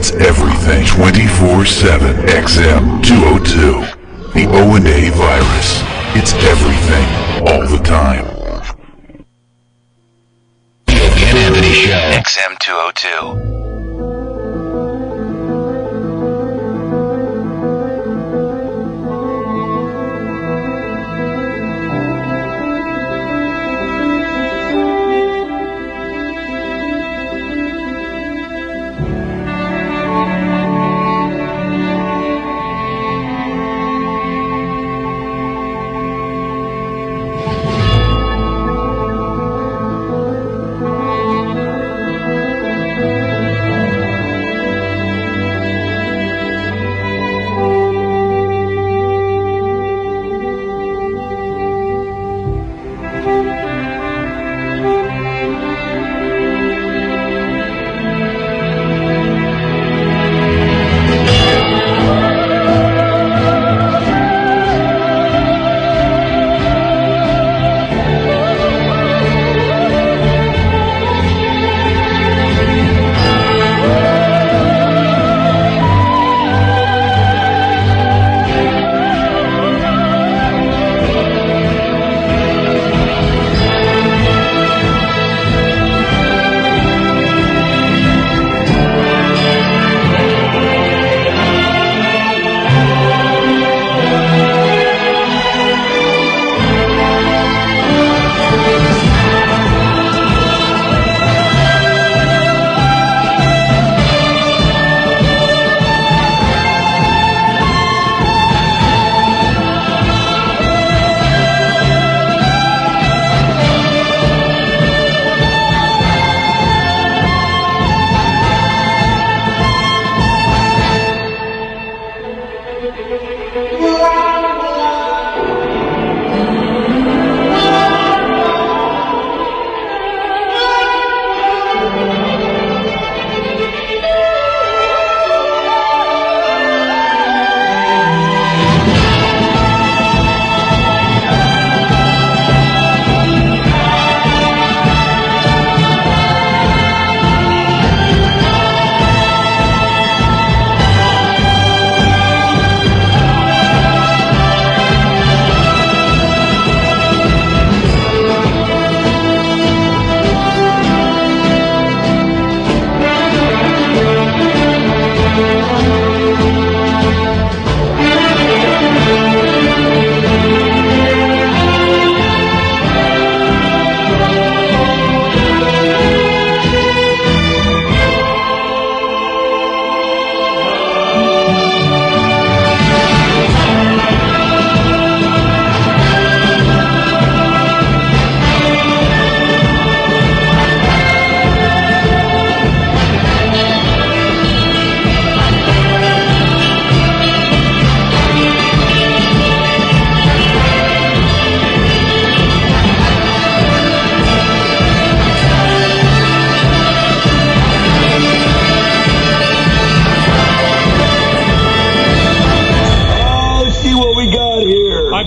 It's everything 24/7. XM202. The O&A virus. It's everything, all the time. The Opie and Anthony Show. XM202.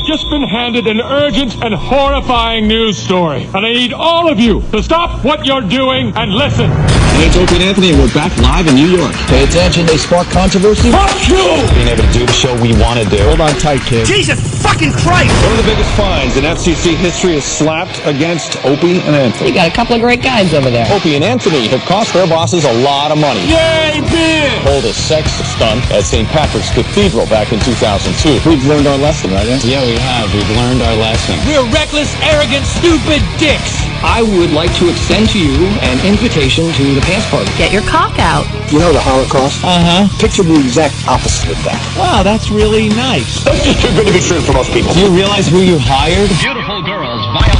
Just been handed an urgent and horrifying news story, and I need all of you to stop what you're doing and listen. Hey, it's Opie and Anthony, and we're back live in New York. Pay attention, they spark controversy. Fuck you! Being able to do the show we want to do. Hold on tight, kid. Jesus fucking Christ! One of the biggest fines in FCC history is slapped against Opie and Anthony. You got a couple of great guys over there. Opie and Anthony have cost their bosses a lot of money. Yay, beer! Hold a sex stunt at St. Patrick's Cathedral back in 2002. We've learned our lesson, right? Yeah, we have. We've learned our lesson. We're reckless, arrogant, stupid dicks! I would like to extend to you an invitation to the pants party. Get your cock out. You know the Holocaust? Uh-huh. Picture the exact opposite of that. Wow, that's really nice. That's just too good to be true for most people. Do you realize who you hired? Beautiful girls violate.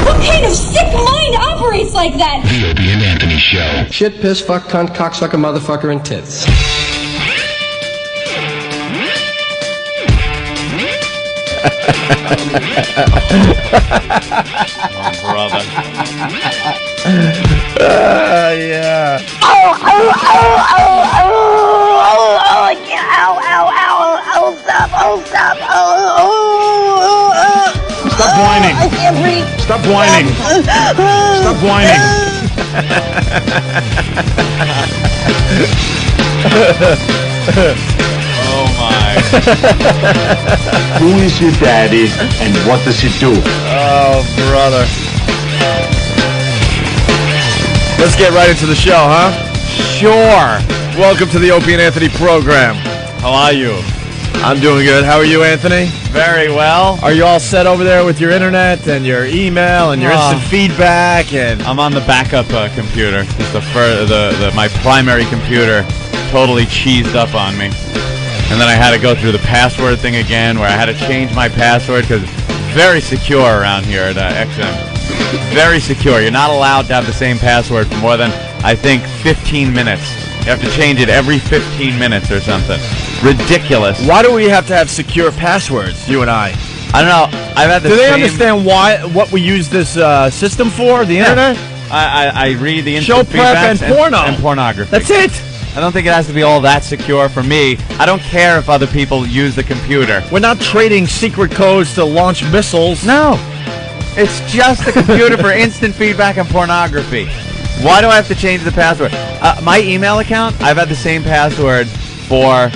What kind of sick mind operates like that? The Opie and Anthony Show. Shit, piss, fuck, cunt, cocksucker, motherfucker, and tits. Oh, brother. Yeah. Stop whining. I can't breathe. Stop whining. Stop whining. Oh my. Who is your daddy and what does he do? Oh, brother. Let's get right into the show, huh? Sure. Welcome to the Opie and Anthony program. How are you? I'm doing good. How are you, Anthony? Very well. Are you all set over there with your internet and your email and your instant feedback? And I'm on the backup computer. Just my primary computer totally cheesed up on me. And then I had to go through the password thing again, where I had to change my password because it's very secure around here at XM. Very secure. You're not allowed to have the same password for more than, I think, 15 minutes. You have to change it every 15 minutes or something. Ridiculous. why do we have to have secure passwords, you and I? I don't know. I've had the Do they same... understand what we use this system for, the internet? I read the Show instant prep and feedbacks porno. and pornography. That's it. I don't think it has to be all that secure for me. I don't care if other people use the computer. We're not trading secret codes to launch missiles. No. It's just the computer for instant feedback and pornography. Why do I have to change the password? My email account, I've had the same password for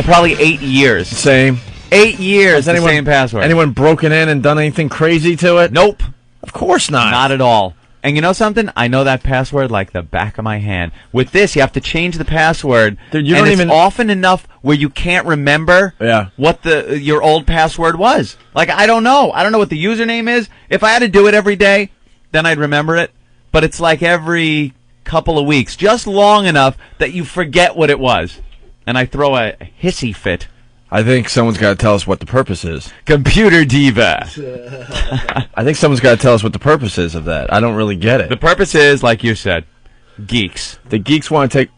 probably 8 years. Same. 8 years, the same password. Anyone broken in and done anything crazy to it? Nope. Of course not. Not at all. And you know something? I know that password like the back of my hand. With this, you have to change the password. Dude, you and don't it's even often enough where you can't remember what your old password was. Like, I don't know. I don't know what the username is. If I had to do it every day, then I'd remember it. But it's like every couple of weeks, just long enough that you forget what it was. And I throw a hissy fit. I think someone's got to tell us what the purpose is. Computer diva. I think someone's got to tell us what the purpose is of that. I don't really get it. The purpose is, like you said, geeks. The geeks want to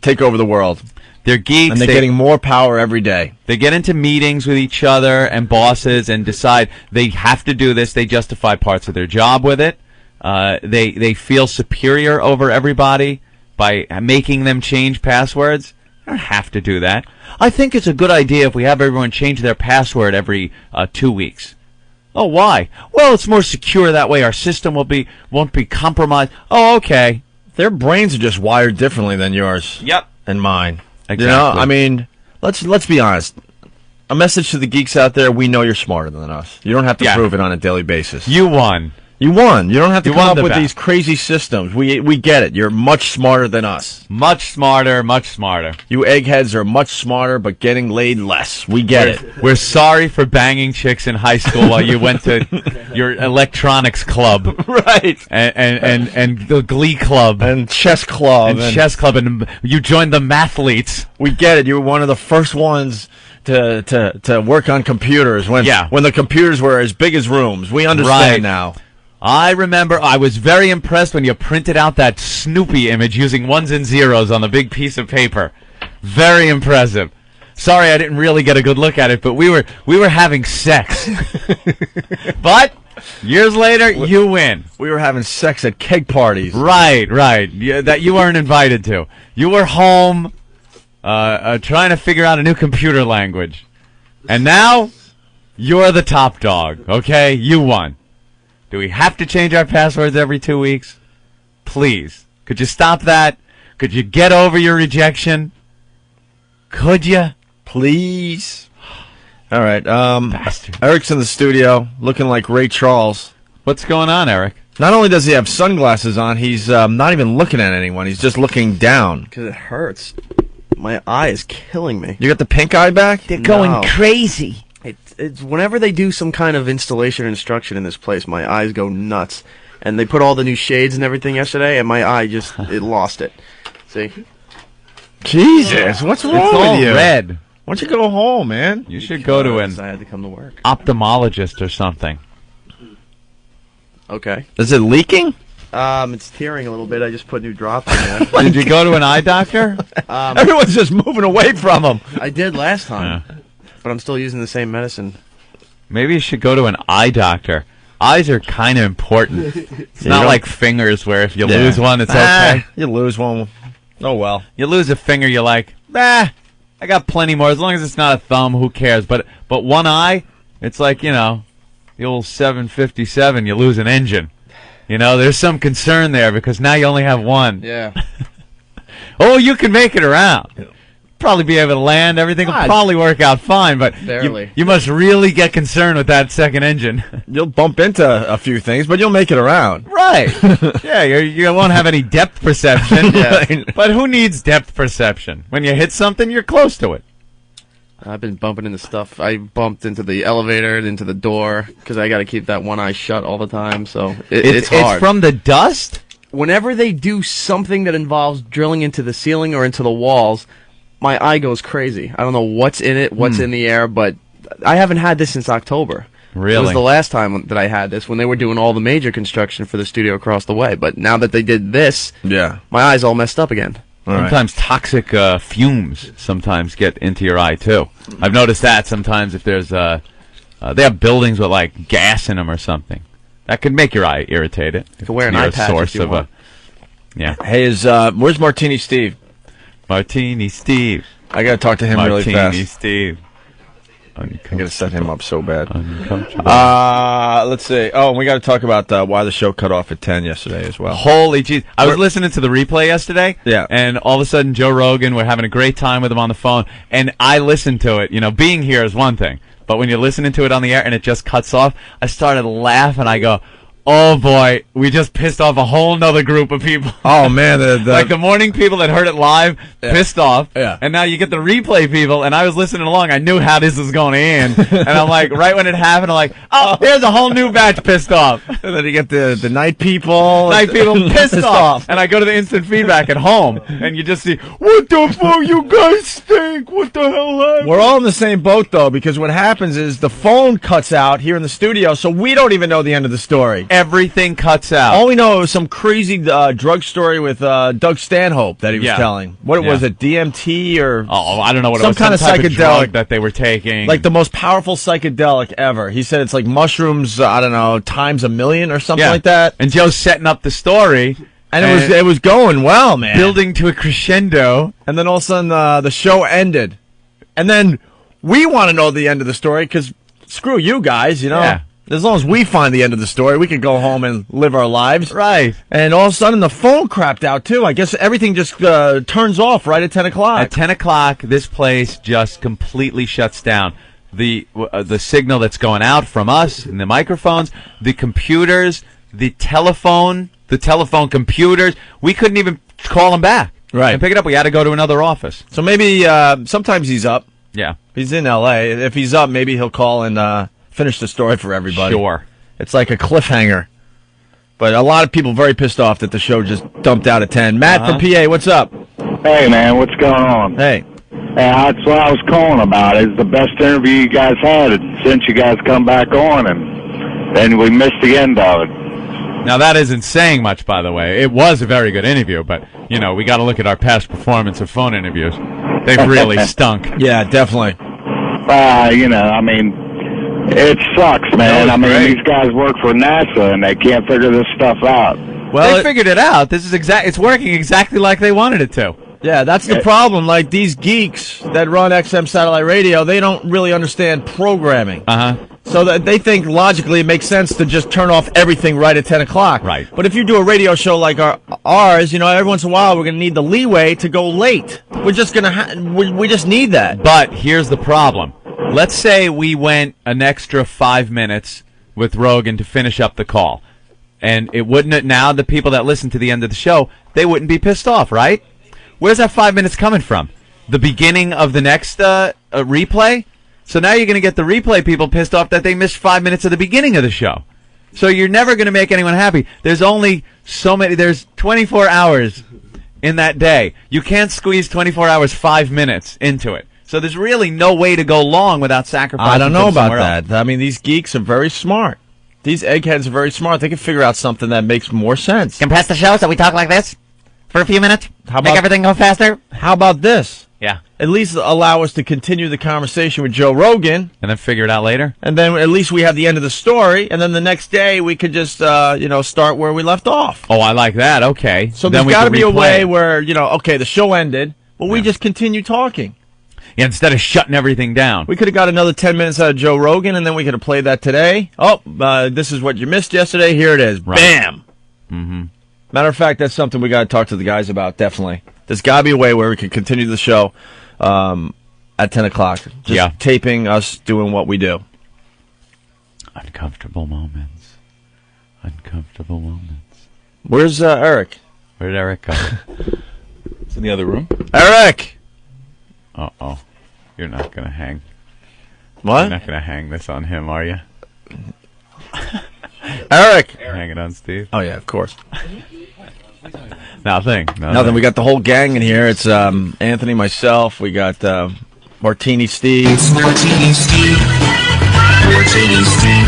take over the world. They're geeks. And they're getting more power every day. They get into meetings with each other and bosses and decide they have to do this. They justify parts of their job with it. They feel superior over everybody by making them change passwords. They don't have to do that. I think it's a good idea if we have everyone change their password every 2 weeks. Oh, why? Well, it's more secure that way. Our system won't be compromised. Oh, okay. Their brains are just wired differently than yours. Yep. And mine. Exactly. You know, I mean, let's be honest. A message to the geeks out there: we know you're smarter than us. You don't have to prove it on a daily basis. You won. You won. You don't have to come up with bet. these crazy systems. We get it. You're much smarter than us. Much smarter, much smarter. You eggheads are much smarter, but getting laid less. We get it. We're sorry for banging chicks in high school while you went to your electronics club. Right. And the glee club. And chess club. And chess club. And you joined the mathletes. We get it. You were one of the first ones to work on computers when the computers were as big as rooms. We understand now. I remember I was very impressed when you printed out that Snoopy image using ones and zeros on the big piece of paper. Very impressive. Sorry I didn't really get a good look at it, but we were having sex. But years later, you win. We were having sex at keg parties. Right. Yeah, that you weren't invited to. You were home trying to figure out a new computer language. And now, you're the top dog, okay? You won. Do we have to change our passwords every 2 weeks? Please. Could you stop that? Could you get over your rejection? Could you? Please. All right. Bastard. Eric's in the studio looking like Ray Charles. What's going on, Eric? Not only does he have sunglasses on, he's not even looking at anyone. He's just looking down. Because it hurts. My eye is killing me. You got the pink eye back? They're going crazy. It's whenever they do some kind of installation or instruction in this place, my eyes go nuts. And they put all the new shades and everything yesterday, and my eye just, it lost it. See? Jesus, what's wrong it's all with you? red. Why don't you go home, man? You should go to an I had to come to work. ophthalmologist or something. Okay. Is it leaking? It's tearing a little bit. I just put new drops in there. Did you go to an eye doctor? Everyone's just moving away from him. I did last time. Yeah. But I'm still using the same medicine. Maybe you should go to an eye doctor. Eyes are kind of important. It's not like fingers where if you lose one, it's okay. You lose one. Oh, well. You lose a finger, you're like, I got plenty more. As long as it's not a thumb, who cares? But one eye, it's like, the old 757, you lose an engine. You know, there's some concern there because now you only have one. Yeah. Oh, you can make it around. Probably be able to land. Everything will probably work out fine, but you must really get concerned with that second engine. You'll bump into a few things, but you'll make it around. Right. Yeah, you won't have any depth perception. Yeah. But who needs depth perception? When you hit something, you're close to it. I've been bumping into stuff. I bumped into the elevator, into the door, because I got to keep that one eye shut all the time, so it's hard. It's from the dust? Whenever they do something that involves drilling into the ceiling or into the walls, my eye goes crazy. I don't know what's in it, what's in the air, but I haven't had this since October. Really? It was the last time that I had this, when they were doing all the major construction for the studio across the way. But now that they did this, my eye's all messed up again. Sometimes toxic fumes sometimes get into your eye, too. I've noticed that sometimes if there's they have buildings with, like, gas in them or something. That could make your eye irritated. You can wear an eye patch if you want. Hey, where's Martini Steve? Martini Steve. I got to talk to him really fast. Martini Steve. I got to set him up so bad. Let's see. Oh, and we got to talk about why the show cut off at 10 yesterday as well. Holy jeez. I was listening to the replay yesterday. Yeah. And all of a sudden, Joe Rogan, we're having a great time with him on the phone. And I listened to it. You know, being here is one thing. But when you're listening to it on the air and it just cuts off, I started laughing. I go, oh, boy, we just pissed off a whole nother group of people. Oh, man. Like the morning people that heard it live, pissed off. Yeah. And now you get the replay people, and I was listening along. I knew how this was going to end. And I'm like, right when it happened, I'm like, oh, there's a whole new batch pissed off. And then you get the night people. Night people pissed off. And I go to the instant feedback at home, and you just see, what the fuck, you guys stink. What the hell happened? We're all in the same boat, though, because what happens is the phone cuts out here in the studio, so we don't even know the end of the story. Everything cuts out. All we know is some crazy drug story with Doug Stanhope that he was telling. What was it, DMT or? Oh, I don't know what some it was. Kind of psychedelic drug that they were taking. Like the most powerful psychedelic ever. He said it's like mushrooms, I don't know, times 1,000,000 or something like that. And Joe's setting up the story. And it was going well, man. Building to a crescendo. And then all of a sudden the show ended. And then we want to know the end of the story because screw you guys, you know. Yeah. As long as we find the end of the story, we can go home and live our lives. Right. And all of a sudden, the phone crapped out, too. I guess everything just turns off right at 10 o'clock. At 10 o'clock, this place just completely shuts down. The signal that's going out from us and the microphones, the computers, the telephone computers, we couldn't even call him back. Right. And pick it up. We had to go to another office. So maybe sometimes he's up. Yeah. He's in L.A. If he's up, maybe he'll call and finish the story for everybody. Sure. It's like a cliffhanger. But a lot of people very pissed off that the show just dumped out at 10. Matt from PA, what's up? Hey, man, what's going on? Hey. That's what I was calling about. It's the best interview you guys had since you guys come back on, and then we missed the end of it. Now, that isn't saying much, by the way. It was a very good interview, but, you know, we got to look at our past performance of phone interviews. They've really stunk. Yeah, definitely. You know, I mean, it sucks, man. I mean, these guys work for NASA, and they can't figure this stuff out. Well, they figured it out. This is it's working exactly like they wanted it to. Yeah, that's the problem. Like, these geeks that run XM satellite radio, they don't really understand programming. So that they think logically it makes sense to just turn off everything right at 10 o'clock. Right. But if you do a radio show like ours, you know, every once in a while we're going to need the leeway to go late. We're just going to we just need that. But here's the problem. Let's say we went an extra 5 minutes with Rogan to finish up the call. And it wouldn't, now the people that listen to the end of the show, they wouldn't be pissed off, right? Where's that 5 minutes coming from? The beginning of the next replay? So now you're going to get the replay people pissed off that they missed 5 minutes of the beginning of the show. So you're never going to make anyone happy. There's only so many, there's 24 hours in that day. You can't squeeze 24 hours 5 minutes into it. So there's really no way to go long without sacrificing. I don't know about that. Else. I mean, these geeks are very smart. These eggheads are very smart. They can figure out something that makes more sense. Compress the show so we talk like this for a few minutes. Make everything go faster. How about this? Yeah. At least allow us to continue the conversation with Joe Rogan. And then figure it out later. And then at least we have the end of the story. And then the next day we could just, start where we left off. Oh, I like that. Okay. So there's got to be a way where, okay, the show ended, but we just continue talking. Yeah, instead of shutting everything down. We could have got another 10 minutes out of Joe Rogan, and then we could have played that today. Oh, this is what you missed yesterday. Here it is. Right. Bam. Mm-hmm. Matter of fact, that's something we got to talk to the guys about, definitely. There's got to be a way where we can continue the show at 10 o'clock. Just taping us doing what we do. Uncomfortable moments. Uncomfortable moments. Where's Eric? Where did Eric go? It's in the other room. Eric! Uh-oh. You're not going to hang. What? You're not going to hang this on him, are you? Eric! Hang it on Steve. Oh, yeah, of course. Nothing. Nothing. We got the whole gang in here. It's Anthony, myself. We got Martini Steve. It's Martini Steve. Martini Steve.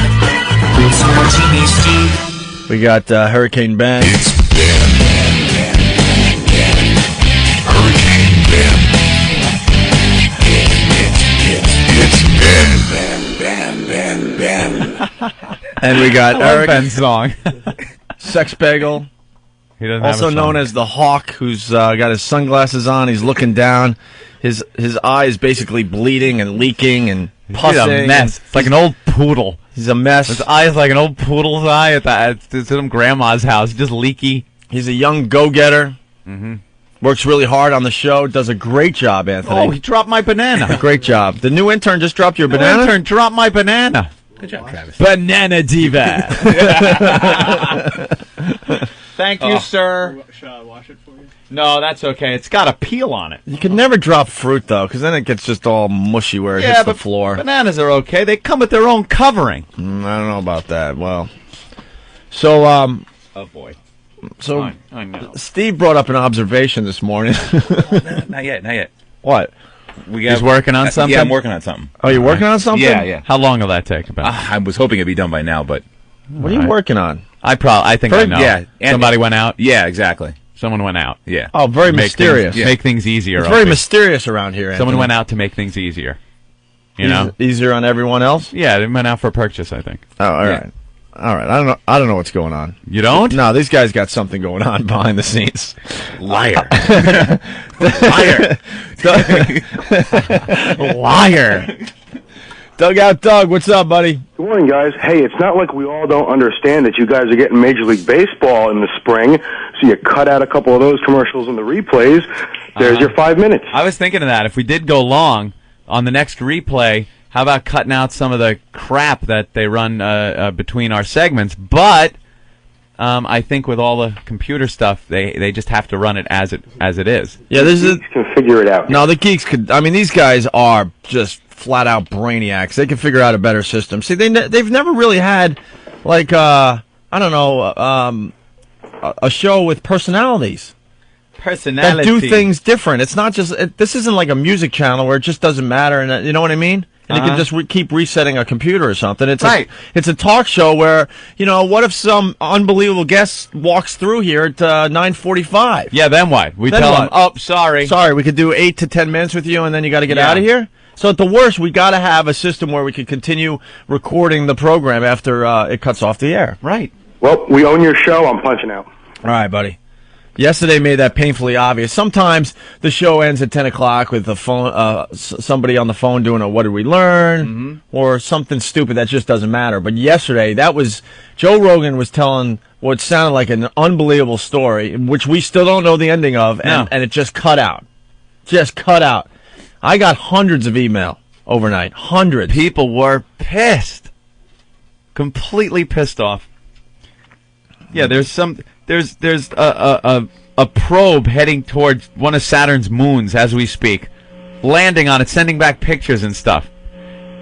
It's Martini Steve. We got Hurricane Ben. It's Ben. Hurricane Ben. It's Ben. And we got Eric. Ben's song. Sex Bagel. He doesn't also have a known song. as the Hawk, who's got his sunglasses on. He's looking down. His eye is basically bleeding and leaking and pussing. He's a mess. It's like an old poodle. He's a mess. His eye is like an old poodle's eye at some grandma's house. Just leaky. He's a young go-getter. Mm-hmm. Works really hard on the show. Does a great job, Anthony. Oh, he dropped my banana. Great job. The new intern just dropped your The banana? intern dropped my banana. Good job, Travis. Banana diva. Thank you, sir. Should I wash it for you? No, that's okay. It's got a peel on it. You can never drop fruit, though, because then it gets just all mushy where it hits the floor. Bananas are okay. They come with their own covering. I don't know about that. Well, so, Oh, boy. So, I know. Steve brought up an observation this morning. Not yet. What? He's working on something? Yeah, I'm working on something. Oh, you're working on something? Yeah. How long will that take? About? I was hoping it'd be done by now, but What are you working on? I think I know. Yeah, Somebody went out. Yeah, exactly. Someone went out. Yeah. Oh, very Make mysterious. Things, Make things easier. It's very mysterious around here, Someone Anthony. went out to make things easier. You know? Easier on everyone else? Yeah, they went out for purchase, I think. Oh, all right. All right. I don't know what's going on. You don't? No, these guys got something going on behind the scenes. Liar. Liar. Dugout Doug, what's up, buddy? Good morning, guys. Hey, it's not like we all don't understand that you guys are getting Major League Baseball in the spring, so you cut out a couple of those commercials in the replays. There's your 5 minutes. I was thinking of that. If we did go long on the next replay, how about cutting out some of the crap that they run between our segments? But I think with all the computer stuff, they just have to run it as it is. Yeah, this is. Geeks can figure it out. No, the geeks could. I mean, these guys are just flat out brainiacs. They can figure out a better system. See, they've never really had like I don't know a show with personalities. Personality. That do things different. It's not just. This isn't like a music channel where it just doesn't matter, and you know what I mean. And you can just keep resetting a computer or something. It's right. It's a talk show where, you know, what if some unbelievable guest walks through here at 9:45? Yeah, then what? We Then tell what? them, oh, sorry. Sorry, we could do 8 to 10 minutes with you, and then you got to get Yeah. out of here? So at the worst, we got to have a system where we can continue recording the program after it cuts off the air. Right. Well, we own your show. I'm punching out. All right, buddy. Yesterday made that painfully obvious. Sometimes the show ends at 10 o'clock with the phone, somebody on the phone doing a "What did we learn?" or something stupid that just doesn't matter. But yesterday, Joe Rogan was telling what sounded like an unbelievable story, which we still don't know the ending of, and it just cut out. Just cut out. I got hundreds of email overnight. Hundreds. People were pissed. Completely pissed off. Yeah, there's a probe heading towards one of Saturn's moons as we speak, landing on it, sending back pictures and stuff.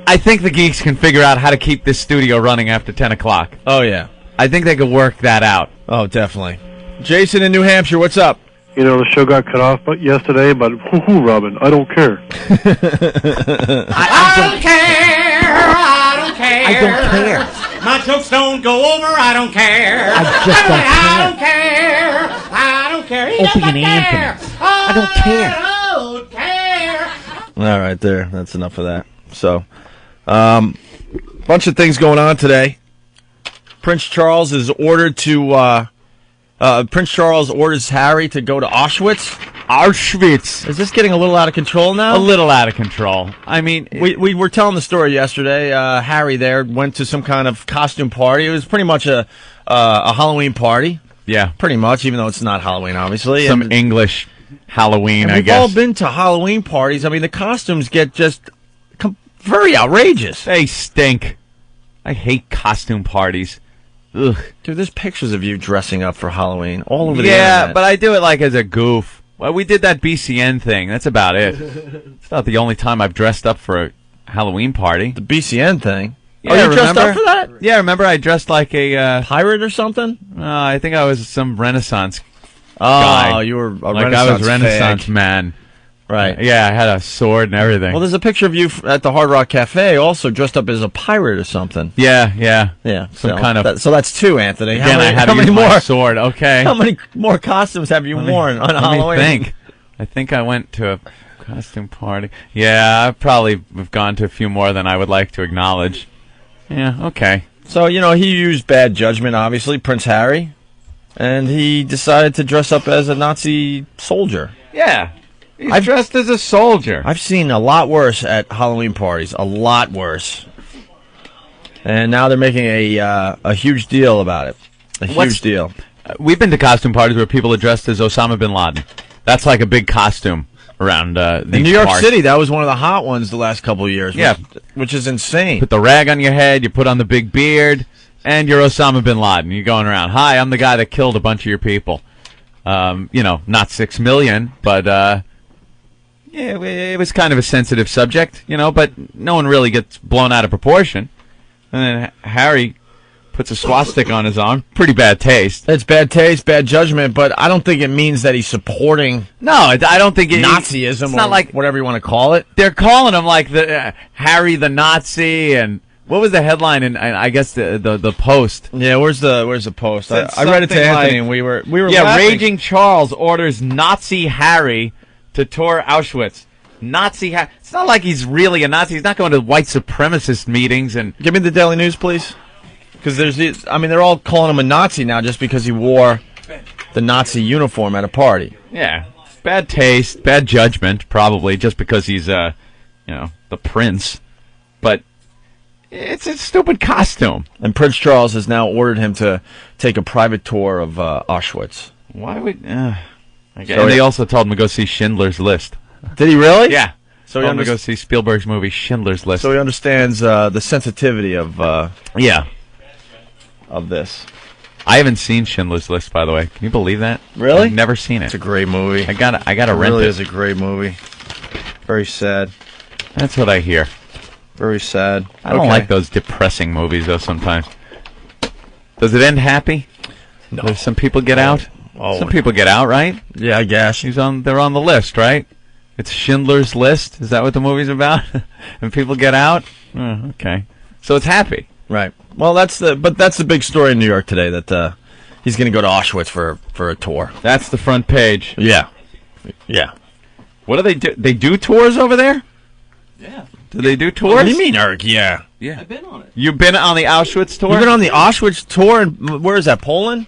I think the geeks can figure out how to keep this studio running after 10 o'clock. Oh, yeah. I think they could work that out. Oh, definitely. Jason in New Hampshire, what's up? You know, the show got cut off yesterday, but whoo-hoo, Robin, I don't care. I don't care. I don't care. I don't care. My jokes don't go over. I don't care. I just don't I don't care. I don't care. He Opie doesn't and care. Anthony. I don't care. I don't care. All right, there. That's enough of that. So, bunch of things going on today. Prince Charles is ordered to. Prince Charles orders Harry to go to Auschwitz. Auschwitz. Is this getting a little out of control now? A little out of control. I mean, we were telling the story yesterday. Harry there went to some kind of costume party. It was pretty much a Halloween party. Yeah. Pretty much, even though it's not Halloween, obviously. Some And- English Halloween, and I we've guess. all been to Halloween parties. I mean, the costumes get just very outrageous. They stink. I hate costume parties. Ugh. Dude, there's pictures of you dressing up for Halloween all over the Yeah, internet. but I do it like as a goof. Well, we did that BCN thing. That's about it. It's not the only time I've dressed up for a Halloween party. The BCN thing? Yeah, Oh, you dressed remember? up for that? Yeah, remember I dressed like a... pirate or something? I think I was some Renaissance Oh, guy. you were a like Renaissance I was Renaissance fag. man. Right. Yeah, I had a sword and everything. Well, there's a picture of you at the Hard Rock Cafe also dressed up as a pirate or something. Yeah, yeah. Yeah. Some kind of... so that's two, Anthony. Again, I had how to many use my more sword. Okay. How many more costumes have you worn on Halloween? Let me think. I think I went to a costume party. Yeah, I probably have gone to a few more than I would like to acknowledge. Yeah, okay. So, he used bad judgment, obviously, Prince Harry, and he decided to dress up as a Nazi soldier. Yeah. He's dressed as a soldier. I've seen a lot worse at Halloween parties, a lot worse. And now they're making a huge deal about it. Huge deal. We've been to costume parties where people are dressed as Osama bin Laden. That's like a big costume around In New York City, that was one of the hot ones the last couple of years. Yeah. Which is insane. Put the rag on your head, you put on the big beard, and you're Osama bin Laden. You're going around, hi, I'm the guy that killed a bunch of your people. Not 6 million, but yeah, it was kind of a sensitive subject, but no one really gets blown out of proportion. And then Harry puts a swastika on his arm. Pretty bad taste. It's bad taste, bad judgment, but I don't think it means that he's supporting No, I don't think Nazism it's or not like whatever you want to call it. they're calling him like the Harry the Nazi, and what was the headline in I guess the Post? Yeah, where's the Post? I Said read it to something Anthony, like- and we were Yeah, laughing. Raging Charles orders Nazi Harry to tour Auschwitz. Nazi Harry. It's not like he's really a Nazi. He's not going to white supremacist meetings and. Give me the Daily News, please. Because they're all calling him a Nazi now just because he wore the Nazi uniform at a party. Yeah, bad taste, bad judgment, probably just because he's the prince. But it's a stupid costume. And Prince Charles has now ordered him to take a private tour of Auschwitz. Why would? So and they also told him to go see Schindler's List. Did he really? Yeah. So Told him to go see Spielberg's movie Schindler's List. So he understands the sensitivity of of this. I haven't seen Schindler's List, by the way. Can you believe that? Really? I've never seen it. It's a great movie. I gotta It rent really it. is a great movie. Very sad. That's what I hear. Very sad. I don't Okay. like those depressing movies, though, sometimes. Does it end happy? No. Does some people get out? Oh. Some people get out, right? Yeah, I guess. They're on the list, right? It's Schindler's List. Is that what the movie's about? And people get out? Oh, okay. So it's happy. Right. Well, that's the big story in New York today that he's going to go to Auschwitz for a tour. That's the front page. Yeah. Yeah. What do they do? They do tours over there? Yeah. Do they do tours? What do you mean, Eric? Yeah. Yeah. I've been on it. You've been on the Auschwitz tour? You've been on the Auschwitz tour, and where is that, Poland?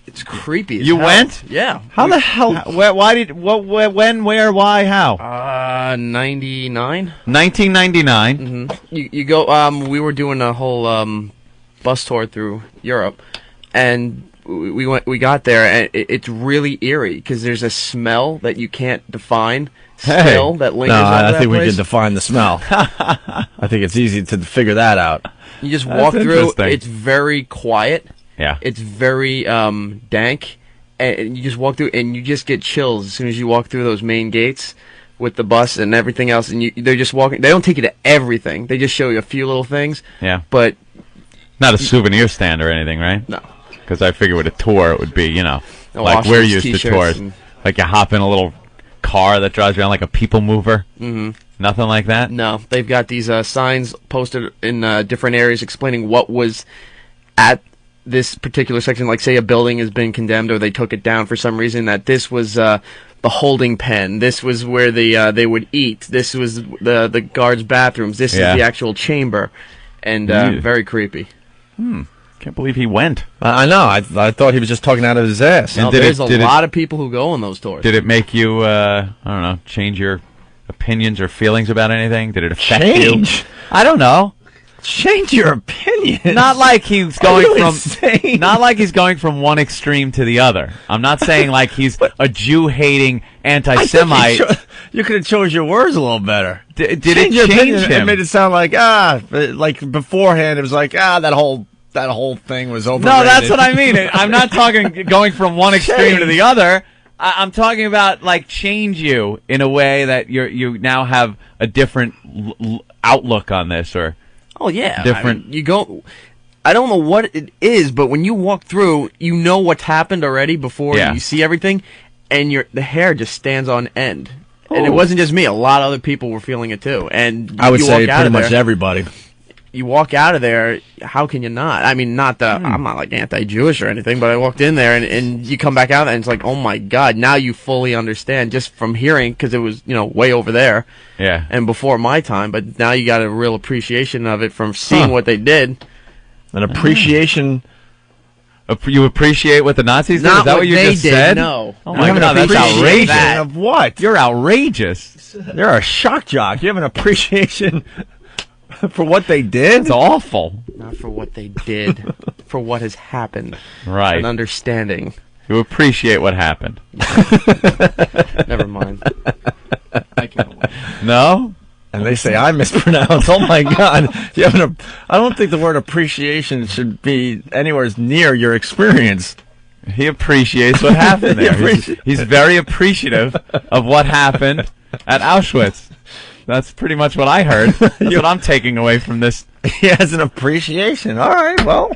It's creepy as You hell. went? Yeah. How the hell? Why did? When? Where? Why? How? 99. 1999. Mm-hmm. You go. We were doing a whole bus tour through Europe, and we got there, and it's really eerie because there's a smell that you can't define. Still, that lingers No, over I that think we place. can define the smell. I think it's easy to figure that out. You just That's walk through. interesting. It's very quiet. Yeah. It's very dank, and you just walk through, and you just get chills as soon as you walk through those main gates with the bus and everything else. And they're just walking. They don't take you to everything. They just show you a few little things. Yeah. But Not a souvenir stand or anything, right? No. Because I figure with a tour it would be, No, like we're Auschwitz used to t-shirts tours. and- Like you hop in a little car that drives around like a people mover. Mm-hmm. Nothing like that? No, they've got these signs posted in different areas explaining what was at this particular section. Like, say a building has been condemned or they took it down for some reason, that this was the holding pen. This was where they would eat. This was the guards' bathrooms. This Yeah. is the actual chamber. And Yeah. very creepy. Can't believe he went. I know. I thought he was just talking out of his ass. Now, there's a lot of people who go on those tours. Did it make you, I don't know, change your opinions or feelings about anything? Did it affect you? Change? I don't know. Change your opinion. Not like he's going you from insane? not like he's going from one extreme to the other. I'm not saying like he's a Jew-hating anti-Semite. You could have chose your words a little better. Did Change it your change opinion. It him? made it sound like like beforehand. It was like that whole thing was overrated. No, that's what I mean. I'm not talking going from one extreme to the other. I'm talking about like change you in a way that you now have a different outlook on this, or Oh yeah, different. I mean, you go. I don't know what it is, but when you walk through, you know what's happened already before you see everything, and the hair just stands on end. And it wasn't just me; a lot of other people were feeling it too. And I would you say walk out pretty of much there, everybody. You walk out of there. How can you not? I mean, not that I'm not like anti-Jewish or anything, but I walked in there, and you come back out, and it's like, oh my god! Now you fully understand just from hearing, because it was way over there. Yeah. And before my time, but now you got a real appreciation of it from seeing what they did. An appreciation. You appreciate what the Nazis did? Not Is that what you they just did, said? no. Oh my You have god, an that's appreciation outrageous. of what? You're outrageous. You're a shock jock. You have an appreciation for what they did? It's awful. Not for what they did, for what has happened. Right. An understanding. You appreciate what happened. Never mind. I can't wait. No? And they say I mispronounce. Oh my god! You have I don't think the word appreciation should be anywhere near your experience. He appreciates what happened there. He's very appreciative of what happened at Auschwitz. That's pretty much what I heard. That's what I'm taking away from this. He has an appreciation. All right, well.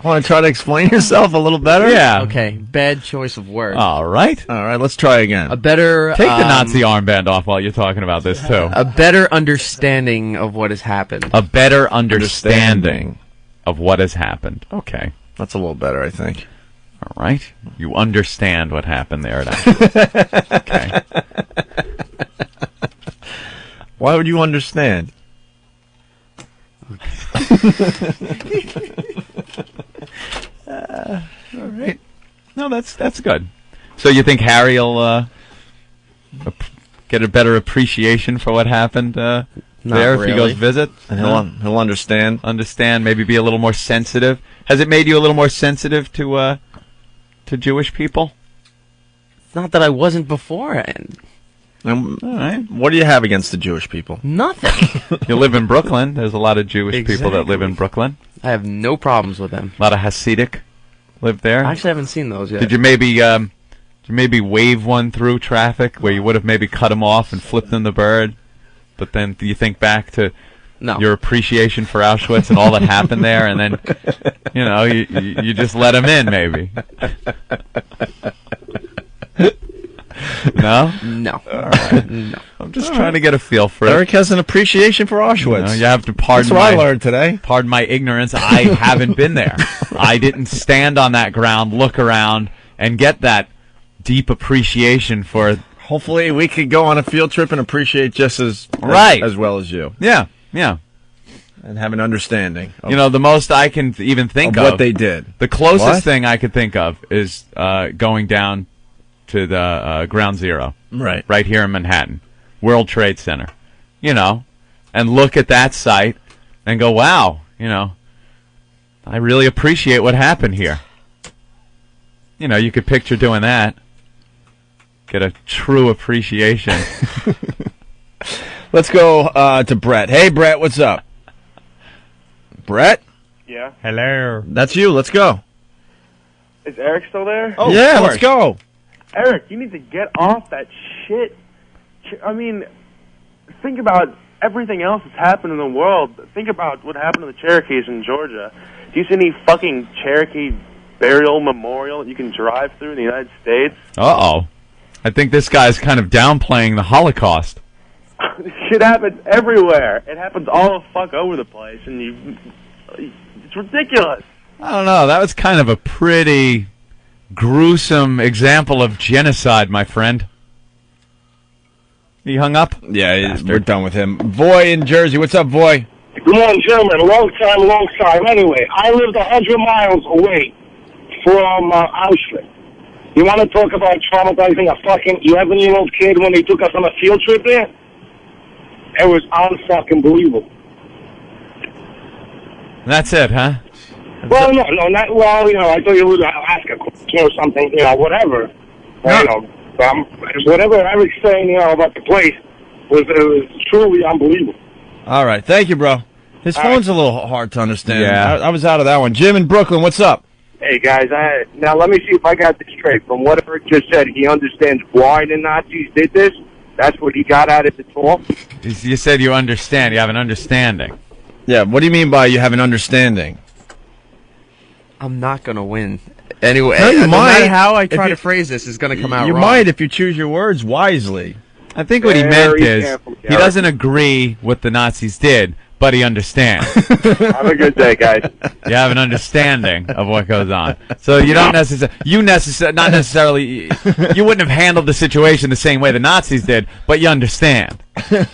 Want to try to explain yourself a little better? Yeah. Okay, bad choice of words. All right. All right, let's try again. A better... Take the Nazi armband off while you're talking about this, too. A better understanding of what has happened. A better understanding of what has happened. Okay. That's a little better, I think. All right. You understand what happened there at Auschwitz. Okay. Why would you understand? All right. No, that's good. So you think Harry will get a better appreciation for what happened there if he goes visit? And he'll understand. Understand, maybe be a little more sensitive. Has it made you a little more sensitive to Jewish people? Not that I wasn't beforehand. All right. What do you have against the Jewish people? Nothing. You live in Brooklyn. There's a lot of Jewish people that live in Brooklyn. I have no problems with them. A lot of Hasidic live there. I actually haven't seen those yet. Did you maybe wave one through traffic where you would have maybe cut him off and flipped him the bird? But then you think back to your appreciation for Auschwitz and all that happened there, and then you just let him in, maybe. No? No. All right. No. I'm just trying to get a feel for it. Eric has an appreciation for Auschwitz. You have to pardon That's what I learned today. Pardon my ignorance. I haven't been there. I didn't stand on that ground, look around, and get that deep appreciation for... Hopefully we could go on a field trip and appreciate just as well as you. Yeah, yeah. And have an understanding. The most I can even think of... what they did. The closest thing I could think of is going down to the Ground Zero. Right here in Manhattan. World Trade Center. And look at that site and go, wow, I really appreciate what happened here. You could picture doing that. Get a true appreciation. Let's go to Brett. Hey, Brett, what's up? Brett? Yeah. Hello. That's you. Let's go. Is Eric still there? Oh, yeah, let's go. Eric, you need to get off that shit. I mean, think about everything else that's happened in the world. Think about what happened to the Cherokees in Georgia. Do you see any fucking Cherokee burial memorial that you can drive through in the United States? Uh-oh. I think this guy's kind of downplaying the Holocaust. Shit happens everywhere. It happens all the fuck over the place, and it's ridiculous. I don't know. That was kind of a pretty gruesome example of genocide, my friend. He hung up? Yeah, we're done with him. Voy in Jersey. What's up, Voy? Good morning, gentlemen. Long time. Anyway, I lived 100 miles away from Auschwitz. You want to talk about traumatizing a fucking 11-year-old kid when they took us on a field trip there? It was unfucking believable. That's it, huh? Well, no, not well. I thought you would ask a question or something. Whatever. Whatever Eric's saying, about the place was truly unbelievable. All right, thank you, bro. His phone's a little hard to understand. Yeah. I was out of that one. Jim in Brooklyn, what's up? Hey, guys, now let me see if I got this straight. From what Eric just said, he understands why the Nazis did this. That's what he got out of the talk. You said you understand. You have an understanding. Yeah, what do you mean by you have an understanding? I'm not going to win. Anyway, No, you no might. matter how I try If you- to phrase this, it's going to come out You wrong. might if you choose your words wisely. I think what he meant Very is careful, he doesn't agree with the Nazis did, but he understands. Have a good day, guys. You have an understanding of what goes on. So you don't not necessarily, you wouldn't have handled the situation the same way the Nazis did, but you understand. That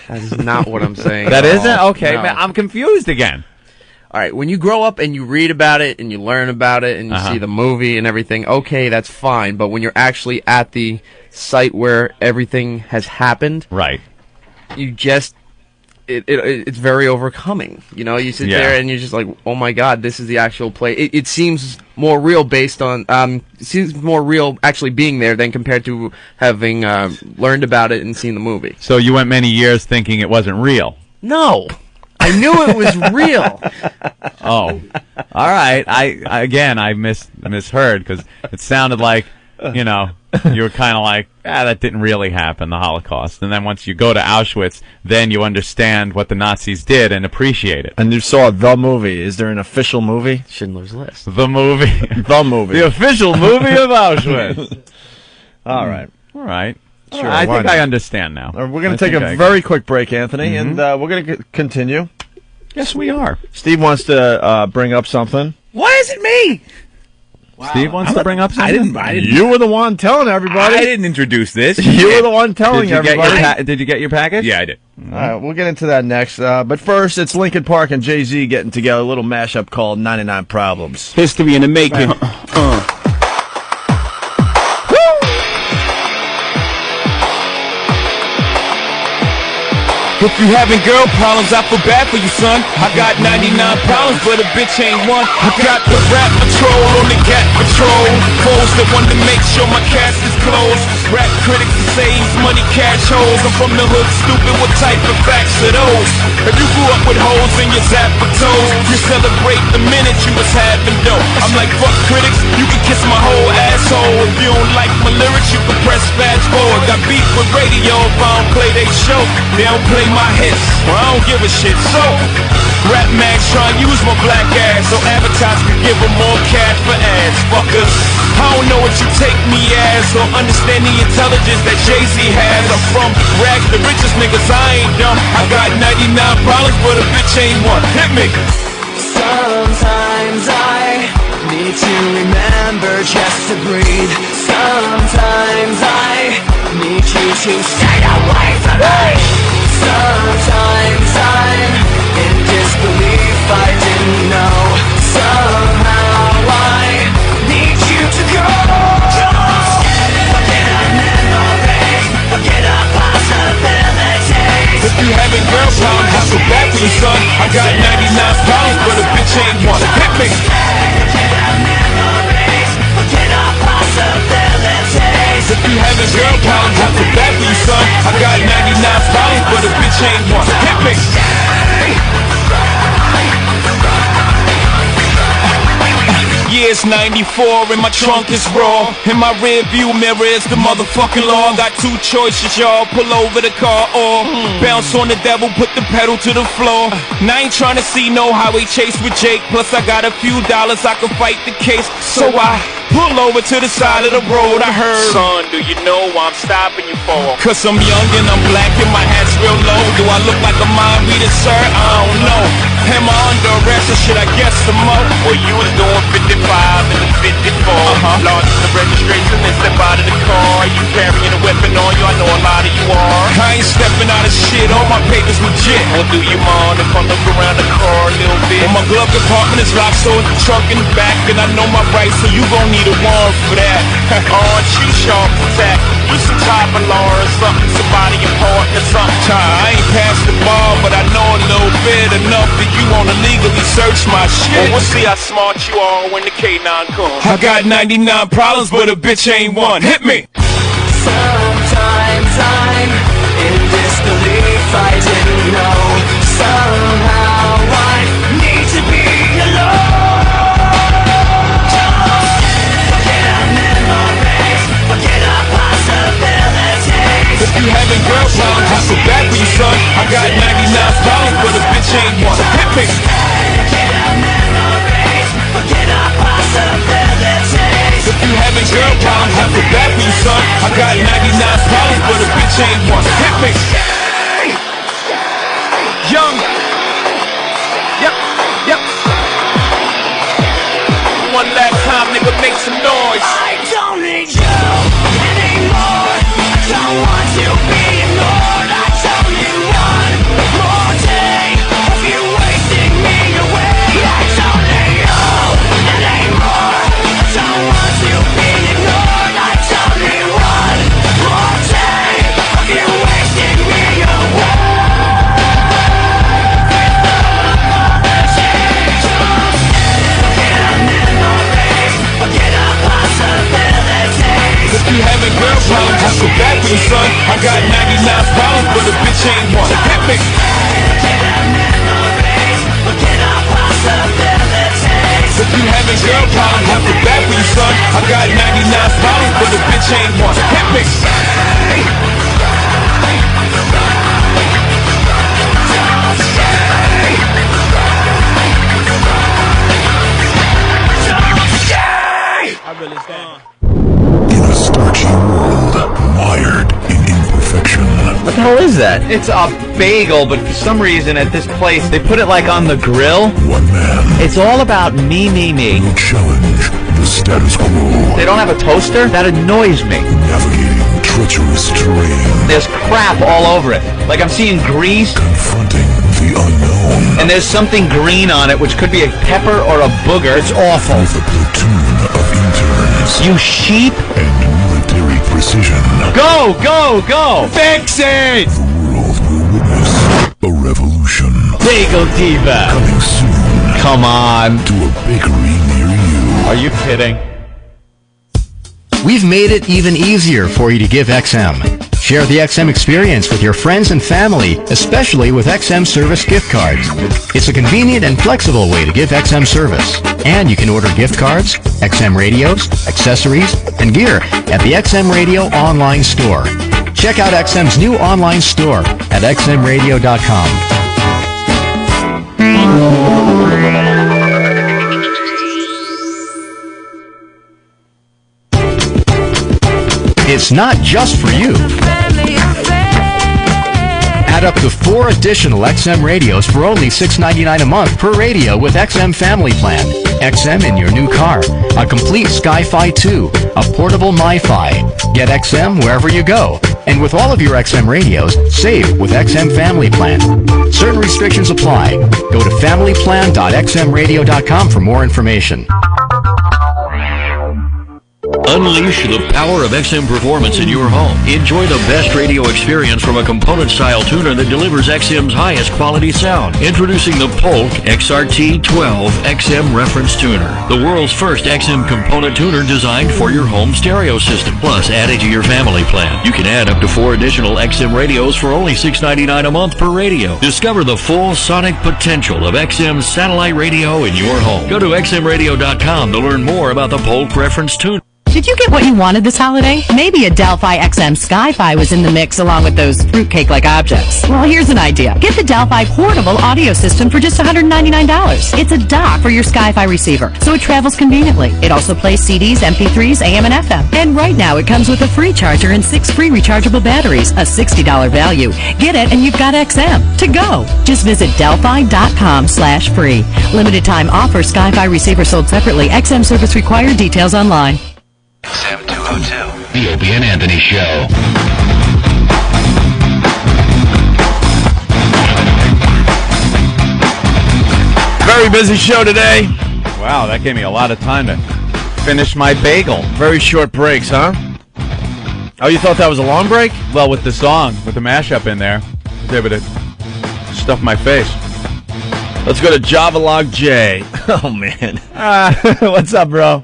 is not what I'm saying. That at isn't? all. Okay, No. man, I'm confused again. All right, when you grow up and you read about it and you learn about it and you see the movie and everything, okay, that's fine. But when you're actually at the site where everything has happened, right? You just it's very overcoming. You sit Yeah. there and you're just like, oh my god, this is the actual play. It seems more real based on it seems more real actually being there than compared to having learned about it and seen the movie. So you went many years thinking it wasn't real. No. I knew it was real. Oh, all right. I misheard because it sounded like, you were kind of like, that didn't really happen, the Holocaust. And then once you go to Auschwitz, then you understand what the Nazis did and appreciate it. And you saw the movie. Is there an official movie? Schindler's List. The movie. The movie. The official movie of Auschwitz. All right. All right. Sure, I why think not? I understand now. We're going to take a very quick break, Anthony, and we're going to continue. Yes, we are. Steve wants to bring up something. Why is it me? Steve wants to bring up something? I didn't. You were the one telling everybody. I didn't introduce this. You were the one telling everybody. Did you get your package? Yeah, I did. All right, we'll get into that next. But first, it's Linkin Park and Jay-Z getting together, a little mashup called 99 Problems. History in the making. If you having girl problems, I feel bad for you, son. I got 99 problems, but a bitch ain't one. I got the rap patrol on the cat patrol. Foes that want to make sure my cast is closed. Rap critics that say he's money cash holes. I'm from the hood, stupid, what type of facts are those? If you grew up with holes in your zapper toes, you celebrate the minute you was having dough. I'm like, fuck critics, you can kiss my whole asshole. If you don't like my lyrics, you can press fast forward. Got beef with radio if I don't play they show. They don't play my hits, well, I don't give a shit. So, rap mags try and use my black ass so advertisers can give them more cash for ads. Fuckers, I don't know what you take me as or understand the intelligence that Jay-Z has. I'm from rags, the richest niggas, I ain't dumb. I got 99 problems, but a bitch ain't one. Hit me. Sometimes I need to remember just to breathe. Sometimes I need you to stay away from me. Sometimes I'm in disbelief, I didn't know. Somehow I need you to go. Forget our memories, forget our possibilities. If you having girl problems, I feel bad for you, son. I got 99 problems, but a bitch ain't one. Hit me. Forget our memories, forget our possibilities. If you having girl problems, I feel bad for you, son. I got 99 problems, but a bitch ain't one. Hit me. Yeah, it's 94 and my trunk is raw. In my rear view mirror is the motherfucking law. Got two choices, y'all. Pull over the car or bounce on the devil, put the pedal to the floor. And I ain't trying to see no highway chase with Jake. Plus I got a few dollars, I can fight the case. So I pull over to the side of the road. I heard, son, do you know why I'm stopping you for? Cause I'm young and I'm black and my hat's real low. Do I look like a mind reader, sir? I don't know. Am I under arrest or should I guess some more? Well, you was doing 55 and the 54. Lost the registration and step out of the car. You carrying a weapon on you, I know a lot of you are. I ain't stepping out of shit, all my papers legit. Well, do you mind if I look around the car a little bit? Well, my glove compartment is locked, so it's the trunk in the back. And I know my rights, so you gon' need a warrant for that. Aren't you sharp attack? You some type of law or something, somebody important or something. I ain't passed the ball, but I know a little bit enough that you wanna legally search my shit. We'll see how smart you are when the K9 comes. I got 99 problems, but a bitch ain't one. Hit me! Sometimes I'm in disbelief, I didn't know. Somehow I need to be alone. Forget our memories, forget our possibilities. If you having girl problems, I feel bad for you, son. I got 99 problems, but a bitch ain't one. Hit me! Forget our memories, forget our possibilities. If you having girl problems, I feel bad for you, son. I got 99 problems, but a bitch ain't one. Hit me! Young. Yep. One last time, nigga, make some noise. I don't need you anymore. I don't want to be ignored. I don't need one more day of you wasting me away. I don't need you anymore. I don't want to be ignored. I don't need one more day of you wasting me away. If you having girl problems, I feel bad for you, son. I got 99 problems, but a bitch ain't one. Hit me! If you having girl problems, I feel bad for you, son. I got 99 problems, but a bitch ain't one. Hit me! In a starchy world, mired in imperfection. What the hell is that? It's a bagel, but for some reason at this place they put it like on the grill. One man It's all about me. will challenge the status quo. They don't have a toaster? That annoys me. Navigating treacherous terrain. There's crap all over it. Like I'm seeing grease. Confronting the unknown. And there's something green on it, which could be a pepper or a booger. It's awful. With a platoon of interns. You sheep. And military precision. Go! Fix it! The world will witness a revolution. Bagel Diva. Coming soon. Come on. To a bakery near you. Are you kidding? We've made it even easier for you to give XM. Share the XM experience with your friends and family, especially with XM Service gift cards. It's a convenient and flexible way to give XM service. And you can order gift cards, XM radios, accessories, and gear at the XM Radio online store. Check out XM's new online store at xmradio.com. It's not just for you. Add up to 4 additional XM radios for only $6.99 a month per radio with XM Family Plan. XM in your new car. A complete Sky-Fi 2. A portable MiFi. Get XM wherever you go. And with all of your XM radios, save with XM Family Plan. Certain restrictions apply. Go to familyplan.xmradio.com for more information. Unleash the power of XM performance in your home. Enjoy the best radio experience from a component-style tuner that delivers XM's highest quality sound. Introducing the Polk XRT12 XM Reference Tuner, the world's first XM component tuner designed for your home stereo system. Plus, added to your family plan, you can add up to 4 additional XM radios for only $6.99 a month per radio. Discover the full sonic potential of XM satellite radio in your home. Go to xmradio.com to learn more about the Polk Reference Tuner. Did you get what you wanted this holiday? Maybe a Delphi XM Sky-Fi was in the mix along with those fruitcake-like objects. Well, here's an idea. Get the Delphi portable audio system for just $199. It's a dock for your Sky-Fi receiver, so it travels conveniently. It also plays CDs, MP3s, AM, and FM. And right now, it comes with a free charger and 6 free rechargeable batteries, a $60 value. Get it, and you've got XM to go. Just visit delphi.com/free. Limited time offer. Sky-Fi receiver sold separately. XM service required. Details online. XM 202. The Opie and Anthony Show. Very busy show today. Wow, that gave me a lot of time to finish my bagel. Very short breaks, huh? Oh, you thought that was a long break? Well, with the song, with the mashup in there, I was able to stuff my face. Let's go to Javalog J. Oh, man. What's up, bro?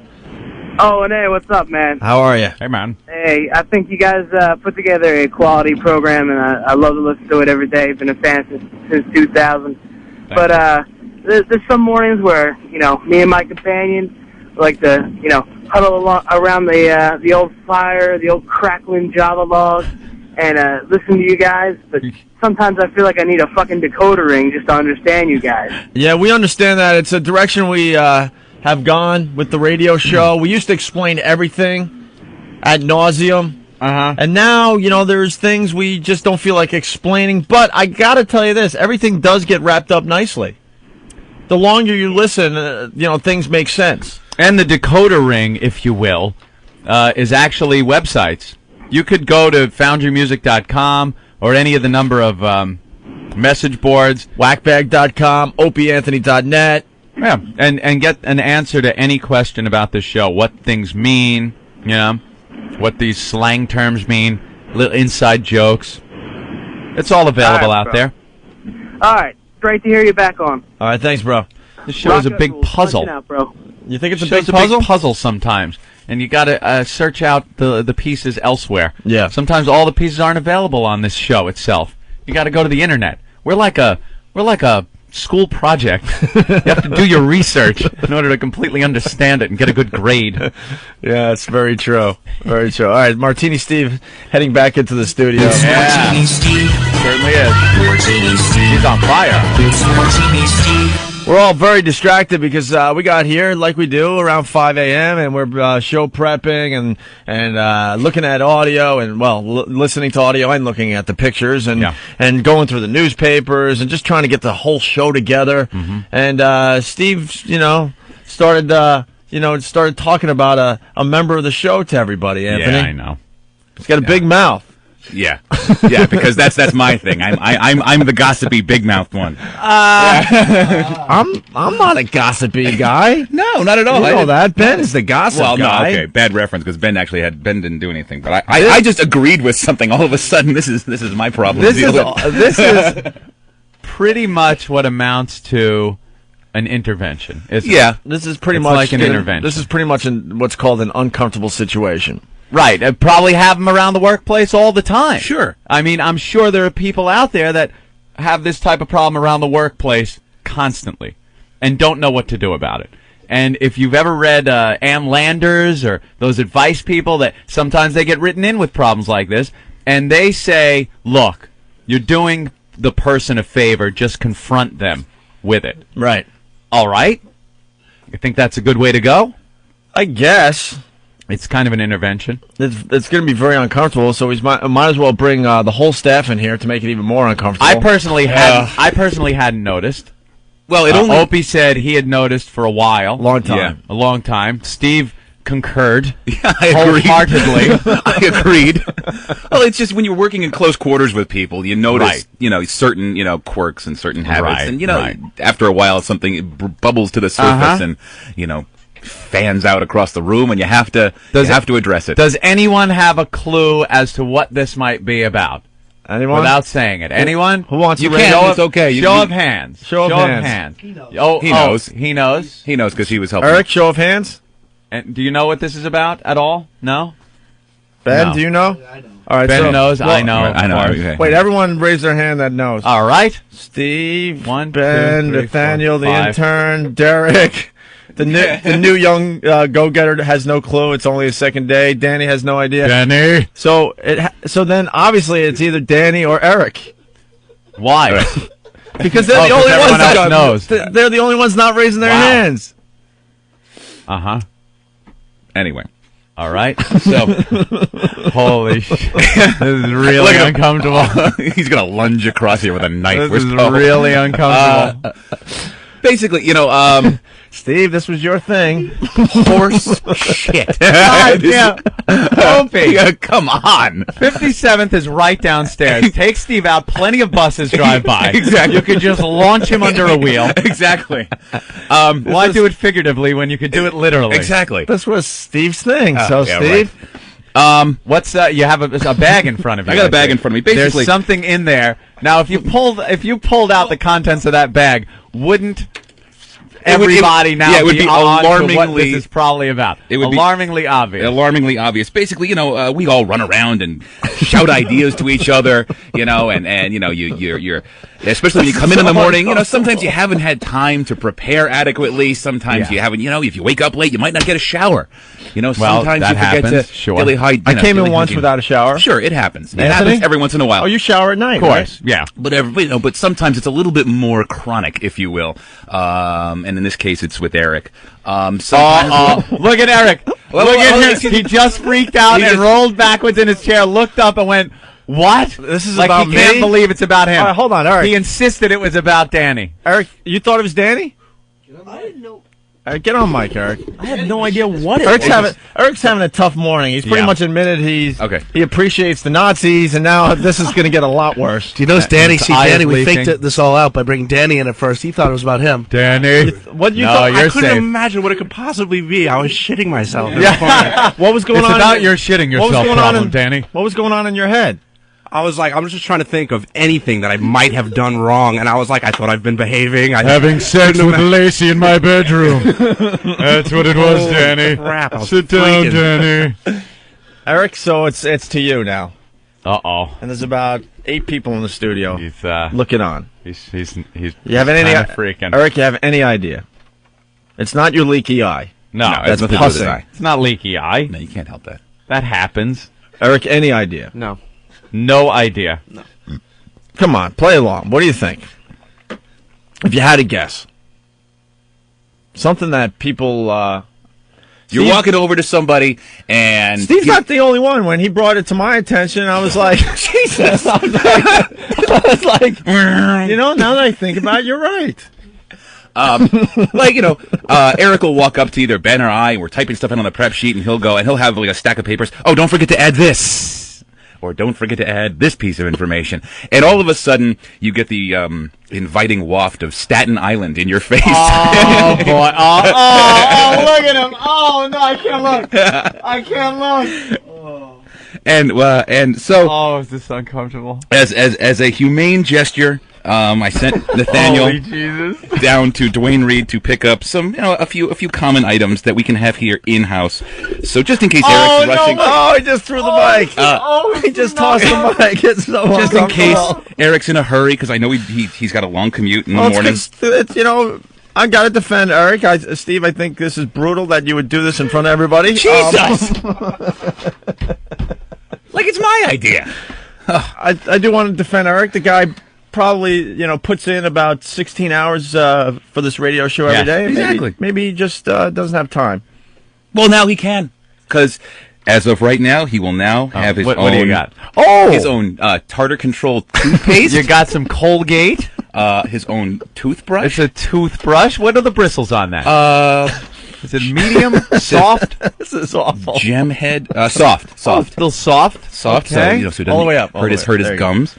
Oh, and hey, what's up, man? How are you? Hey, man. Hey, I think you guys put together a quality program, and I love to listen to it every day. Been a fan since 2000. But there's some mornings where, me and my companion like to, huddle around the old fire, the old crackling Java log, and listen to you guys. But sometimes I feel like I need a fucking decoder ring just to understand you guys. Yeah, we understand that. It's a direction we have gone with the radio show. We used to explain everything ad nauseum. And now, there's things we just don't feel like explaining. But I got to tell you this. Everything does get wrapped up nicely. The longer you listen, things make sense. And the decoder ring, if you will, is actually websites. You could go to foundrymusic.com or any of the number of message boards. Whackbag.com, opieanthony.net. Yeah, and get an answer to any question about the show. What things mean, what these slang terms mean, little inside jokes. It's all available out there. All right. Great to hear you back on. All right, thanks, bro. This show is a big puzzle. Out, bro. You think it's a big puzzle sometimes, and you got to search out the pieces elsewhere. Yeah. Sometimes all the pieces aren't available on this show itself. You got to go to the internet. We're like a school project. You have to do your research in order to completely understand it and get a good grade. Yeah, it's very true. Very true. All right, Martini Steve heading back into the studio. Yeah, Martini Steve. Certainly is. Martini Steve. He's on fire. It's Martini Steve. We're all very distracted because we got here like we do around 5 a.m. and we're show prepping and looking at audio and listening to audio and looking at the pictures and going through the newspapers and just trying to get the whole show together. And Steve, started talking about a member of the show to everybody. Anthony, Yeah, I know. He's got a big mouth. Yeah, because that's my thing. I'm the gossipy big mouthed one. I'm not a gossipy guy. No, not at all. You know that Ben is the gossip guy. Well, no, okay, bad reference because Ben didn't do anything, but I just agreed with something. All of a sudden, this is my problem. This is pretty much what amounts to an intervention. Isn't it? This is pretty It's much like an intervention. This is pretty much what's called an uncomfortable situation. Right. I probably have them around the workplace all the time. Sure. I mean, I'm sure there are people out there that have this type of problem around the workplace constantly and don't know what to do about it. And if you've ever read Ann Landers or those advice people that sometimes they get written in with problems like this, and they say, look, you're doing the person a favor, just confront them with it. Right. All right? You think that's a good way to go? I guess. It's kind of an intervention. It's going to be very uncomfortable, so we might as well bring the whole staff in here to make it even more uncomfortable. I personally hadn't noticed. Well, it only Opie said he had noticed for a while. Long time. A long time. Steve concurred. Yeah, I agreed. Wholeheartedly. I agreed. Well, it's just when you're working in close quarters with people, you notice, certain, quirks and certain habits, and after a while, something bubbles to the surface, and fans out across the room, and you have to address it. Does anyone have a clue as to what this might be about? Anyone? Without saying it. Anyone? Who wants you to can. It's okay. Show of hands. Show of hands. He knows. He knows. He knows because he was helping. Eric, show of hands. And do you know what this is about at all? No? Ben, No. do you know? I know. All right, Ben knows. I know. I know. of course. Okay. Wait, everyone raise their hand that knows. All right. Steve, One, Ben, 2, 3, Nathaniel, 4, the 5. intern, Derek. The new young go-getter has no clue. It's only his second day. Danny has no idea. Danny. So then obviously it's either Danny or Eric. Why? Because they're the only ones everyone else knows. They're the only ones not raising their Wow. hands. Uh-huh. Anyway. All right. So, holy shit. This is really uncomfortable. He's going to lunge across here with a knife. This is really uncomfortable. Basically, Steve, this was your thing. horse shit. God, yeah. Opie. Come on. 57th is right downstairs. Take Steve out. Plenty of buses drive by. Exactly. You could just launch him under a wheel. Exactly. Why do it figuratively when you could do it literally? Exactly. This was Steve's thing. So, yeah, Steve, What's you have a bag in front of you? I got a bag in front of me. Basically, there's something in there. Now, if you pulled out the contents of that bag, wouldn't everybody now it would be on alarmingly, to what this is probably about? It would alarmingly obvious. Alarmingly obvious. Basically, we all run around and shout ideas to each other, and you're especially when you come in the morning, sometimes you haven't had time to prepare adequately. Sometimes you haven't, if you wake up late, you might not get a shower. Sometimes you forget to daily hygiene. I came in once without a shower. Sure, it happens. It Anthony? happens every once in a while. Oh, you shower at night, of course, right? Yeah. But sometimes it's a little bit more chronic, if you will. And in this case, it's with Eric. Look at Eric. Look at him. He just freaked out and rolled backwards in his chair, looked up and went, "What? This is like about he me? can't believe it's about him." All right, hold on, Eric. He insisted it was about Danny. Eric, you thought it was Danny? I didn't know. Eric, get on mic, Eric. I had no idea what it was. Eric's having a tough morning. He's pretty much admitted he appreciates the Nazis, and now this is going to get a lot worse. Do you notice Danny? See, Danny, we faked this all out by bringing Danny in at first. He thought it was about him. Danny. What you no, thought? I couldn't imagine what it could possibly be. I was shitting myself. What was going on? It's about your shitting yourself problem, Danny. What was going on in your head? I was like, I'm just trying to think of anything that I might have done wrong, and I was like, I thought I've been behaving. Having sex with Lacey in my bedroom. That's what it was, Danny. Crap, Sit down, Danny. Eric, so it's to you now. Uh-oh. And there's about 8 people in the studio. He's looking on. He's you have any freaking. Eric, you have any idea? It's not your leaky eye. No, that's pussing. It's not leaky eye. No, you can't help that. That happens. Eric, any idea? No. No idea. No. Come on, play along. What do you think? If you had to guess. Something that people... You're walking over to somebody and... Steve's not the only one. When he brought it to my attention, I was like, Jesus. I was like, now that I think about it, you're right. Eric will walk up to either Ben or I, and we're typing stuff in on the prep sheet, and he'll have like a stack of papers. Oh, don't forget to add this. Or don't forget to add this piece of information. And all of a sudden, you get the inviting waft of Staten Island in your face. Oh, boy. Oh, look at him. Oh, no, I can't look. I can't look. Oh. And so... Oh, is this uncomfortable? As a humane gesture... I sent Nathaniel down to Dwayne Reed to pick up some, a few common items that we can have here in house. So just in case Eric's rushing, he just threw the mic. He just tossed the mic. It's so just in case Eric's in a hurry, because I know he's got a long commute in the morning. I got to defend Eric. Steve, I think this is brutal that you would do this in front of everybody. Jesus, like it's my idea. I do want to defend Eric. The guy probably puts in about 16 hours for this radio show every day. Exactly. Maybe he just doesn't have time. Well, now he can, because as of right now, he will now have his own. What do you got? His own tartar control toothpaste. You got some Colgate. His own toothbrush. It's a toothbrush. What are the bristles on that? Is it medium, soft? This is awful. Gem head, soft. Still soft. Soft. Okay. So it doesn't all the way up. hurt his gums.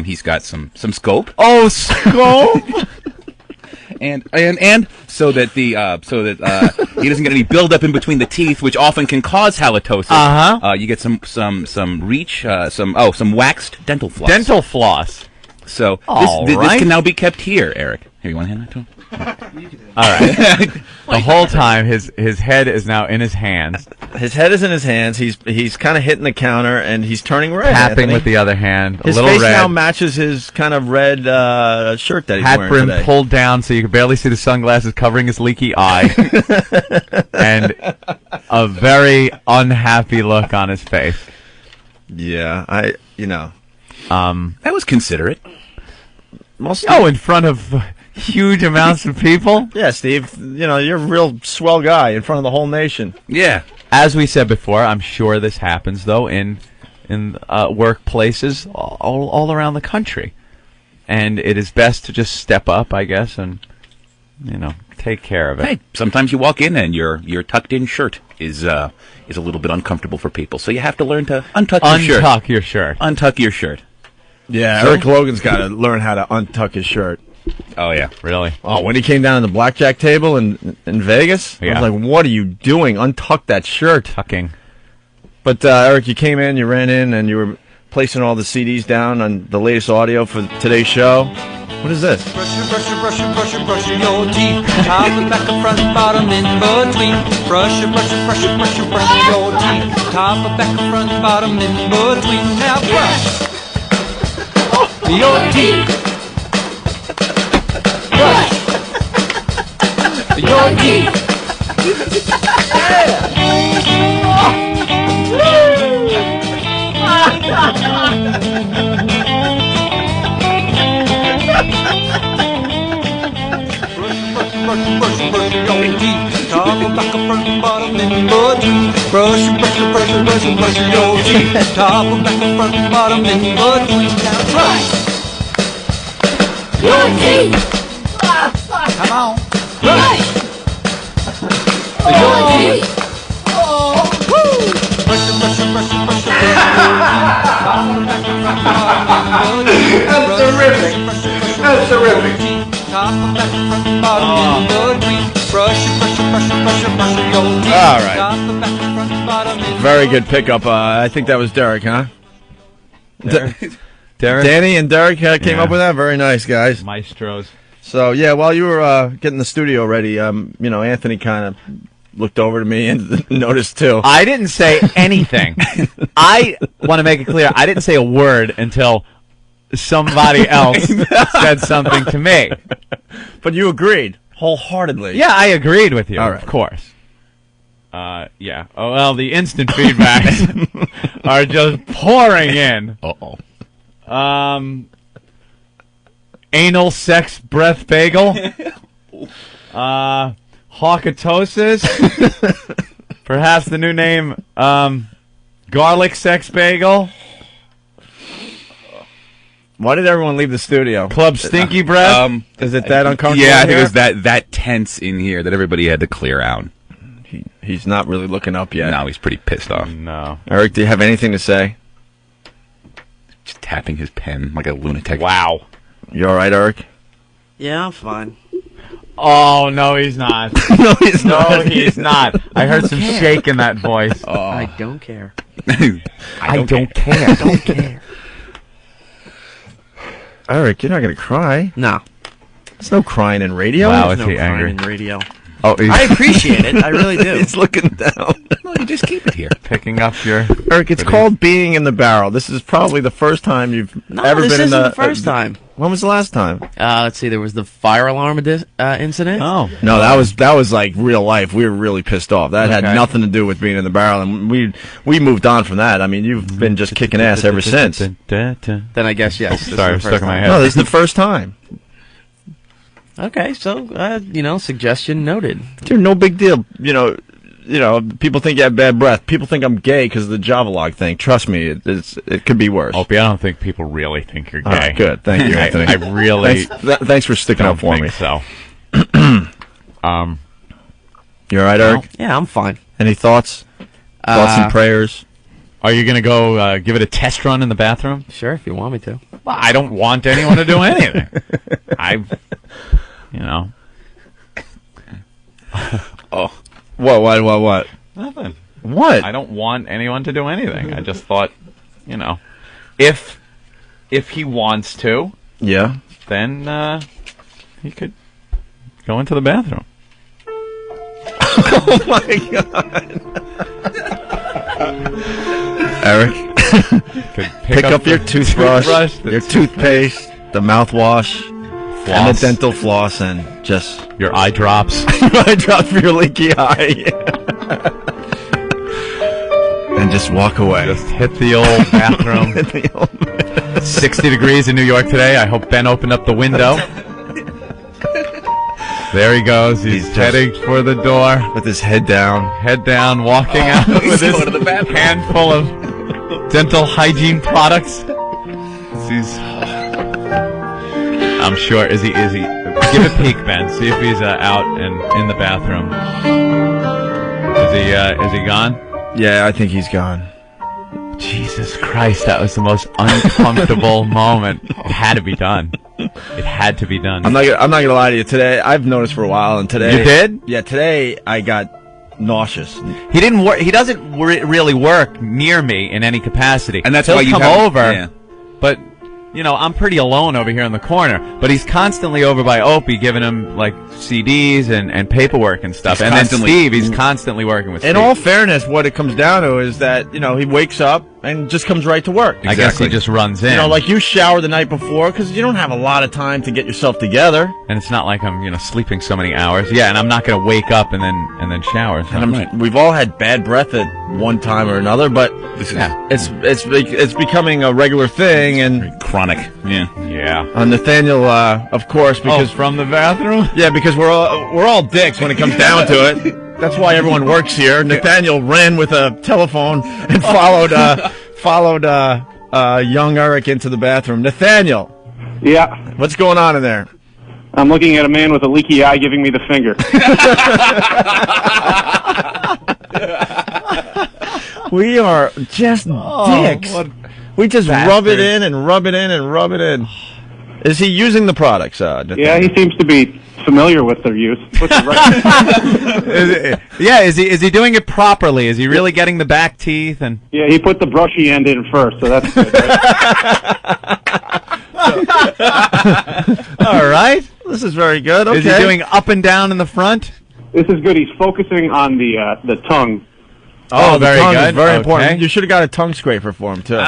He's got some scope. Oh, scope. and so that he doesn't get any buildup in between the teeth, which often can cause halitosis. You get some reach, some waxed dental floss. Dental floss. So this can now be kept here, Eric. Here, you want to hand that to him? All right. The whole time, his head is now in his hands. His head is in his hands. He's kind of hitting the counter, and he's turning red. Tapping with the other hand. His face now matches his kind of red shirt that he's wearing today. Hat brim pulled down so you can barely see the sunglasses covering his leaky eye. And a very unhappy look on his face. Yeah, that was considerate. In front of huge amounts of people. Yeah, Steve, you're a real swell guy in front of the whole nation. Yeah. As we said before, I'm sure this happens, though, in workplaces all around the country. And it is best to just step up, I guess, and, take care of it. Hey, sometimes you walk in and your tucked-in shirt is a little bit uncomfortable for people, so you have to learn to untuck your shirt. Untuck your shirt. Yeah, Eric Logan's got to learn how to untuck his shirt. Oh, yeah. Really? Oh, when he came down to the blackjack table in Vegas, I was like, what are you doing? Untuck that shirt. Tucking. But Eric, you came in, you ran in, and you were placing all the CDs down on the latest audio for today's show. What is this? Brush your teeth. Top and back and front, bottom in between. Brush your teeth. Top and back and front, bottom in between. Now brush your teeth. Brush your teeth. Brush your teeth. Top and back and front, bottom in between. Brush your teeth. Top and back and front, bottom in between. Now brush your teeth. Come on. Brush your teeth. That's terrific. That's terrific. All right. Very good pickup. I think that was Derek, huh? Derek? Danny and Derek came up with that. Very nice, guys. Maestros. So, yeah, while you were getting the studio ready, Anthony kind of looked over to me and noticed, too. I didn't say anything. I want to make it clear, I didn't say a word until somebody else said something to me. But you agreed wholeheartedly. Yeah, I agreed with you, All right. of course. Yeah. Oh, well, the instant feedbacks are just pouring in. Anal sex breath bagel. Hawkatosis. Perhaps the new name, garlic sex bagel. Why did everyone leave the studio? Club Stinky Breath? Is it that uncomfortable? Yeah, I think here? it was that tense in here that everybody had to clear out. He's not really looking up yet. No, he's pretty pissed off. No. Eric, do you have anything to say? Just tapping his pen like a lunatic. Wow. You all right, Eric? Yeah, I'm fine. Oh, no, he's not. No, he's not. No, he's not. I heard some shake in that voice. I don't care. I don't care. Don't care. Eric, you're not going to cry. No. There's no crying in radio. Wow, There's is no he crying angry? in radio. Oh, I appreciate it. I really do. He's looking down. No, you just keep it here. Picking up your... Eric, it's called being in the barrel. This is probably the first time you've ever this been in isn't the... the first time. When was the last time? Let's see. There was the fire alarm incident. Oh. No, that was like real life. We were really pissed off. That had Okay. nothing to do with being in the barrel, and we moved on from that. I mean, you've been just kicking ass ever since. Then I guess yes. This is Sorry, the I'm stuck first in my time. head. No, this is the first time. Okay, so suggestion noted. Dude, no big deal. People think you have bad breath. People think I'm gay because of the Javalog thing. Trust me, it could be worse. Opie, I don't think people really think you're gay. All right, good. Thank you, Anthony. I really Thanks for sticking don't up for think me. so. You all right, Eric? Yeah, I'm fine. Any thoughts? Thoughts and prayers? Are you going to go give it a test run in the bathroom? Sure, if you want me to. Well, I don't want anyone to do anything. Oh. What? Nothing. What? I don't want anyone to do anything. I just thought, if he wants to, Yeah. then he could go into the bathroom. Oh my God. Eric, Could pick up your toothbrush, your toothpaste, the mouthwash, and the dental floss, and just your eye drops. eye drops for your leaky eye. And just walk away. Just hit the old bathroom. 60 degrees in New York today. I hope Ben opened up the window. There he goes. He's heading for the door. With his head down. Walking out with his handful of dental hygiene products. I'm sure. Is he? Give a peek, Ben. See if he's out and in the bathroom. Is he gone? Yeah, I think he's gone. Jesus Christ, that was the most uncomfortable moment. It had to be done. It had to be done. I'm not gonna lie to you. Today, I've noticed for a while, and today You did? Yeah, today I got nauseous. He didn't work. He doesn't really work near me in any capacity, and that's he'll why you come have over. Yeah. But I'm pretty alone over here in the corner. But he's constantly over by Opie, giving him like CDs and paperwork and stuff. And then Steve, he's constantly working with. In Steve. all fairness, what it comes down to is that he wakes up and just comes right to work. I guess he just runs in. Like you shower the night before because you don't have a lot of time to get yourself together. And it's not like I'm sleeping so many hours. Yeah, and I'm not going to wake up and then shower. So. And we've all had bad breath at one time or another, but it's becoming a regular thing and chronic. Yeah. Nathaniel, of course, because from the bathroom. Yeah, because we're all dicks when it comes down to it. That's why everyone works here. Nathaniel ran with a telephone and followed young Eric into the bathroom. Nathaniel. Yeah. What's going on in there? I'm looking at a man with a leaky eye giving me the finger. We are just dicks. We just rub it in and rub it in and rub it in. Is he using the products, Nathaniel? Yeah, he seems to be familiar with their use. Is he doing it properly? Is he really getting the back teeth? And yeah, he put the brushy end in first, so that's good. All right. This is very good. Okay. Is he doing up and down in the front? This is good. He's focusing on the tongue. Oh, very tongue good. Is very important. Okay. You should have got a tongue scraper for him too. Oh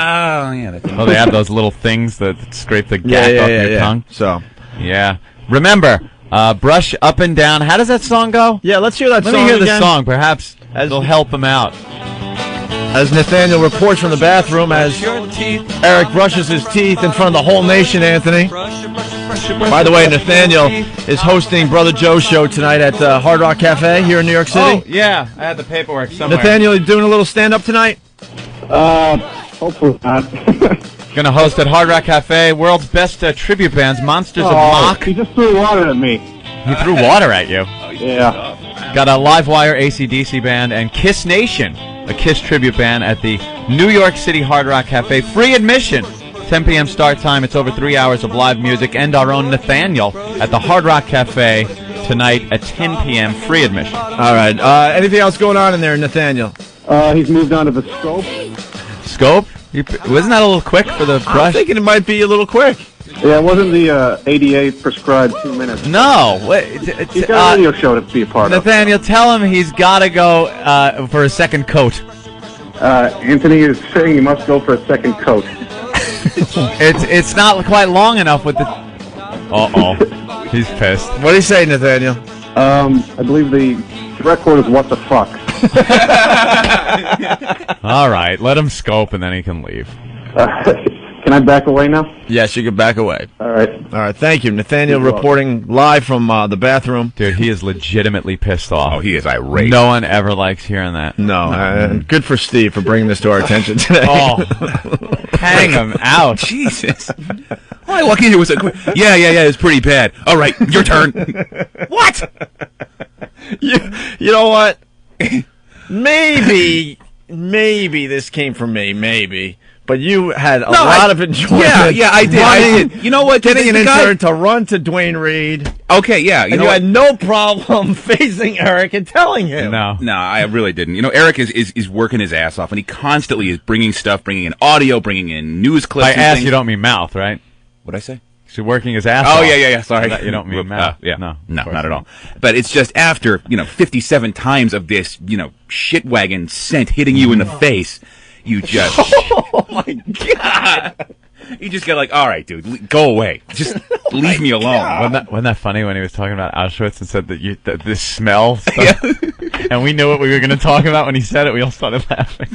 yeah. They have those little things that scrape the gack off your tongue. So yeah. Remember, brush up and down. How does that song go? Yeah, let's hear that song. Let me hear the again. song. Perhaps it'll help him out. As Nathaniel reports from the bathroom as Eric brushes his teeth in front of the whole nation, Anthony. By the way, Nathaniel is hosting Brother Joe's show tonight at Hard Rock Cafe here in New York City. Oh, yeah. I had the paperwork somewhere. Nathaniel, you doing a little stand-up tonight? Hopefully not. Going to host at Hard Rock Cafe, world's best tribute bands, Monsters of Mock. He just threw water at me. He threw water at you. Yeah. Got a Livewire AC/DC band and Kiss Nation, a Kiss tribute band at the New York City Hard Rock Cafe. Free admission. 10 p.m. start time. It's over 3 hours of live music. And our own Nathaniel at the Hard Rock Cafe tonight at 10 p.m. Free admission. All right. Anything else going on in there, Nathaniel? He's moved on to the scope. Scope? Wasn't that a little quick for the brush? I'm thinking it might be a little quick. Yeah, it wasn't the ADA prescribed 2 minutes. No. He's got a radio show to be a part of. Nathaniel, tell him he's got to go for a second coat. Anthony is saying he must go for a second coat. It's not quite long enough with the... Uh-oh. He's pissed. What do you say, Nathaniel? I believe the direct quote is, "What the fuck?" All right, let him scope and then he can leave. Can I back away now? Yes, you can back away. All right. All right, thank you. Nathaniel reporting live from the bathroom. Dude, he is legitimately pissed off. Oh, he is irate. No one ever likes hearing that. No. Good for Steve for bringing this to our attention today. Oh, hang him out. Jesus. I walk in here with a... Yeah, it's pretty bad. All right, your turn. What? You know what? Maybe this came from me, maybe. But you had a lot of enjoyment. Yeah, I did. You know what? Getting an intern to run to Dwayne Reed. Okay, yeah. You had no problem facing Eric and telling him. No, I really didn't. You know, Eric is working his ass off, and he constantly is bringing stuff, bringing in audio, bringing in news clips. By ass, you don't mean mouth, right? What'd I say? He's working his ass off. Oh, yeah, sorry. You don't mean mouth. Yeah. No, not at all. But it's just after, 57 times of this, shit wagon scent hitting you in the face, you just... Oh, my God. You just get like, all right, dude, go away. Just leave me alone. Wasn't that funny when he was talking about Auschwitz and said that this smell stuff? And we knew what we were going to talk about when he said it. We all started laughing.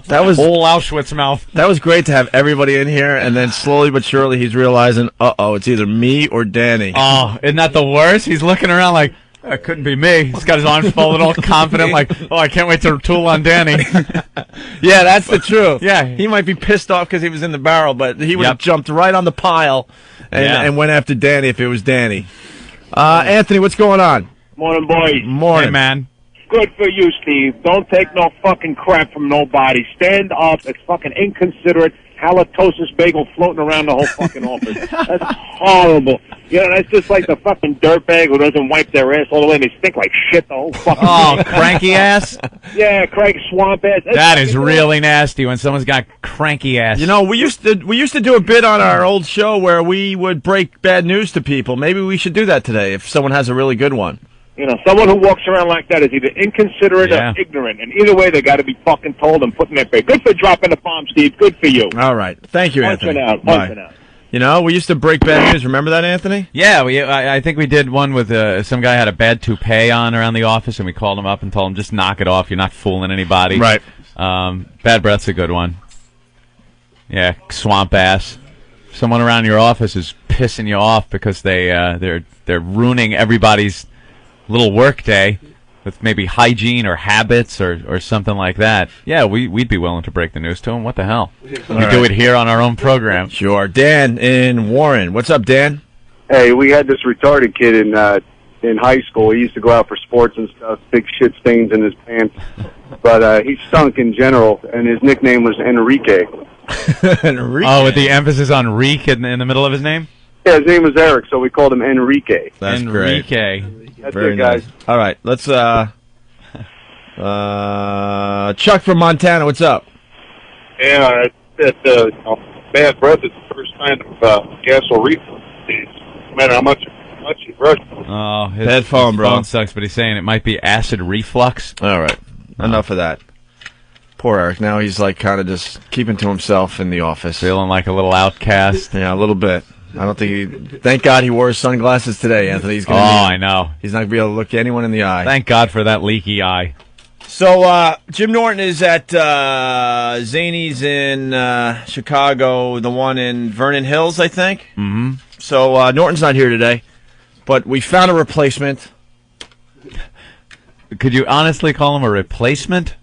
That was whole Auschwitz mouth. That was great to have everybody in here, and then slowly but surely he's realizing, it's either me or Danny. Oh, isn't that the worst? He's looking around like, it couldn't be me. He's got his arms folded, all confident, like, I can't wait to tool on Danny. Yeah, that's the truth. Yeah. He might be pissed off because he was in the barrel, but he would have jumped right on the pile and went after Danny if it was Danny. Anthony, what's going on? Morning, boys. Morning. Hey, man. Good for you, Steve. Don't take no fucking crap from nobody. Stand up. It's fucking inconsiderate halitosis bagel floating around the whole fucking office. That's horrible. You know, that's just like the fucking dirtbag who doesn't wipe their ass all the way and they stink like shit the whole fucking Oh, cranky ass? Yeah, crank swamp ass. That is really nasty when someone's got cranky ass. You know, we used to do a bit on our old show where we would break bad news to people. Maybe we should do that today if someone has a really good one. You know, someone who walks around like that is either inconsiderate or ignorant, and either way, they got to be fucking told and put in their face. Good for dropping the bomb, Steve. Good for you. All right, thank you, Punch Anthony. it out. Bye. Punch it out. You know, we used to break bad news. Remember that, Anthony? Yeah, I think we did one with some guy had a bad toupee on around the office, and we called him up and told him, just knock it off. You're not fooling anybody. Right. Bad breath's a good one. Yeah, swamp ass. Someone around your office is pissing you off because they're ruining everybody's little work day with maybe hygiene or habits or something like that. Yeah, we'd be willing to break the news to them. What the hell? We do it here on our own program. Sure. Dan in Warren. What's up, Dan? Hey, we had this retarded kid in high school. He used to go out for sports and stuff, big shit stains in his pants. But he stunk in general, and his nickname was Enrique. Enrique. Oh, with the emphasis on reek in the middle of his name? Yeah, his name was Eric, so we called him Enrique. That's Enrique. great. That's Very it, guys. nice. All right, let's Chuck from Montana. What's up? Yeah, bad breath is the first sign of gastric reflux. No matter how much you brush. Oh, his Headphone, bro. phone sucks, but he's saying it might be acid reflux. All right, enough of that. Poor Eric. Now he's like kind of just keeping to himself in the office, feeling like a little outcast. Yeah, a little bit. I don't think he. Thank God he wore his sunglasses today, Anthony. He's gonna I know. He's not gonna be able to look anyone in the eye. Thank God for that leaky eye. So Jim Norton is at Zany's in Chicago, the one in Vernon Hills, I think. Mm-hmm. So Norton's not here today, but we found a replacement. Could you honestly call him a replacement?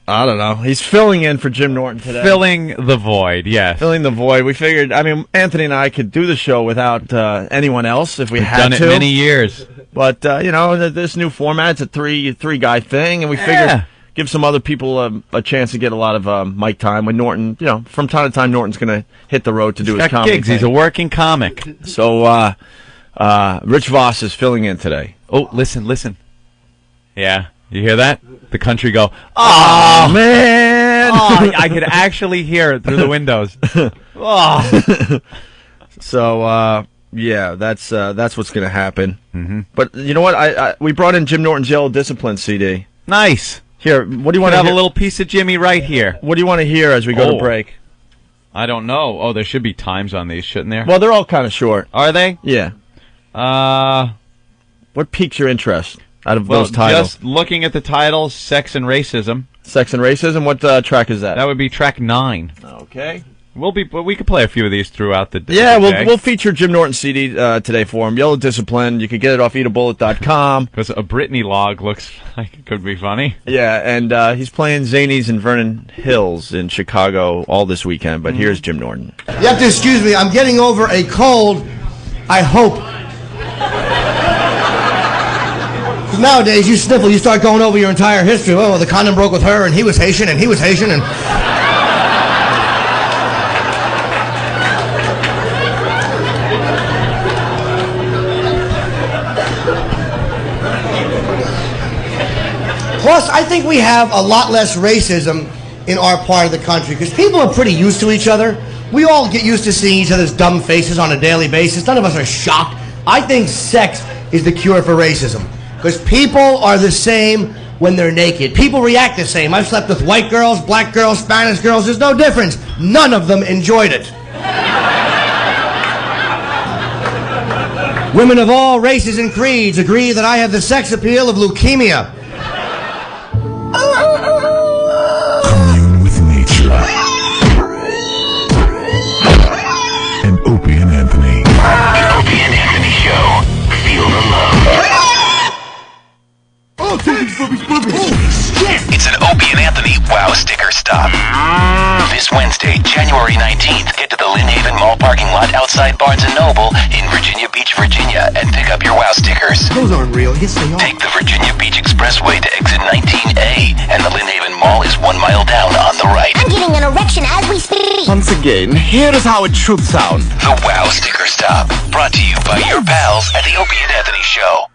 I don't know. He's filling in for Jim Norton today. Filling the void, yes. Filling the void. We figured, I mean, Anthony and I could do the show without anyone else if we We've had done to. it many years. But, you know, this new format, it's a three-guy thing, and we figured give some other people a chance to get a lot of mic time when Norton, you know, from time to time, Norton's going to hit the road to do his comedy gigs. He's a working comic. So, Rich Voss is filling in today. Oh, listen. Yeah. You hear that? The country go, oh man! Oh, I could actually hear it through the windows. Oh. So, yeah, that's what's going to happen. Mm-hmm. But you know what? We brought in Jim Norton's Yellow Discipline CD. Nice. Here, what do you want to have a little piece of Jimmy right here? What do you want to hear as we go to break? I don't know. Oh, there should be times on these, shouldn't there? Well, they're all kind of short. Are they? Yeah. What piques your interest out of those titles? Just looking at the titles, Sex and Racism. Sex and Racism? What track is that? That would be track 9. Okay. We could play a few of these throughout the day. Yeah, we'll feature Jim Norton's CD today for him. Yellow Discipline. You can get it off eatabullet.com. Because a Britney log looks like it could be funny. Yeah, and he's playing Zany's in Vernon Hills in Chicago all this weekend. But here's Jim Norton. You have to excuse me. I'm getting over a cold. I hope. Nowadays, you sniffle, you start going over your entire history. Oh, the condom broke with her, and he was Haitian, and he was Haitian, and... Plus, I think we have a lot less racism in our part of the country, because people are pretty used to each other. We all get used to seeing each other's dumb faces on a daily basis. None of us are shocked. I think sex is the cure for racism. Because people are the same when they're naked. People react the same. I've slept with white girls, black girls, Spanish girls. There's no difference. None of them enjoyed it. Women of all races and creeds agree that I have the sex appeal of leukemia. Commune with nature. And Opie and Anthony. The Opie and Anthony Show. Feel the love. Oh, holy shit! It's an Opie and Anthony Wow Sticker Stop. This Wednesday, January 19th, get to the Lynn Haven Mall parking lot outside Barnes & Noble in Virginia Beach, Virginia, and pick up your Wow stickers. Those aren't real. Yes, they are. Take the Virginia Beach Expressway to exit 19A, and the Lynn Haven Mall is 1 mile down on the right. I'm getting an erection as we speak. Once again, here is how it should sound. The Wow Sticker Stop, brought to you by your pals at the Opie and Anthony Show.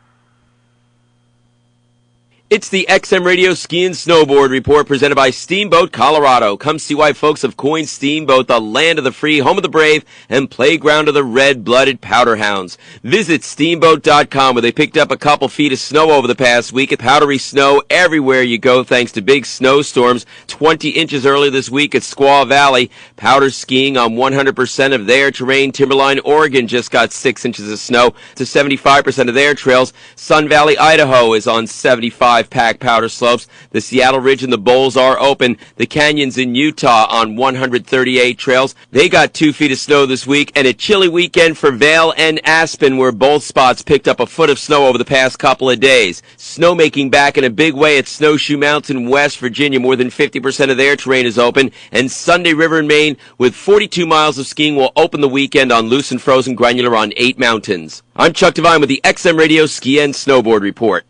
It's the XM Radio Ski and Snowboard Report presented by Steamboat Colorado. Come see why folks have coined Steamboat the land of the free, home of the brave, and playground of the red-blooded powder hounds. Visit steamboat.com where they picked up a couple feet of snow over the past week. Powdery snow everywhere you go thanks to big snowstorms. 20 inches early this week at Squaw Valley. Powder skiing on 100% of their terrain. Timberline, Oregon just got 6 inches of snow to 75% of their trails. Sun Valley, Idaho is on 75 pack powder slopes. The Seattle Ridge and the Bowls are open. The canyons in Utah on 138 trails. They got 2 feet of snow this week, and a chilly weekend for Vail and Aspen, where both spots picked up a foot of snow over the past couple of days. Snowmaking back in a big way at Snowshoe Mountain, West Virginia. More than 50% of their terrain is open. And Sunday River in Maine, with 42 miles of skiing, will open the weekend on loose and frozen granular on 8 mountains. I'm Chuck Devine with the XM Radio Ski and Snowboard Report.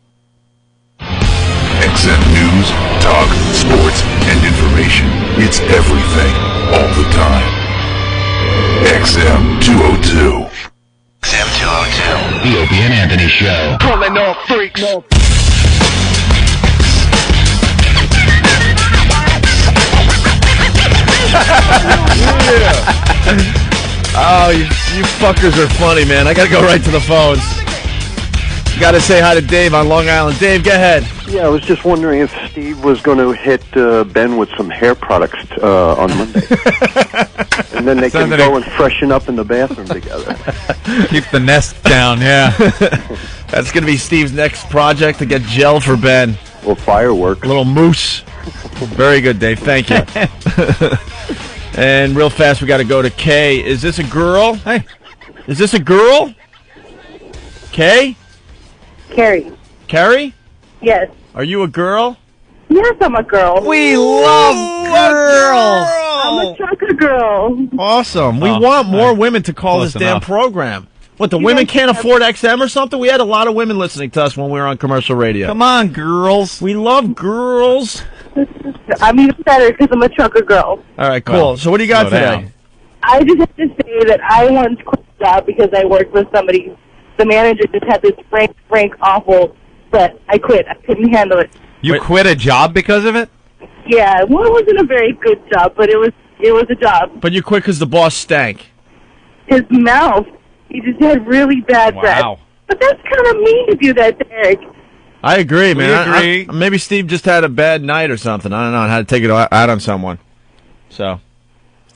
XM News, talk, sports, and information. It's everything, all the time. XM 202. XM 202. The Opie and Anthony Show. Pulling off freaks. Oh, you fuckers are funny, man. I gotta go right to the phones. Gotta say hi to Dave on Long Island. Dave, go ahead. Yeah, I was just wondering if Steve was going to hit Ben with some hair products on Monday. And then they can go and freshen up in the bathroom together. Keep the nest down, yeah. That's going to be Steve's next project, to get gel for Ben. Well, fireworks. A little mousse. Very good, Dave. Thank you. And real fast, we got to go to Kay. Is this a girl? Hey. Is this a girl? Kay? Carrie. Carrie? Yes. Are you a girl? Yes, I'm a girl. We love girls. I'm a trucker girl. Awesome. We want more women to call this damn program. What, the women can't afford XM or something? We had a lot of women listening to us when we were on commercial radio. Come on, girls. We love girls. I'm even better because I'm a trucker girl. All right, cool. Well, so what do you got slow today? down. I just have to say that I once quit a job because I worked with somebody. The manager just had this frank, awful, but I quit. I couldn't handle it. You quit a job because of it? Yeah, well, it wasn't a very good job, but it was a job. But you quit because the boss stank. His mouth, he just had really bad breath. Wow. But that's kind of mean to do that to Eric. I agree, man. agree. Maybe Steve just had a bad night or something. I don't know, and had to take it out on someone. So, all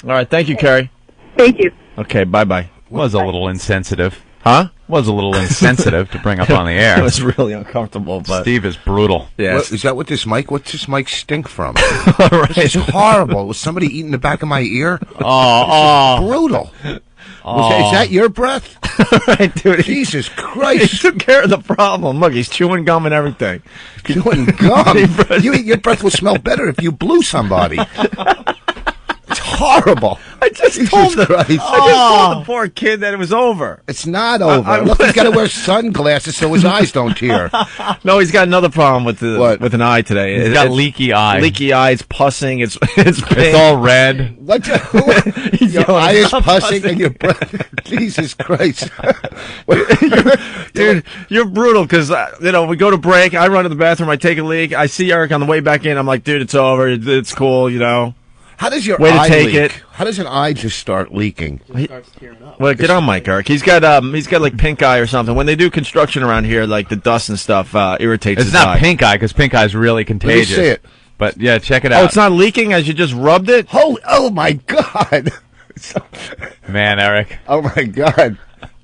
right. Thank you, Carrie. Thank you. Okay, bye-bye. Was a little insensitive. Huh? Was a little insensitive to bring up on the air. It was really uncomfortable, but Steve is brutal. Yeah. Is that what this mic? What's this mic stink from? Right. It's horrible. Was somebody eating the back of my ear? Oh, brutal. Oh. Is that your breath? Right, dude. Jesus He Christ. took care of the problem. Look, he's chewing gum and everything. Chewing gum. Your breath would smell better if you blew somebody. It's horrible. I just Jesus told the Christ. the poor kid that it was over. It's not over. Look, he's got to wear sunglasses so his eyes don't tear. No, he's got another problem with an eye today. He's got leaky eye. Leaky eye. It's pussing. It's It's all red. What? Your eye is pussing and your breath. Jesus Christ. Dude, you're brutal because, we go to break. I run to the bathroom. I take a leak. I see Eric on the way back in. I'm like, dude, it's over. It's cool, How does your way eye to take leak? it? How does an eye just start leaking? Well, get on Mike, Eric. He's got like pink eye or something. When they do construction around here, like the dust and stuff irritates It's his not eye. pink eye because pink eye is really contagious. see it. But yeah, check it out. Oh, it's not leaking as you just rubbed it? Oh my God. Man, Eric. Oh my God.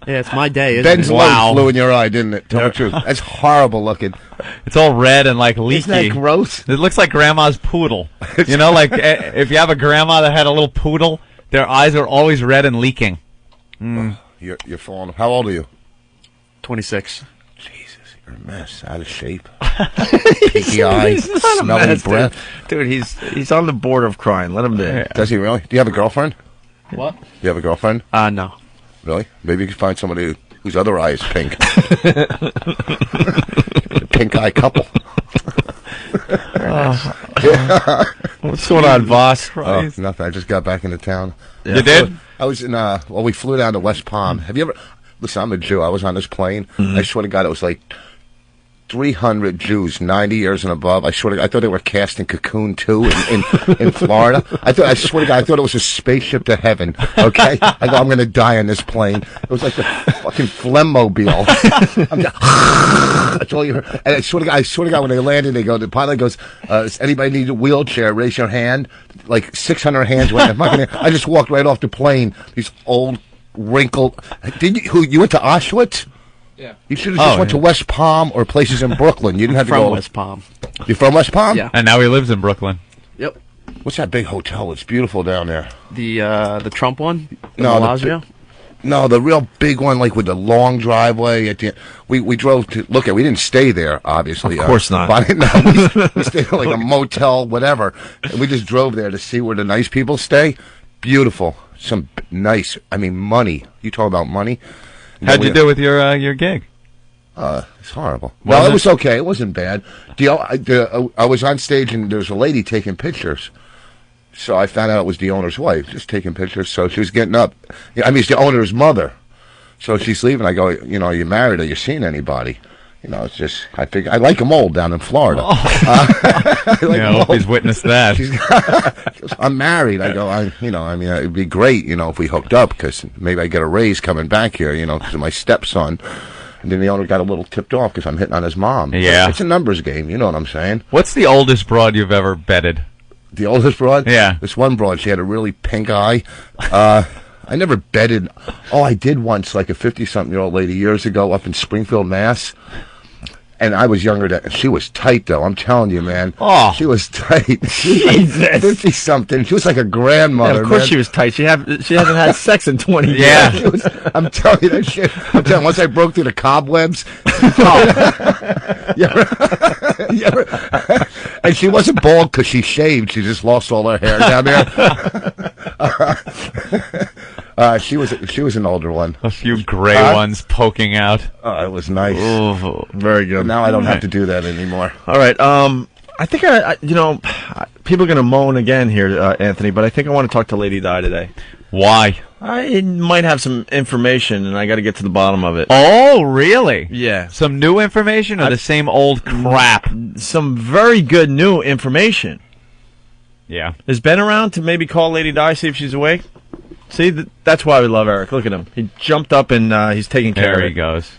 Yeah, it's my day, isn't Ben's it? load flew in your eye, didn't it? Tell the truth. That's horrible looking. It's all red and like leaky. Isn't that gross? It looks like grandma's poodle. Like if you have a grandma that had a little poodle, their eyes are always red and leaking. Oh, you're falling. How old are you? 26. Jesus, you're a mess. Out of shape. Pinky eye. He's not a Smelly mess, breath. Dude, he's on the border of crying. Let him be. Does he really? Do you have a girlfriend? What? Do you have a girlfriend? No. Really? Maybe you could find somebody whose other eye is pink. Pink eye couple. What's going on, boss? Oh, nothing. I just got back into town. Yeah. You did? I was in, well, we flew down to West Palm. Have you ever, listen, I'm a Jew. I was on this plane. I swear to God, it was like 300 Jews, 90 years and above. I swear to God, I thought they were casting Cocoon 2 in Florida. I swear to God, I thought it was a spaceship to heaven. Okay? I go, I'm going to die on this plane. It was like the fucking Flemmobile. That's all you heard. And I swear to God, when they landed, the pilot goes, does anybody need a wheelchair? Raise your hand. Like 600 hands went. I just walked right off the plane. These old, wrinkled. You went to Auschwitz? Yeah. You should have just went to West Palm or places in Brooklyn. You didn't have to go from West Palm. You from West Palm? Yeah. And now he lives in Brooklyn. Yep. What's that big hotel? It's beautiful down there. The Trump one? The No, Bellagio? No, the real big one, like with the long driveway at the end. We drove to look at. We didn't stay there, obviously. Of course not. But, no, we stayed at like a motel, whatever. And we just drove there to see where the nice people stay. Beautiful, some nice. I mean, money. You talk about money. How'd you do with your gig? It's horrible. Well, it was okay. It wasn't bad. I was on stage and there was a lady taking pictures. So I found out it was the owner's wife, just taking pictures. So she was getting up. I mean, it's the owner's mother. So she's leaving. I go, are you married? Are you seeing anybody? It's just, I figure, I like them old down in Florida. I hope he's witnessed that. I'm married. I go, it'd be great, if we hooked up, because maybe I get a raise coming back here, because of my stepson. And then the owner got a little tipped off because I'm hitting on his mom. Yeah. It's a numbers game, you know what I'm saying? What's the oldest broad you've ever bedded? The oldest broad? Yeah. This one broad, she had a really pink eye. I never bedded. Oh, I did once, like a 50-something-year-old lady years ago up in Springfield, Mass. And I was younger than. She was tight, though. I'm telling you, man. Oh. She was tight. Jesus. 50-something. She was like a grandmother. Yeah, of course man. she was tight. She hasn't had sex in 20 years. Yeah. I'm telling you that shit. I'm telling you, once I broke through the cobwebs. You ever, and she wasn't bald because she shaved. She just lost all her hair down there. She was an older one. A few gray ones poking out. Oh, it was nice. Oh, very good. But now I don't have to do that anymore. All right. I think people are going to moan again here, Anthony, but I think I want to talk to Lady Di today. Why? I might have some information, and I got to get to the bottom of it. Oh, really? Yeah. Some new information or the same old crap? Some very good new information. Yeah. Is Ben around to maybe call Lady Di, see if she's awake? See, that's why we love Eric. Look at him. He jumped up and he's taking care of it. There he goes.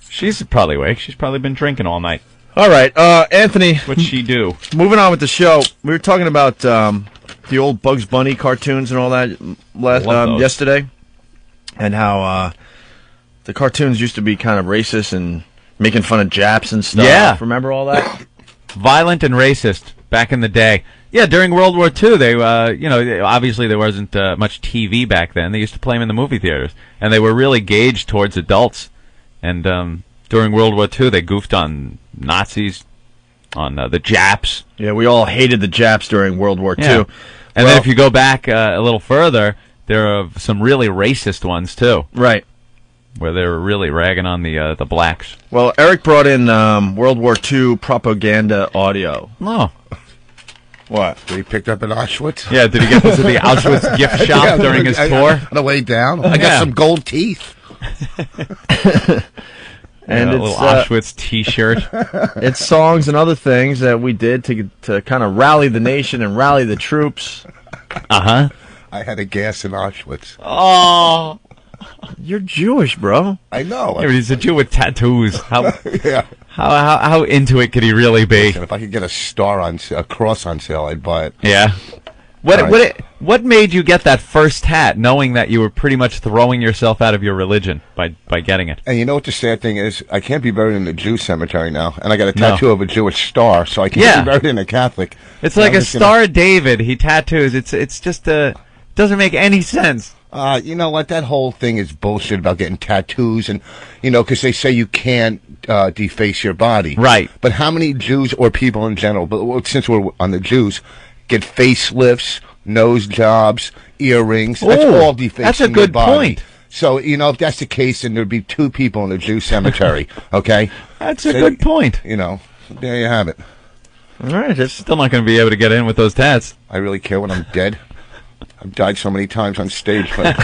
She's probably awake. She's probably been drinking all night. All right, Anthony. What'd she do? Moving on with the show. We were talking about the old Bugs Bunny cartoons and all that yesterday, and how the cartoons used to be kind of racist and making fun of Japs and stuff. Yeah. Remember all that? Violent and racist back in the day. Yeah, during World War II, they, obviously there wasn't much TV back then. They used to play them in the movie theaters, and they were really gauged towards adults. And during World War II, they goofed on Nazis, on the Japs. Yeah, we all hated the Japs during World War II. Yeah. And then if you go back a little further, there are some really racist ones, too. Right. Where they were really ragging on the blacks. Well, Eric brought in World War II propaganda audio. Oh. What? Did he pick up at Auschwitz? Yeah, did he get to the Auschwitz gift shop during his tour? On the way down. I got some gold teeth. And a it's little Auschwitz T-shirt. It's songs and other things that we did to kind of rally the nation and rally the troops. Uh-huh. I had a gas in Auschwitz. Oh, you're Jewish, bro. I know. Yeah, but he's a Jew with tattoos. Yeah. How into it could he really be? Listen, if I could get a cross on sale, I'd buy it. Yeah. What made you get that first hat, knowing that you were pretty much throwing yourself out of your religion by getting it? And you know what the sad thing is? I can't be buried in the Jew cemetery now, and I got a tattoo of a Jewish star, so I can't be buried in a Catholic. It's like a Star of David. He tattoos. It's just doesn't make any sense. You know what? That whole thing is bullshit about getting tattoos, and because they say you can't deface your body, right? But how many Jews or people in general? But since we're on the Jews, get facelifts, nose jobs, earrings. That's all defacing. That's a good your body. point. So if that's the case, then there'd be 2 people in the Jew cemetery. Okay, that's a good point. There you have it. All right, it's still not going to be able to get in with those tats. I really care when I'm dead. I've died so many times on stage, but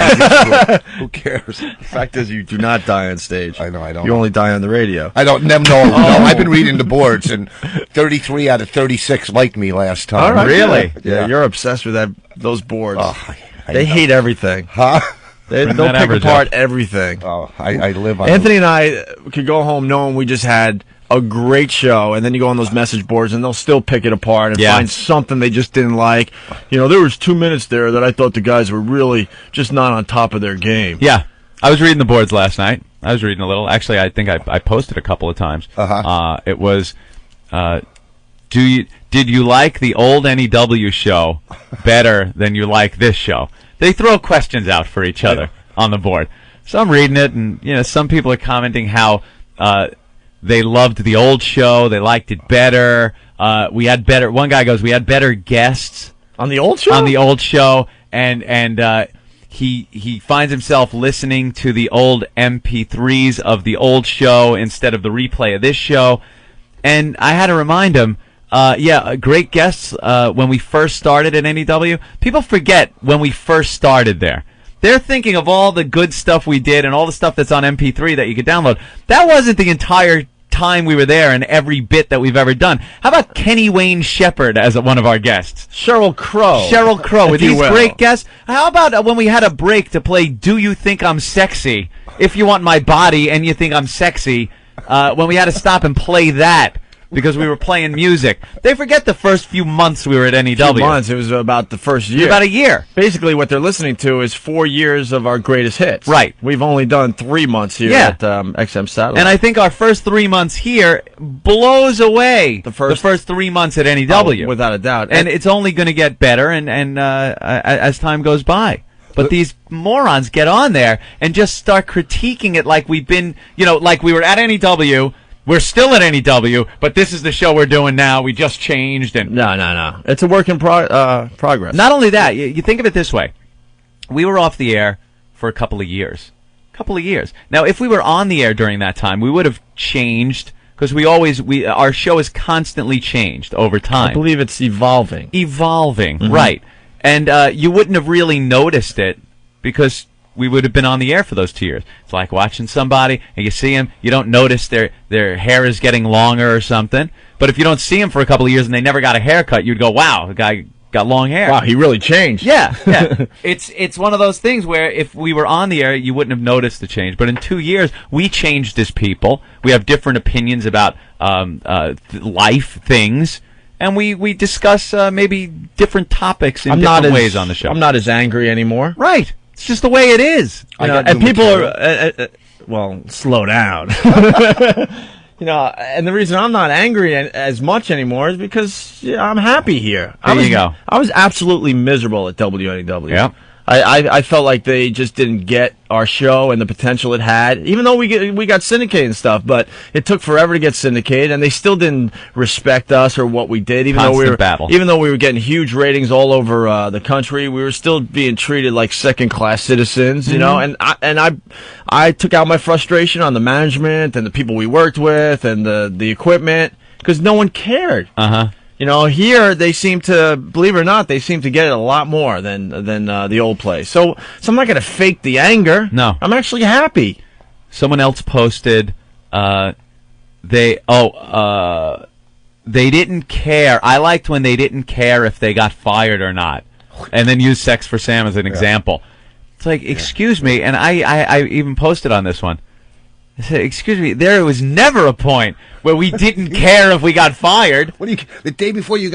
who cares? The fact is, you do not die on stage. I know, I don't. You only die on the radio. I don't. No, I've been reading the boards, and 33 out of 36 liked me last time. All right, really? Yeah, you're obsessed with those boards. Oh, they hate everything. Huh? They'll pick apart everything. Oh, I live on Anthony and I could go home knowing we just had a great show, and then you go on those message boards and they'll still pick it apart and find something they just didn't like. You know, there was 2 minutes there that I thought the guys were really just not on top of their game. Yeah. I was reading the boards last night. I was reading a little. Actually, I think I posted a couple of times. It was, did you like the old NEW show better than you like this show? They throw questions out for each other on the board. So I'm reading it, and some people are commenting how they loved the old show. They liked it better. We had better. One guy goes, we had better guests on the old show. On the old show, and he finds himself listening to the old MP3s of the old show instead of the replay of this show. And I had to remind him, great guests when we first started at NEW. People forget when we first started there. They're thinking of all the good stuff we did and all the stuff that's on MP3 that you could download. That wasn't the entire time we were there and every bit that we've ever done. How about Kenny Wayne Shepherd as one of our guests? Sheryl Crow. With these great guests. How about when we had a break to play Do You Think I'm Sexy? If You Want My Body and You Think I'm Sexy, when we had to stop and play that because we were playing music. They forget the first few months we were at NEW. Few months. It was about the first year. About a year. Basically, what they're listening to is 4 years of our greatest hits. Right. We've only done 3 months here at XM Satellite. And I think our first 3 months here blows away the first 3 months at NEW. Without a doubt. And it's only going to get better and as time goes by. But these morons get on there and just start critiquing it like we've been, like we were at NEW. We're still at NEW, but this is the show we're doing now. We just changed. And No. It's a work in progress. Not only that, you think of it this way. We were off the air for a couple of years. Now, if we were on the air during that time, we would have changed because our show has constantly changed over time. I believe it's evolving. Mm-hmm. Right. And you wouldn't have really noticed it because we would have been on the air for those 2 years. It's like watching somebody, and you see them, you don't notice their hair is getting longer or something. But if you don't see them for a couple of years and they never got a haircut, you'd go, wow, the guy got long hair. Wow, he really changed. Yeah. It's one of those things where if we were on the air, you wouldn't have noticed the change. But in 2 years, we changed as people. We have different opinions about life, things. And we discuss maybe different topics in different ways on the show. I'm not as angry anymore. Right. It's just the way it is. And people are, slow down. And the reason I'm not angry as much anymore is because I'm happy here. There you go. I was absolutely miserable at WNEW. Yeah. I felt like they just didn't get our show and the potential it had, even though we got syndicated and stuff, but it took forever to get syndicated, and they still didn't respect us or what we did, even though we were getting huge ratings all over the country. We were still being treated like second-class citizens, you know, and I took out my frustration on the management and the people we worked with and the equipment because no one cared. Here they seem to, believe it or not, they seem to get it a lot more than the old place. So I'm not going to fake the anger. No, I'm actually happy. Someone else posted, they didn't care. I liked when they didn't care if they got fired or not, and then used Sex for Sam as an example. It's like, excuse me, and I even posted on this one. I said, excuse me, there was never a point where we didn't care if we got fired. The day before you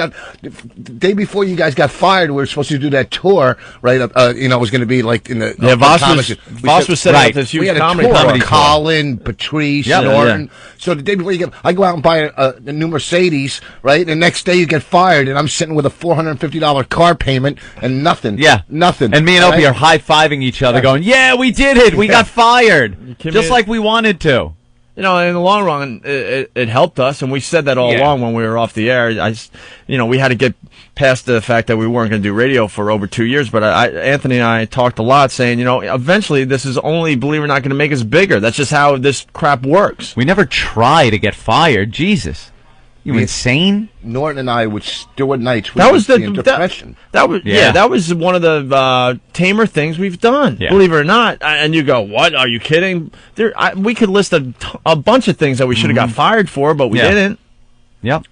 guys got fired, we were supposed to do that tour, right? It was going to be like in the Voss was setting up this huge comedy tour. Colin, Patrice, Norton. So the day before I go out and buy a new Mercedes, right? And the next day you get fired, and I'm sitting with a $450 car payment and nothing. Yeah, nothing. And me and Opie are high-fiving each other, going, "Yeah, we did it. We got fired, just like we wanted to." In the long run, it helped us, and we said that all along when we were off the air. We had to get past the fact that we weren't going to do radio for over 2 years. But Anthony and I talked a lot, saying, eventually this is only, believe it or not, going to make us bigger. That's just how this crap works. We never try to get fired. Jesus. You insane? Norton and I would do it nights. That was the depression. That was that was one of the tamer things we've done. Yeah. Believe it or not. And you go, what? Are you kidding? We could list a bunch of things that we should have got fired for, but we didn't. Yep.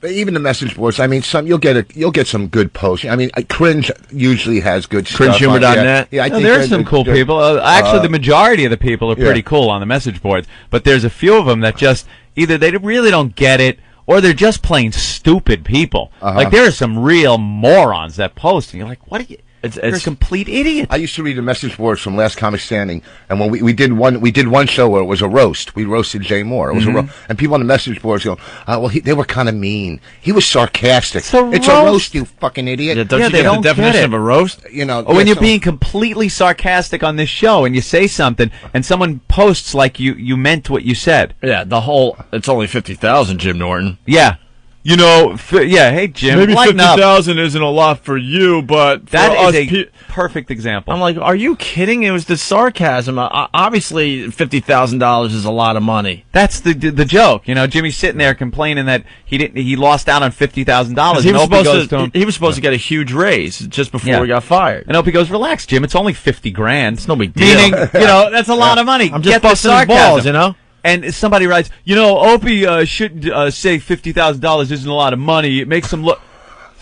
But even the message boards. I mean, you'll get some good posts. I mean, Cringe usually has good stuff. Cringehumor.net. Yeah, I think there's some cool people. Actually, the majority of the people are pretty cool on the message boards, but there's a few of them that just either they really don't get it, or they're just plain stupid people. Like, there are some real morons that post, and you're like, what are you... You're a complete idiot. I used to read the message boards from Last Comic Standing, and when we did one show where it was a roast. We roasted Jay Moore. It was a roast, and people on the message boards go, "Well, they were kind of mean. He was sarcastic. It's a roast, you fucking idiot." Yeah, don't you get the definition of a roast? You know, when you're being completely sarcastic on this show, and you say something, and someone posts like you meant what you said. Yeah, it's only 50,000, Jim Norton. Yeah. You know, hey, Jim, maybe lighten up. 50,000 isn't a lot for you, but for that is us a perfect example. I'm like, are you kidding? It was the sarcasm. Obviously, $50,000 is a lot of money. That's the joke. You know, Jimmy's sitting there complaining that he lost out on $50,000. He was supposed to get a huge raise just before he got fired. And Opie goes, "Relax, Jim. It's only $50,000. It's no big deal." Meaning, that's a lot of money. I'm just Get the busting his sarcasm. balls, you know. And somebody writes, Opie shouldn't say $50,000 isn't a lot of money. It makes him look.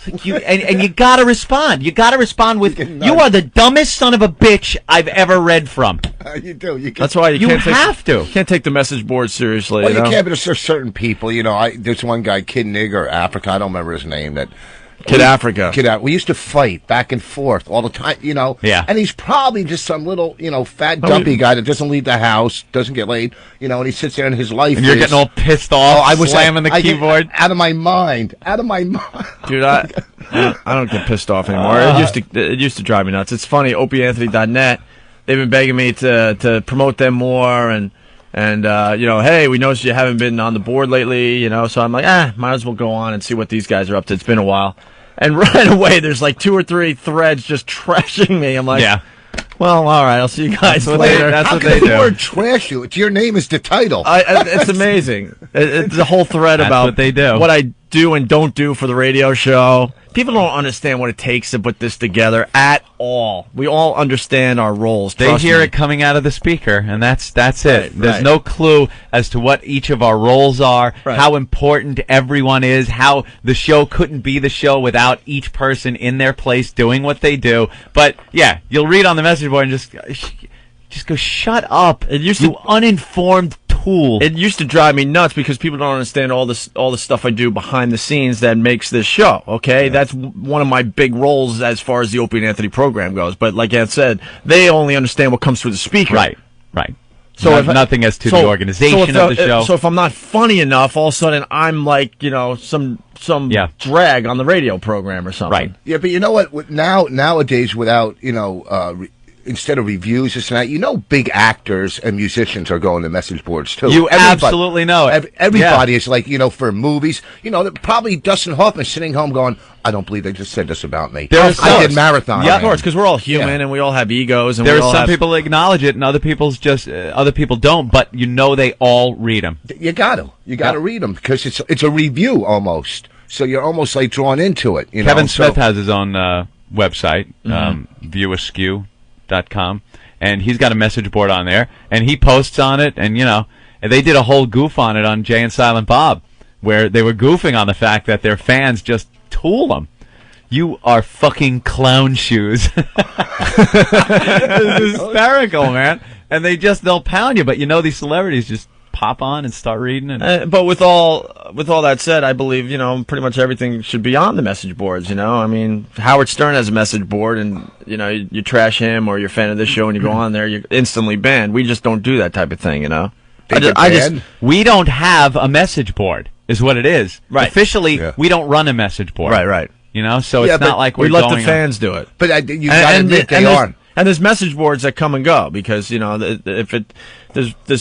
And you gotta respond. You gotta respond with, "You are the dumbest son of a bitch I've ever read from." You do. That's why you can't can't take the message board seriously. Well, you can't, but there's certain people. You know, there's one guy, Kid Nigger, Africa. I don't remember his name. We used to fight back and forth all the time, you know. Yeah. And he's probably just some little, fat, dumpy guy that doesn't leave the house, doesn't get laid, and he sits there in his life. And you're getting all pissed off, slamming the keyboard. Out of my mind. Dude, I don't get pissed off anymore. It used to drive me nuts. It's funny, OpieAnthony.net, they've been begging me to promote them more, and hey, we noticed you haven't been on the board lately, so I'm like, might as well go on and see what these guys are up to. It's been a while. And right away, there's like 2 or 3 threads just trashing me. I'm like, well, all right, I'll see you guys later. That's what they do. Word trash you. Your name is the title. It's amazing. It's a whole thread about what they do. What I do and don't do for the radio show. People don't understand what it takes to put this together at all. We all understand our roles. They hear it coming out of the speaker, and that's it. There's no clue as to what each of our roles are, how important everyone is, how the show couldn't be the show without each person in their place doing what they do. But yeah, you'll read on the message board and just go, shut up. You uninformed tool. It used to drive me nuts because people don't understand all the stuff I do behind the scenes that makes this show. Okay, that's one of my big roles as far as the Opie and Anthony program goes. But like Ed said, they only understand what comes through the speaker. Right. So nothing as to the organization of the show. So if I'm not funny enough, all of a sudden I'm like, some drag on the radio program or something. Right. Yeah, but you know what? Nowadays, without instead of reviews, this and that, big actors and musicians are going to message boards too. Absolutely know it. Everybody is like, for movies, probably Dustin Hoffman sitting home going, "I don't believe they just said this about me. I did Marathon." Yeah, of course, because we're all human and we all have egos. And there are some people that acknowledge it, and other people don't. But they all read them. You got to read them because it's a review almost. So you're almost like drawn into it. Kevin Smith has his own website, ViewAskew.com, and he's got a message board on there, and he posts on it, and they did a whole goof on it on Jay and Silent Bob, where they were goofing on the fact that their fans just tool them. You are fucking clown shoes. It's hysterical, man. And they'll pound you, but these celebrities just pop on and start reading. But with all that said, I believe pretty much everything should be on the message boards. I mean, Howard Stern has a message board, and you trash him or you're a fan of this show and you go on there, you're instantly banned. We just don't do that type of thing. We don't have a message board, is what it is. Right. Officially, we don't run a message board. Right. So it's not like we let the fans do it. But you got to admit they are. And there's message boards that come and go because there's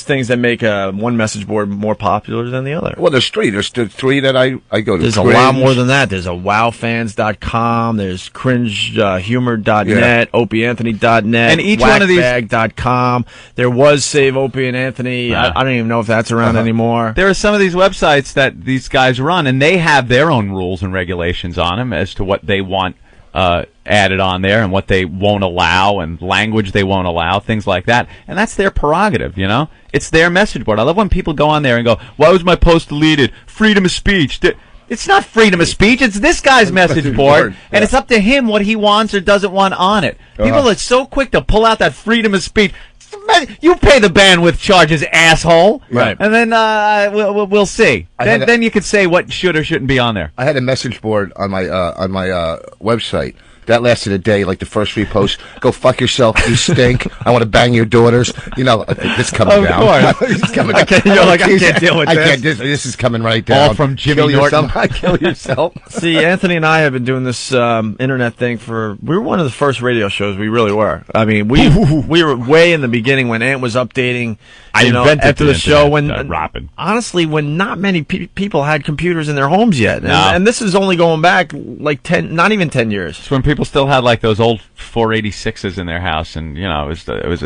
things that make one message board more popular than the other. Well, there's three. There's the three that I go to. There's a lot more than that. There's a wowfans.com. There's cringehumor.net, opieanthony.net, and each one of these whackbag.com. There was Save Opie and Anthony. I don't even know if that's around anymore. There are some of these websites that these guys run, and they have their own rules and regulations on them as to what they want added on there and what they won't allow and language they won't allow, things like that. And that's their prerogative, you know? It's their message board. I love when people go on there and go, why was my post deleted? Freedom of speech. It's not freedom of speech. It's this guy's message board, and it's up to him what he wants or doesn't want on it. People are so quick to pull out that freedom of speech. You pay the bandwidth charges, asshole. Right. And then we'll see. Then you can say what should or shouldn't be on there. I had a message board on my website. That lasted a day, like the first 3 posts. Go fuck yourself, you stink. I want to bang your daughters. You know, this coming down. It's coming down. You're like, I can't deal with this. This is coming right down. All from Jimmy Norton. Kill yourself. See, Anthony and I have been doing this internet thing we were one of the first radio shows. We really were. I mean, we were way in the beginning when Ant was updating. After the show honestly, when not many people had computers in their homes yet, and this is only going back like 10, not even 10 years. It's when people still had like those old 486s in their house, and it was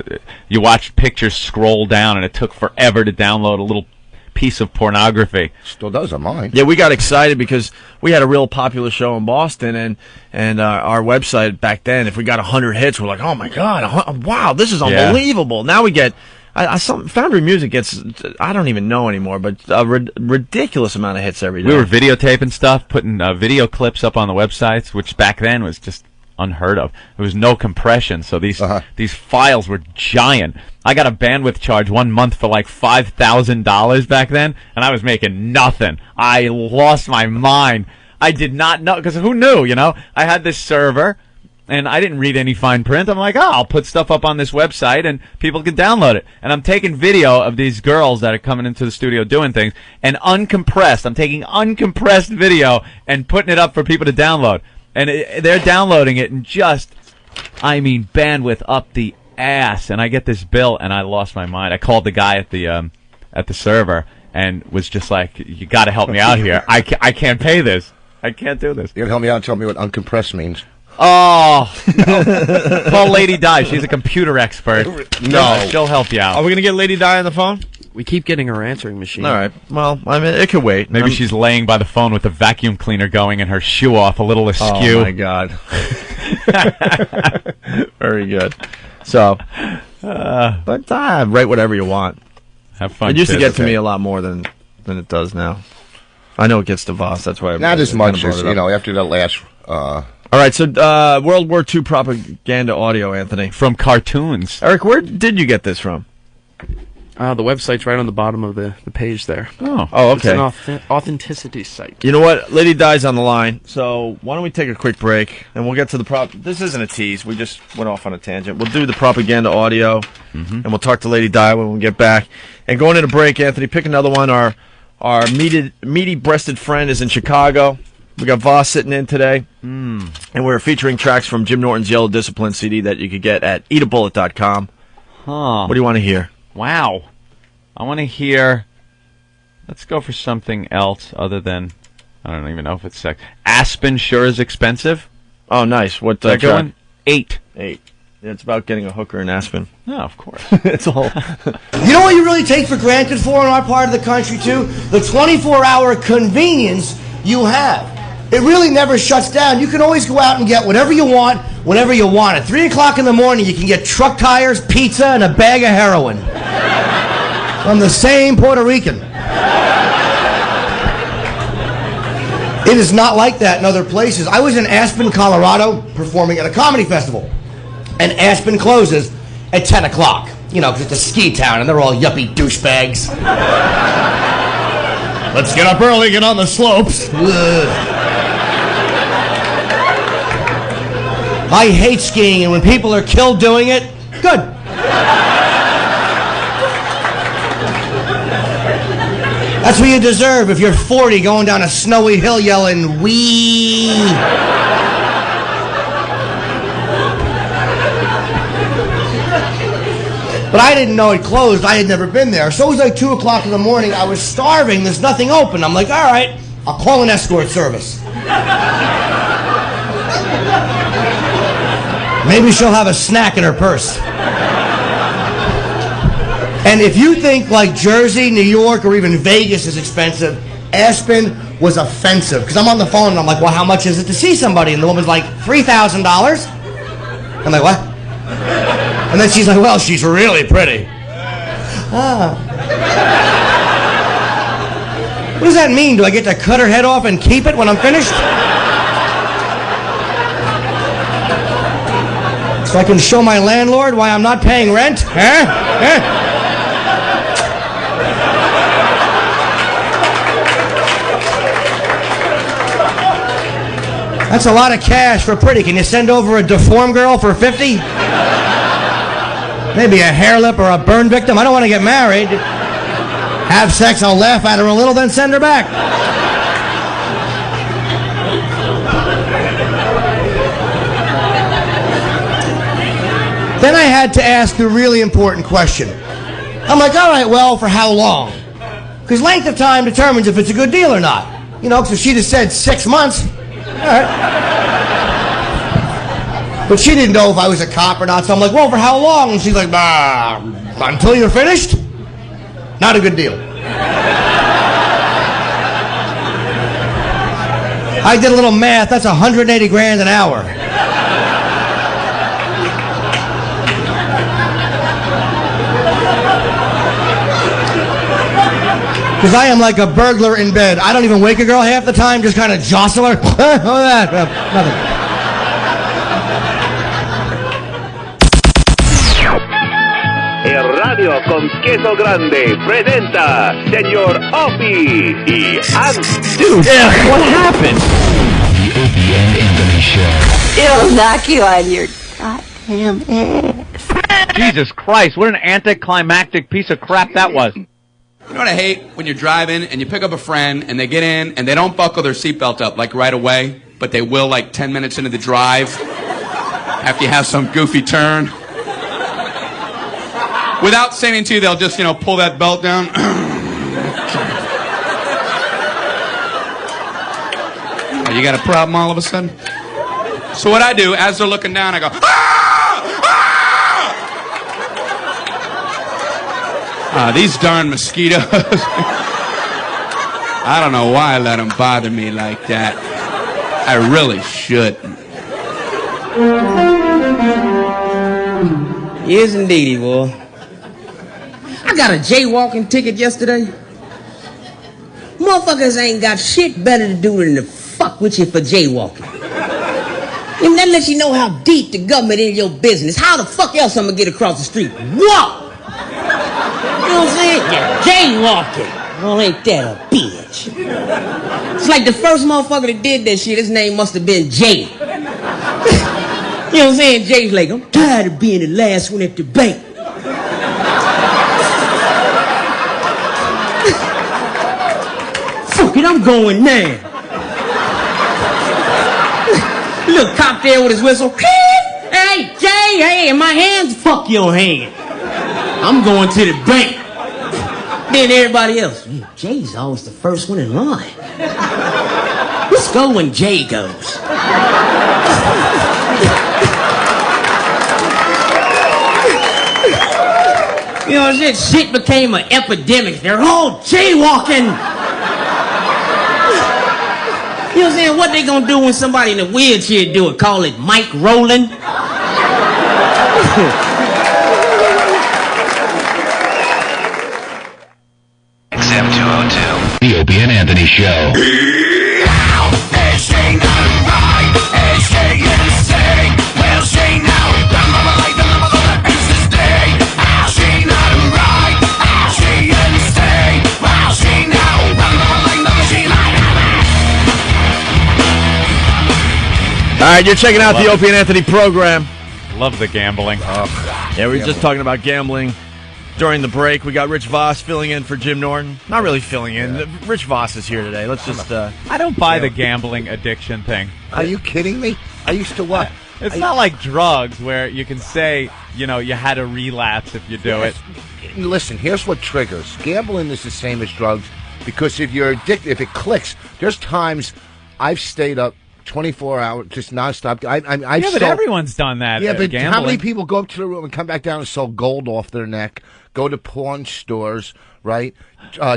you watched pictures scroll down, and it took forever to download a little piece of pornography. Still does on mine. Yeah, we got excited because we had a real popular show in Boston, and our website back then, if we got 100 hits, we're like, oh my god, wow, this is unbelievable. Now we get. Foundry Music gets, I don't even know anymore, but a ridiculous amount of hits every day. We were videotaping stuff, putting video clips up on the websites, which back then was just unheard of. There was no compression, so these files were giant. I got a bandwidth charge 1 month for like $5,000 back then, and I was making nothing. I lost my mind. I did not know, because who knew, I had this server, and I didn't read any fine print. I'm like, I'll put stuff up on this website and people can download it. And I'm taking video of these girls that are coming into the studio doing things and uncompressed. I'm taking uncompressed video and putting it up for people to download. And they're downloading it and bandwidth up the ass. And I get this bill and I lost my mind. I called the guy at the server and was just like, you got to help me out here. I can't pay this. I can't do this. You got to help me out and tell me what uncompressed means. Oh, no. Call Lady Di. She's a computer expert. No. She'll help you out. Are we going to get Lady Di on the phone? We keep getting her answering machine. All right. Well, I mean, it could wait. Maybe she's laying by the phone with the vacuum cleaner going and her shoe off a little askew. Oh, my God. Very good. So, but write whatever you want. Have fun. It used to get to me a lot more than it does now. I know it gets to Voss. That's why. Not as much as, after that last... All right, so World War II propaganda audio, Anthony. From cartoons. Eric, where did you get this from? The website's right on the bottom of the page there. Oh, okay. It's an authenticity site. You know what? Lady Di's on the line, so why don't we take a quick break, and we'll get to the This isn't a tease. We just went off on a tangent. We'll do the propaganda audio, and we'll talk to Lady Di when we get back. And going into break, Anthony, pick another one. Our meaty-breasted friend is in Chicago. We got Voss sitting in today, and we're featuring tracks from Jim Norton's Yellow Discipline CD that you could get at eatabullet.com. Huh. What do you want to hear? Wow. I want to hear... Let's go for something else other than... I don't even know if it's sex. Aspen sure is expensive. Oh, nice. What track? Going? 8. Yeah, it's about getting a hooker in Aspen. No, of course. It's all... You know what you really take for granted in our part of the country, too? The 24-hour convenience you have. It really never shuts down. You can always go out and get whatever you want, whenever you want it. 3 o'clock in the morning, you can get truck tires, pizza, and a bag of heroin. From the same Puerto Rican. It is not like that in other places. I was in Aspen, Colorado, performing at a comedy festival. And Aspen closes at 10 o'clock. Because it's a ski town, and they're all yuppie douchebags. Let's get up early, get on the slopes. I hate skiing, and when people are killed doing it, good. That's what you deserve if you're 40 going down a snowy hill yelling, wee. But I didn't know it closed. I had never been there. So it was like 2 o'clock in the morning. I was starving. There's nothing open. I'm like, all right, I'll call an escort service. Maybe she'll have a snack in her purse. And if you think like Jersey, New York, or even Vegas is expensive, Aspen was offensive. Because I'm on the phone and I'm like, well, how much is it to see somebody? And the woman's like, $3,000. I'm like, what? And then she's like, well, she's really pretty. Ah. What does that mean? Do I get to cut her head off and keep it when I'm finished? So I can show my landlord why I'm not paying rent? Huh? That's a lot of cash for pretty. Can you send over a deformed girl for 50? Maybe a hair lip or a burn victim. I don't want to get married. Have sex, I'll laugh at her a little, then send her back. Then I had to ask the really important question. I'm like, all right, well, for how long? Because length of time determines if it's a good deal or not. You know, because if she'd have said 6 months, all right. But she didn't know if I was a cop or not, so I'm like, well, for how long? And she's like, until you're finished? Not a good deal. I did a little math. That's $180,000 an hour. Because I am like a burglar in bed. I don't even wake a girl half the time, just kind of jostle her. Oh, that. Nothing. El Radio con Queso Grande presenta Señor Opie y Dude, what happened? The Opie and Anthony Show. It'll knock you on your goddamn ass. Jesus Christ, what an anticlimactic piece of crap that was. You know what I hate? When you're driving and you pick up a friend and they get in and they don't buckle their seatbelt up like right away, but they will like 10 minutes into the drive after you have some goofy turn. Without saying it to you, they'll just, pull that belt down. Oh, you got a problem all of a sudden? So what I do, as they're looking down, I go, these darn mosquitoes. I don't know why I let them bother me like that. I really shouldn't. Yes, indeedy, boy. I got a jaywalking ticket yesterday. Motherfuckers ain't got shit better to do than to fuck with you for jaywalking. And that lets you know how deep the government in your business. How the fuck else I'm gonna get across the street? Whoa! You know what I'm saying? You're jaywalking. Well, ain't that a bitch? It's like the first motherfucker that did that shit, his name must have been Jay. You know what I'm saying? Jay's like, I'm tired of being the last one at the bank. Fuck it, I'm going now. Little cop there with his whistle. Hey, Jay, hey, in my hands? Fuck your hand. I'm going to the bank. Then everybody else. Jay's always the first one in line. Let's go when Jay goes. You know, this shit became an epidemic. They're all jaywalking. You know what I'm saying? What they gonna do when somebody in a wheelchair do it? Call it Mike Rolling? XM202. The Opie and Anthony Show. All right, you're checking out the Opie and Anthony program. Love the gambling. Yeah, we were just talking about gambling during the break. We got Rich Voss filling in for Jim Norton. Not really filling in. Yeah. Rich Voss is here today. Let's just... I don't buy the gambling addiction thing. Are you kidding me? I used to what? It's not like drugs where you can say you had a relapse if you do it. Listen, here's what triggers. Gambling is the same as drugs because if you're addicted, if it clicks, there's times I've stayed up 24 hours, just nonstop. But everyone's done that. Yeah, but gambling. how many people go up to the room and come back down and sell gold off their neck, go to porn stores, right?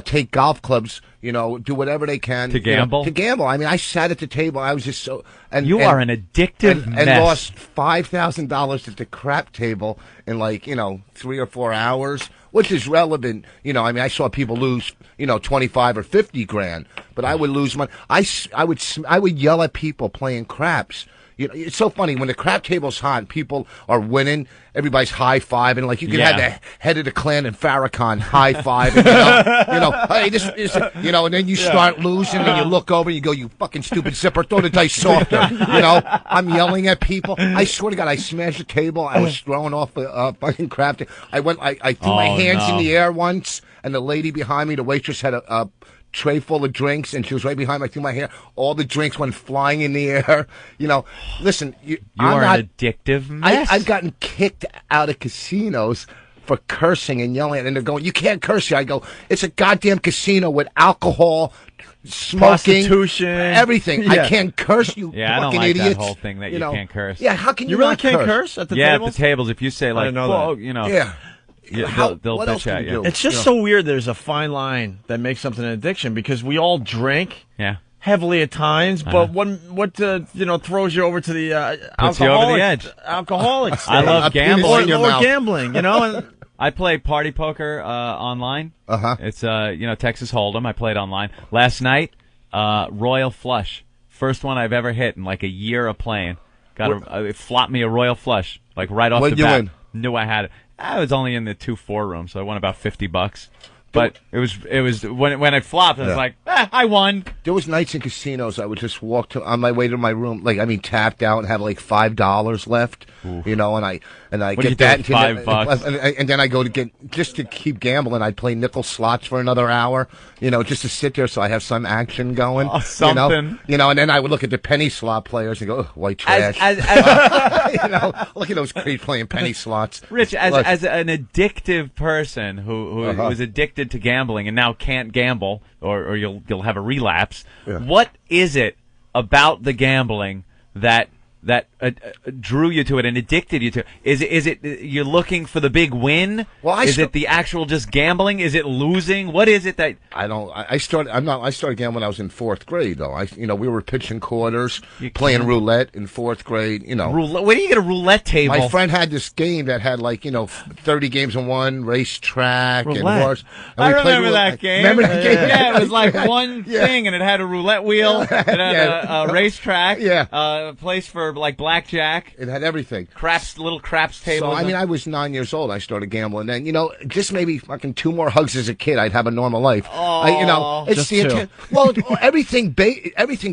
Take golf clubs, do whatever they can. To gamble? To gamble. I mean, I sat at the table. I was just so... You are an addictive mess. And lost $5,000 at the crap table in 3 or 4 hours, which is relevant. I saw people lose, 25 or 50 grand, but I would lose money. I would yell at people playing craps. It's so funny when the crap table's hot and people are winning. Everybody's high fiving, like you can have the head of the clan and Farrakhan high fiving. Hey, this is, and then you start losing and you look over and you go, you fucking stupid zipper, throw the dice softer. I'm yelling at people. I swear to God, I smashed the table. I was throwing off a fucking crap table. I threw my hands in the air once, and the lady behind me, the waitress, had a tray full of drinks, and she was right behind me. I threw my hair. All the drinks went flying in the air. Listen, you are an addictive mess. I've gotten kicked out of casinos for cursing and yelling, and they're going, "You can't curse here." I go, "It's a goddamn casino with alcohol, smoking, prostitution, everything. Yeah. I can't curse, you I don't fucking like idiots." that whole thing that you can't curse. Yeah, how can you really not can't curse at the tables? at the tables. If you say I didn't know that. Yeah. They'll what else bitch can at you you. do? It's just so weird. There's a fine line that makes something an addiction because we all drink. Yeah. Heavily at times, but what throws you over to the Puts you over the edge. Alcoholic stage. I love gambling. Or gambling, And I play party poker online. It's Texas Hold'em. I played online last night. Royal Flush, first one I've ever hit in like a year of playing. It flopped me a Royal Flush like right off the bat. What'd you win? Knew I had it. I was only in the 2-4 room, so I won about $50. But it was when it flopped, I was like, I won. There was nights in casinos I would just walk on my way to my room, tapped out and have like $5 left, and I What get do you that do with $5? and then I go to get just to keep gambling. I'd play nickel slots for another hour, just to sit there so I have some action going. Oh, something. And then I would look at the penny slot players and go, white trash. Look at those creeps playing penny slots. Rich, as an addictive person who was addicted to gambling and now can't gamble, or you'll have a relapse. Yeah. What is it about the gambling that drew you to it and addicted you to it? Is it you're looking for the big win? Well, is it the actual just gambling? Is it losing? What is it that I started gambling when I was in 4th grade though. We were pitching quarters, playing roulette in 4th grade, Roulette? Where do you get a roulette table? My friend had this game that had 30 games in one, racetrack and horse. And I we played remember that game. Remember that game? Yeah, it was like one thing, and it had a roulette wheel, it had a racetrack, a place for like blackjack. It had everything. Little craps table. So, I was 9 years old. I started gambling. Then, just maybe fucking 2 more hugs as a kid, I'd have a normal life. It's just the 2. Well, everything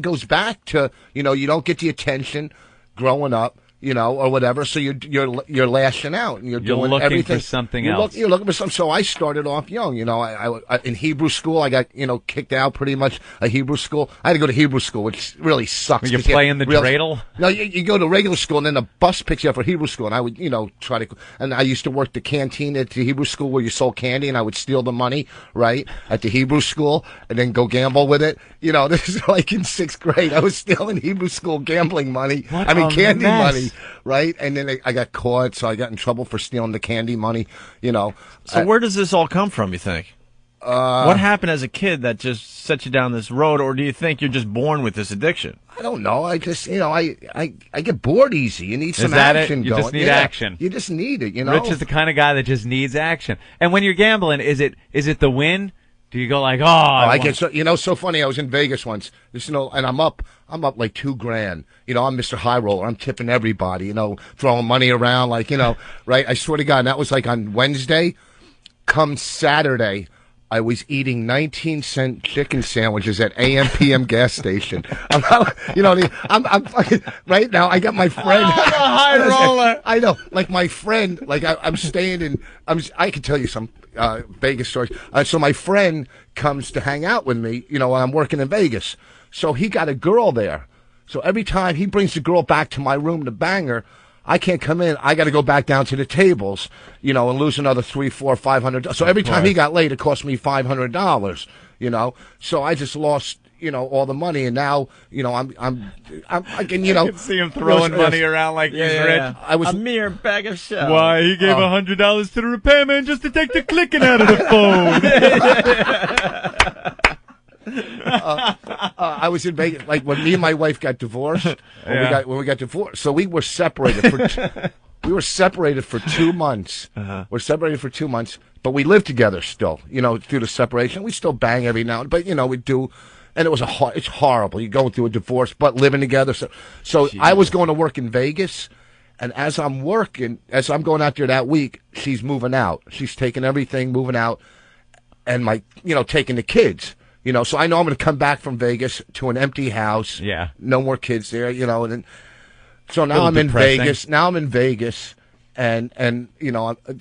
goes back to, you don't get the attention growing up. Or whatever. So you're lashing out and you're doing looking everything. for something else. You're looking for something. So I started off young. I in Hebrew school, I got kicked out pretty much of Hebrew school. I had to go to Hebrew school, which really sucks. Were you playing the dreidel? No, you go to regular school and then the bus picks you up for Hebrew school. And I would try to. And I used to work the canteen at the Hebrew school where you sold candy, and I would steal the money right at the Hebrew school and then go gamble with it. This is like in 6th grade. I was stealing Hebrew school gambling money. Candy money. Right, and then I got caught, so I got in trouble for stealing the candy money. So where does this all come from? You think? What happened as a kid that just set you down this road, or do you think you're just born with this addiction? I don't know. I just, I get bored easy. You need some action. You going. just need action. You just need it. Rich is the kind of guy that just needs action. And when you're gambling, is it the win? Do you go like, I get so funny. I was in Vegas once, and I'm up like $2,000. I'm Mr. High Roller. I'm tipping everybody, throwing money around, right? I swear to God, and that was like on Wednesday. Come Saturday, I was eating 19-cent chicken sandwiches at AM/PM gas station. I'm fucking right now. I got my friend. High roller. I know, like my friend. Like I'm staying in. I could tell you some Vegas stories. So my friend comes to hang out with me. When I'm working in Vegas. So he got a girl there. So every time he brings the girl back to my room to bang her, I can't come in. I got to go back down to the tables, and lose another $300, $400, $500. So every time he got late, it cost me $500. So I just lost. All the money, and now, I'm I can see him throwing money around like he's rich. I was a mere bag of shell. Why he gave $100 to the repairman just to take the clicking out of the phone. I was in Vegas, like when me and my wife got divorced. When we got divorced, so we were separated for. We were separated for 2 months. We're separated for 2 months, but we lived together still. Through the separation, we still bang every now and then, but we do. And it was it's horrible. You're going through a divorce, but living together. So I was going to work in Vegas, and as I'm working, as I'm going out there that week, she's moving out. She's taking everything, moving out, and taking the kids. So I know I'm going to come back from Vegas to an empty house. Yeah. No more kids there. And so now I'm in Vegas. Now I'm in Vegas, and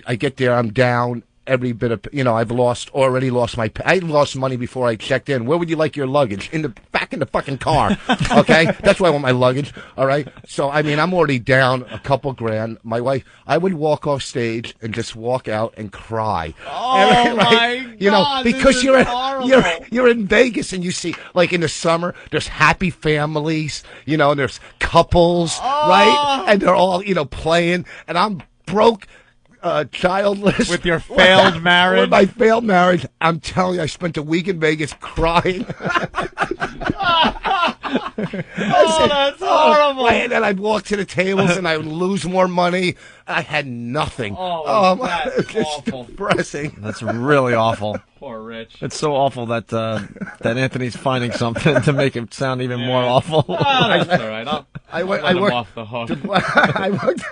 I get there. I'm down. Every bit of, I've already lost I lost money before I checked in. Where would you like your luggage? Back in the fucking car. Okay? That's why I want my luggage. All right? So, I'm already down a couple grand. My wife, I would walk off stage and just walk out and cry. Oh, right? my God. Because this is horrible. you're in Vegas and you see, like in the summer, there's happy families, and there's couples, right? And they're all, playing, and I'm broke. Childless. With your failed marriage? With my failed marriage. I'm telling you, I spent a week in Vegas crying. That's horrible. And then I'd walk to the tables and I would lose more money. I had nothing. That's it's awful. depressing. That's really awful. Poor Rich. It's so awful that that Anthony's finding something to make it sound even more awful. That's all right. I let him worked off the hook. I worked.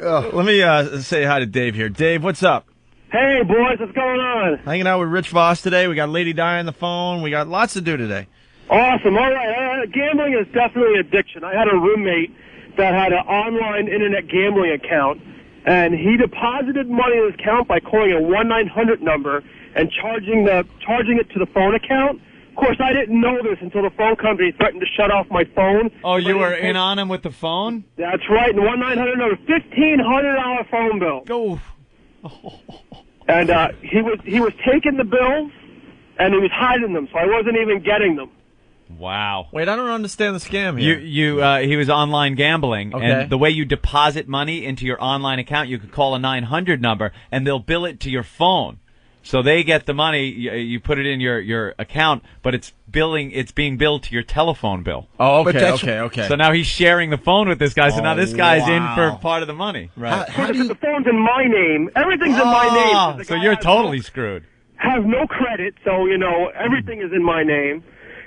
Let me say hi to Dave here. Dave, what's up? Hey, boys, what's going on? Hanging out with Rich Voss today. We got Lady Di on the phone. We got lots to do today. Awesome. All right. Gambling is definitely addiction. I had a roommate that had an online internet gambling account, and he deposited money in his account by calling a 1-900 number and charging it to the phone account. Of course, I didn't know this until the phone company threatened to shut off my phone. Oh, you were in on him with the phone? That's right. And 1-900 number, $1,500 phone bill. Go. And he was taking the bills, and he was hiding them, so I wasn't even getting them. Wow. Wait, I don't understand the scam here. He was online gambling, Okay. and the way you deposit money into your online account, you could call a 900 number, and they'll bill it to your phone. So they get the money, you put it in your account, but it's being billed to your telephone bill. Oh, okay. So now he's sharing the phone with this guy, so now this guy's in for part of the money. Right. The phone's in my name. Everything's in my name. So you're totally screwed. Have no credit, so, everything is in my name.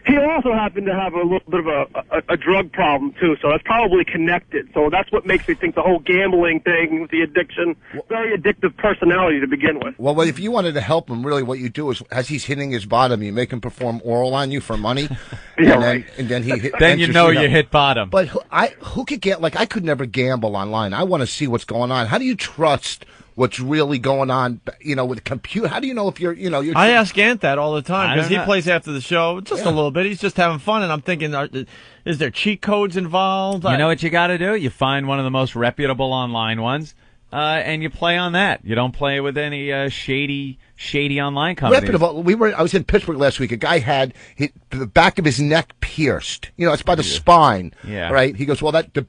He also happened to have a little bit of a drug problem, too, so that's probably connected. So that's what makes me think the whole gambling thing with the addiction, very addictive personality to begin with. Well, if you wanted to help him, really what you do is, as he's hitting his bottom, you make him perform oral on you for money. And then he hit, then you know you hit bottom. But who could get, I could never gamble online. I want to see what's going on. How do you trust what's really going on, with the computer? How do you know if you're. I ask Ant that all the time, because he know. plays after the show, just a little bit. He's just having fun, and I'm thinking, is there cheat codes involved? You know what you got to do? You find one of the most reputable online ones, and you play on that. You don't play with any shady online companies. Reputable. I was in Pittsburgh last week. A guy had the back of his neck pierced. It's by the spine. Yeah. Right. He goes, well, the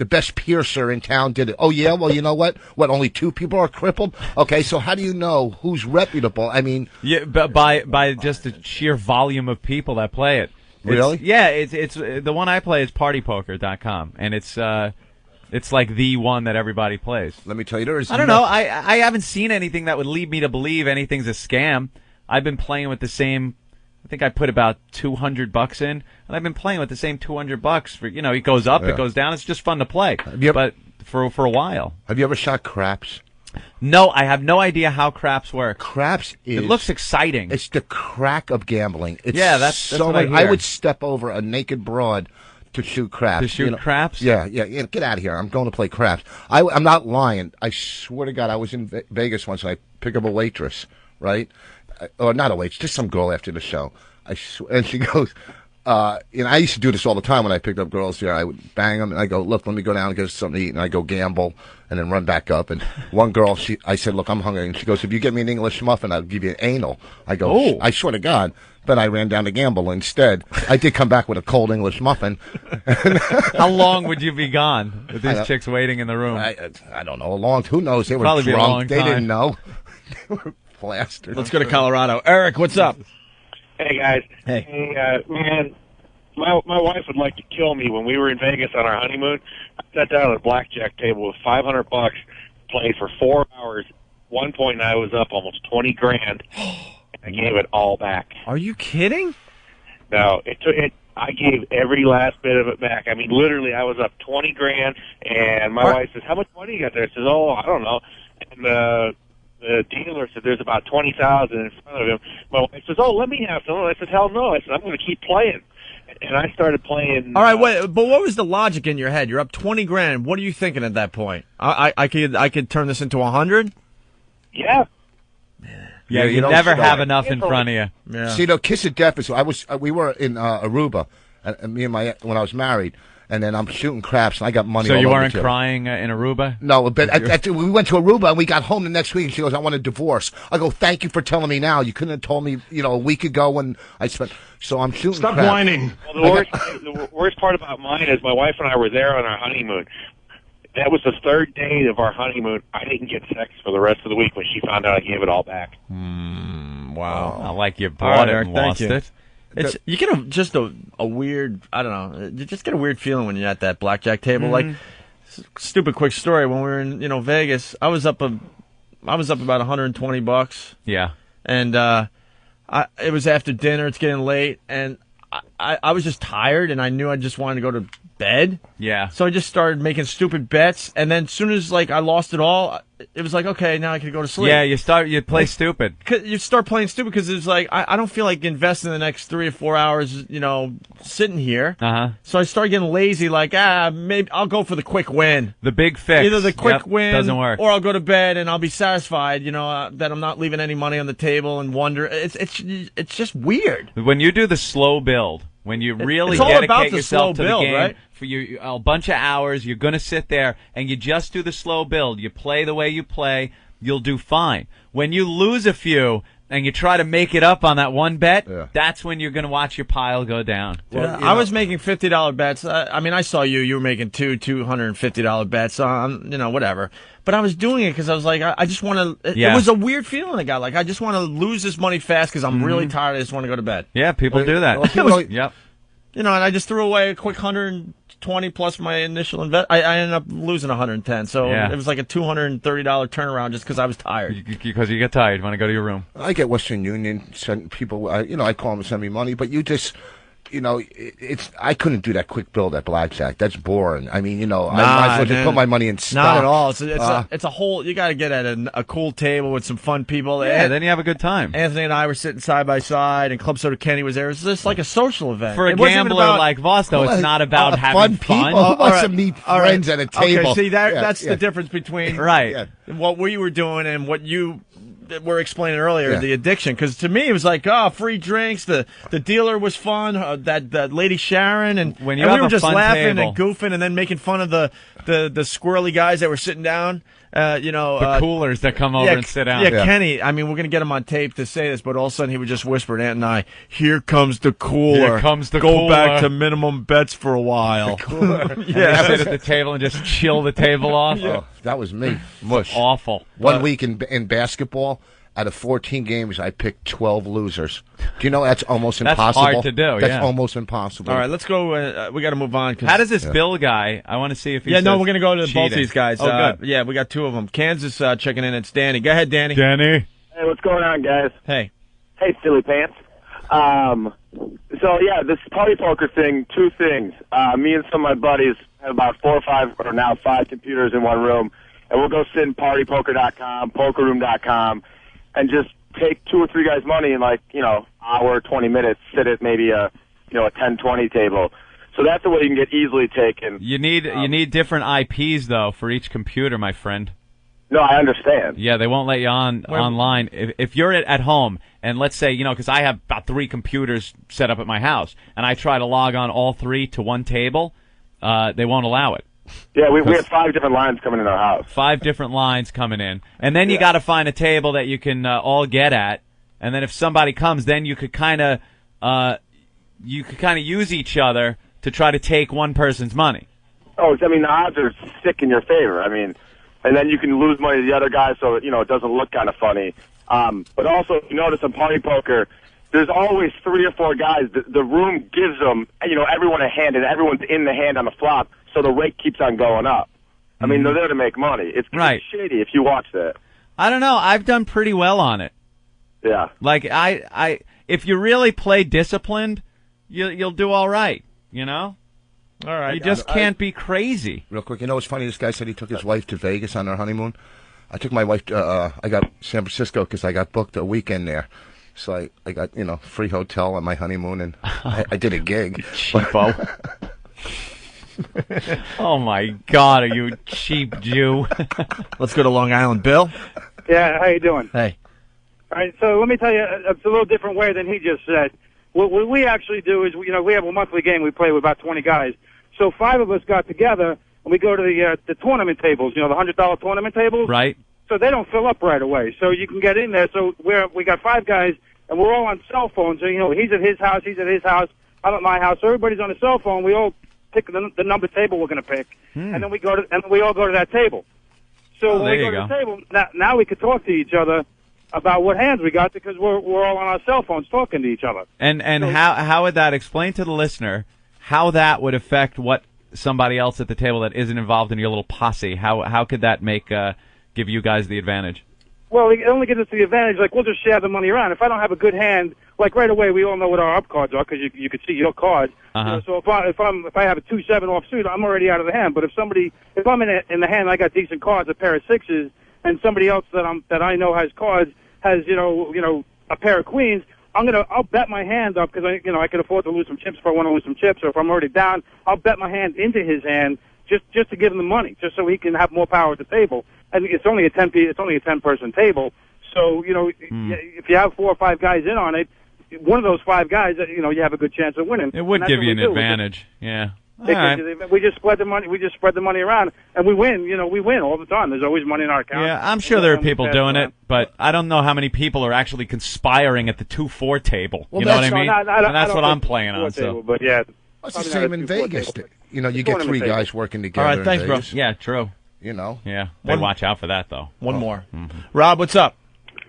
best piercer in town did it. Oh yeah. Well, you know what? Only 2 people are crippled. Okay. So how do you know who's reputable? I mean, yeah, but by just the sheer volume of people that play it. Really? It's the one I play is partypoker.com, and it's like the one that everybody plays. Let me tell you, I don't know. I haven't seen anything that would lead me to believe anything's a scam. I've been playing with the same. I think I put about $200 in, and I've been playing with the same $200 for. It goes up, it goes down. It's just fun to play. But for a while. Have you ever shot craps? No, I have no idea how craps work. Craps It looks exciting. It's the crack of gambling. It's that's so what I hear. I would step over a naked broad to shoot craps. To shoot craps? Yeah. Get out of here. I'm going to play craps. I'm not lying. I swear to God, I was in Vegas once, and I pick up a waitress, right? Or not a waitress, just some girl after the show. And she goes, I used to do this all the time when I picked up girls here. I would bang them, and I go, look, let me go down and get something to eat, and I go gamble, and then run back up. And one girl, I said, look, I'm hungry, and she goes, if you get me an English muffin, I'll give you an anal. I go, Oh. I swear to God. But I ran down to gamble instead. I did come back with a cold English muffin. How long would you be gone with these chicks waiting in the room? I don't know. Who knows? They were Probably be a drunk. long They time. didn't know. They were plastered. Let's go to Colorado. Eric, what's up? Hey guys. Hey. Man, my wife would like to kill me when we were in Vegas on our honeymoon. I sat down at a blackjack table with $500, played for 4 hours. One point I was up almost 20 grand. I gave it all back. Are you kidding? No, I gave every last bit of it back. I mean, literally, I was up 20 grand, and my wife says, "How much money you got there?" I says, "Oh, I don't know." And the dealer said, "There's about 20,000 in front of him." My wife says, "Oh, let me have some." I said, "Hell no!" I said, "I'm going to keep playing." And I started playing. All right, wait, but what was the logic in your head? You're up 20 grand. What are you thinking at that point? I could turn this into 100? Yeah. Yeah, you never have enough in front of you. Yeah. See, the kiss of death is. We were in Aruba, and me and when I was married, and then I'm shooting craps, and I got money. So all you over weren't too. crying in Aruba? No, but we went to Aruba, and we got home the next week, and she goes, "I want a divorce." I go, "Thank you for telling me now. You couldn't have told me, a week ago when I spent." So I'm shooting. Stop craps. whining. Well, the worst part about mine is my wife and I were there on our honeymoon. That was the third day of our honeymoon. I didn't get sex for the rest of the week when she found out I gave it all back. Wow. Not like you All bought right, it Eric, and thank lost you. it. It's you get a weird, I don't know, you just get a weird feeling when you're at that blackjack table. Like, stupid quick story, when we were in Vegas, I was up about $120. Yeah. And it was after dinner, it's getting late, and I was just tired, and I knew I just wanted to go to bed. Yeah. So I just started making stupid bets, and then as soon as I lost it all, it was like, okay, now I can go to sleep. Yeah, you play stupid. You start playing stupid because it's like I don't feel like investing the next 3 or 4 hours, sitting here. So I started getting lazy. Like maybe I'll go for the quick win, the big fix. Either the quick win doesn't work, or I'll go to bed and I'll be satisfied. That I'm not leaving any money on the table and wonder. It's just weird. When you do the slow build, when you really it's all dedicate about the yourself slow to build, the game right? for a bunch of hours, you're going to sit there and you just do the slow build. You play the way you play, you'll do fine. When you lose a few and you try to make it up on that one bet, that's when you're going to watch your pile go down. Well, I was making $50 bets. I saw you were making $250 bets on, whatever. But I was doing it because I was like, I just want to. It was a weird feeling I got. Like, I just want to lose this money fast because I'm really tired. I just want to go to bed. Yeah, people do that. Yep. And I just threw away a quick 120 plus my initial invest. I ended up losing 110. So it was like a $230 turnaround just because I was tired. Because you get tired, you want to go to your room. I get Western Union send people. I call them to send me money, but you just. I couldn't do that quick build at blackjack. That's boring. I mean, I might as well just put my money in stock. Not at all. It's a whole. You got to get at a cool table with some fun people. Yeah, then you have a good time. Anthony and I were sitting side by side, and Club Soda Kenny was there. It was just like a social event for a gambler like Voss. Though it's not about having fun. Who wants to meet friends at a table? Okay, see that's the difference between what we were doing and what you were explaining earlier, the addiction. Because to me, it was like, free drinks. The dealer was fun. That lady Sharon, and we were just laughing table. and goofing, and then making fun of the squirrely guys that were sitting down. The coolers that come over and sit down. Yeah, Kenny. I mean, we're gonna get him on tape to say this, but all of a sudden he would just whisper to Ant and I, "Here comes the cooler. Here comes the Go cooler. back to minimum bets for a while." Yeah, sit at the table and just chill the table off. Oh, that was me. Mush. Awful. One week in basketball, out of 14 games, I picked 12 losers. Do you know that's almost impossible? That's hard to do. That's almost impossible. All right, let's go. We got to move on. How does this Bill guy? I want to see if he. We're going to go to both these guys. Oh, good. Yeah, we got two of them. Kansas checking in. It's Danny. Go ahead, Danny. Danny. Hey, what's going on, guys? Hey. Hey, silly pants. This party poker thing, two things. Me and some of my buddies have about 4 or 5, or now 5 computers in one room, and we'll go sit in partypoker.com, pokerroom.com, and just take 2 or 3 guys' money in hour, 20 minutes, sit at maybe a 10-20 table. So that's the way you can get easily taken. You need different IPs though for each computer, my friend. No, I understand. Yeah, they won't let you online. If you're at home, and let's say, because I have about 3 computers set up at my house, and I try to log on all 3 to one table, they won't allow it. Yeah, we have 5 different lines coming in our house. 5 different lines coming in. And then you got to find a table that you can all get at. And then if somebody comes, then you could kind of use each other to try to take one person's money. Oh, I mean, the odds are sick in your favor. I mean, and then you can lose money to the other guy, so it doesn't look kind of funny. But also, if you notice in party poker, there's always 3 or 4 guys. The room gives them, everyone a hand, and everyone's in the hand on the flop, so the rate keeps on going up. I mean, they're there to make money. It's shady if you watch that. I don't know. I've done pretty well on it. Yeah. Like if you really play disciplined, you'll do all right. All right. You just can't be crazy. Real quick, what's funny? This guy said he took his wife to Vegas on their honeymoon. I took my wife to, I got San Francisco because I got booked a weekend there. So I got, free hotel on my honeymoon, and I did a gig. Cheapo. Oh, my God, are you a cheap Jew? Let's go to Long Island. Bill? Yeah, how you doing? Hey. All right, so let me tell you, it's a little different way than he just said. What we actually do is, we have a monthly game we play with about 20 guys. So 5 of us got together, and we go to the tournament tables, the $100 tournament tables. Right. So they don't fill up right away. So you can get in there. So we got 5 guys, and we're all on cell phones. So, he's at his house, I'm at my house. So everybody's on a cell phone. We all pick the number table we're going to pick, and then we all go to that table. So when we go to the table, now we could talk to each other about what hands we got because we're all on our cell phones talking to each other. And how would that explain to the listener how that would affect what somebody else at the table that isn't involved in your little posse? How could that give you guys the advantage? Well, it only gives us the advantage. Like, we'll just share the money around. If I don't have a good hand, like right away, we all know what our up cards are because you can see your cards. Uh-huh. So if I have a 2-7 offsuit, I'm already out of the hand. But if I'm in the hand, I got decent cards, a pair of 6s, and somebody else that I know has cards has a pair of queens, I'll bet my hand up because I can afford to lose some chips if I want to lose some chips, or if I'm already down, I'll bet my hand into his hand just to give him the money, just so he can have more power at the table. And it's only a 10-person table, so if you have 4 or 5 guys in on it, one of those 5 guys, you have a good chance of winning. It would give you an advantage, yeah. All right. We just spread the money. We just spread the money around, and we win. We win all the time. There's always money in our account. Yeah, I'm sure there are people doing it, but I don't know how many people are actually conspiring at the 2-4 table. Well, you know what I mean? And that's what I'm playing on. Table, but yeah, it's the same in Vegas. You get 3 guys working together. All right, thanks, bro. Yeah, true. Yeah, they watch out for that though. One more. Mm-hmm. Rob, what's up?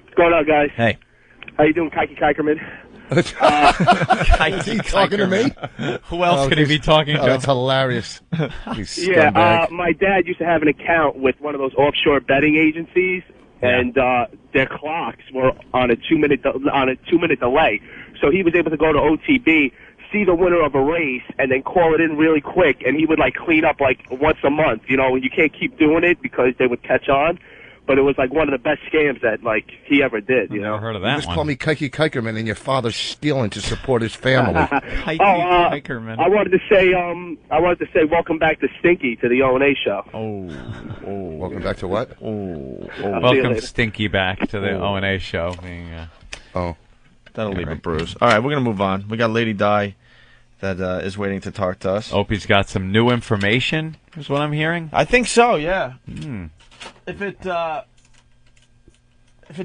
What's going on, guys? Hey. How you doing, Kiki Kikerman? Is he talking to me? Who else could he be talking to? That's hilarious. Yeah, my dad used to have an account with one of those offshore betting agencies, and their clocks were on a 2-minute delay. So he was able to go to OTB, see the winner of a race, and then call it in really quick. And he would clean up once a month. You can't keep doing it because they would catch on. But it was one of the best scams that he ever did. Never heard of that. You just call me Kiki Kikerman, and your father's stealing to support his family. Kikerman. I wanted to say welcome back to Stinky to the O&A show. Welcome back to what? Welcome Stinky back to the O&A show. That'll leave a bruise. All right, we're gonna move on. We got Lady Di that is waiting to talk to us. Opie's got some new information, is what I'm hearing. I think so. Yeah. If it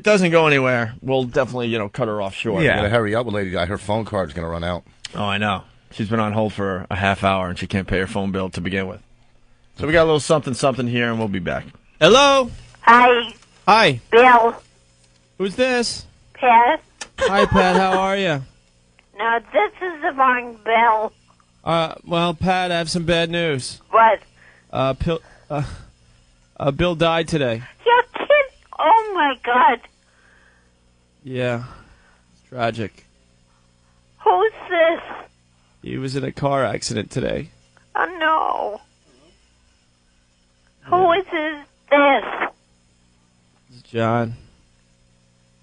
doesn't go anywhere, we'll definitely cut her off short. Yeah, gotta hurry up with Lady Di. Her phone card's gonna run out. Oh, I know. She's been on hold for a half hour and she can't pay her phone bill to begin with. So we got a little something here, and we'll be back. Hello. Hi. Hi. Bill. Who's this? Pat. Hi, Pat. How are you? No, this is the wrong Bill. Well, Pat, I have some bad news. What? Bill died today. You're kidding? Oh, my God. Yeah. It's tragic. Who's this? He was in a car accident today. Oh, no. Who is this? It's John.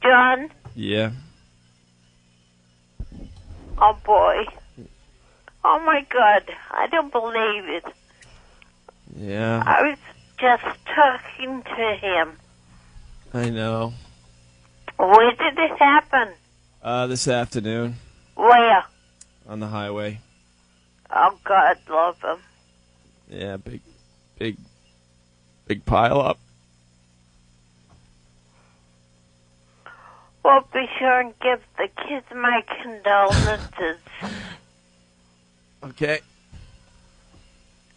John? Yeah. Oh, boy. Oh, my God. I don't believe it. Yeah. I was just talking to him. I know. Where did it happen? This afternoon Where? on the highway. Oh, God, love him. Yeah, big pile up. Well, be sure and give the kids my condolences. Okay.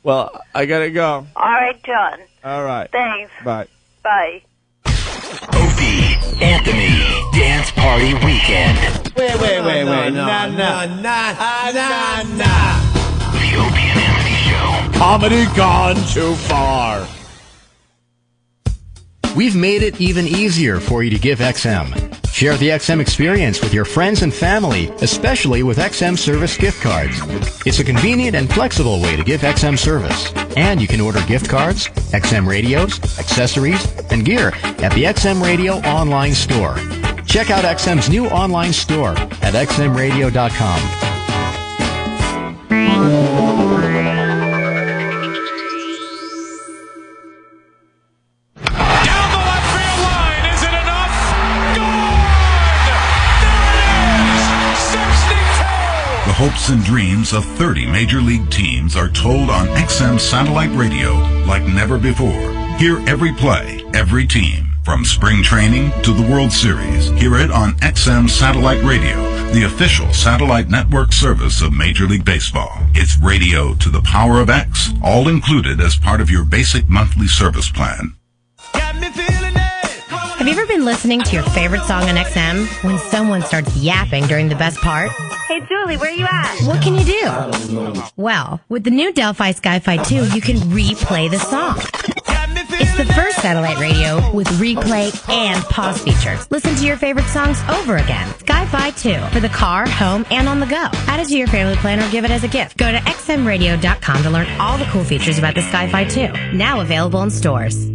Well, I gotta go. All right, John. All right. Thanks. Bye. Bye. Opie, Anthony, Dance Party Weekend. Wait. Nah. The Opie and Anthony Show. Comedy gone too far. We've made it even easier for you to give XM. Share the XM experience with your friends and family, especially with XM Service gift cards. It's a convenient and flexible way to give XM service. And you can order gift cards, XM radios, accessories, and gear at the XM Radio online store. Check out XM's new online store at xmradio.com. The hopes and dreams of 30 Major League teams are told on XM Satellite Radio like never before. Hear every play, every team, from spring training to the World Series. Hear it on XM Satellite Radio, the official satellite network service of Major League Baseball. It's radio to the power of X, all included as part of your basic monthly service plan. Have you ever been listening to your favorite song on XM when someone starts yapping during the best part? Hey, Julie, where you at? What can you do? Well, with the new Delphi Sky-Fi 2, you can replay the song. It's the first satellite radio with replay and pause features. Listen to your favorite songs over again. Sky-Fi 2 for the car, home, and on the go. Add it to your family plan or give it as a gift. Go to xmradio.com to learn all the cool features about the Sky-Fi 2. Now available in stores.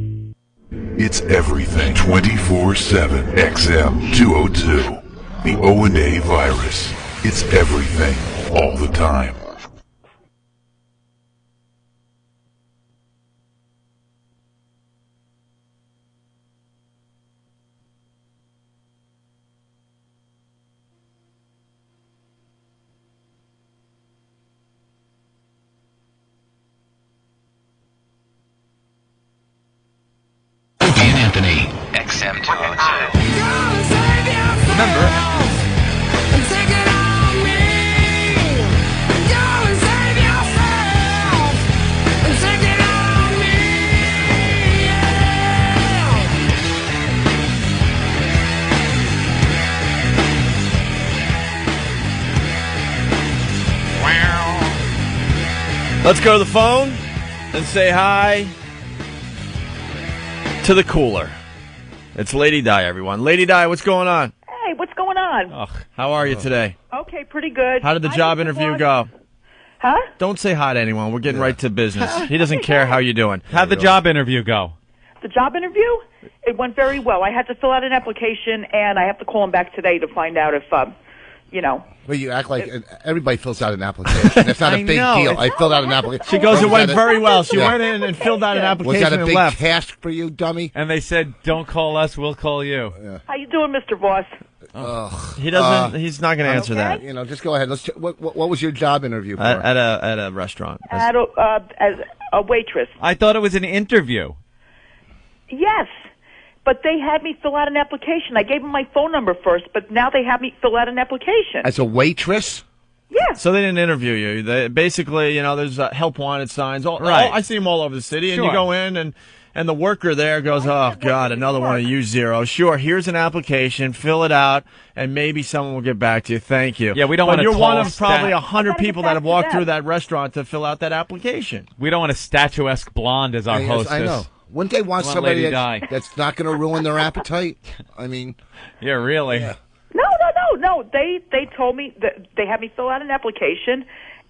It's everything 24/7 XM202. The O&A virus. It's everything all the time. Opie and Anthony, XM202. Remember, Let's go to the phone and say hi to the cooler. It's Lady Di, everyone. Lady Di, what's going on? Hey, what's going on? Ugh, how are you today? Okay, pretty good. How did the job interview go? Huh? Don't say hi to anyone. We're getting right to business. He doesn't care how you're doing. How'd the job interview go? The job interview? It went very well. I had to fill out an application, and I have to call him back today to find out if, Well, you act like everybody fills out an application. It's not a big deal. I filled out an application. She goes, it went very well. She went in and filled out an application Was that a and big left. task for you, dummy? And they said, don't call us, we'll call you. How you doing, Mr. Boss? He doesn't. He's not going to answer that. You know, just go ahead. Let's. What was your job interview for? At a restaurant. As a waitress. I thought it was an interview. Yes, but they had me fill out an application. I gave them my phone number first, but now they have me fill out an application. As a waitress? Yeah. So they didn't interview you. They basically, there's help wanted signs. Right. I see them all over the city, and Sure. you go in and the worker there goes, oh, God, another one of you zeros. Sure, here's an application. Fill it out, and maybe someone will get back to you. Thank you. Yeah, we don't But want to you're one call of probably stat- 100 people that have to walked them. through that restaurant to fill out that application. We don't want a statuesque blonde as our Yes, hostess. I know. Wouldn't they want Want somebody Lady Di. that's not going to ruin their appetite? I mean, Yeah, really. No. They told me that they had me fill out an application,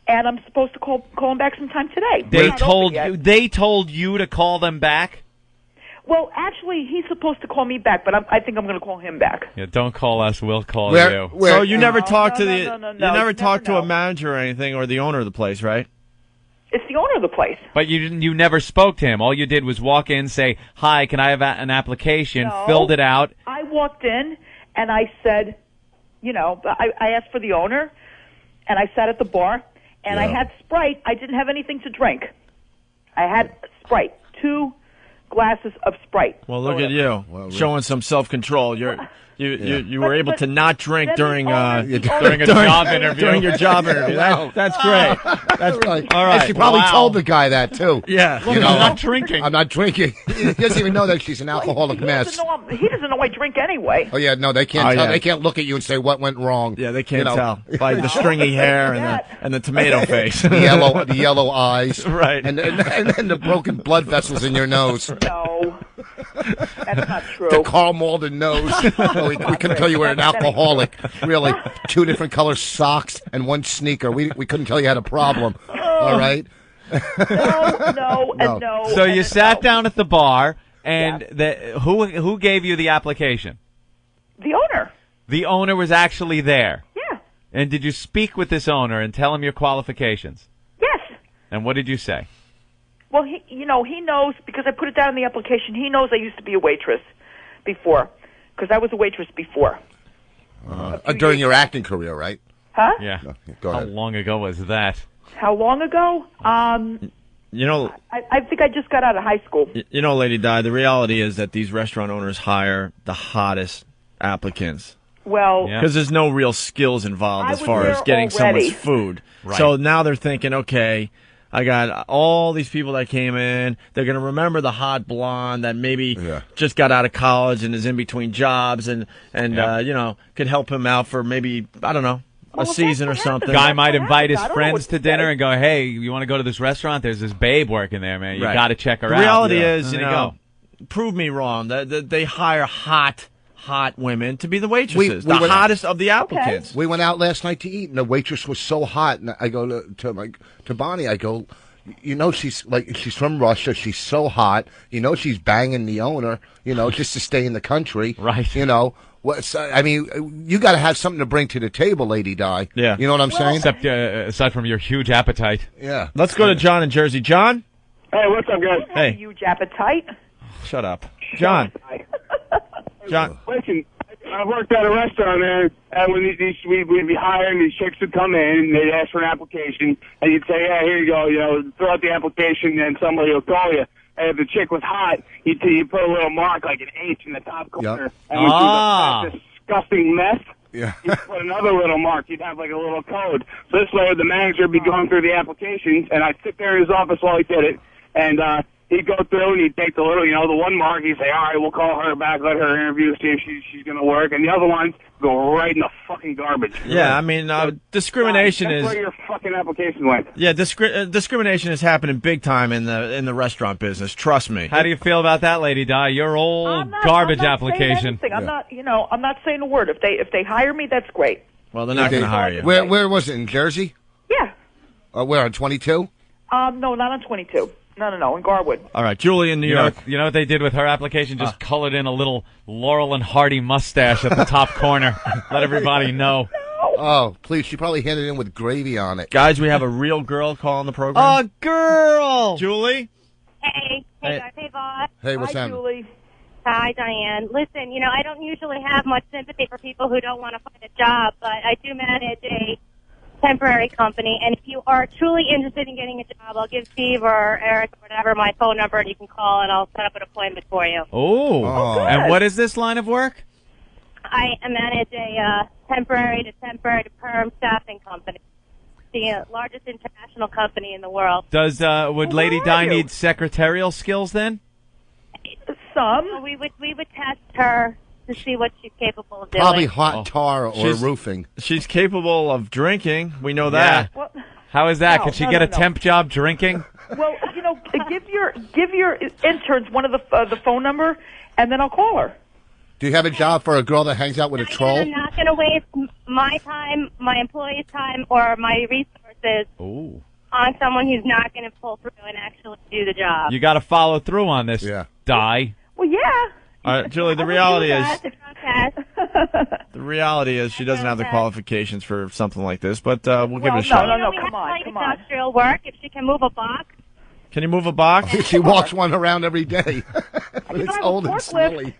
and I'm supposed to call them back sometime today. They We're not told open you. yet. They told you to call them back. Well, actually, he's supposed to call me back, but I think I'm going to call him back. Yeah, don't call us. We'll call Where- you. So you never talked to no, the no, you never talked to know. a manager or anything or the owner of the place, right? It's the owner of the place. But you never spoke to him. All you did was walk in, say, "Hi, can I have an application?" No. Filled it out. I walked in and I said, I asked for the owner, and I sat at the bar, and I had Sprite. I didn't have anything to drink. I had Sprite, 2 glasses of Sprite. Well, look at you, showing some self-control. You were able to not drink during a job interview. During your job interview. That's great. That's right. All right. And she probably told the guy that too. Yeah. You know, I'm not drinking. I'm not drinking. He doesn't even know that she's an alcoholic mess. He doesn't know I drink anyway. Oh yeah, no, they can't tell. Yeah. They can't look at you and say what went wrong. Yeah, they can't tell by the stringy hair and the tomato face, the yellow eyes, right, and the broken blood vessels in your nose. No, that's not true. The Karl Malden nose. we couldn't tell you were an alcoholic. Really, 2 different color socks and 1 sneaker. We couldn't tell you had a problem. All right. No. So you sat down at the bar, and who gave you the application? The owner. The owner was actually there. Yeah. And did you speak with this owner and tell him your qualifications? Yes. And what did you say? Well, he knows because I put it down in the application. He knows I used to be a waitress before, because I was a waitress before. During your acting career, right? Huh? Yeah. No, go ahead. How long ago was that? How long ago? You know, I think I just got out of high school. You know, Lady Di, the reality is that these restaurant owners hire the hottest applicants. Well, because there's no real skills involved as far as getting someone's food. Right. So now they're thinking, okay, I got all these people that came in. They're going to remember the hot blonde that maybe just got out of college and is in between jobs and could help him out for maybe, I don't know, a season or something. Guy might invite his friends to dinner and go, "Hey, you want to go to this restaurant? There's this babe working there, man. You got to check her out." The reality is, prove me wrong. That they hire hot women to be the waitresses, the hottest of the applicants. Okay. We went out last night to eat, and the waitress was so hot. And I go to Bonnie, I go, she's from Russia. She's so hot. She's banging the owner. Just to stay in the country. Right. You got to have something to bring to the table, Lady Di. Yeah. You know what I'm saying? Except aside from your huge appetite. Yeah. Let's go to John in Jersey. John. Hey, what's up, guys? Hey. Huge appetite. Shut up, John. John. Listen, I worked at a restaurant there, and when we'd be hiring, these chicks would come in, and they'd ask for an application, and you'd say, "Yeah, here you go, fill out the application," and somebody will call you. And if the chick was hot, you'd put a little mark, like an H in the top corner, and when she was a disgusting mess, you'd put another little mark. You'd have like a little code. So this way, the manager would be going through the applications, and I'd sit there in his office while he did it, and he'd go through and he'd take the little, the one mark. He'd say, "All right, we'll call her back, let her interview, see if she's going to work." And the other ones go right in the fucking garbage. Yeah, I mean, discrimination that's is where your fucking application went. Yeah, discrimination is happening big time in the restaurant business. Trust me. How do you feel about that, Lady Di? Your old garbage application. I'm not, I'm not saying a word. If they hire me, that's great. Well, they're not going to hire you. Where was it? In Jersey? Yeah. Where, on 22? No, not on 22. No, in Garwood. All right, Julie in New York. You know what they did with her application? Just colored in a little Laurel and Hardy mustache at the top corner. Let everybody know. Oh, please. She probably handed it in with gravy on it. Guys, we have a real girl calling the program. A girl! Julie? Hey guys, hey Bob. Hey, what's Hi, happening? Julie. Hi, Diane. Listen, I don't usually have much sympathy for people who don't want to find a job, but I do manage a temporary company, and if you are truly interested in getting a job, I'll give Steve or Eric or whatever my phone number, and you can call, and I'll set up an appointment for you. Oh. And what is this line of work? I manage a temporary to perm staffing company, the largest international company in the world. Would Lady Di need secretarial skills then? Some. We would test her to see what she's capable of doing. Probably hot tar or roofing. She's capable of drinking. We know that. Well, how is that? Could she get a temp job drinking? Well, give your interns one of the phone number, and then I'll call her. Do you have a job for a girl that hangs out with a troll? I'm not going to waste my time, my employees' time, or my resources on someone who's not going to pull through and actually do the job. You got to follow through on this, Di. Well, yeah. All right, Julie, the reality is The reality is she doesn't have the qualifications for something like this, but we'll give it a shot. No, come on. Industrial work. If she can move a box. Can you move a box? She walks one around every day. It's old and smelly.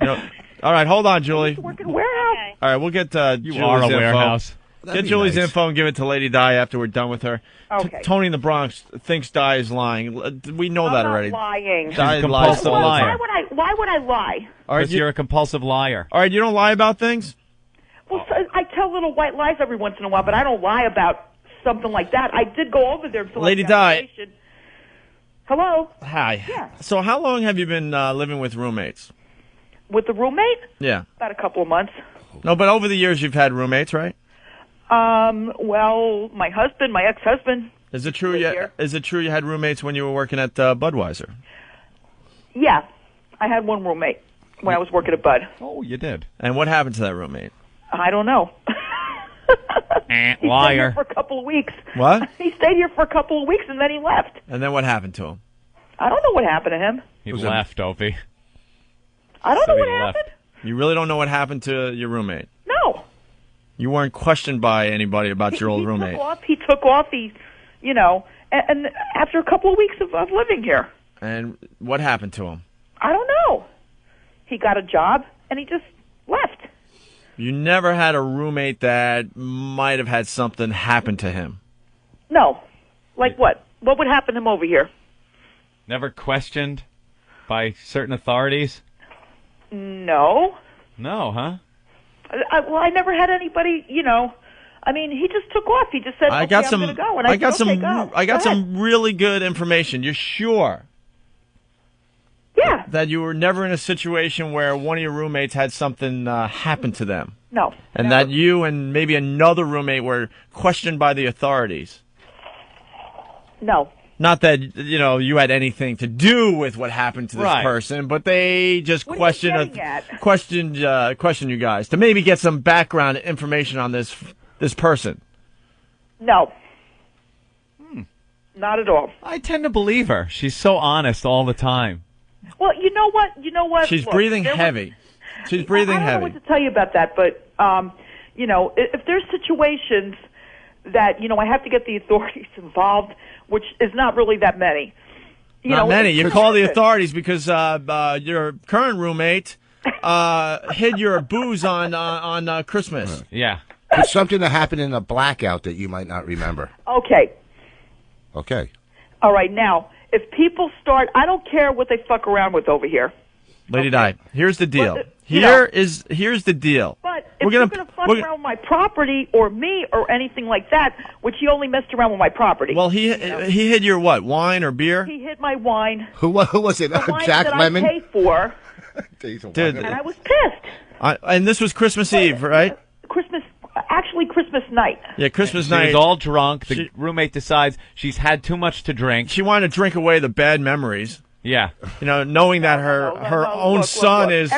All right, hold on, Julie. Work in warehouse. All right, we'll get Julie's are a info. warehouse. Get Julie's info and give it to Lady Di after we're done with her. Okay. Tony in the Bronx thinks Di is lying. We know that already. Lying. Di She's lies compulsive all the liar. time. Why would I lie? All right, Because you're a compulsive liar. All right, you don't lie about things? Well, so I tell little white lies every once in a while, but I don't lie about something like that. I did go over there. So Lady Di. Hello? Hi. Yeah. So how long have you been living with roommates? With the roommate? Yeah. About a couple of months. No, but over the years you've had roommates, right? Well, my husband, my ex-husband. Is it true you had roommates when you were working at Budweiser? Yeah. I had one roommate when I was working at Bud. Oh, you did. And what happened to that roommate? I don't know. He stayed Liar. here for a couple of weeks. What? He stayed here for a couple of weeks and then he left. And then what happened to him? I don't know what happened to him. He left, Opie. I don't know he what left. happened. You really don't know what happened to your roommate? No. You weren't questioned by anybody about your old roommate? He took off. And after a couple of weeks of living here. And what happened to him? I don't know. He got a job and he just left. You never had a roommate that might have had something happen to him? No. Like what? What would happen to him over here? Never questioned by certain authorities? No. No, huh? I never had anybody, I mean, he just took off. He just said, I okay, got I'm some. going to go. And I got said, some. okay, go. I got Go some ahead. really good information. You're sure? Yeah. That you were never in a situation where one of your roommates had something happen to them. No. And never. that you and maybe another roommate were questioned by the authorities. No. Not that you had anything to do with what happened to this Right. person, but they just What are you questioned getting at? questioned you guys to maybe get some background information on this person. No. Not at all. I tend to believe her. She's so honest all the time. Well, you know what? She's Look, breathing there was- heavy. She's breathing I don't heavy. know what to tell you about that, but if there's situations that I have to get the authorities involved, which is not really that many. Not many. You call the listen. authorities because your current roommate hid your booze on Christmas. Yeah. It's something that happened in a blackout that you might not remember. Okay. Okay. All right. Now, if people start, I don't care what they fuck around with over here. Lady Di, here's the deal. But, Here's the deal. But if you're going to fuck around with my property or me or anything like that, which he only messed around with my property. Well, he hid your what? Wine or beer? He hid my wine. Who was it? The wine Jack that Lemmon? I pay for, Dude, and I was pissed. and this was Christmas Eve, right? Christmas night. Yeah, Christmas She night. was all drunk. The roommate decides she's had too much to drink. She wanted to drink away the bad memories. Yeah. Knowing that her own son is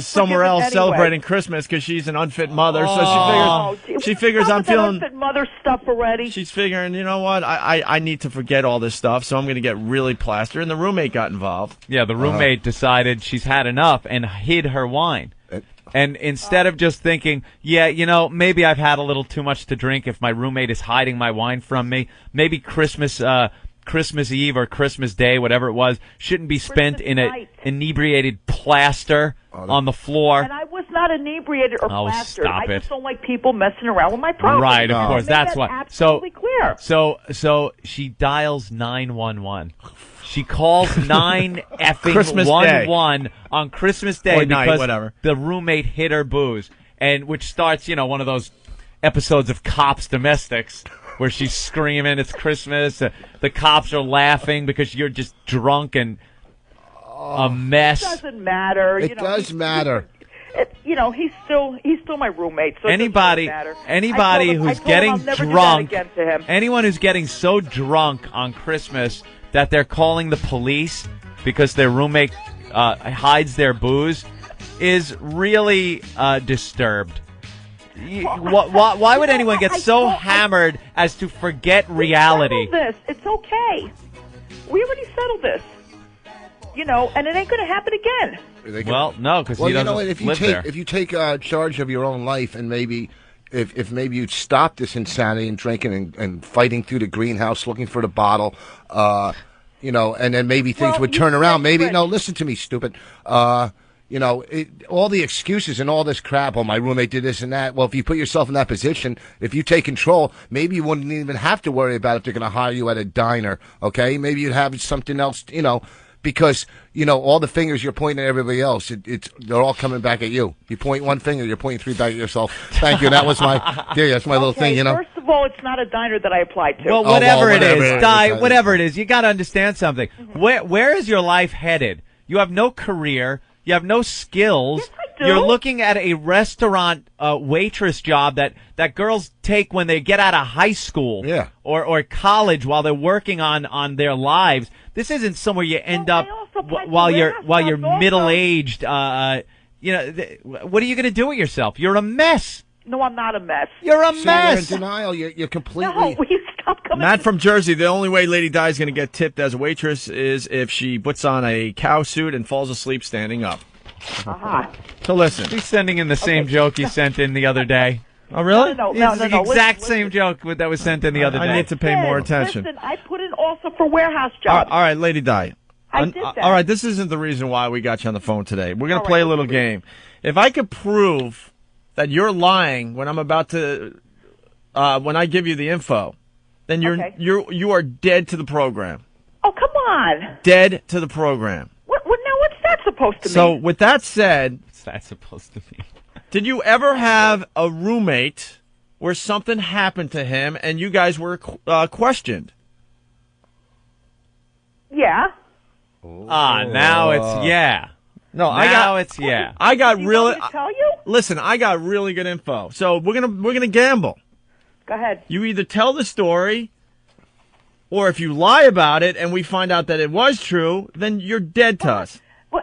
somewhere forgiven else anyway. celebrating Christmas because she's an unfit mother. So she figures I'm feeling. Unfit mother stuff already. She's figuring, you know what? I need to forget all this stuff, so I'm going to get really plastered. And the roommate got involved. Yeah, the roommate decided she's had enough and hid her wine. And instead of just thinking, maybe I've had a little too much to drink if my roommate is hiding my wine from me, maybe Christmas Eve or Christmas Day, whatever it was, shouldn't be spent in an inebriated plaster on the floor. And I was not inebriated or plastered. Stop I it. just don't like people messing around with my property. Right, of course. Make That's that why. Absolutely clear. So she dials 911. She calls 9 effing Christmas 11 on Christmas Day Or night, because whatever. the roommate hid her booze, and which starts, one of those episodes of Cops Domestics where she's screaming, "It's Christmas!" The cops are laughing because you're just drunk and a mess. It doesn't matter. It does matter. He's still my roommate. So Anybody it doesn't matter. anybody I told him who's I'll getting never do that drunk, again to him. anyone who's getting so drunk on Christmas that they're calling the police because their roommate hides their booze is really disturbed. Why would anyone get so hammered as to forget reality? This. It's okay. We already settled this. You know, and it ain't going to happen again. Well, no, because well, he you doesn't know what? If you live take there. if you take charge of your own life, and maybe if maybe you'd stop this insanity and drinking and fighting through the greenhouse looking for the bottle, you know, and then maybe things would turn around. Maybe no, listen to me, stupid. You know, all the excuses and all this crap. Oh, my roommate did this and that. Well, if you put yourself in that position, if you take control, maybe you wouldn't even have to worry about if they're going to hire you at a diner. Okay, maybe you'd have something else. You know. Because, you know, all the fingers you're pointing at everybody else, they're all coming back at you. You point one finger, you're pointing three back at yourself. Thank you. That was that's my little thing, you know. First of all, it's not a diner that I applied to. Well, whatever it is, whatever it is, you got to understand something. Where is your life headed? You have no career. You have no skills. Yes, I do. You're looking at a restaurant waitress job that girls take when they get out of high school or college while they're working on their lives. This isn't somewhere you end up while you're middle aged. You know, what are you going to do with yourself? You're a mess. No, I'm not a mess. You're a You're mess. in denial. You're completely. No, will you stop coming? Matt from Jersey, the only way Lady Di is going to get tipped as a waitress is if she puts on a cow suit and falls asleep standing up. So listen. He's sending in the same joke he sent in the other day. Oh, really? No. It's the exact same joke that was sent in the other day. I need to pay more attention. Listen, I put in also for warehouse jobs. All right, Lady Di. I did that. All right, this isn't the reason why we got you on the phone today. We're going to play a little game. If I could prove that you're lying when I'm about to, when I give you the info, then you are dead to the program. Oh, come on. Dead to the program. Now, what's that supposed to mean? So, with that said, what's that supposed to mean? Did you ever have a roommate where something happened to him and you guys were questioned? Yeah. Now it's yeah. No, it's yeah. I got really. Want me to tell you? Listen, I got really good info. So we're gonna gamble. Go ahead. You either tell the story, or if you lie about it and we find out that it was true, then you're dead to us.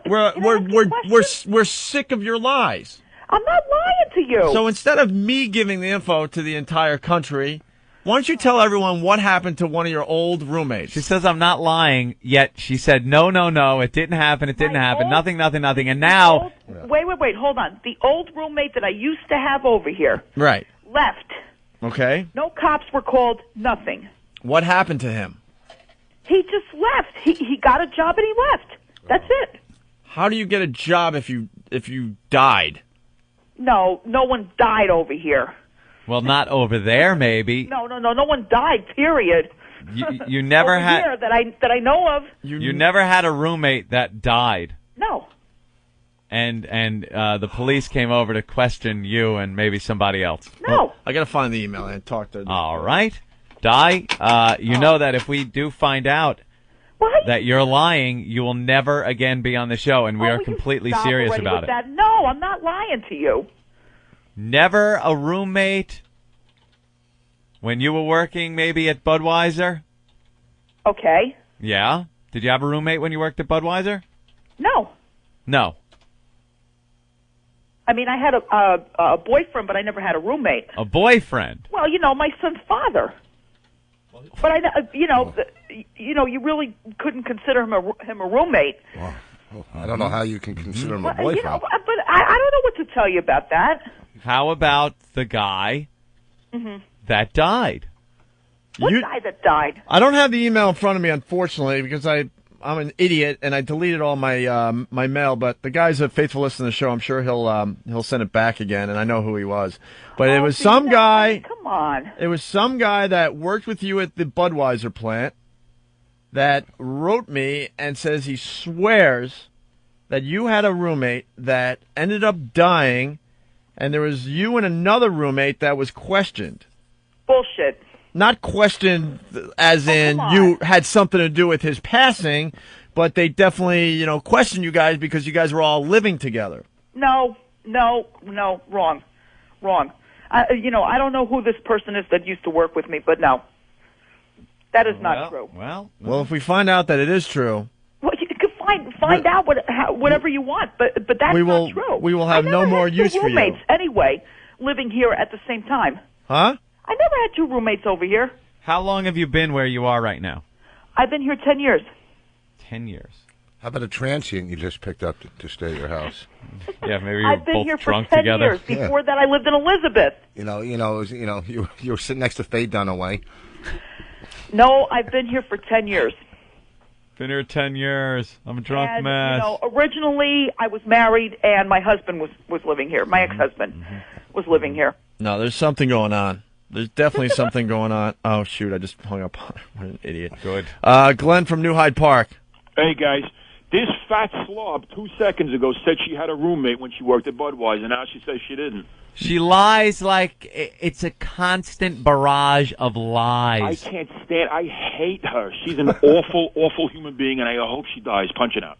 We're sick of your lies. I'm not lying to you. So instead of me giving the info to the entire country, why don't you tell everyone what happened to one of your old roommates? She says I'm not lying, yet she said no, it didn't happen, nothing, and now... Wait, hold on. The old roommate that I used to have over here right. left. Okay. No cops were called, nothing. What happened to him? He just left. He got a job and he left. That's it. How do you get a job if you died? No one died over here. Well, not over there, maybe. No one died, period. You never over had... here that I know of. You never had a roommate that died. No. And the police came over to question you and maybe somebody else. No. Well, I got to find the email and talk to... All right. Di, you know that if we do find out that you're lying, you will never again be on the show, and we are completely serious about it. That? No, I'm not lying to you. Never a roommate when you were working maybe at Budweiser? Okay. Yeah? Did you have a roommate when you worked at Budweiser? No. No. I mean, I had a boyfriend, but I never had a roommate. A boyfriend? Well, my son's father. But you really couldn't consider him a roommate. Well, I don't know how you can consider him a But boyfriend. but I don't know what to tell you about that. How about the guy that died? What guy that died? I don't have the email in front of me, unfortunately, because I'm an idiot and I deleted all my my mail. But the guy's a faithful listener to the show. I'm sure he'll send it back again, and I know who he was. But it was some guy. Come on. It was some guy that worked with you at the Budweiser plant that wrote me and says he swears that you had a roommate that ended up dying, and there was you and another roommate that was questioned. Bullshit. Not questioned as in you had something to do with his passing, but they definitely, questioned you guys because you guys were all living together. No, wrong. I don't know who this person is that used to work with me, but no. That is not true. Well, if we find out that it is true... Well, you can find out whatever you want, but that's not true. We will have no more use for you. I never had two roommates anyway living here at the same time. Huh? I never had two roommates over here. How long have you been where you are right now? I've been here 10 years. 10 years. How about a transient you just picked up to stay at your house? Yeah, maybe you're I've been both here for drunk 10 together. years. Before that, I lived in Elizabeth. You were sitting next to Faye Dunaway. No, I've been here for 10 years. Been here 10 years. I'm a drunk And, mess. originally I was married and my husband was living here. My ex-husband was living here. No, there's something going on. There's definitely something going on. Oh, shoot, I just hung up on it. What an idiot. Good. Glenn from New Hyde Park. Hey, guys. This fat slob 2 seconds ago said she had a roommate when she worked at Budweiser. Now she says she didn't. She lies like it's a constant barrage of lies. I can't stand. I hate her. She's an awful, awful human being, and I hope she dies. Punch it out.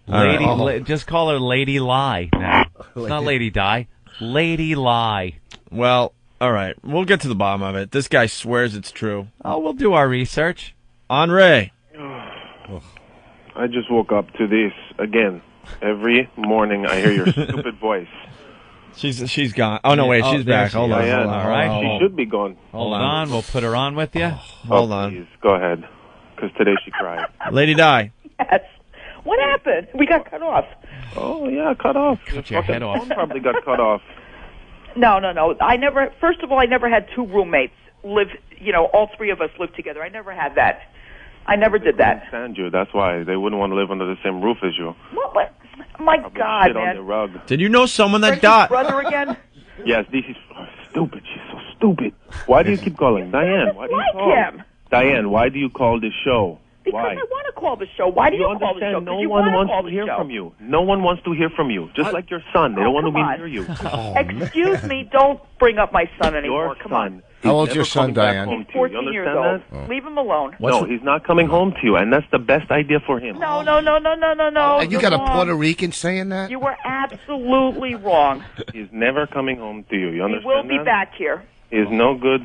Just call her Lady Lie now. It's not Lady Di. Lady Lie. Well, all right. We'll get to the bottom of it. This guy swears it's true. Oh, we'll do our research. Andre. I just woke up to this again. Every morning I hear your stupid voice. She's gone. Oh, no, wait. She's back. Hold on. Diane, All right. she should be gone. Hold on. We'll put her on with you. Hold on. Please, go ahead. Because today she cried. Lady Di. Yes. What happened? We got cut off. Oh, yeah, cut off. Cut your head off. Phone probably got cut off. No. First of all, I never had two roommates live, all three of us live together. I never had that. I never did I that. understand you. That's why they wouldn't want to live under the same roof as you. What? My God, Shit on man. the rug. Did you know someone that French's died? brother again? Yes, this is stupid. She's so stupid. Why do you keep calling? Diane, why do you call? him. Diane, why do you call this show? Because Why? I want to call the show. Why do you call the show? understand? No Because you one wanna wants call to the hear show. from you. No one wants to hear from you. Just like your son. They don't want to come on. hear you. Excuse me, don't bring up my son anymore. Your Come son. on. How old's He's your never son, coming back Diane? home He's to you. You 14 years understand old. that? Leave him alone. No, he's not coming home to you, and that's the best idea for him. No. And you You're got a wrong. Puerto Rican saying that? You were absolutely wrong. He's never coming home to you. You He understand will be that? back here. He is no good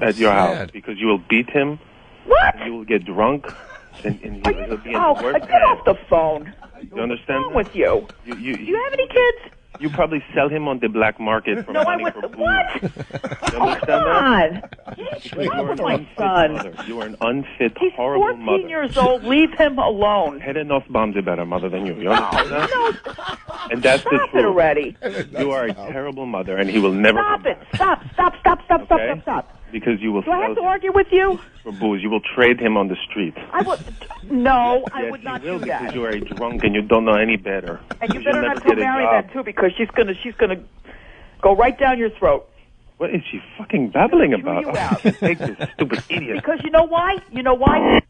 at your sad. house because you will beat him. What? And you will get drunk, and he'll be in Oh, the worst get off the phone. You understand? What's wrong with you? Do Do you have any kids? You probably sell him on the black market for No, I money would. for booze. What? You understand Come on. that? What's You wrong are with an my unfit son? mother. You are an unfit, He's horrible 14 mother. years old. Leave him alone. Head enough bombs a better mother than you. You understand that? And that's the Stop it truth. already. You are a terrible mother, and he will never Stop it. Stop. Okay? because you will Do I have sell to him argue with you? for booze. You will trade him on the street. I would. No, I Yes, would not you will do because that. you are a drunk and you don't know any better. And you You'll better never not tell get a Mary job. that too, because she's gonna go right down your throat. What is she fucking babbling about? you out. Take this stupid idiot. Because you know why?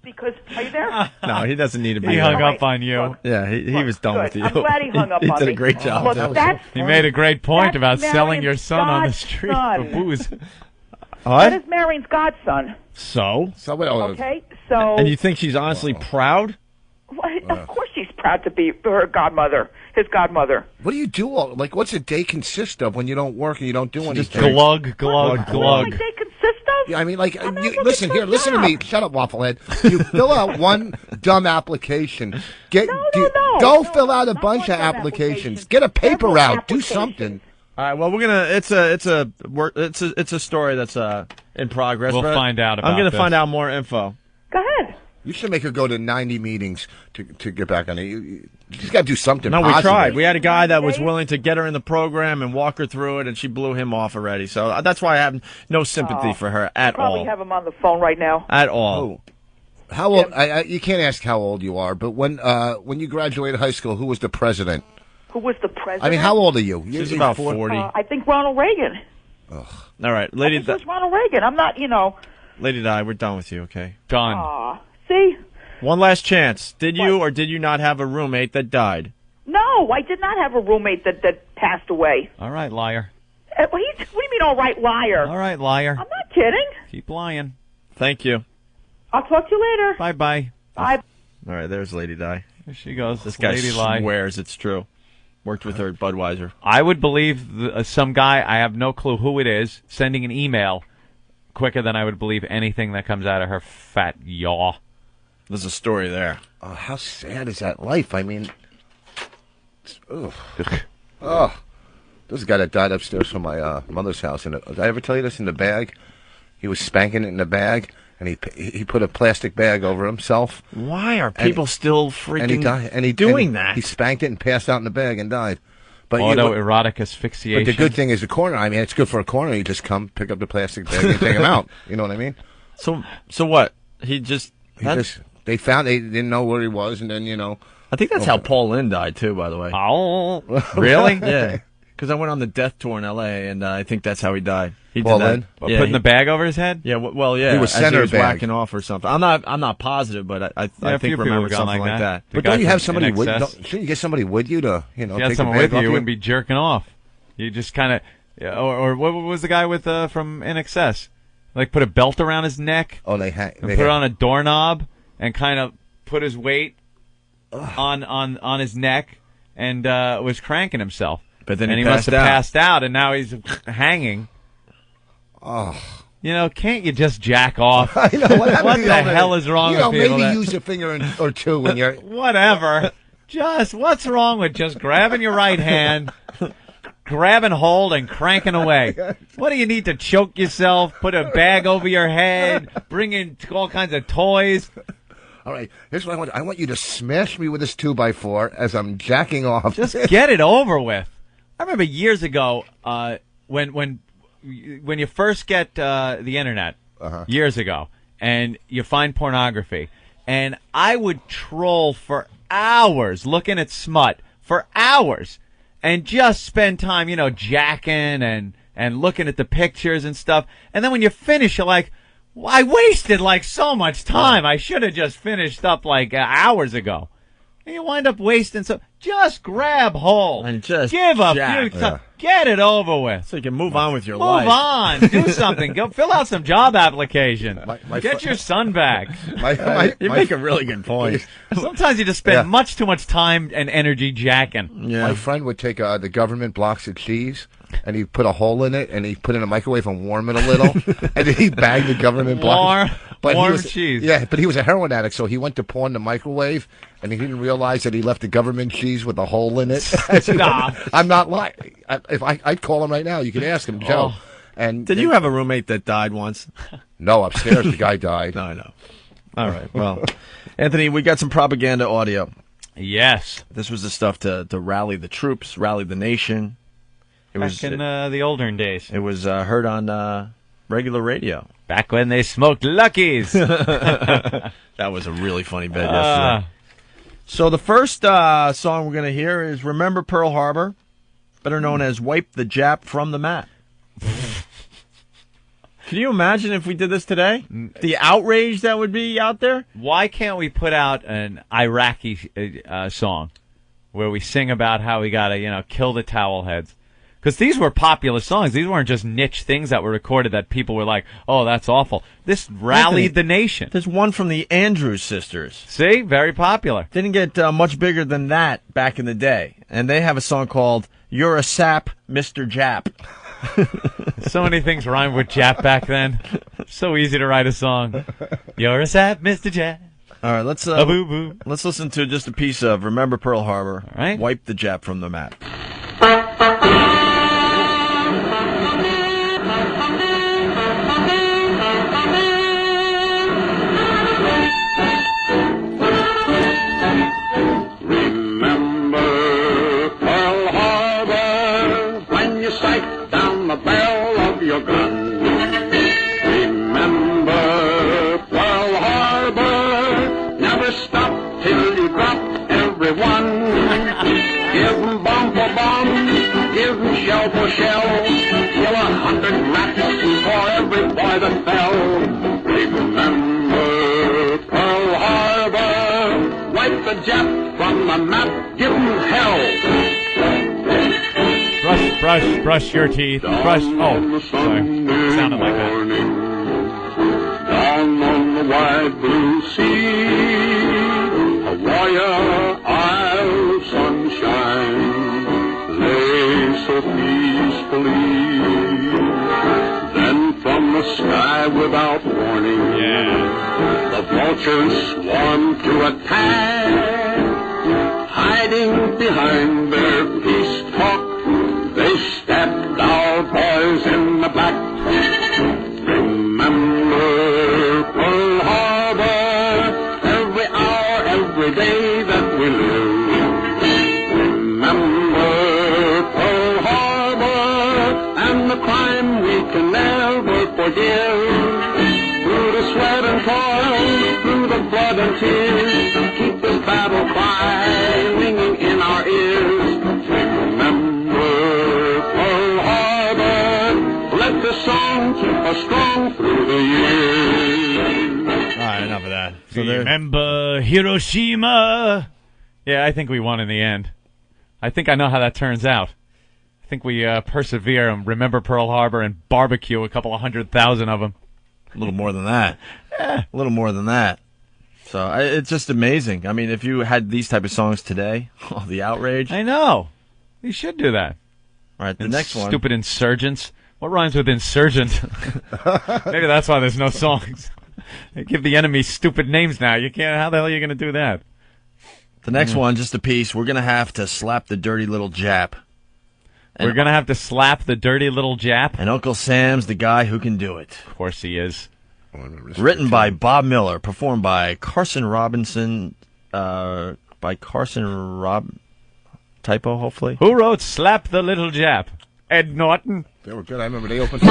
Because are you there? No, he doesn't need to be He there. hung up on you. Yeah, he was done with you. I'm glad he hung up he on did me. a great job. Look, too. that's He made a great point That's about selling Marion's your son on the street for godson. booze. What? That is Marion's godson. So? Okay, so And you think she's honestly proud? Well, of course she's proud to be her godmother, his godmother. What do you do? Like, what's a day consist of when you don't work and you don't do anything? Just glug, glug, What glug. they consist of? Yeah, I mean, like, listen here, listen to me. Shut up, Wafflehead. You fill out one dumb application. Go fill out a bunch of applications. Get a paper route. Do something. All right. Well, we're gonna. It's a story that's in progress. We'll but find out about I'm gonna this. find out more info. Go ahead. You should make her go to 90 meetings to get back on it. You just got to do something. No, we positive. tried. We had a guy that was willing to get her in the program and walk her through it, and she blew him off already. So that's why I have no sympathy for her at Probably all. have him on the phone right now. At all. How old? You can't ask how old you are, but when you graduated high school, who was the president? Who was the president? I mean, how old are you? She's You're about 40. 40. I think Ronald Reagan. All right, Lady I think it was Ronald Reagan. I'm not, Lady Di, we're done with you. Okay. Done. Aw, see? One last chance. Did you or did you not have a roommate that died? No, I did not have a roommate that passed away. All right, liar. What do you mean, all right, liar? All right, liar. I'm not kidding. Keep lying. Thank you. I'll talk to you later. Bye-bye. Bye. All right, there's Lady Di. There she goes. This guy Lady lie. swears it's true. Worked with her at Budweiser. I would believe some guy, I have no clue who it is, sending an email quicker than I would believe anything that comes out of her fat yaw. There's a story there. Oh, how sad is that life? I mean, oh, this guy that died upstairs from my mother's house. Did I ever tell you this in the bag? He was spanking it in the bag, and he put a plastic bag over himself. Why are people still freaking doing that? He spanked it and passed out in the bag and died. But Autoerotic asphyxiation. But the good thing is the coroner. I mean, it's good for a coroner. You just come, pick up the plastic bag, and take him out. You know what I mean? So what? They found they didn't know where he was, and then I think that's how Paul Lynde died too. By the way. Oh, really? Yeah. Because I went on the death tour in L.A. and I think that's how he died. He Paul did that. Lynde? Putting the bag over his head? Yeah. Well, yeah. He was as he was bag. whacking off or something. I'm not positive, but I think remember something like that. But don't you have somebody with? Shouldn't you get somebody with you to If you had take someone the bag with you, off you wouldn't be jerking off. You just kind of, or what was the guy with from NXS? Like put a belt around his neck. Oh, they put it on a doorknob and kind of put his weight on his neck and was cranking himself. But then he must have passed out, and now he's hanging. Oh. Can't you just jack off? I know. What the hell is wrong with people? Maybe use a finger or two when you're... Whatever. What's wrong with just grabbing your right hand, grabbing hold, and cranking away? What do you need to choke yourself, put a bag over your head, bring in all kinds of toys? All right, here's what I want. I want you to smash me with this 2x4 as I'm jacking off. Just get it over with. I remember years ago when you first get the internet, years ago, and you find pornography, and I would troll for hours looking at smut for hours, and just spend time, jacking and looking at the pictures and stuff. And then when you finish, you're like, well, I wasted so much time. I should have just finished up hours ago. And you wind up wasting some. Just grab hold and just give a few time. Get it over with, so you can move on with your life. Move on, do something. Go fill out some job application. Get your son back. You make a really good point. Sometimes you just spend much too much time and energy jacking. Yeah. My friend would take the government blocks of cheese, and he'd put a hole in it, and he'd put it in a microwave and warm it a little, and then he'd bag the government blocks. Warm cheese. Yeah, but he was a heroin addict, so he went to pawn the microwave, and he didn't realize that he left the government cheese with a hole in it. Stop. I'm not lying. If I'd call him right now. You can ask him, Joe. Oh. And did you have a roommate that died once? No, upstairs the guy died. No, I know. All right. Well, Anthony, we got some propaganda audio. Yes. This was the stuff to rally the troops, rally the nation. It was in the olden days. It was heard on regular radio. Back when they smoked Luckies. That was a really funny bit yesterday. So the first song we're going to hear is Remember Pearl Harbor, better known as Wipe the Jap from the Map. Can you imagine if we did this today? The outrage that would be out there? Why can't we put out an Iraqi song where we sing about how we got to, kill the towel heads? Because these were popular songs. These weren't just niche things that were recorded that people were like, oh, that's awful. This rallied the nation. There's one from the Andrews Sisters. See? Very popular. Didn't get much bigger than that back in the day. And they have a song called You're a Sap, Mr. Jap. So many things rhymed with Jap back then. So easy to write a song. You're a sap, Mr. Jap. All right, let's listen to just a piece of Remember Pearl Harbor. All right. Wipe the Jap from the map. Shell for shell, kill 100 rats for every boy that fell. Remember Pearl Harbor, wipe the Jap from the map, give 'em hell. Brush your teeth. Brush. Oh, sorry. It sounded like that. Down on the wide blue sea, a warrior isle of sunshine. So peacefully, then from the sky without warning, the vultures swarm to attack. Hiding behind their peace talk, they stabbed our boys in the back. Remember Pearl Remember Hiroshima. Yeah, I think we won in the end. I think I know how that turns out. I think we persevere and remember Pearl Harbor and barbecue a couple of 100,000 of them. A little more than that. A little more than that. So it's just amazing. I mean, if you had these type of songs today, the outrage. I know. You should do that. All right, the next one. Stupid insurgents. What rhymes with insurgent? Maybe that's why there's no songs. They give the enemy stupid names now. You can't. How the hell are you going to do that? The next one, just a piece. We're going to have to slap the dirty little Jap. We're going to have to slap the dirty little Jap. And Uncle Sam's the guy who can do it. Of course he is. Written by Bob Miller, performed by Carson Robinson, typo, hopefully. Who wrote Slap the Little Jap? Ed Norton. They were good. I remember they opened.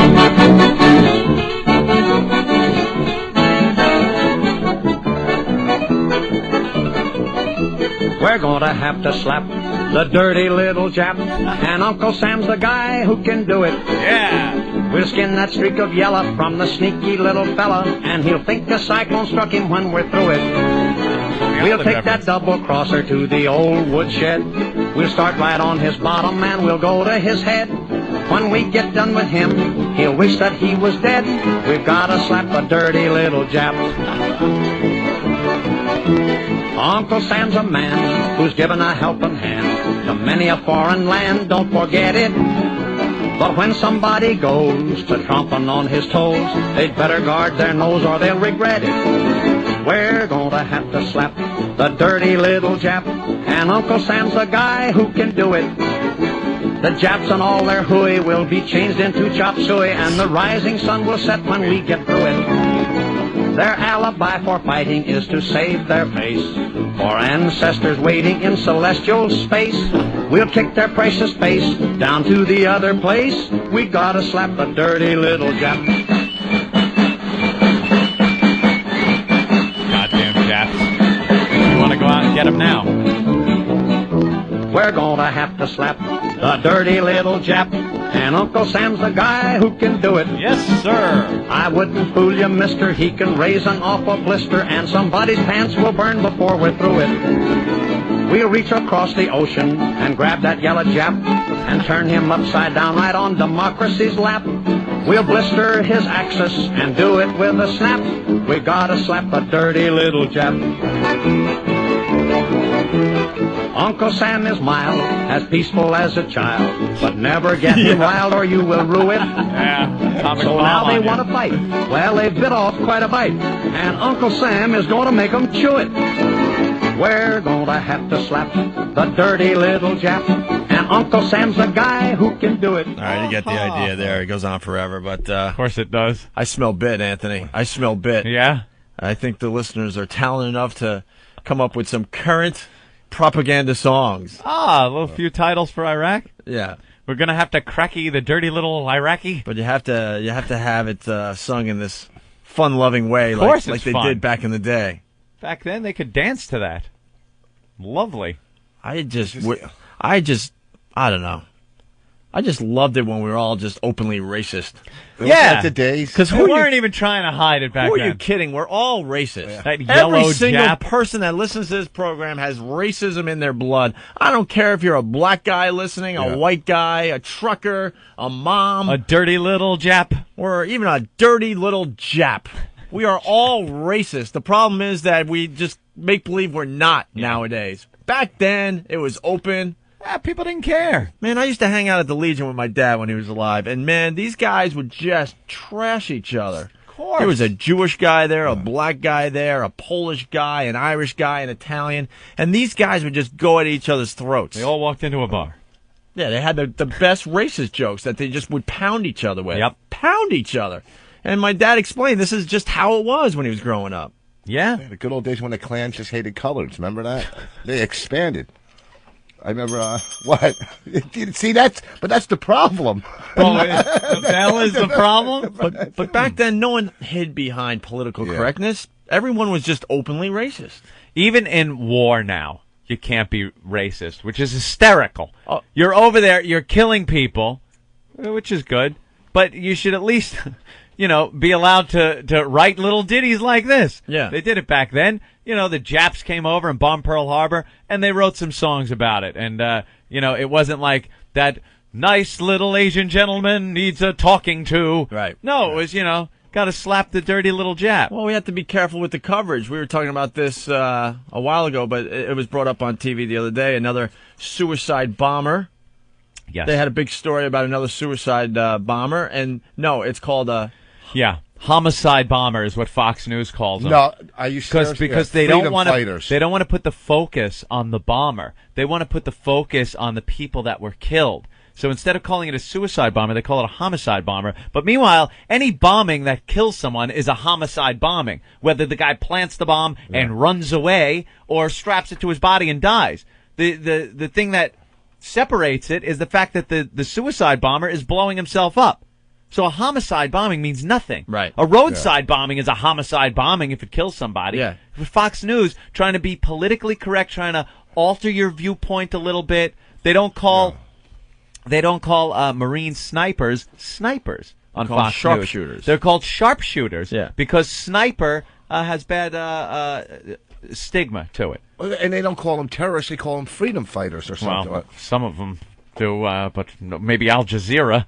We're gonna have to slap the dirty little Jap, and Uncle Sam's the guy who can do it. Yeah. We'll skin that streak of yellow from the sneaky little fella, and he'll think a cyclone struck him when we're through it. We'll take that double-crosser to the old woodshed. We'll start right on his bottom, and we'll go to his head. When we get done with him, he'll wish that he was dead. We've gotta slap the dirty little Jap. Uncle Sam's a man who's given a helping hand to many a foreign land, don't forget it. But when somebody goes to tromping on his toes, they'd better guard their nose or they'll regret it. We're gonna have to slap the dirty little Jap, and Uncle Sam's the guy who can do it. The Japs and all their hooey will be changed into chop suey, and the rising sun will set when we get through it. Their alibi for fighting is to save their face, for ancestors waiting in celestial space. We'll kick their precious face down to the other place. We gotta slap the dirty little Jap. Goddamn Japs. You want to go out and get them now? We're gonna have to slap the dirty little Jap, and Uncle Sam's the guy who can do it. Yes, sir. I wouldn't fool you, mister. He can raise an awful blister, and somebody's pants will burn before we're through it. We'll reach across the ocean and grab that yellow Jap and turn him upside down right on democracy's lap. We'll blister his axis and do it with a snap. We gotta slap a dirty little Jap. Uncle Sam is mild, as peaceful as a child, but never get him wild or you will rue it. Yeah, so now they want to fight. Well, they've bit off quite a bite, and Uncle Sam is going to make them chew it. We're going to have to slap the dirty little Jap, and Uncle Sam's the guy who can do it. All right, you get the idea there. It goes on forever, but of course it does. I smell bit, Anthony. I smell bit. Yeah? I think the listeners are talented enough to come up with some current propaganda songs. A little few titles for Iraq. Yeah, we're gonna have to cracky the dirty little Iraqi. But you have to have it sung in this fun-loving way, of course like they fun. did back in the day. Back then, they could dance to that. Lovely. I don't know. I just loved it when we were all just openly racist. Yeah, the days. Because we weren't even trying to hide it back then. Who are you kidding? We're all racist. Yeah. That yellow Every single Jap. person that listens to this program has racism in their blood. I don't care if you're a black guy listening, a white guy, a trucker, a mom, a dirty little Jap, or even a dirty little Jap. We are all racist. The problem is that we just make believe we're not nowadays. Back then, it was open. Yeah, people didn't care. Man, I used to hang out at the Legion with my dad when he was alive, and man, these guys would just trash each other. Of course. There was a Jewish guy there, a black guy there, a Polish guy, an Irish guy, an Italian, and these guys would just go at each other's throats. They all walked into a bar. Yeah, they had the best racist jokes that they just would pound each other with. Yep. Pound each other. And my dad explained this is just how it was when he was growing up. Yeah. The good old days when the Klans just hated colors. Remember that? They expanded. I remember, what? See, that's the problem. Oh, the hell is the problem? But back then, no one hid behind political correctness. Everyone was just openly racist. Even in war now, you can't be racist, which is hysterical. You're over there, you're killing people, which is good, but you should at least be allowed to write little ditties like this. Yeah. They did it back then. The Japs came over and bombed Pearl Harbor, and they wrote some songs about it. And, it wasn't like that nice little Asian gentleman needs a talking to. Right. No, it was, got to slap the dirty little Jap. Well, we have to be careful with the coverage. We were talking about this a while ago, but it was brought up on TV the other day. Another suicide bomber. Yes. They had a big story about another suicide bomber, and no, it's called a... Yeah, homicide bomber is what Fox News calls them. No, are you serious? Because they don't want to put the focus on the bomber. They want to put the focus on the people that were killed. So instead of calling it a suicide bomber, they call it a homicide bomber. But meanwhile, any bombing that kills someone is a homicide bombing, whether the guy plants the bomb and runs away or straps it to his body and dies. The thing that separates it is the fact that the suicide bomber is blowing himself up. So a homicide bombing means nothing. Right. A roadside bombing is a homicide bombing if it kills somebody. Yeah. Fox News trying to be politically correct, trying to alter your viewpoint a little bit. They don't call Marine snipers on Fox sharpshooters. News. They're called sharpshooters. Yeah. Because sniper has bad stigma to it. And they don't call them terrorists; they call them freedom fighters or something. Well, some of them do, but maybe Al Jazeera.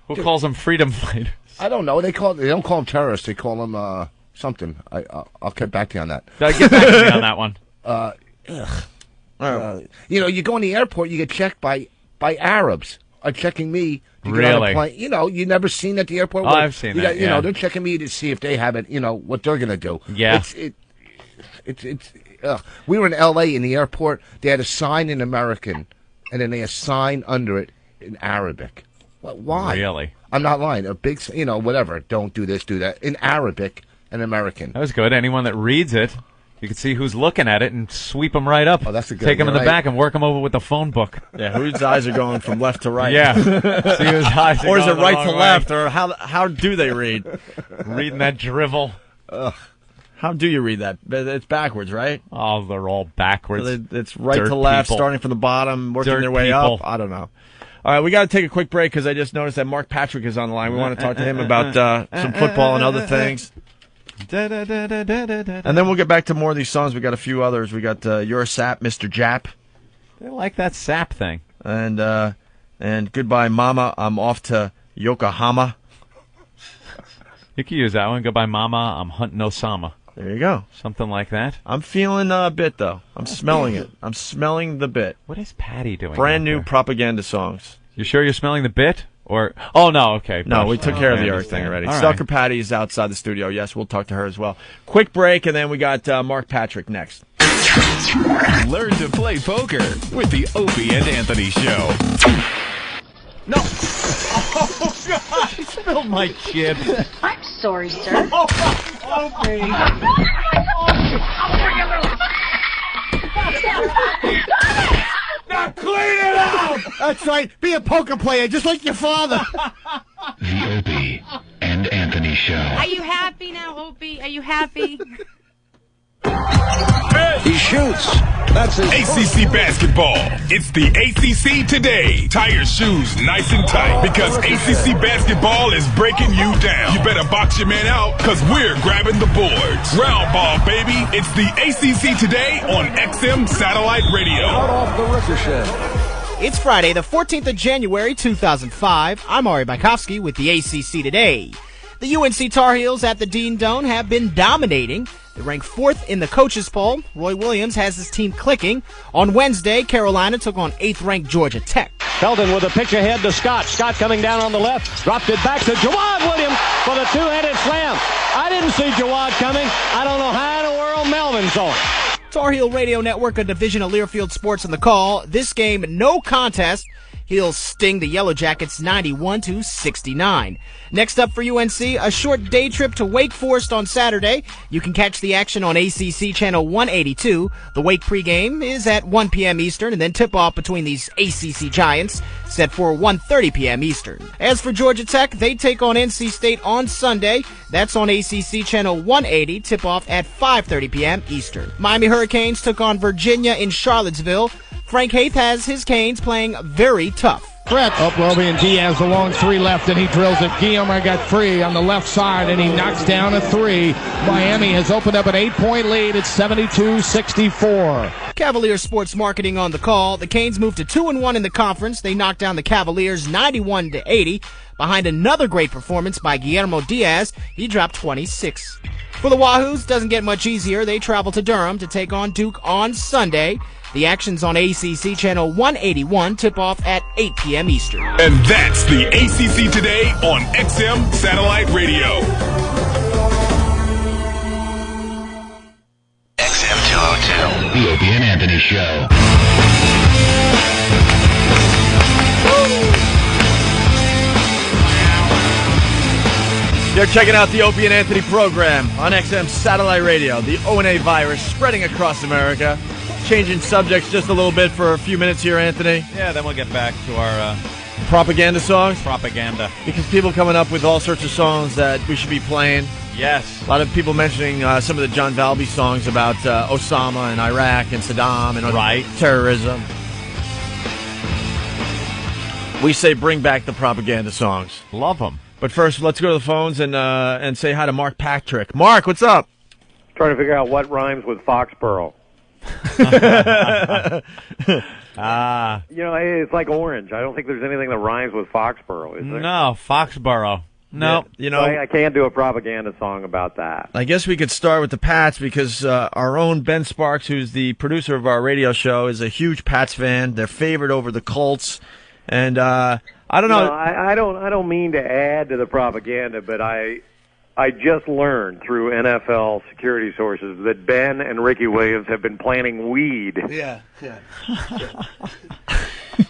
Who calls them freedom fighters? I don't know. They don't call them terrorists. They call them something. I'll get back to you on that. Get back to me on that one. You go in the airport, you get checked by Arabs. Are checking me to get on a plane. You never seen at the airport. Oh, I've seen that. They're checking me to see if they have it. What they're gonna do. Yeah. It's. We were in L.A. in the airport. They had a sign in American, and then they had a sign under it in Arabic. Why? Really? I'm not lying. A big, whatever. Don't do this, do that. In Arabic and American. That was good. Anyone that reads it, you can see who's looking at it and sweep them right up. Oh, that's a good. Take them in the back and work them over with the phone book. Yeah, whose eyes are going from left to right? Yeah. See whose eyes are or is it going right the to wrong left? way. Or how do they read? Reading that drivel. Ugh. How do you read that? It's backwards, right? Oh, they're all backwards. So it's right Dirt to left, people. starting from the bottom, working Dirt their way people. up. I don't know. All right, we got to take a quick break because I just noticed that Mark Patrick is on the line. We want to talk to him about some football and other things. And then we'll get back to more of these songs. We got a few others. We got You're a Sap, Mr. Jap. They like that sap thing. And Goodbye Mama, I'm off to Yokohama. You can use that one. Goodbye Mama, I'm hunting Osama. There you go. Something like that. I'm feeling a bit, though. I'm smelling it. I'm smelling the bit. What is Patty doing? Brand new propaganda songs. You sure you're smelling the bit? Or oh no, okay. No, we took care of the Eric thing already. Sucker Patty is outside the studio. Yes, we'll talk to her as well. Quick break, and then we got Mark Patrick next. Learn to play poker with the Opie and Anthony Show. No. Oh God! She spilled my chips. I'm sorry, sir. Opie. Now clean it out! That's right. Be a poker player, just like your father. The Opie and Anthony Show. Are you happy now, Opie? Are you happy? He shoots. That's his ACC basketball. It's the ACC today. Tie your shoes nice and tight because ACC basketball is breaking you down. You better box your man out because we're grabbing the boards. Round ball, baby. It's the ACC today on XM Satellite Radio. Out off the ricochet. It's Friday, the 14th of January, 2005. I'm Ari Bykowski with the ACC Today. The UNC Tar Heels at the Dean Dome have been dominating. They rank 4th in the coaches poll. Roy Williams has his team clicking. On Wednesday, Carolina took on 8th-ranked Georgia Tech. Felton with a pitch ahead to Scott. Scott coming down on the left. Dropped it back to Jawad Williams for the two-headed slam. I didn't see Jawad coming. I don't know how in the world Melvin saw it. Tar Heel Radio Network, a division of Learfield Sports on the call. This game, no contest. Heels sting the Yellow Jackets 91-69. Next up for UNC, a short day trip to Wake Forest on Saturday. You can catch the action on ACC Channel 182. The Wake pregame is at 1 p.m. Eastern, and then tip-off between these ACC Giants set for 1:30 p.m. Eastern. As for Georgia Tech, they take on NC State on Sunday. That's on ACC Channel 180, tip-off at 5:30 p.m. Eastern. Miami Hurricanes took on Virginia in Charlottesville. Frank Haith has his Canes playing very tough. Brett. Up Roby and Diaz, a long three left, and he drills it. Guillermo got free on the left side, and he knocks down a three. Miami has opened up an 8-point lead. It's 72-64. Cavaliers sports marketing on the call. The Canes moved to 2-1 in the conference. They knocked down the Cavaliers 91-80 behind another great performance by Guillermo Diaz. He dropped 26. For the Wahoos, doesn't get much easier. They travel to Durham to take on Duke on Sunday. The action's on ACC Channel 181, tip-off at 8 p.m. Eastern. And that's the ACC Today on XM Satellite Radio. XM 202. The Opie and Anthony Show. You're checking out the Opie and Anthony program on XM Satellite Radio. The O&A virus spreading across America. Changing subjects just a little bit for a few minutes here, Anthony. Yeah, then we'll get back to our propaganda songs. Propaganda. Because people coming up with all sorts of songs that we should be playing. Yes. A lot of people mentioning some of the John Valby songs about Osama and Iraq and Saddam and terrorism. We say bring back the propaganda songs. Love them. But first, let's go to the phones and say hi to Mark Patrick. Mark, what's up? Trying to figure out what rhymes with Foxborough. It's like orange. I don't think there's anything that rhymes with Foxborough, is there? No, Foxborough. No. Yeah, I can't do a propaganda song about that. I guess we could start with the Pats because our own Ben Sparks, who's the producer of our radio show, is a huge Pats fan. They're favored over the Colts. And I don't know. I don't mean to add to the propaganda, but I just learned through NFL security sources that Ben and Ricky Williams have been planting weed. Yeah.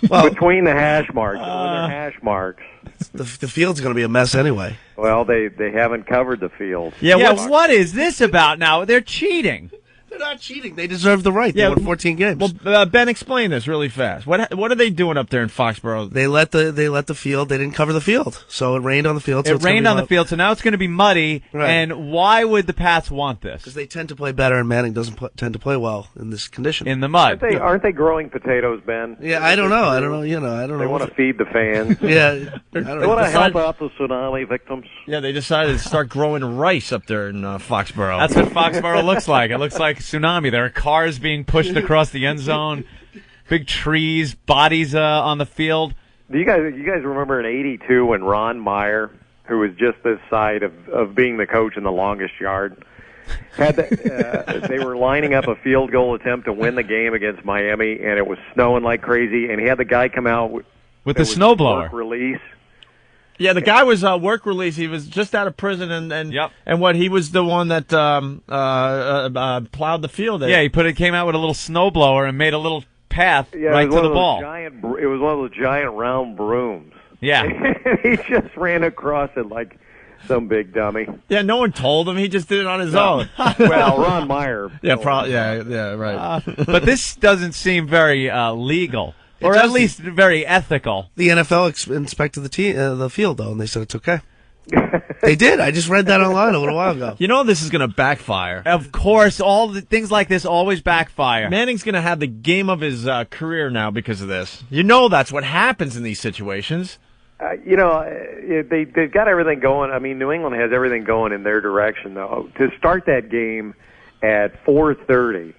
Between the hash marks. When they're hash marks. The field's going to be a mess anyway. Well, they haven't covered the field. Yeah, what is this about now? They're cheating. They're not cheating. They deserve the right. They won 14 games. Well, Ben, explain this really fast. What are they doing up there in Foxborough? They let the field. They didn't cover the field, so it rained on the field. It rained on the field, so now it's going to be muddy. Right. And why would the Pats want this? Because they tend to play better, and Manning doesn't tend to play well in this condition. In the mud. Aren't they growing potatoes, Ben? Yeah, I don't know. I don't know. They want to feed the fans. Yeah, they want to help out the tsunami victims. Yeah, they decided to start growing rice up there in Foxborough. That's what Foxborough looks like. It looks like tsunami. There are cars being pushed across the end zone, big trees, bodies on the field. Do you guys remember in '82 when Ron Meyer, who was just this side of being the coach in the longest yard, they were lining up a field goal attempt to win the game against Miami, and it was snowing like crazy, and he had the guy come out with the snowblower release. Yeah, the guy was work release. He was just out of prison, and what he was the one that plowed the field. Yeah, he came out with a little snowblower and made a little path right to the ball. It was one of those giant round brooms. Yeah, he just ran across it like some big dummy. Yeah, no one told him. He just did it on his own. Well, Ron Meyer. Yeah, right. But this doesn't seem very legal. Or at least very ethical. The NFL inspected the field, though, and they said it's okay. They did. I just read that online a little while ago. You know this is going to backfire. Of course, all the things like this always backfire. Manning's going to have the game of his career now because of this. You know that's what happens in these situations. They've got everything going. I mean, New England has everything going in their direction, though. To start that game at 4:30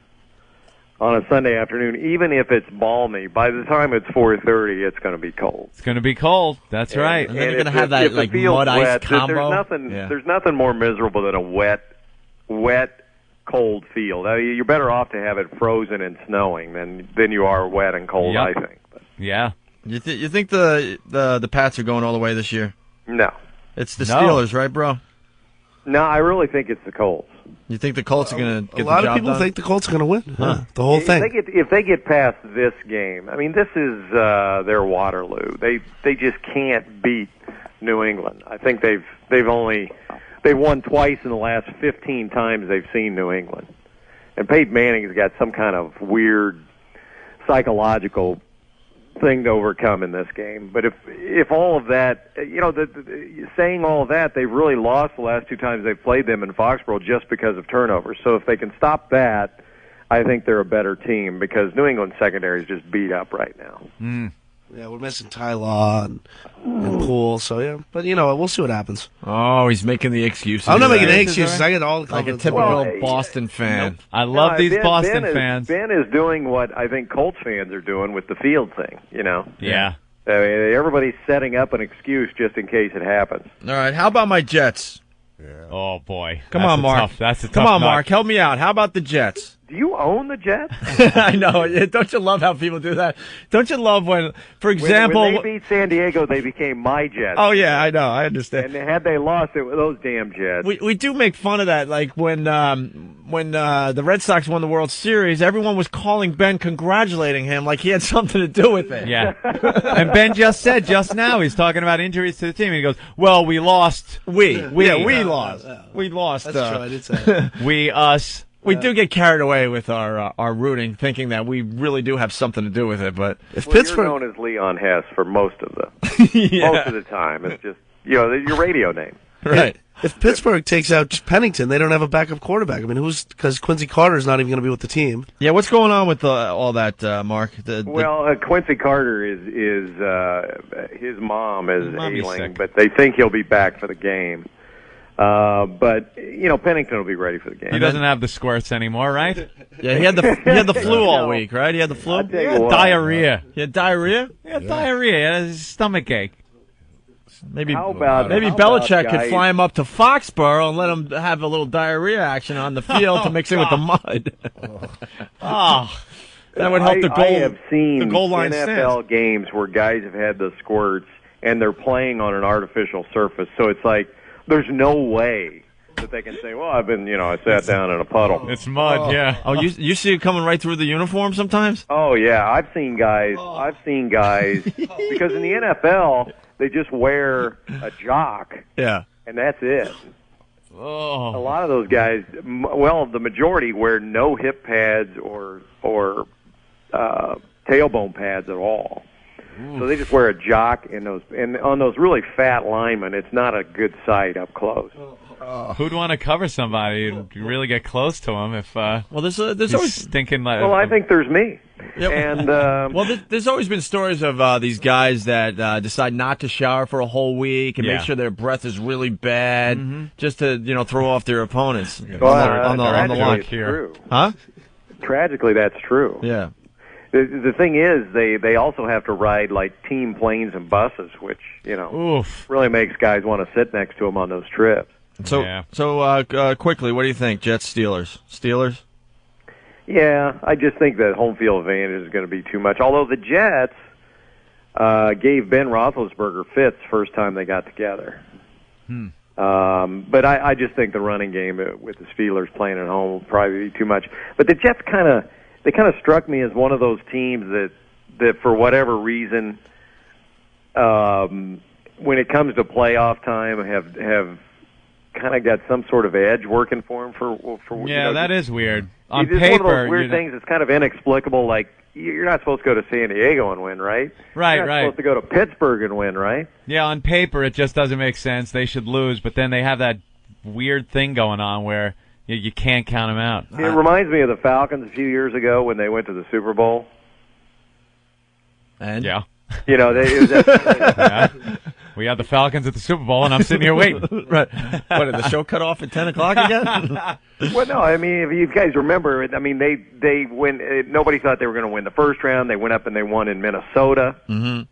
on a Sunday afternoon, even if it's balmy, by the time it's 4:30, it's going to be cold. It's going to be cold. That's right. And then you're going to have that like mud ice combo. There's nothing more miserable than a wet, cold field. I mean, you're better off to have it frozen and snowing than you are wet and cold. Yep. I think. Yeah. You think the Pats are going all the way this year? No. It's the Steelers, right, bro? No, I really think it's the Colts. You think the Colts are going to get the job done? A lot of people done? think the Colts are going to win. Huh. The whole thing. If they get past this game, I mean, this is their Waterloo. They just can't beat New England. I think they've won twice in the last 15 times they've seen New England. And Peyton Manning's got some kind of weird psychological thing to overcome in this game. But if all of that, saying all of that, they've really lost the last two times they've played them in Foxborough just because of turnovers. So if they can stop that, I think they're a better team because New England's secondary is just beat up right now. Yeah, we're missing Ty Law and Poole, so yeah. But, we'll see what happens. Oh, he's making the excuses. I'm not making any excuses. I get all the like a confidence. typical Boston fan. Nope. I love these Boston fans. Ben is doing what I think Colts fans are doing with the field thing, Yeah. I mean, everybody's setting up an excuse just in case it happens. All right, how about my Jets? Oh, boy. Come That's on, a Mark. tough- that's a Come tough on, nut. Mark. Help me out. How about the Jets? Do you own the Jets? I know. Don't you love how people do that? Don't you love when, for example... when they beat San Diego, they became my Jets. Oh, yeah, I know. I understand. And had they lost, it was those damn Jets. We do make fun of that. Like when the Red Sox won the World Series, everyone was calling Ben, congratulating him like he had something to do with it. Yeah. And Ben just said just now, he's talking about injuries to the team. He goes, well, we lost. We lost. lost. We lost. That's true. I did say that. We, us. We do get carried away with our rooting, thinking that we really do have something to do with it. But if Pittsburgh, you're known as Leon Hess for most of the time. It's just your radio name, right? If Pittsburgh takes out Pennington, they don't have a backup quarterback. I mean, because Quincy Carter's not even going to be with the team. Yeah, what's going on with all that, Mark? Quincy Carter is his mom is Mommy's ailing, sick. but they think he'll be back for the game. But Pennington will be ready for the game. He doesn't have the squirts anymore, right? Yeah, he had the flu all week, right? He had the flu. I'll tell you what. Diarrhea. He had diarrhea. He had diarrhea. He had a stomach ache. Maybe How about Belichick could guys- fly him up to Foxborough and let him have a little diarrhea action on the field to mix in with the mud. Oh. That would help the goal. I have seen the goal line NFL stands. games where guys have had the squirts and they're playing on an artificial surface, so it's like there's no way that they can say, "Well, I sat down in a puddle." It's mud, yeah. Oh, you see it coming right through the uniform sometimes? Oh yeah, I've seen guys because in the NFL they just wear a jock Yeah. and that's it. Oh. A lot of those guys, the majority wear no hip pads or tailbone pads at all. So they just wear a jock and on those really fat linemen, it's not a good sight up close. Who'd want to cover somebody and really get close to him if there's he's always stinking like Well, I think there's me. Yep. And there's always been stories of these guys that decide not to shower for a whole week and make sure their breath is really bad, just to throw off their opponents on the line. it's true. Huh? Tragically, that's true. Yeah. The thing is, they also have to ride like team planes and buses, which really makes guys want to sit next to them on those trips. So quickly, what do you think? Jets, Steelers? Yeah, I just think that home field advantage is going to be too much. Although the Jets gave Ben Roethlisberger fits first time they got together. But I just think the running game with the Steelers playing at home will probably be too much. But the Jets kind of struck me as one of those teams that for whatever reason, when it comes to playoff time, have kind of got some sort of edge working for them. that is weird. On it's paper, one of those weird things that's kind of inexplicable. Like you're not supposed to go to San Diego and win, right? Right, you're not right. supposed to go to Pittsburgh and win, right? Yeah, on paper it just doesn't make sense. They should lose, but then they have that weird thing going on where you can't count them out. It reminds me of the Falcons a few years ago when they went to the Super Bowl. And yeah, we had the Falcons at the Super Bowl, and I'm sitting here waiting. Right? What, did the show cut off at 10 o'clock again? Well, no. I mean, if you guys remember, they win. Nobody thought they were going to win the first round. They went up and they won in Minnesota to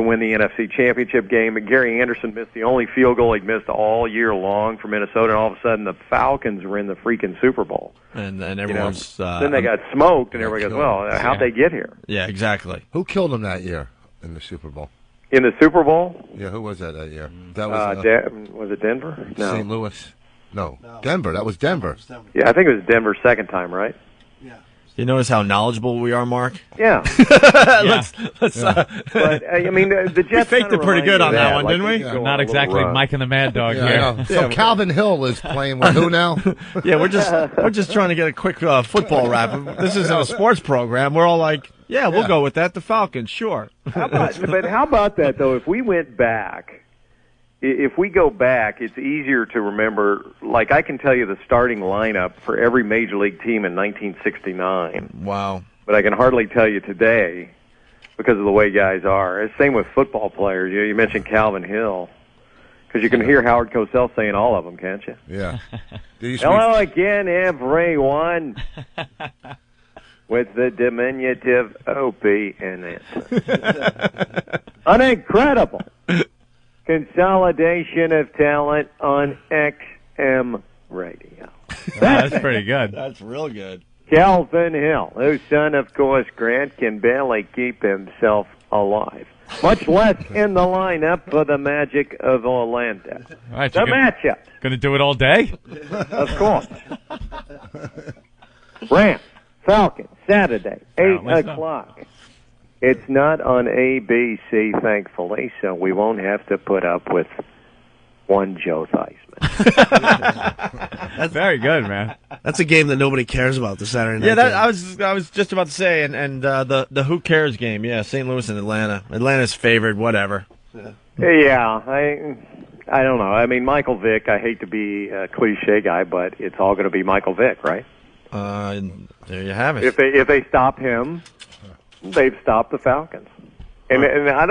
win the NFC Championship game. And Gary Anderson missed the only field goal he'd missed all year long for Minnesota. And all of a sudden, the Falcons were in the freaking Super Bowl. And everyone's then they got smoked, and everybody goes, "Well, how'd they get here?" Yeah, exactly. Who killed them that year in the Super Bowl? In the Super Bowl? Yeah, who was that year? That was was it Denver? No. St. Louis. No, Denver. That was Denver. Yeah, I think it was Denver's second time, right? You notice how knowledgeable we are, Mark? Yeah. Let's. But I mean, the Jets faked it pretty good on that one, didn't we? Not exactly Mike and the Mad Dog here. So Calvin Hill is playing with who now? Yeah, we're just trying to get a quick football wrap. This isn't a sports program. We're all like, we'll go with that. The Falcons, sure. How about that though? If we went back. If we go back, it's easier to remember. Like, I can tell you the starting lineup for every major league team in 1969. Wow. But I can hardly tell you today because of the way guys are. It's same with football players. You mentioned Calvin Hill. Because you can hear Howard Cosell saying all of them, can't you? Yeah. Hello again, everyone. With the diminutive OP in it. An incredible consolidation of talent on XM Radio. That's pretty good. That's real good. Calvin Hill, whose son, of course, Grant, can barely keep himself alive, much less in the lineup for the Magic of Orlando. All right, The matchup, Going to do it all day? of course. Rams, Falcons, Saturday, 8 o'clock. It's not on ABC, thankfully, so we won't have to put up with one Joe Theismann. That's very good, man. That's a game that nobody cares about, the Saturday night Yeah, game. I was just about to say, and the who cares game, yeah, St. Louis and Atlanta. Atlanta's favored, whatever. Yeah, I don't know. I mean, Michael Vick, I hate to be a cliche guy, but it's all going to be Michael Vick, right? There you have it. If they stop him, they've stopped the Falcons. And I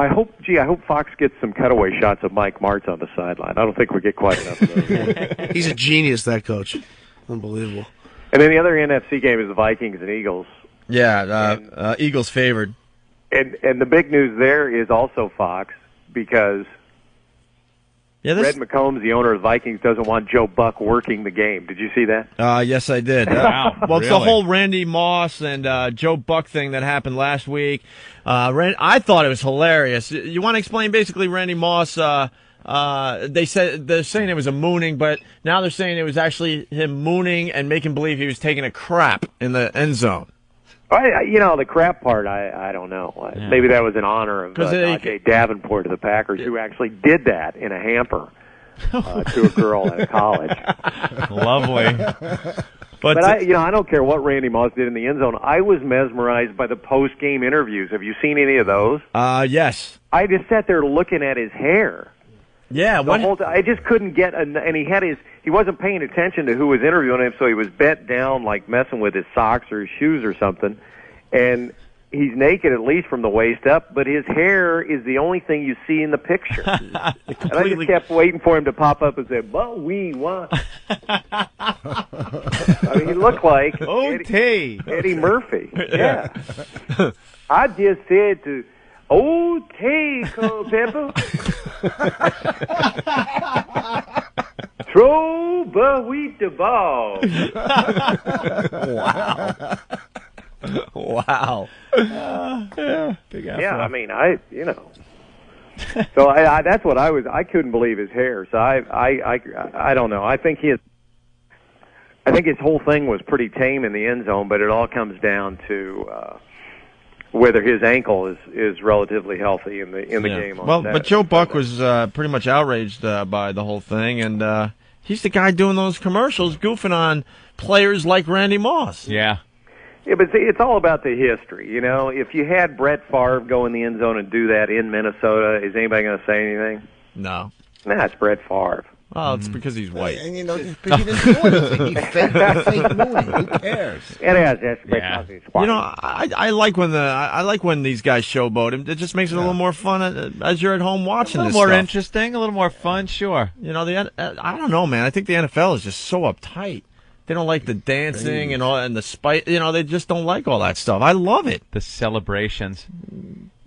hope Fox gets some cutaway shots of Mike Martz on the sideline. I don't think we get quite enough of those. He's a genius, that coach. Unbelievable. And then the other NFC game is the Vikings and Eagles. Yeah, Eagles favored. And the big news there is also Fox, because Red McCombs, the owner of the Vikings, doesn't want Joe Buck working the game. Did you see that? Yes, I did. Wow, well, it's the whole Randy Moss and Joe Buck thing that happened last week. I thought it was hilarious. You want to explain basically Randy Moss? They're saying it was a mooning, but now they're saying it was actually him mooning and making believe he was taking a crap in the end zone. The crap part, I don't know. Maybe that was in honor of Najee Davenport of the Packers, who actually did that in a hamper to a girl at college. Lovely. But I don't care what Randy Moss did in the end zone. I was mesmerized by the post-game interviews. Have you seen any of those? Yes. I just sat there looking at his hair. Yeah, I just couldn't get, and he wasn't paying attention to who was interviewing him, so he was bent down, like messing with his socks or his shoes or something. And he's naked, at least from the waist up, but his hair is the only thing you see in the picture. And I just kept waiting for him to pop up and say, "But we want." I mean, he looked like Eddie Murphy. Yeah. I just said to O.T. Culpepper, throw but we the ball. Wow. Big yeah, I mean, So that's what I couldn't believe his hair. So I don't know. I think his whole thing was pretty tame in the end zone, but it all comes down to whether his ankle is relatively healthy in the game. But Joe Buck was pretty much outraged by the whole thing, and he's the guy doing those commercials, goofing on players like Randy Moss. Yeah. Yeah, but it's all about the history. You know, if you had Brett Favre go in the end zone and do that in Minnesota, is anybody going to say anything? No. Nah, it's Brett Favre. Oh, it's because he's white. And he didn't do anything. He fake mooning. Who cares? It is. That's because he's white. You know, I like when these guys showboat him. It just makes it a little more fun as you're at home watching. A little more interesting, a little more fun. Sure. You know, I don't know, man. I think the NFL is just so uptight. They don't like the dancing and the spite. You know, they just don't like all that stuff. I love it. The celebrations.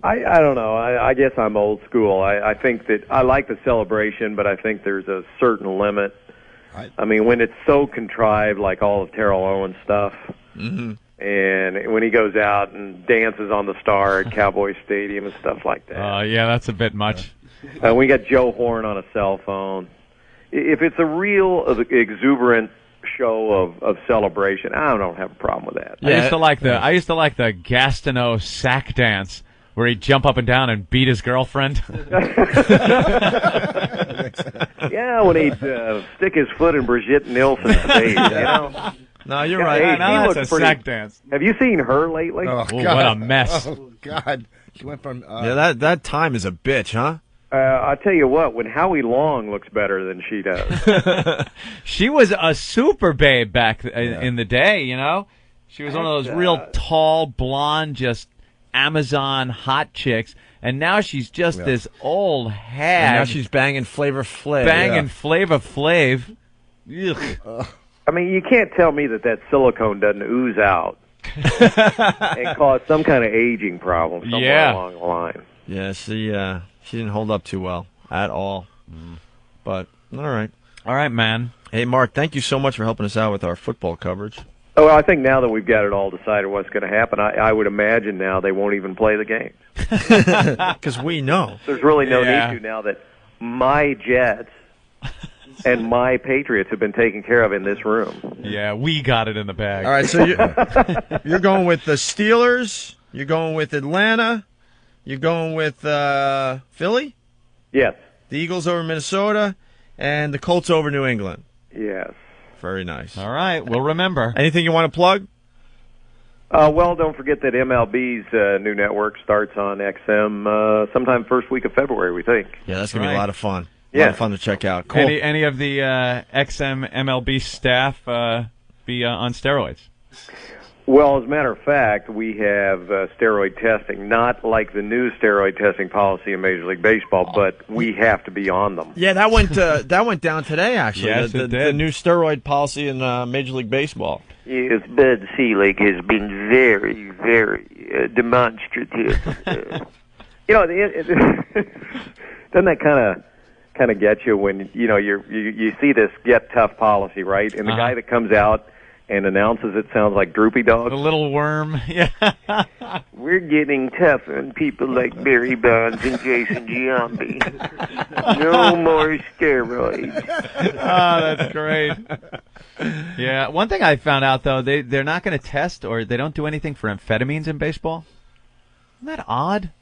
I don't know. I guess I'm old school. I think that I like the celebration, but I think there's a certain limit. I mean, when it's so contrived, like all of Terrell Owens' stuff, and when he goes out and dances on the star at Cowboy Stadium and stuff like that. Yeah, that's a bit much. We got Joe Horn on a cell phone. If it's a real exuberant show of celebration, I don't have a problem with that. Yeah. I used to like the Gastineau sack dance where he'd jump up and down and beat his girlfriend. Yeah, when he'd stick his foot in Brigitte Nielsen's face, you know. No, you're right. Hey, now that's a sack dance. Have you seen her lately? Oh, God. What a mess. Oh, God. She went from... that time is a bitch, huh? I'll tell you what, when Howie Long looks better than she does. She was a super babe back in the day, you know? She was one of those real tall, blonde, just Amazon hot chicks, and now she's just this old hag. And now she's banging Flavor Flav. Banging Flavor Flav. Ugh. I mean, you can't tell me that silicone doesn't ooze out and cause some kind of aging problem somewhere along the line. Yeah, she didn't hold up too well at all. But, all right. All right, man. Hey, Mark, thank you so much for helping us out with our football coverage. Oh, well, I think now that we've got it all decided what's going to happen, I would imagine now they won't even play the game. Because we know. There's really no need to now that my Jets and my Patriots have been taken care of in this room. Yeah, we got it in the bag. All right, so you're going with the Steelers, you're going with Atlanta, you're going with Philly? Yes. The Eagles over Minnesota, and the Colts over New England. Yes. Very nice. All right, we'll remember. Anything you want to plug? Well, don't forget that MLB's new network starts on XM sometime first week of February, we think. Yeah, that's going to be a lot of fun. A Yeah. lot of fun to check out. Cool. Any of the XM MLB staff be on steroids? Well, as a matter of fact, we have steroid testing, not like the new steroid testing policy in Major League Baseball, but we have to be on them. Yeah, that went down today, actually. Yes, the, it did. The new steroid policy in Major League Baseball. Yes, Bud Selig has been very, very demonstrative. Doesn't that kind of get you when you see this get tough policy, right? And the guy that comes out and announces it sounds like Droopy Dog. The little worm. Yeah. We're getting tough on people like Barry Bonds and Jason Giambi. No more steroids. Oh, that's great. Yeah. One thing I found out, though, they're not going to test or they don't do anything for amphetamines in baseball. Isn't that odd?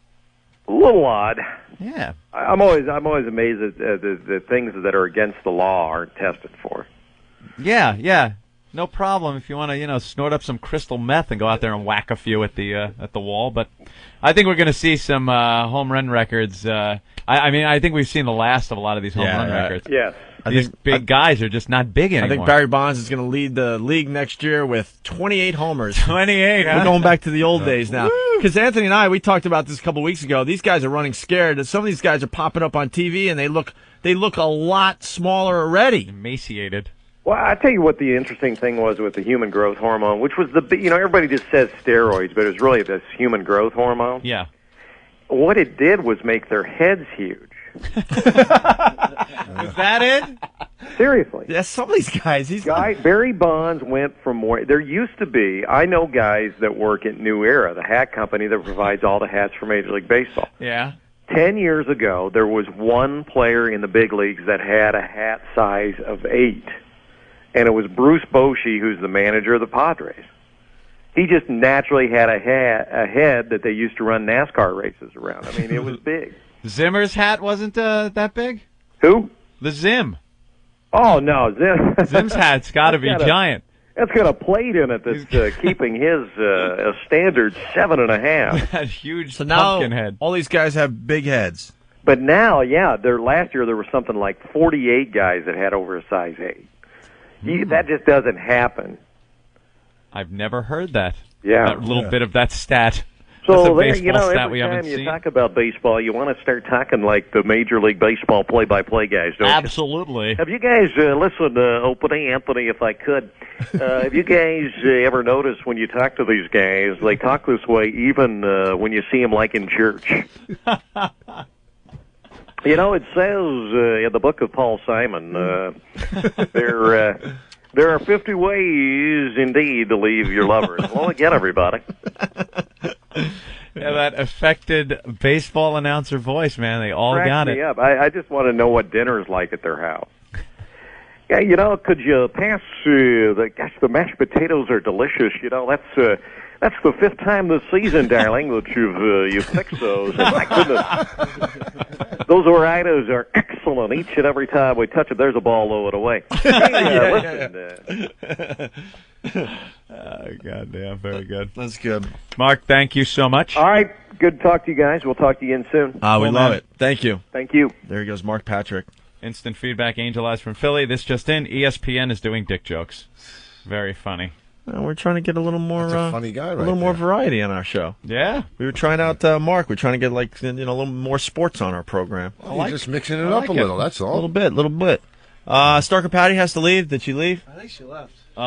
A little odd. Yeah. I'm always amazed at the things that are against the law aren't tested for. Yeah. No problem if you want to, snort up some crystal meth and go out there and whack a few at the wall. But I think we're going to see some home run records. I think we've seen the last of a lot of these home run records. Yes. These big guys are just not big anymore. I think Barry Bonds is going to lead the league next year with 28 homers. 28, huh? We're going back to the old days now. Because Anthony and I, we talked about this a couple weeks ago. These guys are running scared. Some of these guys are popping up on TV, and they look a lot smaller already. Emaciated. Well, I tell you what the interesting thing was with the human growth hormone, which was everybody just says steroids, but it was really this human growth hormone. Yeah. What it did was make their heads huge. Was that it? Seriously. Yeah, some of these guys. Barry Bonds went from more. There used to be, I know guys that work at New Era, the hat company that provides all the hats for Major League Baseball. Yeah. 10 years ago, there was one player in the big leagues that had a hat size of 8. And it was Bruce Bochy, who's the manager of the Padres. He just naturally had a head that they used to run NASCAR races around. I mean, it was big. Zimmer's hat wasn't that big? Who? The Zim. Oh, no. Zim's hat's got to be giant. That's got a plate in it that's keeping his a standard 7.5. That huge now, pumpkin head. All these guys have big heads. But now, last year there was something like 48 guys that had over a size 8. That just doesn't happen. I've never heard that. Yeah. That little bit of that stat. So that's a baseball stat we every haven't time you seen. talk about baseball, you want to start talking like the Major League Baseball play-by-play guys, don't you? Absolutely. Have you guys listened to Opie Anthony, if I could? Have you guys ever noticed when you talk to these guys, they talk this way even when you see them like in church? It says in the book of Paul Simon, there are 50 ways, indeed, to leave your lovers. Well, again, everybody. Yeah, that affected baseball announcer voice, man. They all got it. Up. I just want to know what dinner's like at their house. Yeah, could you pass the mashed potatoes are delicious. That's the 5th time this season, darling, that you've fixed those. And my goodness, those Oritos are excellent. Each and every time we touch it, there's a ball low it away. Goddamn, very good. That's good. Mark, thank you so much. All right, good to talk to you guys. We'll talk to you again soon. We love it. Thank you. Thank you. There he goes, Mark Patrick. Instant feedback, Angel Eyes from Philly. This just in, ESPN is doing dick jokes. Very funny. We're trying to get a little more That's a funny guy a right little more there. variety on our show. Yeah. We were trying out Mark. We're trying to get like a little more sports on our program. You're just mixing it up a little, that's all. A little bit. Stalker Patty has to leave. Did she leave? I think she left. Oh,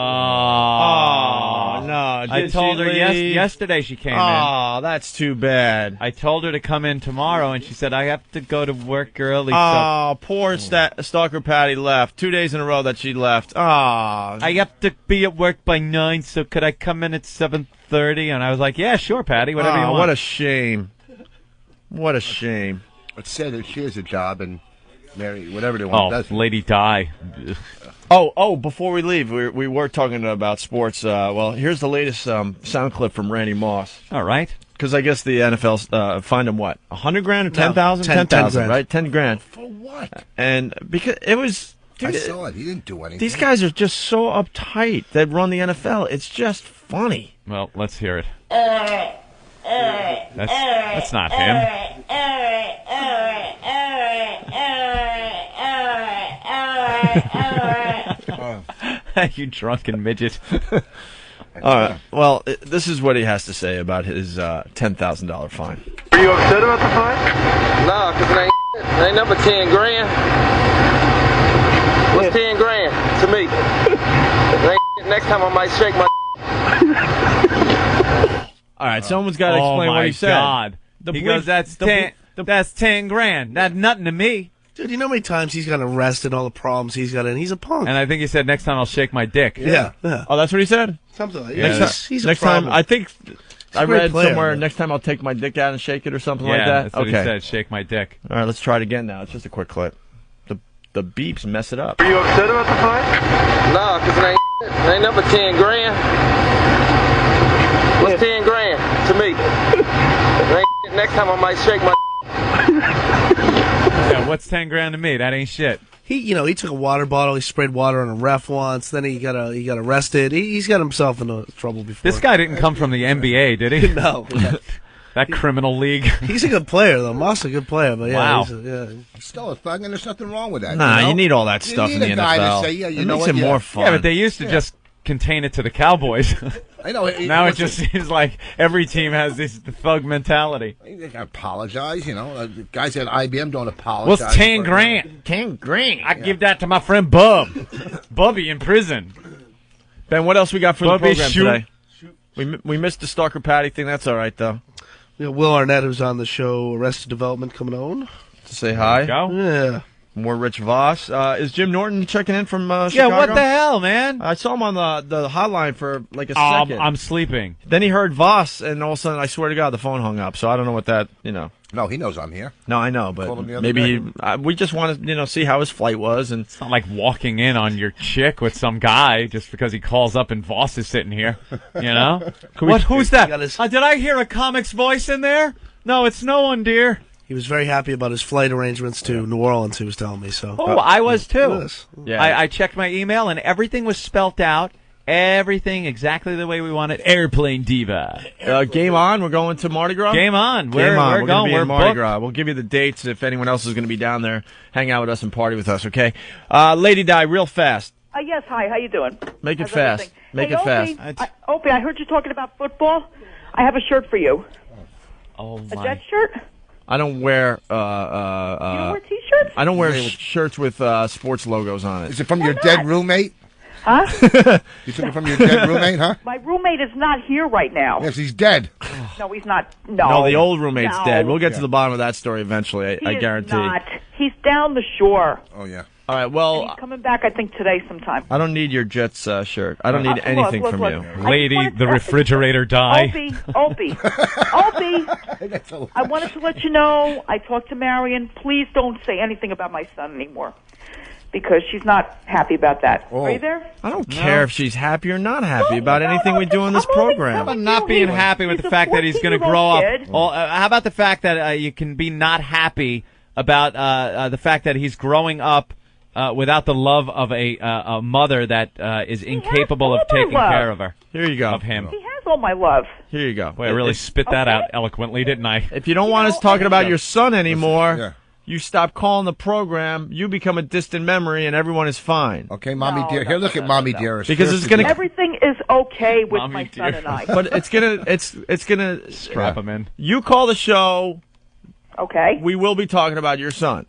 no. I told her yesterday she came in. Oh, that's too bad. I told her to come in tomorrow, and she said, I have to go to work early. Oh, poor Stalker Patty left. 2 days in a row that she left. Oh. I have to be at work by 9, so could I come in at 7:30? And I was like, yeah, sure, Patty, whatever you want. What a shame. What a shame. It's said that she has a job, and Mary, whatever they want, does. Lady Di. Oh, before we leave, we were talking about sports. Well, here's the latest sound clip from Randy Moss. All right. Because I guess the NFL fined him, what, $100,000 or $10,000? 10,000, right? 10 grand. For what? And because it was... Dude, I saw it. He didn't do anything. These guys are just so uptight that run the NFL. It's just funny. Well, let's hear it. That's not him. You drunken midget. All right. Well, this is what he has to say about his $10,000 fine. Are you upset about the fine? Nah, because it ain't number 10 grand. What's 10 grand to me? Next time I might shake my. All right, someone's got to explain what he said. Oh, my God. He goes, that's 10 grand. That's nothing to me. Dude, you know how many times he's got arrested, all the problems he's got in? He's a punk. And I think he said, next time I'll shake my dick. Yeah. Oh, that's what he said? Something like that. Yeah, Next he's a problem. time, I think I great read player, somewhere, man. next time I'll take my dick out and shake it or something Yeah, like that. that's what he said, shake my dick. All right, let's try it again now. It's just a quick clip. The beeps mess it up. Are you upset about the fine? Nah, because it ain't number 10 grand. What's 10 grand to me? Next time I might shake my. Yeah, what's 10 grand to me? That ain't shit. He took a water bottle. He sprayed water on a ref once. Then he got arrested. He's got himself into trouble before. This guy didn't come from the NBA, did he? No. That criminal league. He's a good player, though. Moss is a good player, but yeah, wow. He's still a thug, and there's nothing wrong with that. Nah, you know? you need all that stuff in the You need a NFL. guy to say, yeah, you it know makes what? it more fun. Yeah, but they used to just contain it to the Cowboys. I know. Now it just seems like every team has this thug mentality. They can apologize, you know. Guys at IBM don't apologize. What's 10 grand? 10 grand. I give that to my friend Bub. Bubby in prison. Ben, what else we got for Bubby, the program today? We missed the Stalker Patty thing. That's all right, though. We got Will Arnett, who's on the show Arrested Development, coming on. To say hi. Go. Yeah. More Rich Voss. Is Jim Norton checking in from Chicago? Yeah, what the hell, man? I saw him on the hotline for like a second. I'm sleeping. Then he heard Voss, and all of a sudden, I swear to God, the phone hung up. So I don't know what that, No, he knows I'm here. No, I know, but Called him the other maybe day. we just want to, see how his flight was. And It's not like walking in on your chick with some guy just because he calls up and Voss is sitting here. Who's that? Did I hear a comic's voice in there? No, it's no one, dear. He was very happy about his flight arrangements to New Orleans, he was telling me. So. Oh, I was too. Yes. Yeah. I checked my email and everything was spelt out. Everything exactly the way we want it. Airplane Diva. Game on. We're going to Mardi Gras. Game on. We're going. going to be We're in Mardi booked. Gras. We'll give you the dates if anyone else is going to be down there. Hang out with us and party with us, okay? Lady Di, real fast. Yes, hi. How you doing? Make it How's fast. everything? Make hey, it Opie, fast. Opie, I heard you talking about football. I have a shirt for you. Oh, A Jet shirt? I don't wear. You don't wear T-shirts? I don't wear shirts with sports logos on it. Is it from your dead roommate? Huh? You took it from your dead roommate, huh? My roommate is not here right now. Yes, he's dead. No, he's not. No. No, the old roommate's No. dead. We'll get to the bottom of that story eventually. He I is guarantee. not. He's down the shore. Oh, yeah. All right. Well, He's coming back, I think, today sometime. I don't need your Jets shirt. I don't need Look, anything look, from look. you. I Lady, just wanted the to- refrigerator die. Opie. I wanted to let you know, I talked to Marion. Please don't say anything about my son anymore. Because she's not happy about that. Are you there? I don't care if she's happy or not happy about anything we do in this program. How about not being happy with the fact that he's going to grow up? How about the fact that you can be not happy about the fact that he's growing up without the love of a mother that is incapable of taking care of her? Here you go. Of him. He has all my love. Here you go. Boy, I really spit that out eloquently, didn't I? If you don't want us talking about your son anymore, you stop calling the program, you become a distant memory, and everyone is fine. Okay, Mommy Dear. Here, look at Mommy Dearest. Because it's gonna Everything is okay with my son and I. But it's gonna strap him in. You call the show. Okay. We will be talking about your son.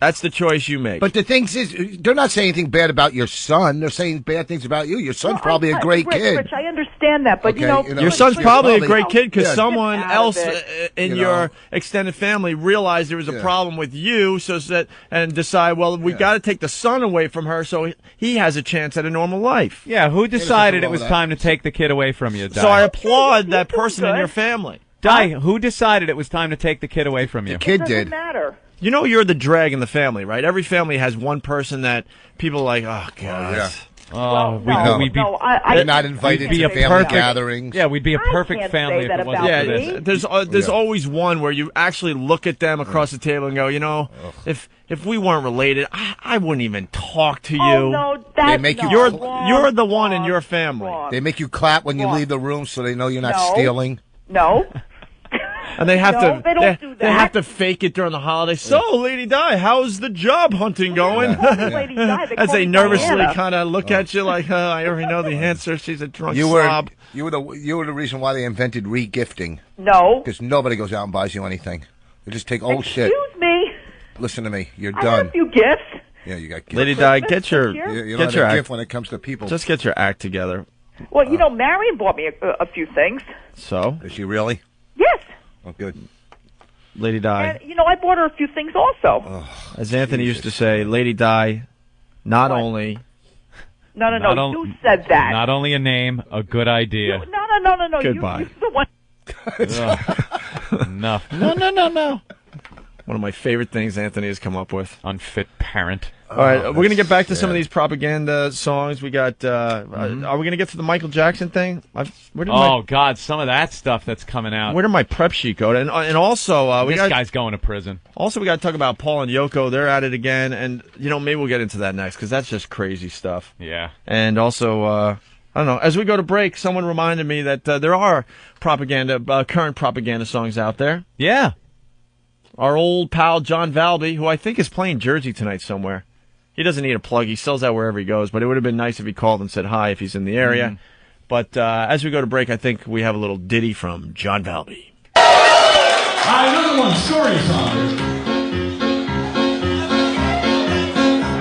That's the choice you make. But the thing is, they're not saying anything bad about your son. They're saying bad things about you. Your son's probably a great kid. Rich, I understand that, but Okay, your son's probably a great kid because Yeah. someone else in You your know. extended family realized there was a problem with you, and decide, well, we got to take the son away from her so he has a chance at a normal life. Yeah, who decided it was time to take the kid away from you, Di? So I applaud that person in your family. Di, who decided it was time to take the kid away from you? The kid It doesn't matter. You know you're the drag in the family, right? Every family has one person that people are like, oh, God. yeah. Oh, we'd be They're not invited we'd be to a family perfect gatherings. Yeah, we'd be a perfect can't family say if that it wasn't about for me. this. There's always one where you actually look at them across the table and go, you know, if we weren't related, I wouldn't even talk to you. Oh, no, that's They make you- You're the one in your family. They make you clap when you leave the room so they know you're not No. stealing. No. And they have No, to they don't do they have to fake it during the holidays. So, Lady Di, how's the job hunting going? Lady Di, they As call they me nervously Diana. kind of look at you like, I already know the answer. She's a drunk You slob. were the reason why they invented re-gifting. No. Because nobody goes out and buys you anything. They just take old shit. Excuse me. Listen to me. You're I have done. a few gifts. Yeah, you got gifts. Lady Di, get your You get don't your have a act. gift when it comes to people. Just get your act together. Well, you know, Marion bought me a few things. So, Is she really? Yes. Oh, good. Lady Di, And, you know, I bought her a few things also. as Anthony used to say, Lady Di, not only No, Not on- you said that. Not only a name, a good idea. No. Goodbye. You're the one. Enough. No. One of my favorite things Anthony has come up with. Unfit parent. All right, we're going to get back to some of sad. these propaganda songs. We got, are we going to get to the Michael Jackson thing? God, some of that stuff that's coming out. Where did my prep sheet go? And also, This guy's going to prison. Also, we got to talk about Paul and Yoko. They're at it again. And, you know, maybe we'll get into that next because that's just crazy stuff. Yeah. And also, I don't know. As we go to break, someone reminded me that there are current propaganda songs out there. Yeah. Our old pal John Valby, who I think is playing Jersey tonight somewhere. He doesn't need a plug. He sells out wherever he goes, but it would have been nice if he called and said hi if he's in the area. But as we go to break, I think we have a little ditty from John Valby. Another one, story song.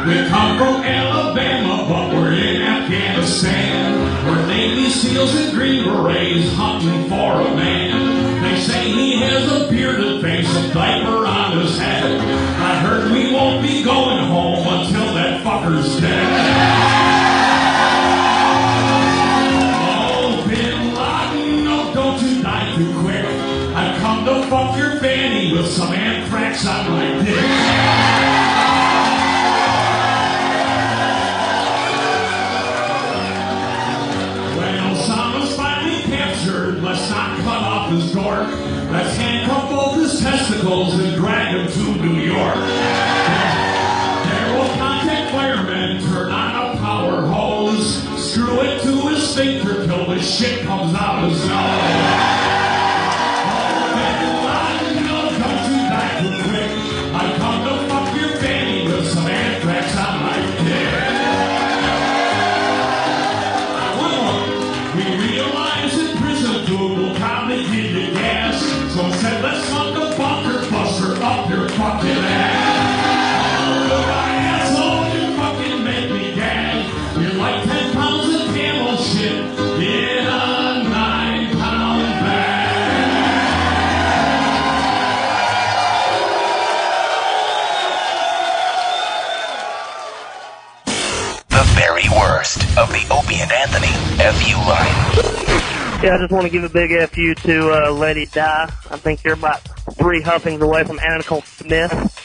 We come from Alabama, but we're in Afghanistan, where Navy SEALs and Green Berets hunting for a man. They say he has a bearded face, a diaper on his head. I heard we won't be going home until that fucker's dead. Oh, Bin Laden, no, don't you die too quick. I've come to fuck your fanny with some anthrax on my dick. When Osama's finally captured, let's not cut off his dork. Let's handcuff both his testicles and drag him to New York. There will contact firemen, turn on a power hose, screw it to his sphincter till the shit comes out his nose. I come to fuck your fanny with some anthrax on my dick. We realize in prison food will probably give you gas, so instead let's fuck a bunker buster up your fucking ass. Oh, my asshole, you fucking make me gag. You're like 10 pounds of camel shit in a 9-pound bag. The very worst of the Opie and Anthony FU line. Yeah, I just want to give a big FU to Lady Di. I think you're about 3 huffings away from Anna Nicole Smith.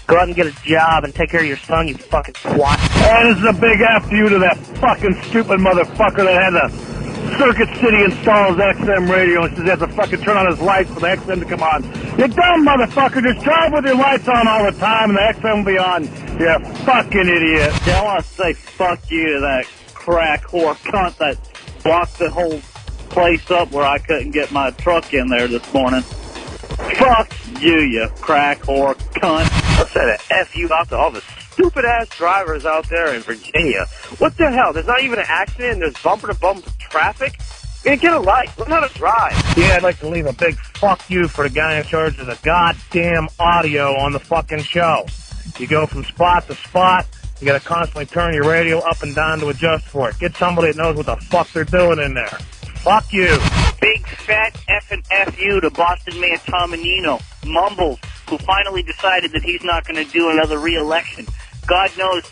Go out and get a job and take care of your son, you fucking twat. Oh, this is a big FU to that fucking stupid motherfucker that had the Circuit City install his XM radio and says he has to fucking turn on his lights for the XM to come on. You dumb motherfucker, just drive with your lights on all the time and the XM will be on. You fucking idiot. Yeah, I want to say fuck you to that crack whore cunt that blocked the whole place up where I couldn't get my truck in there this morning. Fuck you, you crack whore cunt. send an F you out to all the stupid-ass drivers out there in Virginia. What the hell? There's not even an accident and there's bumper-to-bumper traffic? Man, get a life. Learn how to drive. Yeah, I'd like to leave a big fuck you for the guy in charge of the goddamn audio on the fucking show. You go from spot to spot. You gotta constantly turn your radio up and down to adjust for it. Get somebody that knows what the fuck they're doing in there. Fuck you. Big fat F&F-U to Boston Mayor Tom Menino, Mumbles, who finally decided that he's not going to do another re-election. God knows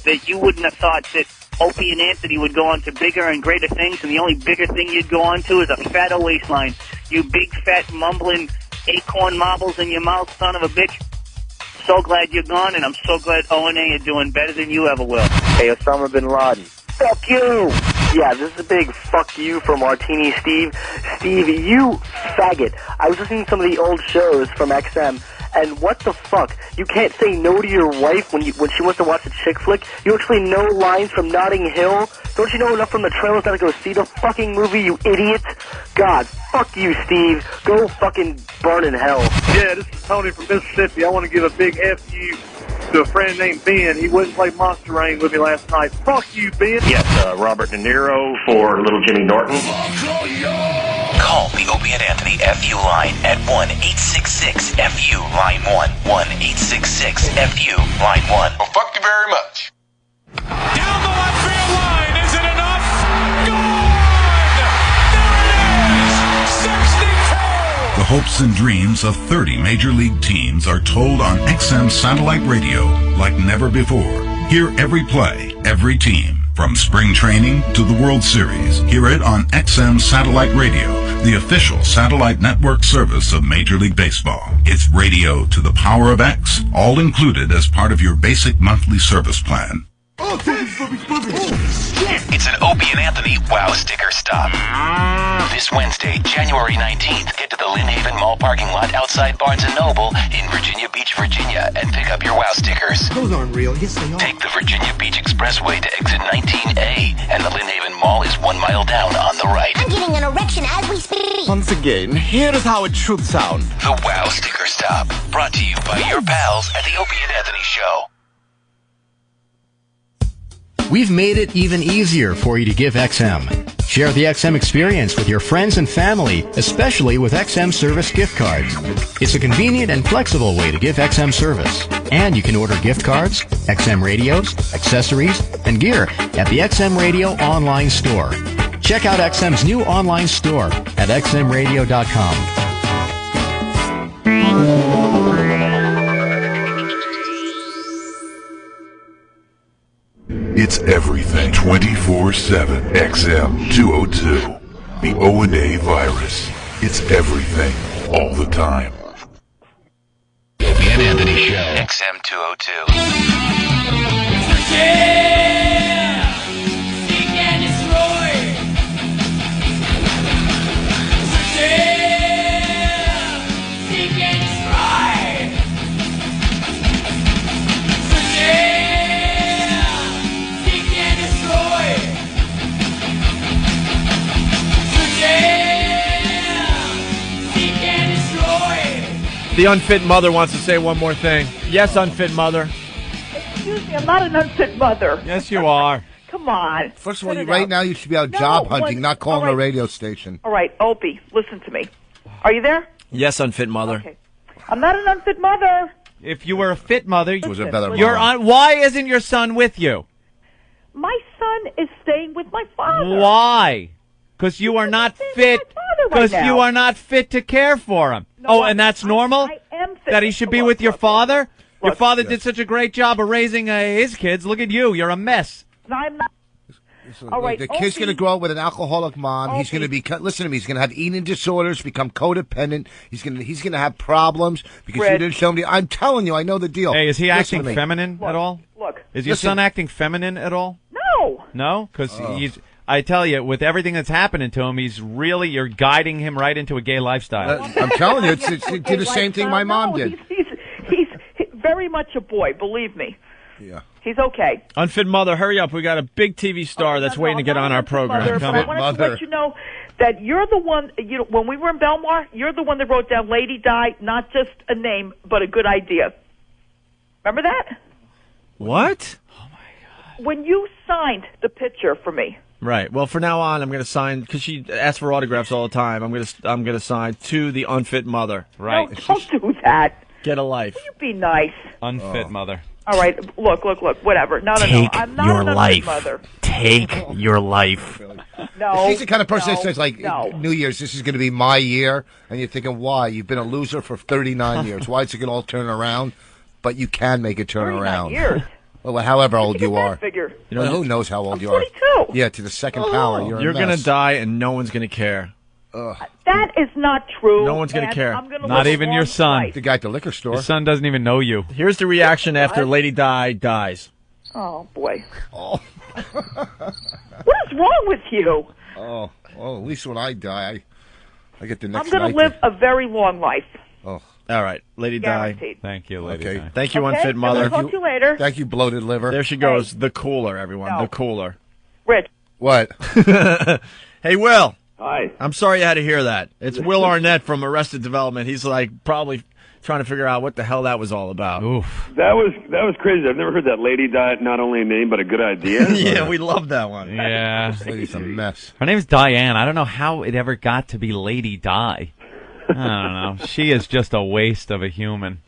that you wouldn't have thought that Opie and Anthony would go on to bigger and greater things, and the only bigger thing you'd go on to is a fatter waistline. You big fat mumbling acorn marbles in your mouth, son of a bitch. So glad you're gone, and I'm so glad O&A are doing better than you ever will. Hey, Osama Bin Laden. Fuck you! Yeah, this is a big fuck you for Martini Steve. Steve, you faggot. I was listening to some of the old shows from XM, and what the fuck? You can't say no to your wife when she wants to watch a chick flick? You actually know lines from Notting Hill? Don't you know enough from the trailers not to go see the fucking movie, you idiot? God, fuck you, Steve. Go fucking burn in hell. Yeah, this is Tony from Mississippi. I want to give a big F you to a friend named Ben. He wouldn't play Monster Rain with me last night. Fuck you, Ben. Yes, Robert De Niro for Little Jimmy Norton. Call the Opie and Anthony FU line at 1-866-FU line 1. 1-866-FU line 1. Well, fuck you very much. Down the left field line. Is it enough? Gone! There it is! 62! The hopes and dreams of 30 Major League teams are told on XM satellite radio like never before. Hear every play, every team. From spring training to the World Series, hear it on XM Satellite Radio, the official satellite network service of Major League Baseball. It's radio to the power of X, all included as part of your basic monthly service plan. It's an Opie and Anthony Wow Sticker Stop. This Wednesday, January 19th, get to the Lynn Haven Mall parking lot outside Barnes & Noble in Virginia Beach, Virginia, and pick up your Wow stickers. Those aren't real. Yes, they are. Take the Virginia Beach Expressway to exit 19A, and the Lynn Haven Mall is 1 mile down on the right. I'm getting an erection as we speak. Once again, here is how it should sound. The Wow Sticker Stop, brought to you by your pals at the Opie and Anthony Show. We've made it even easier for you to give XM. Share the XM experience with your friends and family, especially with XM Service gift cards. It's a convenient and flexible way to give XM service. And you can order gift cards, XM radios, accessories, and gear at the XM Radio online store. Check out XM's new online store at xmradio.com. It's everything 24/7 XM 202. The O&A virus. It's everything all the time. Opie and Anthony Show. XM 202. Yeah! Seek and destroy! Yeah! Seek and destroy! Yeah! Seek and destroy! Yeah! Seek and destroy! The unfit mother wants to say one more thing. Yes, unfit mother. Excuse me, I'm not an unfit mother. Yes, you are. Come on. First of all, Cut it right out. now you should be out No, job hunting, what- not calling all right. a radio station. All right, Opie, listen to me. Are you there? Yes, unfit mother. Okay. I'm not an unfit mother. If you were a fit mother, was a better you're mom. on. Why isn't your son with you? My son is staying with my father. Why? Because you are not fit. father right Because now. you are not fit to care for him. And that's normal. I am fit. That he should be with your father. Your father did such a great job of raising his kids. Look at you. You're a mess. I'm not. Listen, All right, the kid's Opie. going to grow up with an alcoholic mom. He's going to be. Listen to me. He's going to have eating disorders, become codependent. He's going to have problems because you Fred. didn't show him. I'm telling you, I know the deal. Hey, is he Listen acting to me. feminine at all? Look. Is your Listen. son acting feminine at all? No. No? Because he's. I tell you, with everything that's happening to him, you're guiding him right into a gay lifestyle. I'm telling you, he did the same thing my mom did. He's very much a boy. Believe me. Yeah. He's okay. Unfit mother, hurry up. We got a big TV star that's waiting to get on our program. Mother, Come but I on. wanted to let you know that you're the one. You know, when we were in Belmar, you're the one that wrote down "Lady Di," not just a name, but a good idea. Remember that? What? When you signed the picture for me. Right. Well, for now on, I'm going to sign because she asks for autographs all the time. I'm going to sign to the unfit mother. Right. No, don't do that. Get a life. Will you be nice? Unfit mother. All right. Look. Whatever. No. I'm not your an life. unfit mother. Take your life. No. She's the kind of person that no, says, like, no. New Year's, this is going to be my year. And you're thinking, why? You've been a loser for 39 years. Why is it going to all turn around? But you can make it turn 39 around. years. Well, however old you are. Figure. Well, who knows how old I'm you are? 42. Yeah, to the second power. You're going to die and no one's going to care. That is not true. No one's gonna and care. I'm gonna Not live a even your long son. life. The guy at the liquor store. Your son doesn't even know you. Here's the reaction after Lady Di dies. Oh boy. Oh. What is wrong with you? Oh, at least when I die, I get the next I'm going night to live a very long life. Oh. All right, Lady Di. Guaranteed. Thank you, Lady Di. Thank you, Okay, unfit mother. I'll talk to you later. Thank you, bloated liver. There she goes. The cooler, everyone. No. The cooler. Rich. What? Hey, Will. Hi. I'm sorry you had to hear that. It's Will Arnett from Arrested Development. He's like probably trying to figure out what the hell that was all about. Oof. That was crazy. I've never heard that Lady Di, not only a name, but a good idea. Yeah, we love that one. Yeah. This lady's a mess. Her name's Diane. I don't know how it ever got to be Lady Di. I don't know. She is just a waste of a human.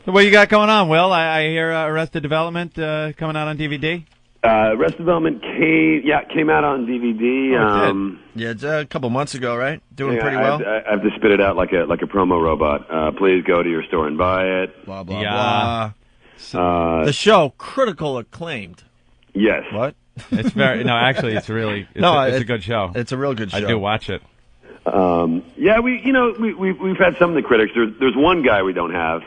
What you got going on, Will? I hear Arrested Development coming out on DVD. Arrested Development came out on DVD. Yeah, it's a couple months ago, right? Doing Yeah, pretty well. I have to spit it out like a promo robot. Please go to your store and buy it. Blah blah Yeah. blah. The show critical acclaimed. Yes. What? It's very no. Actually, it's really it's a good show. It's a real good show. I do watch it. Yeah, we've had some of the critics. There's one guy we don't have,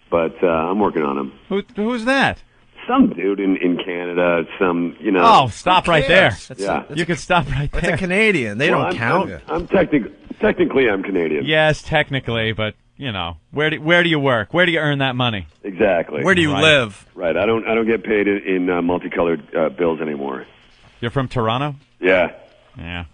but I'm working on him. Who's that? Some dude in Canada. Oh, stop right there. Yeah. You can stop right there. It's a Canadian. They don't count. I'm technically I'm Canadian. Yes, technically, but where do you work? Where do you earn that money? Exactly. Where do you live? Right. I don't get paid in multicolored bills anymore. You're from Toronto? Yeah. Yeah.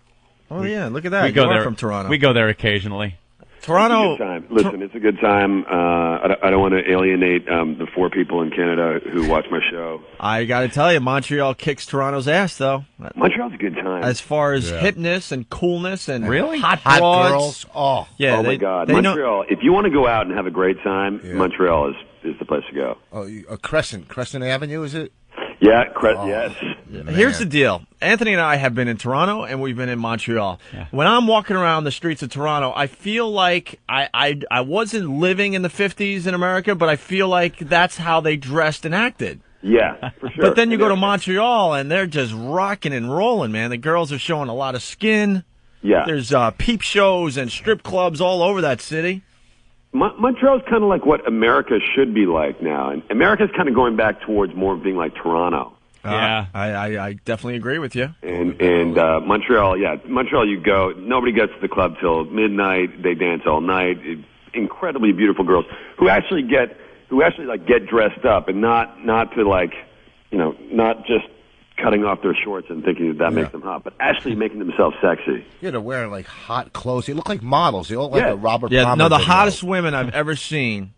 Oh yeah, look at that. We go You are there from Toronto. We go there occasionally. Toronto. It's a good time. Listen, it's a good time. I don't want to alienate the 4 people in Canada who watch my show. I got to tell you, Montreal kicks Toronto's ass, though. Montreal's a good time. As far as hipness and coolness and Really? hot Hot broads. girls. Oh. Yeah, oh my God, Montreal! If you want to go out and have a great time, Montreal is the place to go. Oh, Crescent Avenue, is it? Yeah, yes. Here's the deal. Anthony and I have been in Toronto and we've been in Montreal. Yeah. When I'm walking around the streets of Toronto, I feel like I wasn't living in the 50s in America, but I feel like that's how they dressed and acted. Yeah, for sure. But then you go to Montreal and they're just rocking and rolling, man. The girls are showing a lot of skin. Yeah. There's peep shows and strip clubs all over that city. Montreal's kind of like what America should be like now, and America's kind of going back towards more of being like Toronto. Yeah, I definitely agree with you. And Montreal, you go. Nobody gets to the club till midnight. They dance all night. Incredibly beautiful girls who actually get dressed up, and not to like, not just cutting off their shorts and thinking that makes them hot, but actually making themselves sexy. Yeah, they're wearing like hot clothes. They look like models. They look like a Robert Yeah, Palmer no, the video. hottest women I've ever seen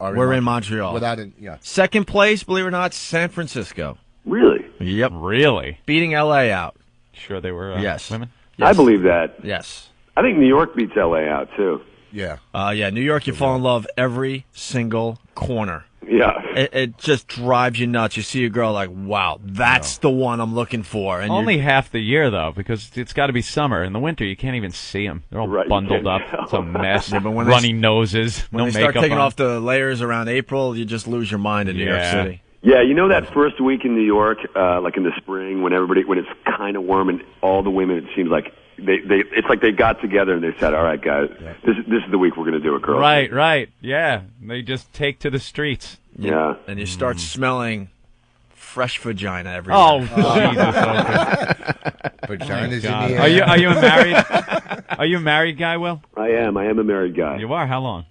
were in Montreal. Without it, yeah. Second place, believe it or not, San Francisco. Really? Yep. Really? Beating L.A. out. Sure they were yes. women? Yes. I believe that. Yes. I think New York beats L.A. out, too. Yeah. Yeah, New York, you fall in love every single corner. Yeah. It just drives you nuts. You see a girl like, wow, that's the one I'm looking for. And Only half the year, though, because it's got to be summer. In the winter, you can't even see them. They're all bundled up. It's a mess. Yeah, but when runny noses, when no they start makeup taking on. off the layers around April, you just lose your mind in New York City. Yeah, that first week in New York, like in the spring, when it's kind of warm, and all the women, it seems like it's like they got together and they said, "All right, guys, this is the week we're going to do it, girls." Right, yeah. They just take to the streets. Yeah, and you start smelling fresh vagina everywhere. Oh, Jesus! Vaginas in God. the air. Are you a married? Are you a married guy, Will? I am a married guy. You are. How long?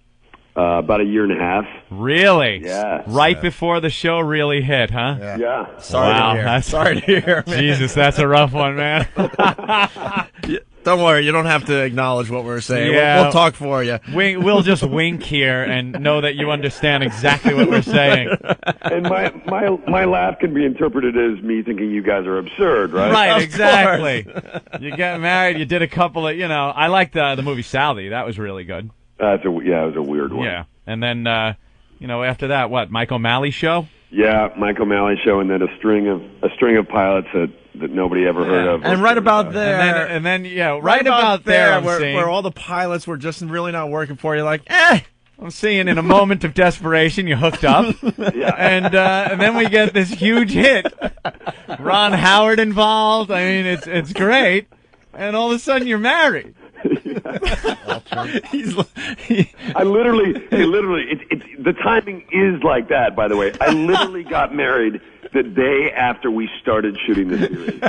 About a year and a half. Really? Yeah. Right before the show really hit, huh? Yeah. Sorry to hear. Sorry to hear. Man. Jesus, that's a rough one, man. Don't worry, you don't have to acknowledge what we're saying. Yeah. We'll talk for you. We'll just wink here and know that you understand exactly what we're saying. And my laugh can be interpreted as me thinking you guys are absurd, right? Right, exactly. You get married, you did a couple of, I liked the movie Sally. That was really good. It was a weird one. Yeah. And then, after that, what, Mike O'Malley Show? Yeah, Mike O'Malley Show, and then a string of pilots that nobody ever heard of. And right about there, and then right about there, where all the pilots were just really not working for you, like, I'm seeing in a moment of desperation you hooked up, and then we get this huge hit. Ron Howard involved. I mean, it's great, and all of a sudden you're married. I literally, the timing is like that. By the way, I literally got married the day after we started shooting the series.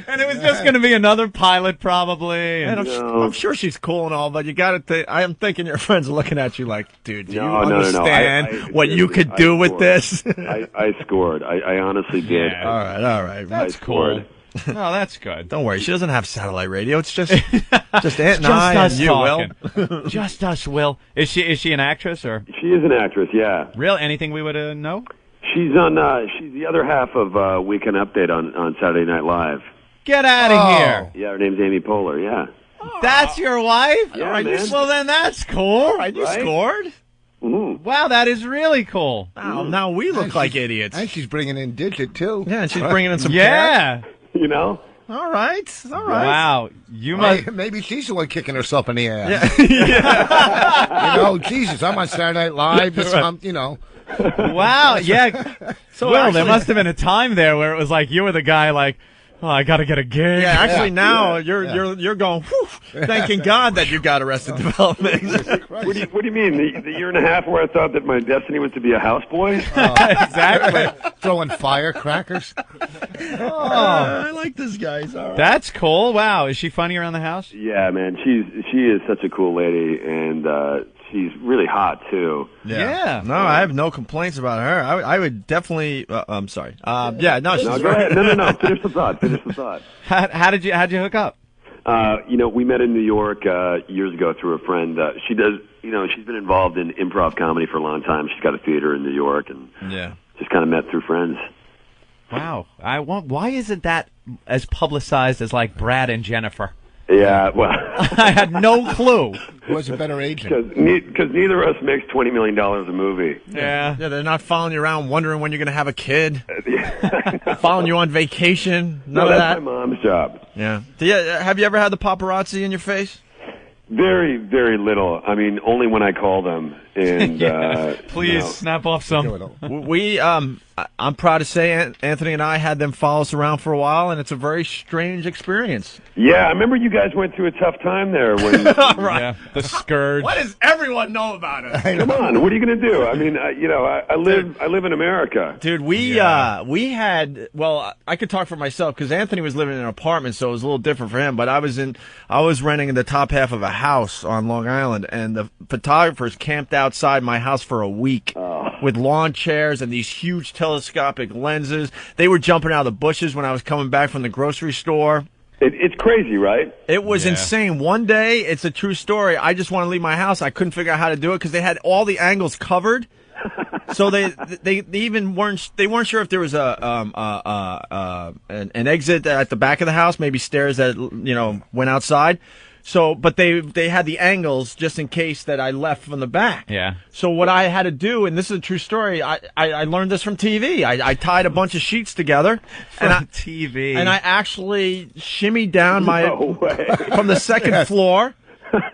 And it was just going to be another pilot, probably. And I'm sure she's cool and all, but you got to. I am thinking your friends are looking at you like, dude, do you understand what you could do with this? I scored. I honestly did. All right. That's cool. Oh, that's good. Don't worry, she doesn't have satellite radio. It's just Aunt and I and you, Will. Just us, Will. Is she an actress or? She is an actress. Yeah. Real? Anything we would know? She's on. She's the other half of Weekend Update on Saturday Night Live. Get out of here! Yeah, her name's Amy Poehler. Yeah. That's your wife? Yeah, man. Well, then that's cool. Right, you scored. Mm-hmm. Wow, that is really cool. Now we look like idiots. And she's bringing in Digit, too. Yeah, and she's bringing in some Yeah. You know? All right. Wow. Maybe she's the one kicking herself in the ass. Yeah. Jesus, I'm on Saturday Night Live. Wow, yeah. So Will, there must have been a time there where it was like you were the guy like, oh, I got to get a gig. Yeah, actually now you're going, whew, thanking God that you got Arrested Development. What do you mean? The year and a half where I thought that my destiny was to be a houseboy? Exactly. Throwing firecrackers. I like this guy. All right. That's cool. Wow. Is she funny around the house? Yeah, man. She is such a cool lady, and she's really hot too. Yeah. No, I have no complaints about her. I would definitely. I'm sorry. She's go ahead. No. Finish the thought. How'd you hook up? We met in New York years ago through a friend. She does. She's been involved in improv comedy for a long time. She's got a theater in New York, and just kind of met through friends. Wow. Why isn't that as publicized as like Brad and Jennifer? Yeah, well, I had no clue. Who was a better agent? Because neither of us makes $20 million a movie. Yeah, they're not following you around wondering when you're going to have a kid. Following you on vacation. None of that. That's my mom's job. Yeah. Have you ever had the paparazzi in your face? Very, very little. I mean, only when I call them. And please snap off some. I'm proud to say Anthony and I had them follow us around for a while, and it's a very strange experience. Yeah, I remember you guys went through a tough time there. When right. Yeah, the scourge. What does everyone know about us? Come on, what are you going to do? I mean, I live in America, dude. We had. Well, I could talk for myself because Anthony was living in an apartment, so it was a little different for him. But I was renting in the top half of a house on Long Island, and the photographers camped outside my house for a week with lawn chairs and these huge telescopic lenses. They were jumping out of the bushes when I was coming back from the grocery store. It's crazy, right? It was insane. One day, it's a true story. I just want to leave my house. I couldn't figure out how to do it because they had all the angles covered. So they even weren't sure if there was an exit at the back of the house, maybe stairs that went outside. So, but they had the angles just in case that I left from the back. Yeah. So what I had to do, and this is a true story, I learned this from TV. I tied a bunch of sheets together TV, and I actually shimmied down from the second floor.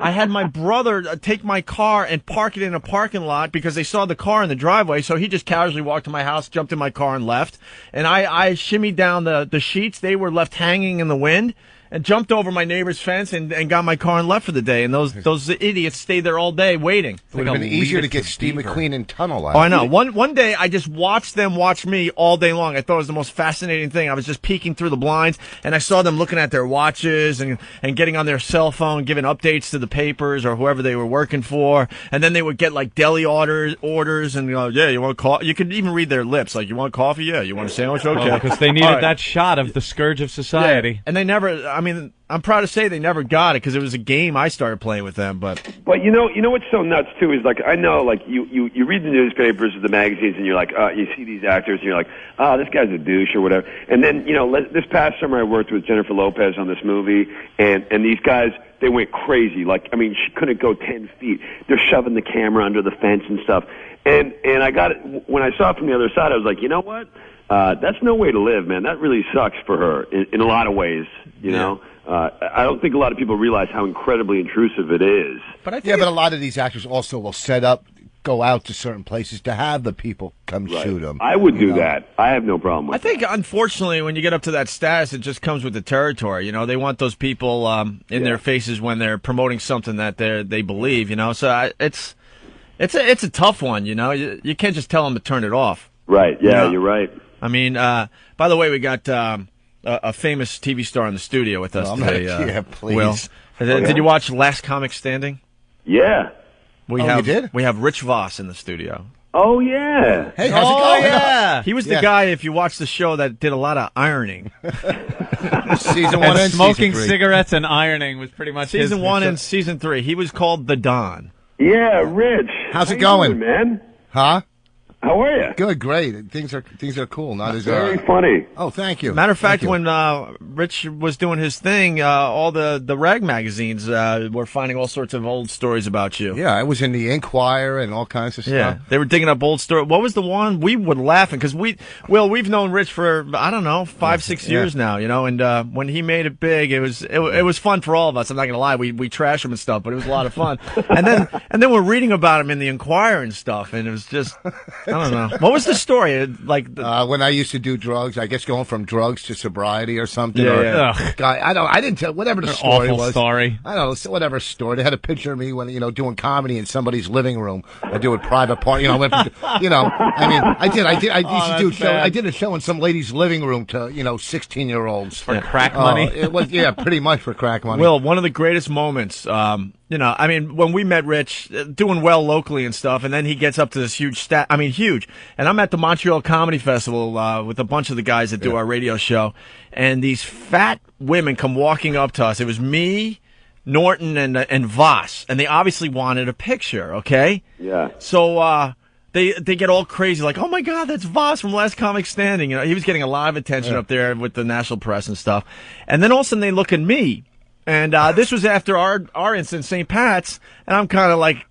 I had my brother take my car and park it in a parking lot because they saw the car in the driveway. So he just casually walked to my house, jumped in my car, and left. And I shimmied down the sheets. They were left hanging in the wind. And jumped over my neighbor's fence and got my car and left for the day. And those idiots stayed there all day waiting. It would have been easier to get Steve McQueen in tunnel out. Oh, I know. One day I just watched them watch me all day long. I thought it was the most fascinating thing. I was just peeking through the blinds, and I saw them looking at their watches and getting on their cell phone, giving updates to the papers or whoever they were working for. And then they would get like deli orders and go, yeah, you want coffee? You could even read their lips. Like, you want coffee? Yeah. You want a sandwich? Okay. Because they needed that shot of the scourge of society. Yeah. And they never... mean, I'm proud to say they never got it because it was a game I started playing with them. But you know what's so nuts too is like I know like you read the newspapers or the magazines and you're like you see these actors and you're like this guy's a douche or whatever, and then this past summer I worked with Jennifer Lopez on this movie and these guys, they went crazy. Like, I mean, she couldn't go 10 feet. They're shoving the camera under the fence and stuff. And I got it when I saw it from the other side. I was like, you know what? That's no way to live, man. That really sucks for her in a lot of ways. You know, I don't think a lot of people realize how incredibly intrusive it is. But but a lot of these actors also will go out to certain places to have the people come shoot them. I would do that. I have no problem with I think, unfortunately, when you get up to that status, it just comes with the territory. You know, they want those people in their faces when they're promoting something that they believe. You know, so it's a tough one. You know, you can't just tell them to turn it off. Right. Yeah, you're right. I mean, by the way, we got a famous TV star in the studio with us today. Yeah, please. Will. Did you watch Last Comic Standing? Yeah. You did? We have Rich Voss in the studio. Oh, yeah. Hey, how's it going? Yeah. He was the guy, if you watch the show, that did a lot of ironing. Season 1 and smoking season 3. cigarettes and ironing was pretty much Season 1 and Season 3. He was called the Don. Yeah, Rich. How's it going, doing, man? Huh? How are you? Good, great. Things are cool. Not as very funny. Oh, thank you. Matter of fact, when Rich was doing his thing, all the rag magazines were finding all sorts of old stories about you. Yeah, I was in the Inquirer and all kinds of stuff. Yeah, they were digging up old stories. What was the one we were laughing because we've known Rich for I don't know 5-6 years now, you know, and when he made it big, it was fun for all of us. I'm not gonna lie, we trash him and stuff, but it was a lot of fun. and then we're reading about him in the Inquirer and stuff, and it was just. I don't know. What was the story? Like when I used to do drugs, I guess going from drugs to sobriety or something. Yeah. I didn't tell whatever the story awful was. Story. I don't know, whatever story. They had a picture of me when doing comedy in somebody's living room. I do a private party. I mean, I used to do a show. I did a show in some lady's living room to 16-year-olds for crack money. It was pretty much for crack money. Will, one of the greatest moments. I mean, when we met Rich, doing well locally and stuff, and then he gets up to this huge huge. And I'm at the Montreal Comedy Festival with a bunch of the guys that do our radio show, and these fat women come walking up to us. It was me, Norton, and Voss, and they obviously wanted a picture, okay? Yeah. So they get all crazy, like, oh my God, that's Voss from Last Comic Standing. You know, he was getting a lot of attention up there with the national press and stuff. And then all of a sudden they look at me. And this was after our incident, St. Pat's, and I'm kind of like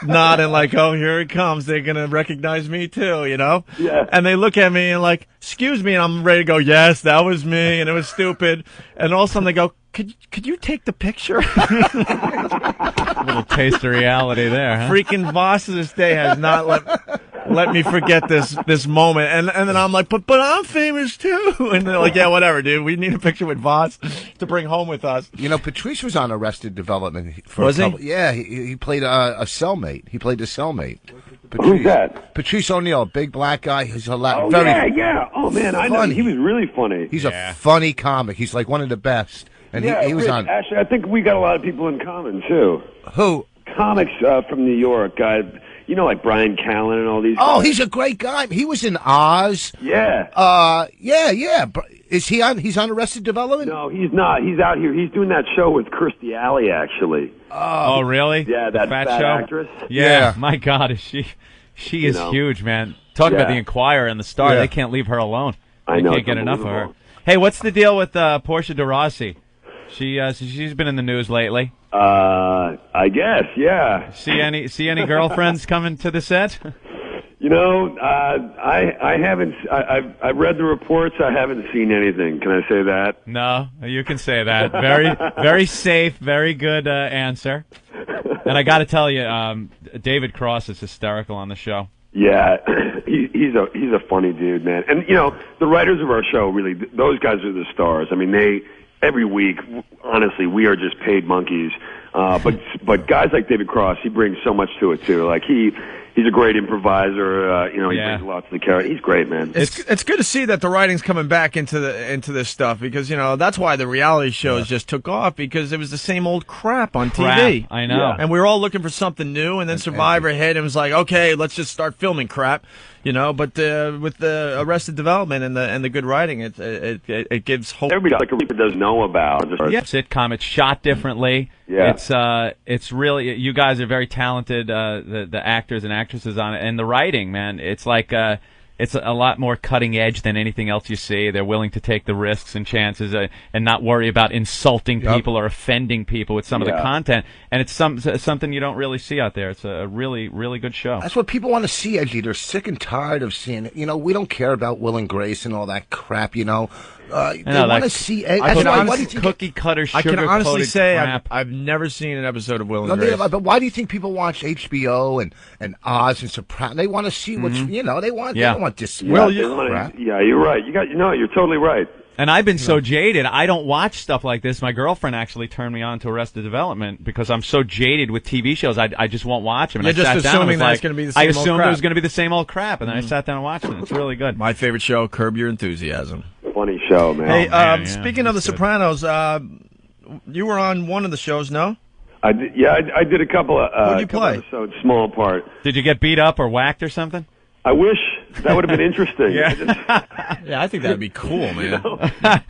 nodding, like, oh, here it comes. They're gonna recognize me too, you know? Yeah. And they look at me and like, excuse me, and I'm ready to go. Yes, that was me, and it was stupid. And all of a sudden they go, could you take the picture? A little taste of reality there, huh? Freaking Voss to this day has not let me forget this moment. And then I'm like, but I'm famous too. And they're like, yeah, whatever, dude. We need a picture with Voss to bring home with us. You know, Patrice was on Arrested Development. Was he? Yeah, he played a cellmate. He played the cellmate. Who's that? Patrice O'Neal, big black guy. He's Oh, very yeah. Oh, man, I know. He was really funny. He's a funny comic. He's like one of the best. And he was Rich, on. Actually, I think we got a lot of people in common, too. Who? Comics from New York. Like Brian Callen and all these guys. Oh, he's a great guy. He was in Oz. Yeah. Yeah. Is he on? He's on Arrested Development? No, he's not. He's out here. He's doing that show with Kirstie Alley, actually. Oh, really? Yeah, that fat show? Actress. Yeah. My God, is she is huge, man. Talk about the Inquirer and the Star. Yeah. They can't leave her alone. I know. They can't get enough of her. Hey, what's the deal with Portia de Rossi? She's been in the news lately. I guess, yeah. See any girlfriends coming to the set? I haven't. I've read the reports. I haven't seen anything. Can I say that? No, you can say that. Very, very safe. Very good answer. And I got to tell you, David Cross is hysterical on the show. Yeah, he's a funny dude, man. And the writers of our show, really, those guys are the stars. I mean, every week, honestly, we are just paid monkeys. But guys like David Cross, he brings so much to it too. Like He's a great improviser. He brings a lot to the character. He's great, man. It's good to see that the writing's coming back into this stuff because that's why the reality shows just took off because it was the same old crap on TV. I know. And we were all looking for something new, and then Survivor hit and was like, okay, let's just start filming crap. But with the Arrested Development and the good writing, it gives hope. Everybody does know about. Yeah, sitcom. It's shot differently. Yeah. It's really, you guys are very talented, the actors and actresses on it, and the writing, man. It's like it's a lot more cutting edge than anything else you see. They're willing to take the risks and chances and not worry about insulting people or offending people with some of the content. And it's something you don't really see out there. It's a really, really good show. That's what people want to see, Edgy. They're sick and tired of seeing it. We don't care about Will and Grace and all that crap, They want to see. Cookie cutter, I can honestly say crap. I've never seen an episode of Will and Grace. But why do you think people watch HBO and Oz and Sopranos? They want to see what's they want. They don't want this. Yeah, you're right. You're totally right. And I've been so jaded. I don't watch stuff like this. My girlfriend actually turned me on to Arrested Development because I'm so jaded with TV shows. I just won't watch them. And You're I just sat down assuming and that's going to be the same I old assumed crap. it was going to be the same old crap, and then I sat down and watched it. It's really good. My favorite show, Curb Your Enthusiasm. Funny show, man. Hey, speaking of The Sopranos, you were on one of the shows, no? I did a couple of Who'd you play? episodes, small part. Did you get beat up or whacked or something? I wish that would have been interesting. Yeah, I think that'd be cool, man.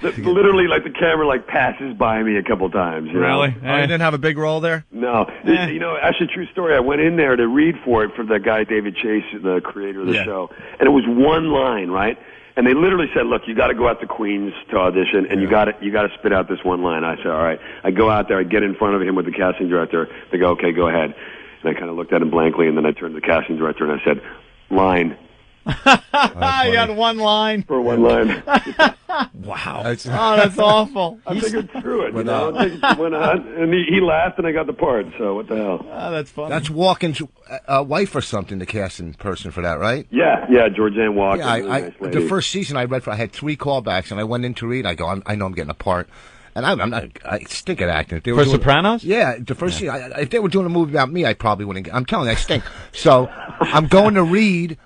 Literally, like the camera passes by me a couple times. Really? Oh, you didn't have a big role there? No. Actually, true story. I went in there to read for it for the guy David Chase, the creator of the show, and it was one line, right? And they literally said, "Look, you got to go out to Queens to audition, and you got to spit out this one line." I said, "All right." I go out there, I get in front of him with the casting director. They go, "Okay, go ahead." And I kind of looked at him blankly, and then I turned to the casting director and I said, "Line." You had one line. For one line. Wow. That's awful. I figured, screw it. Went on, and he laughed, and I got the part. So what the hell? Oh, that's funny. That's Walken's wife or something, the casting person for that, right? Yeah, Georgianne Walken. Yeah, really nice lady. the first season I had 3 callbacks, and I went in to read. I go, I know I'm getting a part. And I stink at acting. If they were For Sopranos? Yeah, the first season. If they were doing a movie about me, I probably wouldn't. I'm telling you, I stink. So I'm going to read,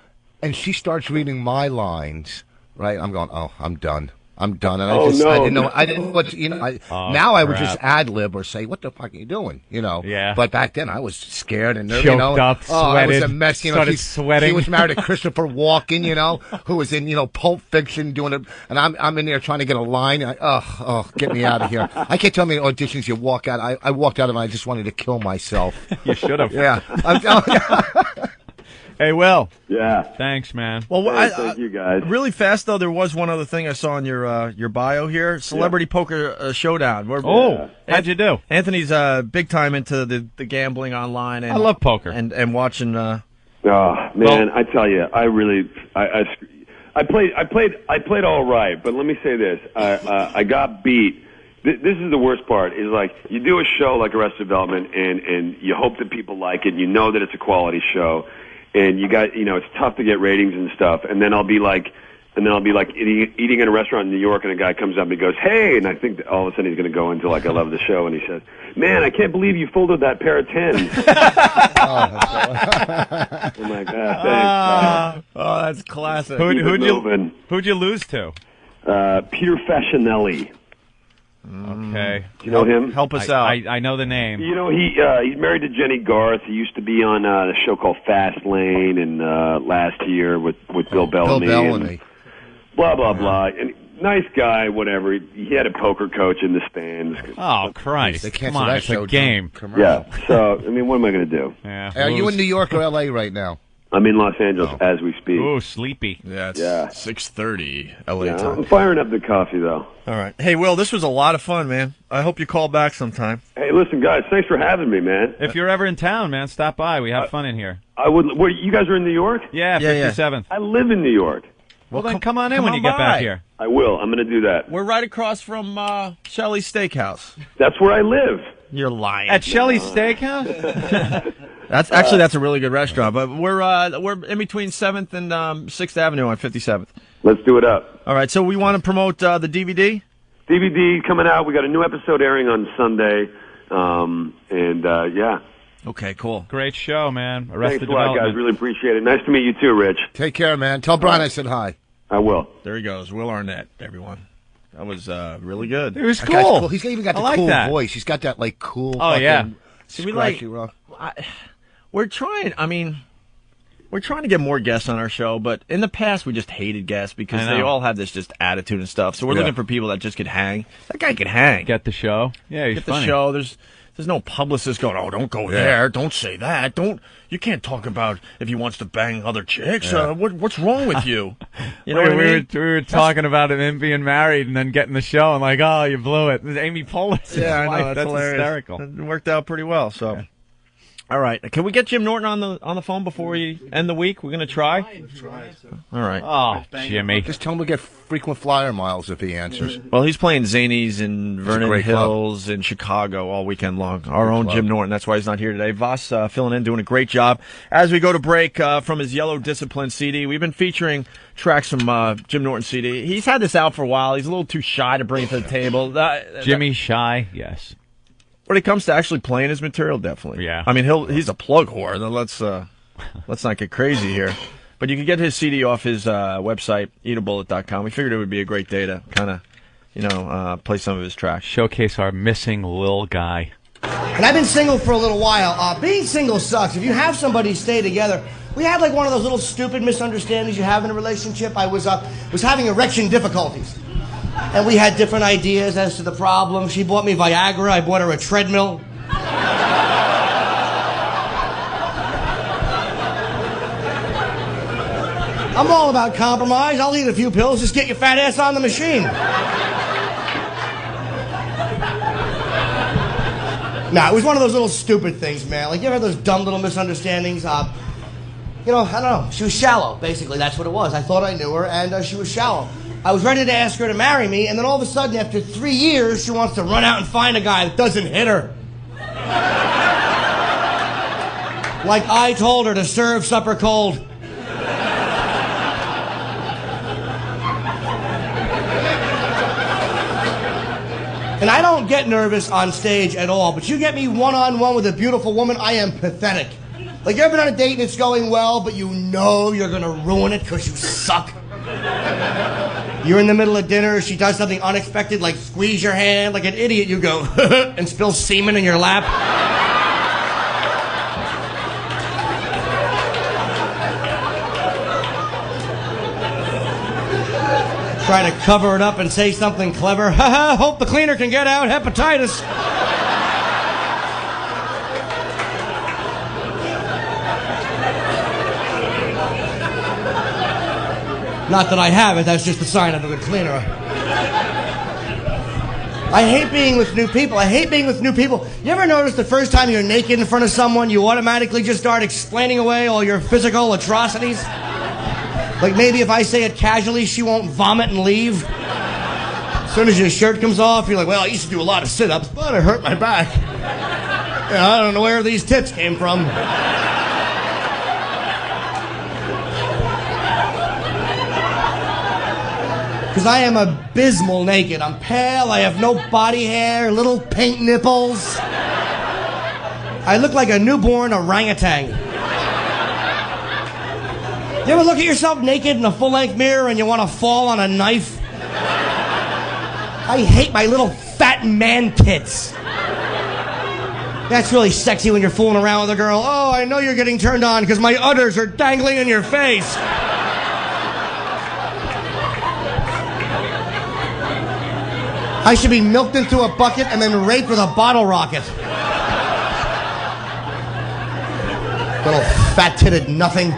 and she starts reading my lines. Right? I'm going, oh, I'm done. And I didn't know. I didn't. What now? I would just ad lib or say, "What the fuck are you doing?" Yeah. But back then, I was scared and nervous. Choked up, I was sweated. a mess. Started sweating. She was married to Christopher Walken. Who was in Pulp Fiction doing it, and I'm in there trying to get a line. Get me out of here! I can't tell me auditions. You walk out. I walked out of it. I just wanted to kill myself. You should have. Yeah. I'm telling you. Hey, Will. Yeah. Thanks, man. Well, thank you guys. Really fast though, there was one other thing I saw in your bio here: Celebrity Poker Showdown. How'd you do? Anthony's big time into the gambling online. And, I love poker and watching. Oh man, I tell you, I played all right, but let me say this: I got beat. This is the worst part. Is like you do a show like Arrested Development, and you hope that people like it. And you know that it's a quality show. And you got, it's tough to get ratings and stuff. And then I'll be like eating in a restaurant in New York, and a guy comes up and he goes, "Hey," and I think that all of a sudden he's going to go into I love the show, and he says, "Man, I can't believe you folded that pair of 10s." I'm like, thanks. Oh, that's classic. Who'd you lose to? Peter Facinelli. Okay. Do you know him? Help us out. I know the name. He's married to Jenny Garth. He used to be on a show called Fast Lane, and last year with Bill Bellamy. Bill Bellamy. Blah blah blah. And nice guy, whatever. He had a poker coach in the stands. Oh Christ! They Come on, it's a game. Yeah. So what am I going to do? Yeah. Are you in New York or L.A. right now? I'm in Los Angeles as we speak. Oh, sleepy. Yeah, it's 6:30 LA time. I'm firing up the coffee, though. All right. Hey, Will, this was a lot of fun, man. I hope you call back sometime. Hey, listen, guys, thanks for having me, man. If you're ever in town, man, stop by. We have fun in here. I would. You guys are in New York? Yeah, 57th. I live in New York. Well, then come on in when you get back here. I will. I'm going to do that. We're right across from Shelley's Steakhouse. That's where I live. You're lying. At Shelley's Steakhouse? That's a really good restaurant, but we're in between 7th and 6th Avenue on 57th. Let's do it up. All right, so we want to promote the DVD? DVD coming out. We got a new episode airing on Sunday, Okay, cool. Great show, man. Thanks Arrested a lot, Development. guys. Really appreciate it. Nice to meet you too, Rich. Take care, man. Tell Brian I said hi. I will. There he goes. Will Arnett, everyone. That was really good. It was That guy's cool. He's even got the I like cool that. voice. He's got that like cool. Oh, fucking yeah. See, we like. scratchy rock. We're trying. I mean, we're trying to get more guests on our show, but in the past we just hated guests because I know. they all have this just attitude and stuff. So we're Yeah. looking for people that just could hang. That guy could hang. Get the show. Yeah, he's Get funny. the show. There's no publicist going, oh, don't go there. Don't say that. You can't talk about if he wants to bang other chicks. Yeah. What's wrong with you? You know what I mean? We were talking about him being married and then getting the show and like, oh, you blew it. Amy Poehler's Yeah, I know. wife. That's That's hilarious. hysterical. It worked out pretty well. So, all right. Can we get Jim Norton on the phone before we end the week? We're gonna try. All right. Oh, Jimmy. Just tell him to get frequent flyer miles if he answers. Well, he's playing Zanies in a Vernon great club. Hills in Chicago all weekend long. Our own club. Jim Norton. That's why he's not here today. Voss filling in, doing a great job. As we go to break from his Yellow Discipline CD, we've been featuring tracks from Jim Norton CD. He's had this out for a while. He's a little too shy to bring it to the table. Jimmy Shy, yes. When it comes to actually playing his material, definitely. Yeah. I mean, he's a plug whore. Let's not get crazy here. But you can get his CD off his website, eatabullet.com. We figured it would be a great day to kind of, play some of his tracks. Showcase our missing Lil guy. And I've been single for a little while. Being single sucks. If you have somebody stay together, we had like one of those little stupid misunderstandings you have in a relationship. I was having erection difficulties. And we had different ideas as to the problem. She bought me Viagra. I bought her a treadmill. I'm all about compromise. I'll eat a few pills. Just get your fat ass on the machine. Nah, it was one of those little stupid things, man. Like, you ever have those dumb little misunderstandings? I don't know. She was shallow, basically. That's what it was. I thought I knew her, and she was shallow. I was ready to ask her to marry me, and then all of a sudden, after 3 years, she wants to run out and find a guy that doesn't hit her. Like I told her to serve supper cold. And I don't get nervous on stage at all, but you get me one-on-one with a beautiful woman, I am pathetic. Like, you ever been on a date and it's going well, but you know you're going to ruin it because you suck? You're in the middle of dinner, she does something unexpected, like squeeze your hand like an idiot, you go, and spill semen in your lap. Try to cover it up and say something clever. Ha ha, hope the cleaner can get out hepatitis. Not that I haven't, that's just a sign of a good cleaner. I hate being with new people. You ever notice the first time you're naked in front of someone, you automatically just start explaining away all your physical atrocities? Like maybe if I say it casually, she won't vomit and leave. As soon as your shirt comes off, you're like, well, I used to do a lot of sit-ups, but it hurt my back. I don't know where these tits came from. Because I am abysmal naked. I'm pale, I have no body hair, little pink nipples. I look like a newborn orangutan. You ever look at yourself naked in a full-length mirror and you want to fall on a knife? I hate my little fat man tits. That's really sexy when you're fooling around with a girl. Oh, I know you're getting turned on because my udders are dangling in your face. I should be milked into a bucket and then raped with a bottle rocket. Little fat-titted nothing.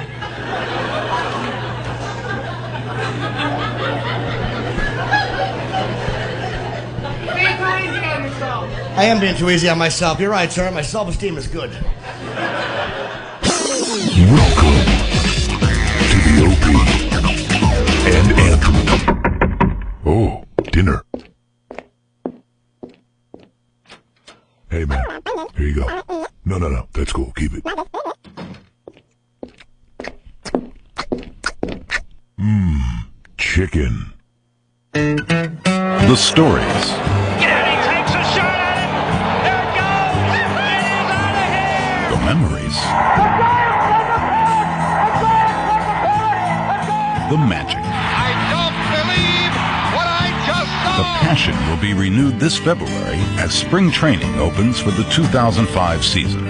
I am being too easy on myself. You're right, sir. My self-esteem is good. Welcome to the Opie and Anthony. Oh, dinner. Hey, man. Here you go. No. That's cool. Keep it. Chicken. The stories. The the magic. I don't believe what I just saw. The passion will be renewed this February as spring training opens for the 2005 season.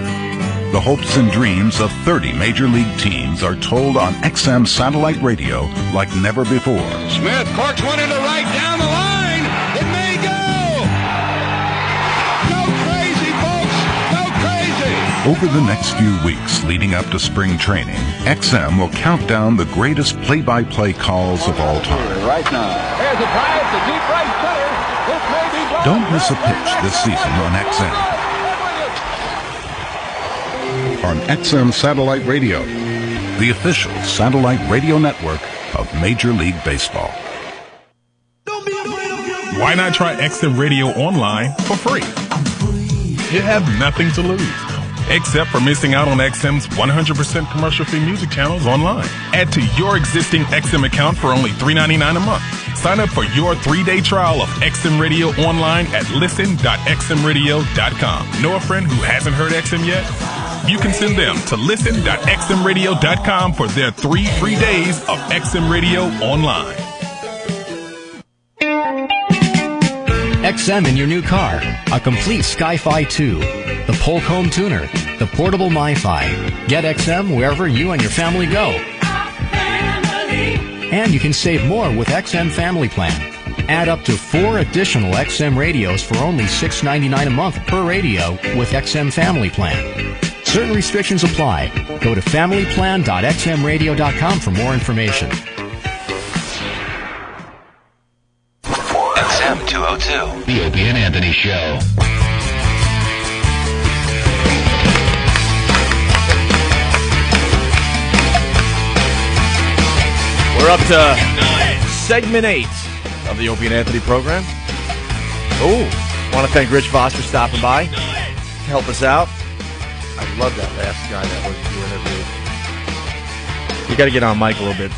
The hopes and dreams of 30 Major League teams are told on XM satellite radio like never before. Smith corks one into right down the line. It may go. Go crazy, folks. Go crazy. Over the next few weeks leading up to spring training, XM will count down the greatest play-by-play calls of all time. Right now. Here's a drive to deep right center. This may be gone. Don't miss a pitch this season on XM. On XM Satellite Radio, the official satellite radio network of Major League Baseball. Why not try XM Radio online for free? You have nothing to lose, except for missing out on XM's 100% commercial-free music channels online. Add to your existing XM account for only $3.99 a month. Sign up for your 3-day trial of XM Radio online at listen.xmradio.com. Know a friend who hasn't heard XM yet? You can send them to listen.xmradio.com for their 3 free days of XM Radio online. XM in your new car. A complete Sky-Fi 2. The Polk Home Tuner. The portable MiFi. Get XM wherever you and your family go. And you can save more with XM Family Plan. Add up to 4 additional XM radios for only $6.99 a month per radio with XM Family Plan. Certain restrictions apply. Go to familyplan.xmradio.com for more information. XM 202. The Opie and Anthony Show. We're up to segment 8 of the Opie and Anthony program. Oh, want to thank Rich Voss for stopping by to help us out. I love that last guy that was you interviewed. You got to get on Mike a little bit.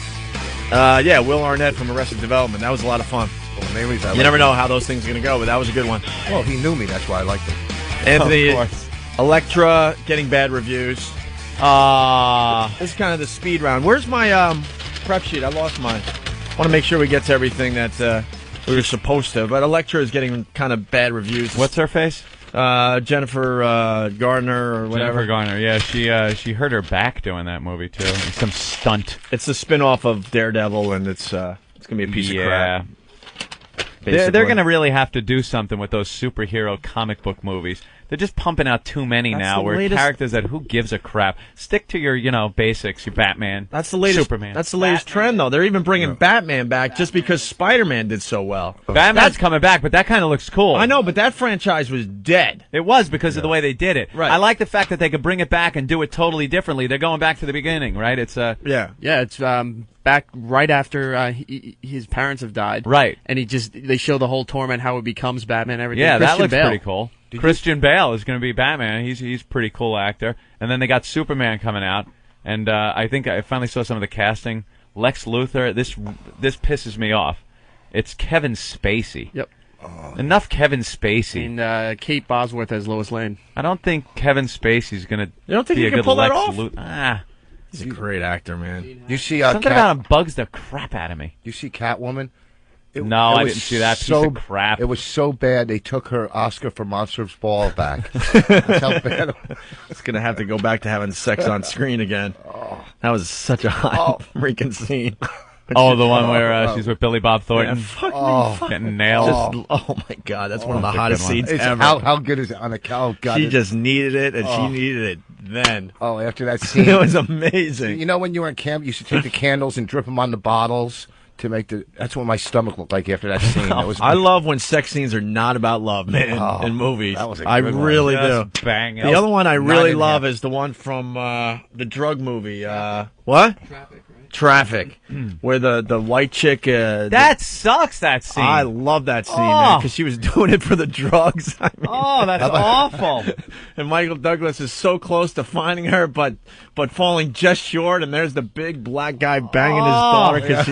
Yeah, Will Arnett from Arrested Development. That was a lot of fun. Well, maybe you never know how those things are going to go, but that was a good one. Well, he knew me. That's why I liked him. Anthony, Of course. Electra getting bad reviews. This is kind of the speed round. Where's my prep sheet? I lost mine. I want to make sure we get to everything that we were supposed to, but Electra is getting kind of bad reviews. What's her face? Jennifer Garner or whatever. Jennifer Garner, yeah. She hurt her back doing that movie, too. Some stunt. It's a spin-off of Daredevil, and it's going to be a piece of crap. They're going to really have to do something with those superhero comic book movies. They're just pumping out too many now where characters that who gives a crap. Stick to your, basics, your Batman. That's the latest Superman. That's the latest trend, though. They're even bringing Batman back just because Spider-Man did so well. Batman's coming back, but that kind of looks cool. I know, but that franchise was dead. It was because of the way they did it. Right. I like the fact that they could bring it back and do it totally differently. They're going back to the beginning, right? It's yeah, it's back right after his parents have died. Right. And they show the whole torment, how he becomes Batman, everything. Yeah, Christian that looks Bale. pretty cool. Christian Bale is going to be Batman. He's a pretty cool actor. And then they got Superman coming out, and I think I finally saw some of the casting. Lex Luthor. This pisses me off. It's Kevin Spacey. Yep. Enough Kevin Spacey. And Kate Bosworth as Lois Lane. I don't think Kevin Spacey's going to. You don't think be he a can good pull that Lex off? He's a great actor, man. You see something about him bugs the crap out of me. You see Catwoman? I didn't see that piece of crap. It was so bad they took her Oscar for Monsters Ball back. That's how bad it was. It's going to have to go back to having sex on screen again. That was such a hot freaking scene. Oh, the one where she's with Billy Bob Thornton. Getting nailed. Oh my God, that's one of the hottest scenes ever. How good is it on a cow? She just needed it, and she needed it then. Oh, after that scene. It was amazing. You know when you were in camp, you used to take the candles and drip them on the bottles to make that's what my stomach looked like after that scene. I love when sex scenes are not about love, man, in movies. That was a I good one. really Just do. bang. The other one I really love is the one from the drug movie. What? Traffic, where the white chick. That sucks. That scene. I love that scene, man, because she was doing it for the drugs. I mean, that's awful. And Michael Douglas is so close to finding her, but falling just short. And there's the big black guy banging his daughter because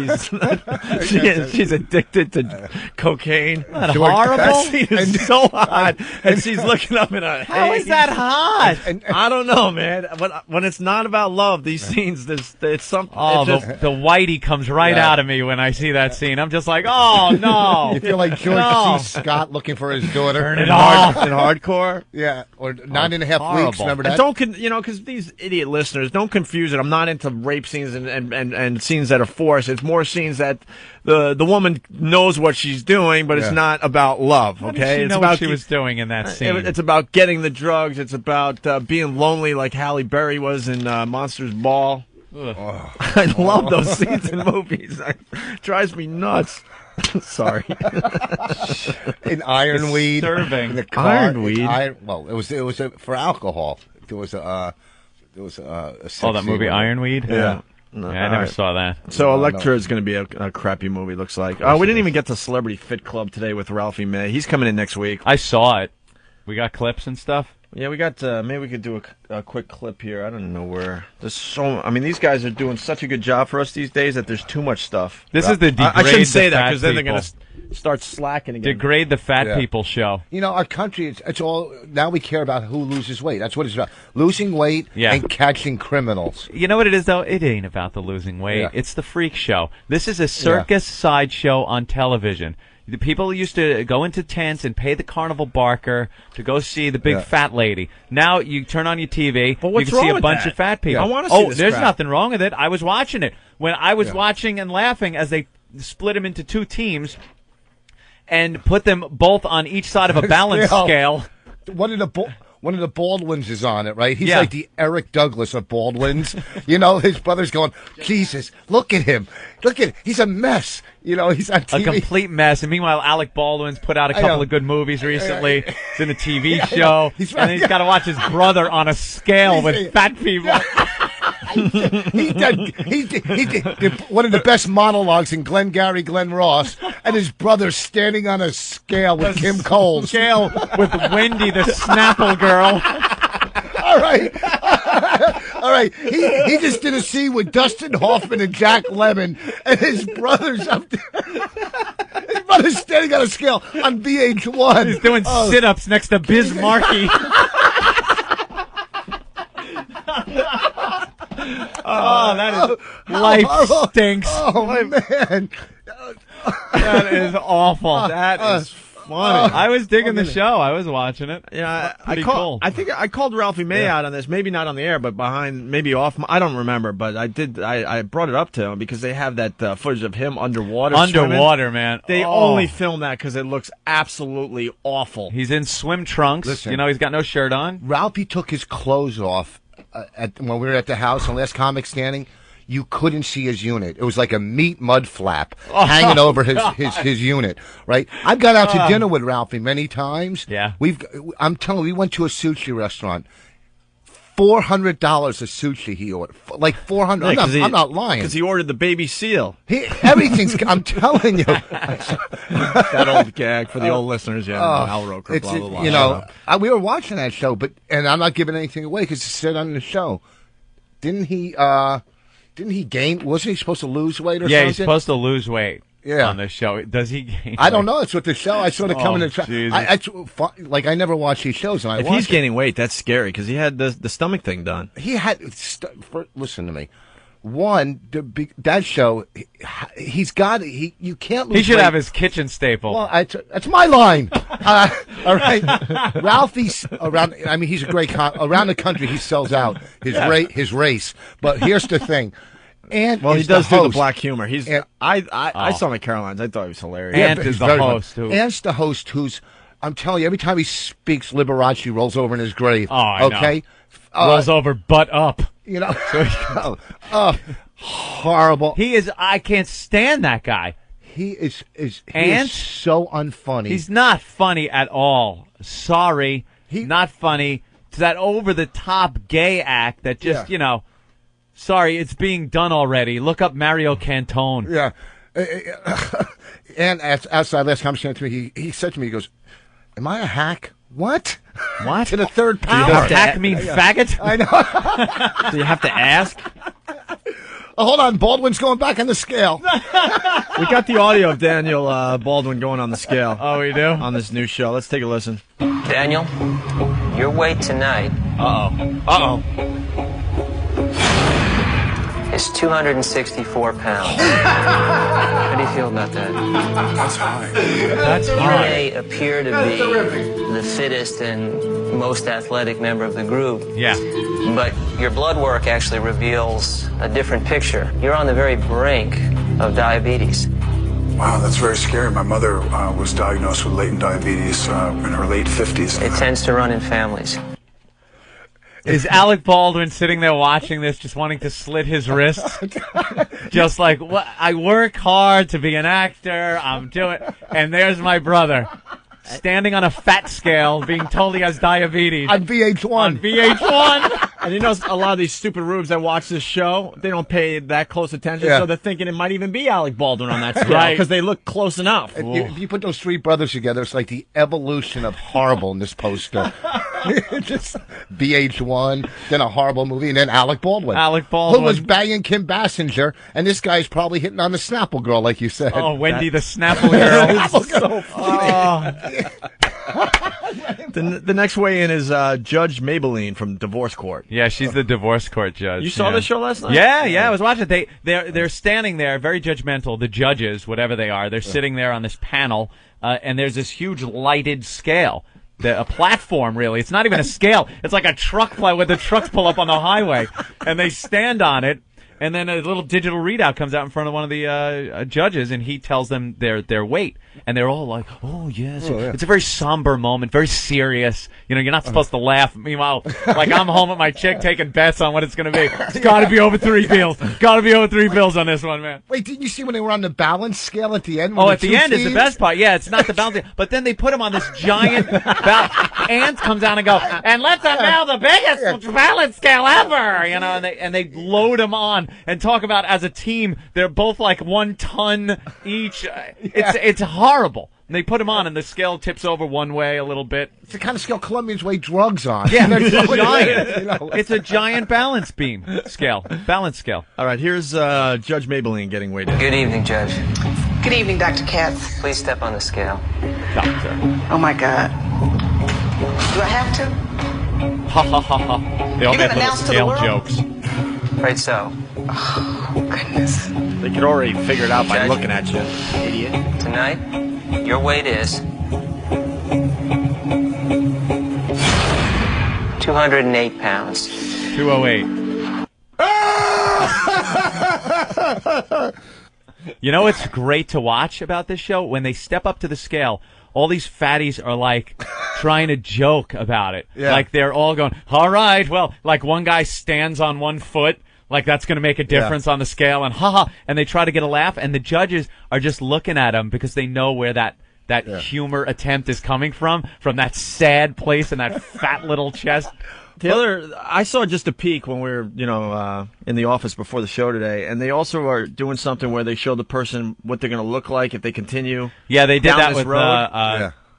she's addicted to cocaine. Isn't that horrible? That scene is so hot, and she's looking up in a. How is that hot? I don't know, man. But when it's not about love, these scenes, it's something. Oh, the whitey comes right out of me when I see that scene. I'm just like, oh no! You feel like George C. Scott looking for his daughter. Turn it off. In Hardcore. Yeah, or 9.5 weeks. Remember that? And don't because these idiot listeners don't confuse it. I'm not into rape scenes and scenes that are forced. It's more scenes that the woman knows what she's doing, but it's not about love. What Okay, did she it's know about what she was doing in that scene. It's about getting the drugs. It's about being lonely, like Halle Berry was in Monsters Ball. I love those scenes in movies. It drives me nuts. Sorry. In Ironweed. Disturbing. In the car. Ironweed? Well, it was for alcohol. There was a sex that movie scene. Ironweed? Yeah. Yeah, I never saw that. So Electra is going to be a crappy movie, looks like. Oh, we didn't even get to Celebrity Fit Club today with Ralphie May. He's coming in next week. I saw it. We got clips and stuff. Yeah, we got. Maybe we could do a quick clip here. I don't know where. There's so. I mean, these guys are doing such a good job for us these days that there's too much stuff. This is the degrade I shouldn't say the that fat because then they're people. going to start slacking again. Degrade the fat people show. You know, our country, it's all, now we care about who loses weight. That's what it's about. Losing weight and catching criminals. You know what it is, though? It ain't about the losing weight. Yeah. It's the freak show. This is a circus sideshow on television. The people used to go into tents and pay the carnival barker to go see the big fat lady. Now you turn on your TV, But what's you can see wrong a with bunch that? of fat people. I wanna see this there's crap. nothing wrong with it. I was watching it. When I was watching and laughing as they split them into two teams and put them both on each side of a balance scale. One of the Baldwins is on it, right? He's like the Eric Douglas of Baldwins. You know, his brother's going, Jesus, look at him. Look at him. He's a mess. You know, he's on TV. A complete mess. And meanwhile, Alec Baldwin's put out a couple of good movies recently. He's in a TV show. And then he's got to watch his brother on a scale with fat people. He did one of the best monologues in Glengarry Glen Ross, and his brother standing on a scale with Kim Coles. Scale with Wendy, the Snapple girl. All right. He just did a scene with Dustin Hoffman and Jack Lemmon, and his brother's up there. His brother's standing on a scale on VH1. He's doing sit-ups next to Biz Markie. That is life stinks. Oh man, that is awful. That is funny. I was digging the show. I was watching it. Yeah, cool. I think I called Ralphie May out on this. Maybe not on the air, but maybe off. I don't remember, but I did. I brought it up to him because they have that footage of him underwater. Underwater, swimming. man. They only film that because it looks absolutely awful. He's in swim trunks. Listen. You know, he's got no shirt on. Ralphie took his clothes off when we were at the house on Last Comic Standing. You couldn't see his unit. It was like a meat mud flap hanging over his unit, right? I've gone out to dinner with Ralphie many times. Yeah. I'm telling you, we went to a sushi restaurant. $400 a sushi he ordered. Like $400. I'm not lying. Because he ordered the baby seal. Everything's, I'm telling you. That old gag for the old listeners, Al Roker, blah, blah, blah. You know, we were watching that show, and I'm not giving anything away because it said on the show. Didn't he gain? Wasn't he supposed to lose weight or something? Yeah, he's supposed to lose weight. Yeah. On this show, does he gain? I don't know. It's what the show. I sort of come in the Jesus. like I never watch these shows, and if he's gaining weight, that's scary because he had the stomach thing done. He had. Listen to me. One, that show, he's got. You can't lose. He should weight. have his kitchen staple. Well, that's my line. All right, Ralphie's around. I mean, he's a great around the country. He sells out his race. But here's the thing. And he does do the black humor. He's. I saw him at Caroline's. I thought he was hilarious. Ant is the host. Ant's the host. Who's. I'm telling you, every time he speaks, Liberace rolls over in his grave. Oh, I know. Rolls over, butt up. You know, horrible. He is. I can't stand that guy. He is so unfunny. He's not funny at all. Sorry, not funny. It's that over-the-top gay act that just, sorry, it's being done already. Look up Mario Cantone. Yeah. And outside last conversation to me, he said to me, he goes, "Am I a hack?" What? What? To the third power. Does hack mean faggot? I know. Do you have to ask? Hold on, Baldwin's going back on the scale. We got the audio of Daniel Baldwin going on the scale. Oh, we do? On this new show. Let's take a listen. Daniel, your weight tonight. Uh-oh. is 264 pounds. How do you feel about that? That's high. That's high. You may appear to be the fittest and most athletic member of the group. Yeah. But your blood work actually reveals a different picture. You're on the very brink of diabetes. Wow, that's very scary. My mother was diagnosed with latent diabetes in her late 50s. It tends to run in families. Is Alec Baldwin sitting there watching this, just wanting to slit his wrists? Just like, what? I work hard to be an actor. I'm doing, and there's my brother standing on a fat scale, being told he has diabetes on VH1. On VH1. And you know, a lot of these stupid rubes that watch this show, they don't pay that close attention, so they're thinking it might even be Alec Baldwin on that scale because they look close enough. If you put those three brothers together, it's like the evolution of horrible in this poster. Just VH1, then a horrible movie, and then Alec Baldwin. Alec Baldwin. Who was banging Kim Basinger, and this guy's probably hitting on the Snapple girl, like you said. Oh, Wendy the Snapple girl. That's so funny. The next way in is Judge Maybelline from Divorce Court. Yeah, she's the divorce court judge. You saw the show last night? Yeah, I was watching it. They're standing there, very judgmental. The judges, whatever they are, they're sitting there on this panel, and there's this huge lighted scale. A platform, really. It's not even a scale. It's like a truck where the trucks pull up on the highway, and they stand on it. And then a little digital readout comes out in front of one of the judges, and he tells them their weight. And they're all like, oh, yes. Oh, yeah. It's a very somber moment, very serious. You know, you're not supposed to laugh. Meanwhile, like I'm home with my chick taking bets on what it's going to be. It's got to be over 3 bills. Got to be over 3 bills on this one, man. Wait, didn't you see when they were on the balance scale at the end? Oh, at the end is the best part. Yeah, it's not the balance. But then they put him on this giant balance. Ant comes down and go, and let's unveil the biggest balance scale ever. You know, and they load him on and talk about as a team, they're both like 1 ton each. It's horrible. And they put him on, and the scale tips over one way a little bit. It's the kind of scale Colombians weigh drugs on. Yeah, it's giant. You know. It's a giant balance beam scale. Balance scale. All right, here's Judge Maybelline getting weighed in. Good evening, Judge. Good evening, Dr. Katz. Please step on the scale. Doctor. Oh, my God. Do I have to? Ha, ha, ha, ha. They all make little scale jokes. Right so. Oh, goodness. They could already figure it out by looking at you, idiot. Tonight, your weight is 208 pounds. 208. You know what's great to watch about this show? When they step up to the scale, all these fatties are like trying to joke about it. Yeah. Like they're all going, all right, well, like one guy stands on 1 foot. Like that's going to make a difference on the scale, and haha, and they try to get a laugh, and the judges are just looking at him because they know where that humor attempt is coming from that sad place in that fat little chest. I saw just a peek when we were, in the office before the show today, and they also are doing something where they show the person what they're going to look like if they continue. Yeah, they did down that this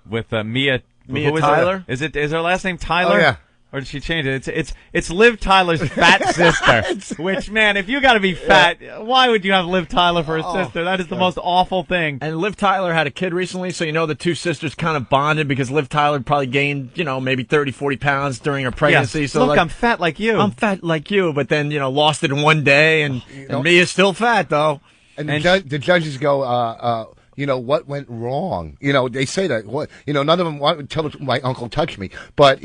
with Mia. Mia who is Tyler. Is her last name Tyler? Oh, yeah. Or did she change it? It's Liv Tyler's fat sister. Which, man, if you got to be fat, why would you have Liv Tyler for a sister? That is the most awful thing. And Liv Tyler had a kid recently, so the two sisters kind of bonded because Liv Tyler probably gained, maybe 30, 40 pounds during her pregnancy. Yes. So look, I'm fat like you. I'm fat like you, but then, lost it in one day, and Mia's still fat, though. And the judges go, what went wrong? They say that, none of them want to tell my uncle touched me. But,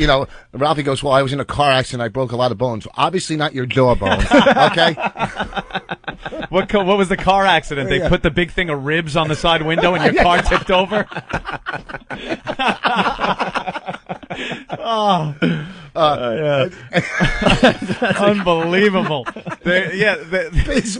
Ralphie goes, well, I was in a car accident. I broke a lot of bones. Obviously not your jawbone. Okay? What was the car accident? They put the big thing of ribs on the side window and your car tipped over? Unbelievable. Biz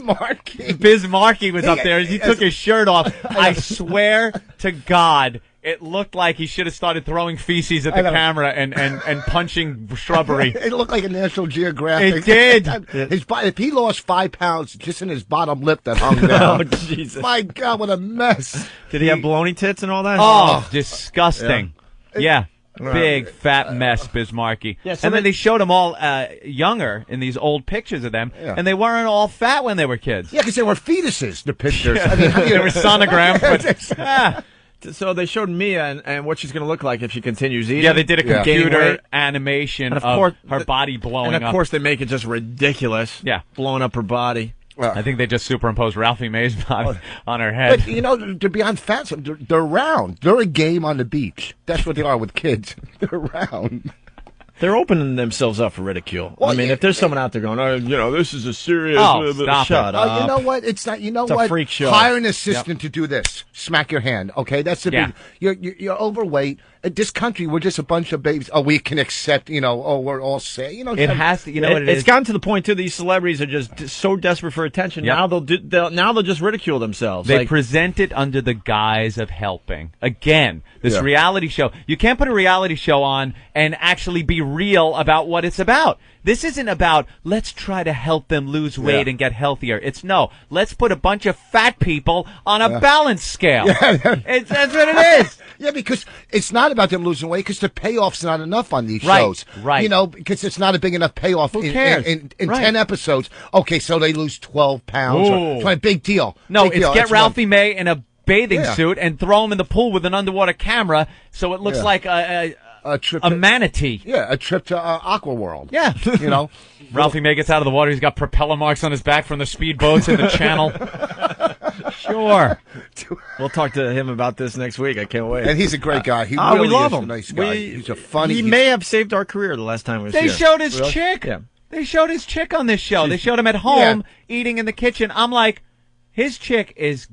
Markie was up there. He took his shirt off. I swear to God, it looked like he should have started throwing feces at the camera and punching shrubbery. It looked like a National Geographic. It did. If he lost 5 pounds just in his bottom lip that hung down. Oh, Jesus. My God, what a mess. Did he have baloney tits and all that? Oh, disgusting. Yeah. Big fat mess, Biz Markie. Yeah, and then they showed them all younger in these old pictures of them, and they weren't all fat when they were kids. Yeah, because they were fetuses, the pictures. I mean, they were sonograms. But, So they showed Mia and what she's going to look like if she continues eating. Yeah, they did a computer animation of her body blowing up. And, of course, they make it just ridiculous. Yeah. Blowing up her body. I think they just superimposed Ralphie May's body on her head. But, you know, to be on fat, they're round. They're a game on the beach. That's what they are with kids. They're round. They're opening themselves up for ridicule. Well, I mean, if there's someone out there going, "Oh, you know, this is a serious," shut up. You know what? It's not. You know It's what? a freak show. Hire an assistant to do this. Smack your hand. Okay, that's the Yeah. big. You're overweight. In this country, we're just a bunch of babies. Oh, we can accept. You know. Oh, we're all say. You know. It has to. You know what it is? It's gotten to the point too. These celebrities are just so desperate for attention. Yep. Now they'll just ridicule themselves. They Like, present it under the guise of helping. Again, this Yeah. reality show. You can't put a reality show on and actually be real about what it's about. This isn't about, let's try to help them lose weight and get healthier. It's no, let's put a bunch of fat people on a balance scale. That's what it is. Yeah, because it's not about them losing weight, because the payoff's not enough on these Right, shows. right. You know, because it's not a big enough payoff Who in cares? 10 episodes. Okay, so they lose 12 pounds. Ooh. It's a big deal. No, Big it's deal. get That's Ralphie May in a bathing Yeah. suit and throw him in the pool with an underwater camera so it looks Yeah. like a trip a manatee. Yeah, a trip to Aqua World. Yeah. You know? Ralphie May gets out of the water. He's got propeller marks on his back from the speedboats in the channel. Sure. We'll talk to him about this next week. I can't wait. And he's a great guy. He we really love is him. a nice guy. He's a funny. He may have saved our career the last time we was They here. showed his Really? chick. Yeah. They showed his chick on this show. They showed him at home eating in the kitchen. I'm like, his chick is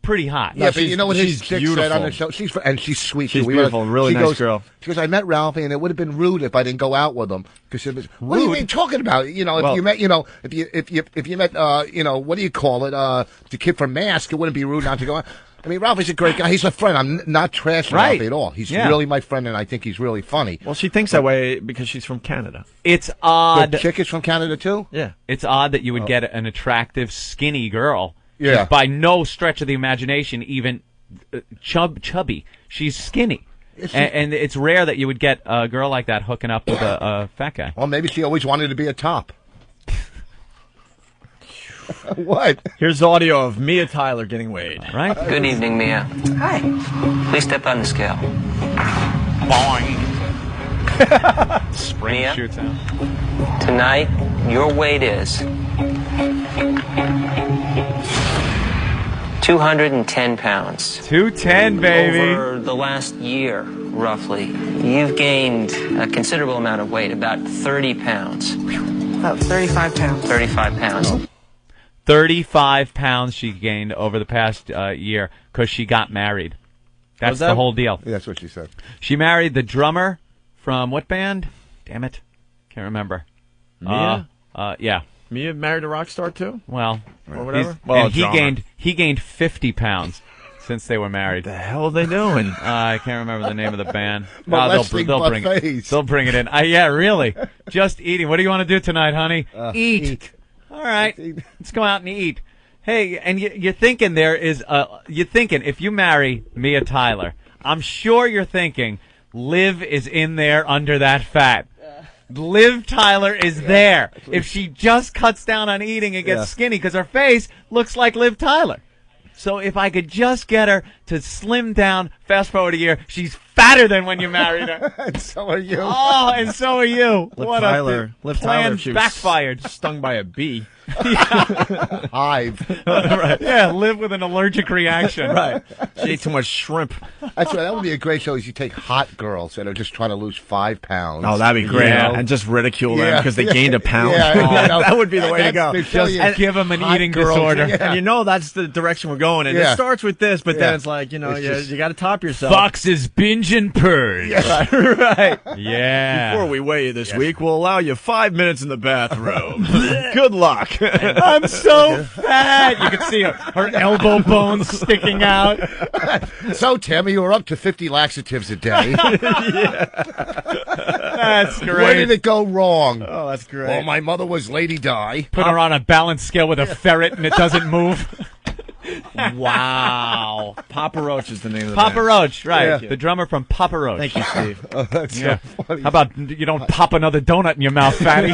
pretty hot. Yeah, but you know what his chick said on beautiful. the show? She's sweet. She's too. beautiful, really she nice goes, girl. She goes, I met Ralphie, and it would have been rude if I didn't go out with him. Because it was, what do you Rude? mean talking about? You know, if Well- you met, you know, if you met, you know, what do you call it? The kid from Mask, it wouldn't be rude not to go out. I mean, Ralphie's a great guy. He's a friend. I'm not trashing Right. Ralphie at all. He's Yeah. really my friend, and I think he's really funny. Well, she thinks that way because she's from Canada. It's odd. The chick is from Canada too. Yeah. It's odd that you would get an attractive, skinny girl. Yeah. She's by no stretch of the imagination even chubby. She's skinny. And it's rare that you would get a girl like that hooking up with a fat guy. Well, maybe she always wanted to be a top. What? Here's audio of Mia Tyler getting weighed. Right? Good evening, Mia. Hi. Please step on the scale. Boing. Spring Mia, shoots out. tonight, your weight is 210 pounds. 210, baby. Over the last year, roughly, you've gained a considerable amount of weight, about 30 pounds. About 35 pounds. 35 pounds. 35 pounds she gained over the past year because she got married. That's Was that- the whole deal. Yeah, that's what she said. She married the drummer from what band? Damn it. Can't remember. Mia? Yeah. Mia married a rock star too? Well, Or whatever? he's- Well, and he drummer. gained 50 pounds since they were married. The hell are they doing? I can't remember the name of the band. Molesting they'll bring it. buffets. They'll bring it in. Yeah, really. Just eating. What do you want to do tonight, honey? Eat. All right, let's go out and eat. Hey, and you're thinking you're thinking if you marry Mia Tyler, I'm sure you're thinking Liv is in there under that fat. Liv Tyler is there. If she just cuts down on eating and gets skinny because her face looks like Liv Tyler. So if I could just get her to slim down, fast forward a year, she's fatter than when you married her. And so are you. Oh, and so are you. Liv What Tyler. a Liv plan Tyler. She was backfired. Stung by a bee. Hive. Right. Yeah, live with an allergic reaction. Right. She ate too much shrimp. That's right. That would be a great show. Is you take hot girls that are just trying to lose 5 pounds. Oh, that'd be great. You know? And just ridicule them Yeah. because they gained a pound. Yeah, you know. That would be the way to go. They tell you, Give them an hot eating girls, disorder. yeah. And you know that's the direction we're going. And Yeah. it starts with this, but Yeah. then it's like, you know, It's just- you got to top yourself. Fox's binge and purge. Right. Right. Yeah. Before we weigh you this week, we'll allow you 5 minutes in the bathroom. Good luck. I'm so fat. You can see her elbow bones sticking out. So, Tammy, you were up to 50 laxatives a day. That's great. Where did it go wrong? Oh, that's great. Well, my mother was Lady Di. Put her on a balance scale with a ferret and it doesn't move. Wow. Papa Roach is the name of the Papa band. Roach, right. Yeah. The drummer from Papa Roach. Thank you, Steve. Oh, that's Yeah. so funny. How about you don't pop another donut in your mouth, fatty?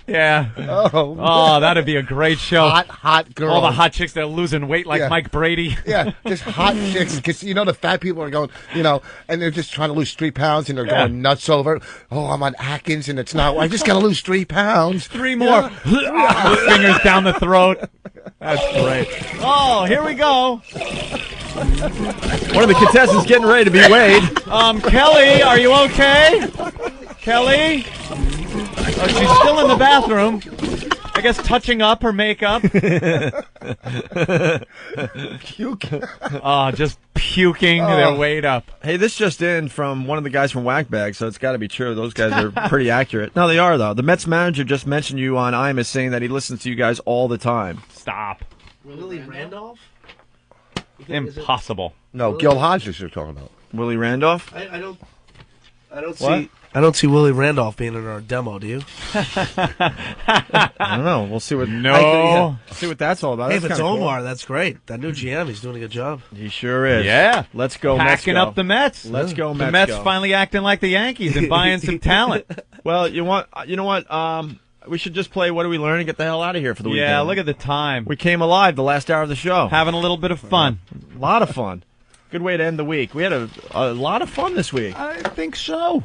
Yeah, Yeah. Oh, that'd be a great show. Hot girls. All the hot chicks that are losing weight like Mike Brady. Yeah, just hot chicks. Because, the fat people are going, and they're just trying to lose 3 pounds, and they're going nuts over, I'm on Atkins, and it's not, I just got to lose 3 pounds. 3 more. Fingers down the throat. That's great. Oh, here we go. One of the contestants getting ready to be weighed. Kelly, are you okay? Kelly? Oh, she's still in the bathroom. I guess touching up her makeup. Puking. Oh, just puking their weight up. Hey, this just in from one of the guys from Whackbag, so it's got to be true. Those guys are pretty accurate. No, they are, though. The Mets manager just mentioned you on Imus saying that he listens to you guys all the time. Stop. Willie Randolph? Impossible. No, Gil Hodges you're talking about. Willie Randolph? I don't see Willie Randolph being in our demo, do you? I don't know. We'll see what see what that's all about. Hey, That's if it's kinda cool. Omar, that's great. That new GM, he's doing a good job. He sure is. Yeah. Let's go Packing Mets. up the Mets. Let's go The Mets. Mets go. finally acting like the Yankees and buying some talent. Well, you know what? We should just play What Do We Learn and get the hell out of here for the weekend. Yeah, look at the time. We came alive the last hour of the show. Having a little bit of fun. A lot of fun. Good way to end the week. We had a lot of fun this week. I think so.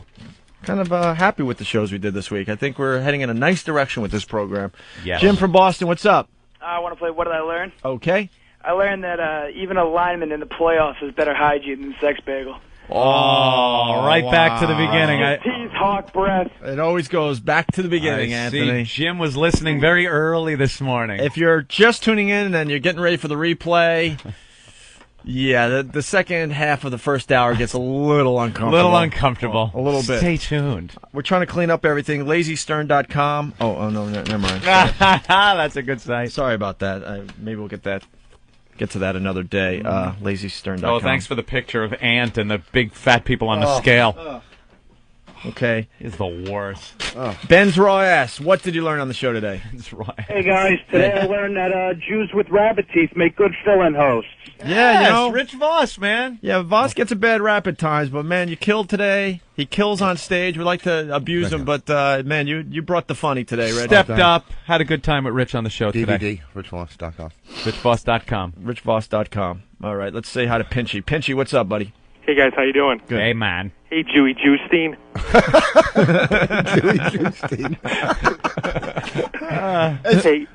Kind of happy with the shows we did this week. I think we're heading in a nice direction with this program. Yes. Jim from Boston, what's up? I want to play What Did I Learn? Okay. I learned that even a lineman in the playoffs has better hygiene than Sex Bagel. Oh, right back to the beginning. Teeth, hawk breath. It always goes back to the beginning, I Anthony. see Jim was listening very early this morning. If you're just tuning in and you're getting ready for the replay, yeah, the second half of the first hour gets a little uncomfortable. A little bit. Stay tuned. We're trying to clean up everything. LazyStern.com. Oh no, never mind. That's a good site. Sorry about that. Maybe we'll get to that another day. LazyStern.com. Oh, thanks for the picture of Ant and the big fat people on the scale. Okay. It's the worst. Ben's Raw Ass, what did you learn on the show today? Hey guys, today I learned that Jews with rabbit teeth make good fill-in hosts. Yeah, Rich Voss, man. Yeah, Voss gets a bad rap at times, but man, you killed today. He kills on stage. We like to abuse him, but man, you brought the funny today, Rich. Stepped up. Had a good time with Rich on the show today. DVD, richvoss.com. richvoss.com. richvoss.com. All right, let's say hi to Pinchy. Pinchy, what's up, buddy? Hey guys, how you doing? Good. Hey man. Hey Jewy Jewstein. Jewy Jewstein. Hey,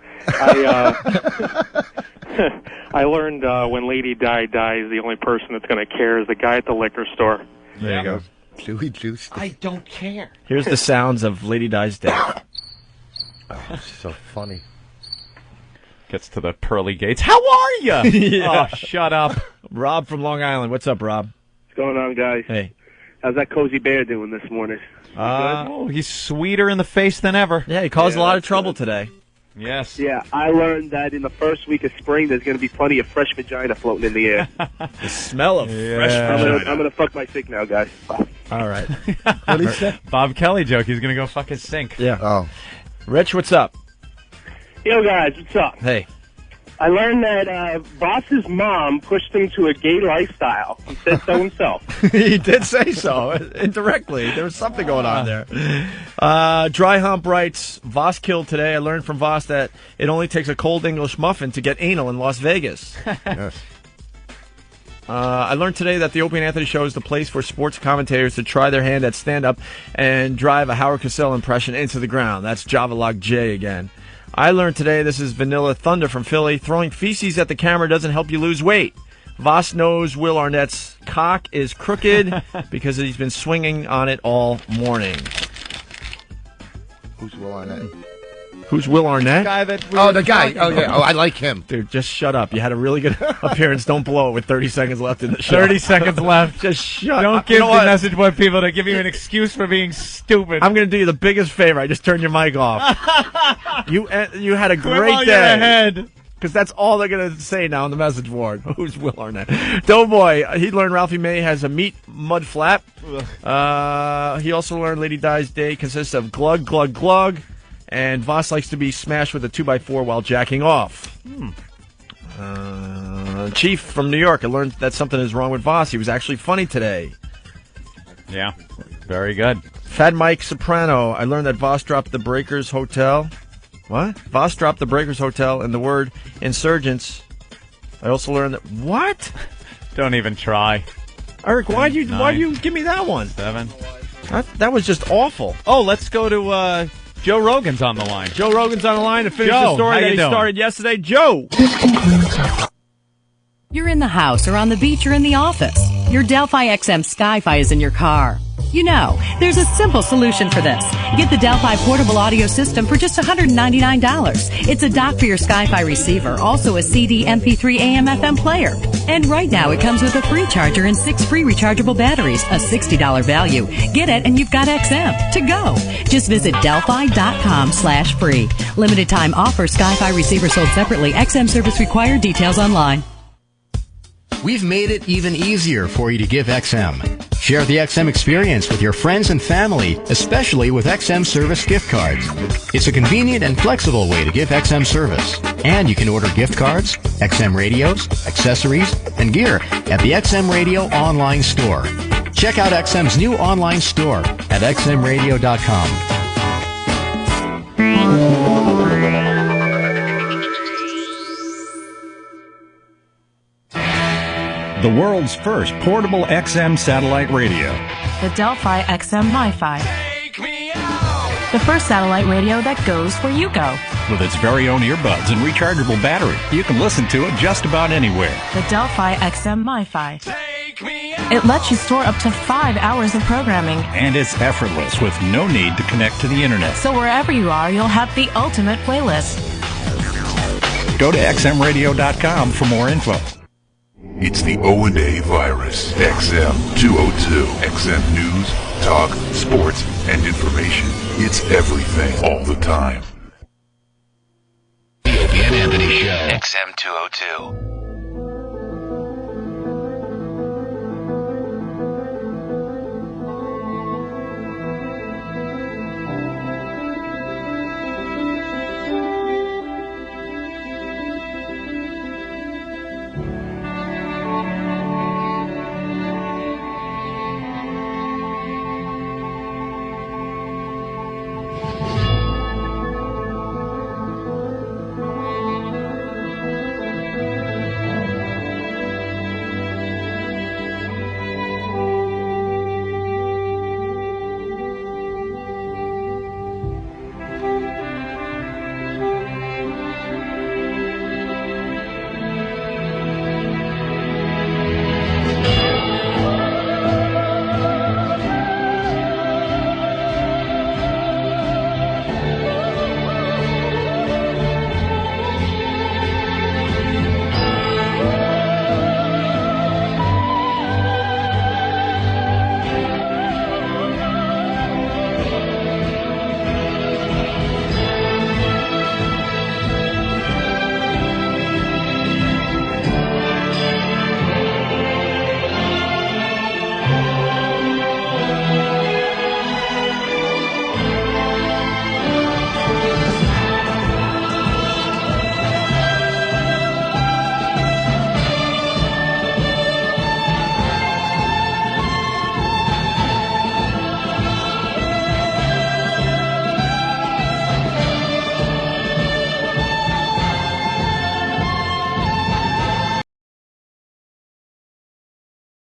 I learned when Lady Di dies, the only person that's going to care is the guy at the liquor store. There you go. Jewy Jewstein. I don't care. Here's the sounds of Lady Di's death. Oh, so funny. Gets to the pearly gates. How are you? Yeah. Oh, shut up. Rob from Long Island. What's up, Rob? What's going on, guys? Hey. How's that Cozy Bear doing this morning? Oh, he's sweeter in the face than ever. Yeah, he caused a lot of trouble today. Yes. Yeah, I learned that in the first week of spring, there's going to be plenty of fresh vagina floating in the air. The smell of fresh I'm vagina. gonna fuck my sick now, guys. Bye. All right. What did he say? Bob Kelly joke. He's going to go fuck his sink. Yeah. Oh. Rich, what's up? Yo, guys, what's up? Hey. I learned that Voss's mom pushed him to a gay lifestyle. He said so himself. He did say so, indirectly. There was something going on there. Dry Hump writes, Voss killed today. I learned from Voss that it only takes a cold English muffin to get anal in Las Vegas. Yes. I learned today that the Opie and Anthony Show is the place for sports commentators to try their hand at stand-up and drive a Howard Cosell impression into the ground. That's Javalog J again. I learned today, this is Vanilla Thunder from Philly, throwing feces at the camera doesn't help you lose weight. Voss knows Will Arnett's cock is crooked because he's been swinging on it all morning. Who's Will Arnett? Who's Will Arnett? Guy that the guy. Oh, yeah. Oh, I like him. Dude, just shut up. You had a really good appearance. Don't blow it with 30 seconds left in the show. 30 seconds left. Just shut Don't up. give the message board people to give you an excuse for being stupid. I'm going to do you the biggest favor. I just turned your mic off. You had a great day. Ahead. Because that's all they're going to say now on the message board. Who's Will Arnett? Doughboy, he learned Ralphie May has a meat mud flap. He also learned Lady Di's day consists of glug, glug, glug. And Voss likes to be smashed with a 2x4 while jacking off. Chief from New York, I learned that something is wrong with Voss. He was actually funny today. Yeah, very good. Fat Mike Soprano, I learned that Voss dropped the Breakers Hotel. What? Voss dropped the Breakers Hotel and the word insurgents. I also learned that... What? Don't even try. Eric, why'd you give me that one? 7. That was just awful. Oh, let's go to Joe Rogan's on the line. Joe Rogan's on the line to finish Joe, the story how that you he doing? started yesterday. Joe! You're in the house or on the beach or in the office. Your Delphi XM Sky-Fi is in your car. You know, there's a simple solution for this. Get the Delphi portable audio system for just $199. It's a dock for your Sky-Fi receiver, also a CD, MP3, AM, FM player. And right now it comes with a free charger and 6 free rechargeable batteries, a $60 value. Get it and you've got XM to go. Just visit delphi.com/free. Limited time offer. Sky-Fi receiver sold separately. XM service required. Details online. We've made it even easier for you to give XM. Share the XM experience with your friends and family, especially with XM service gift cards. It's a convenient and flexible way to give XM service. And you can order gift cards, XM radios, accessories, and gear at the XM Radio online store. Check out XM's new online store at xmradio.com. The world's first portable XM satellite radio. The Delphi XM MiFi. The first satellite radio that goes where you go. With its very own earbuds and rechargeable battery, you can listen to it just about anywhere. The Delphi XM MiFi. It lets you store up to 5 hours of programming. And it's effortless with no need to connect to the internet. So wherever you are, you'll have the ultimate playlist. Go to xmradio.com for more info. It's the O&A virus. XM202. XM news, talk, sports, and information. It's everything all the time. The Opie and Anthony Show. XM202.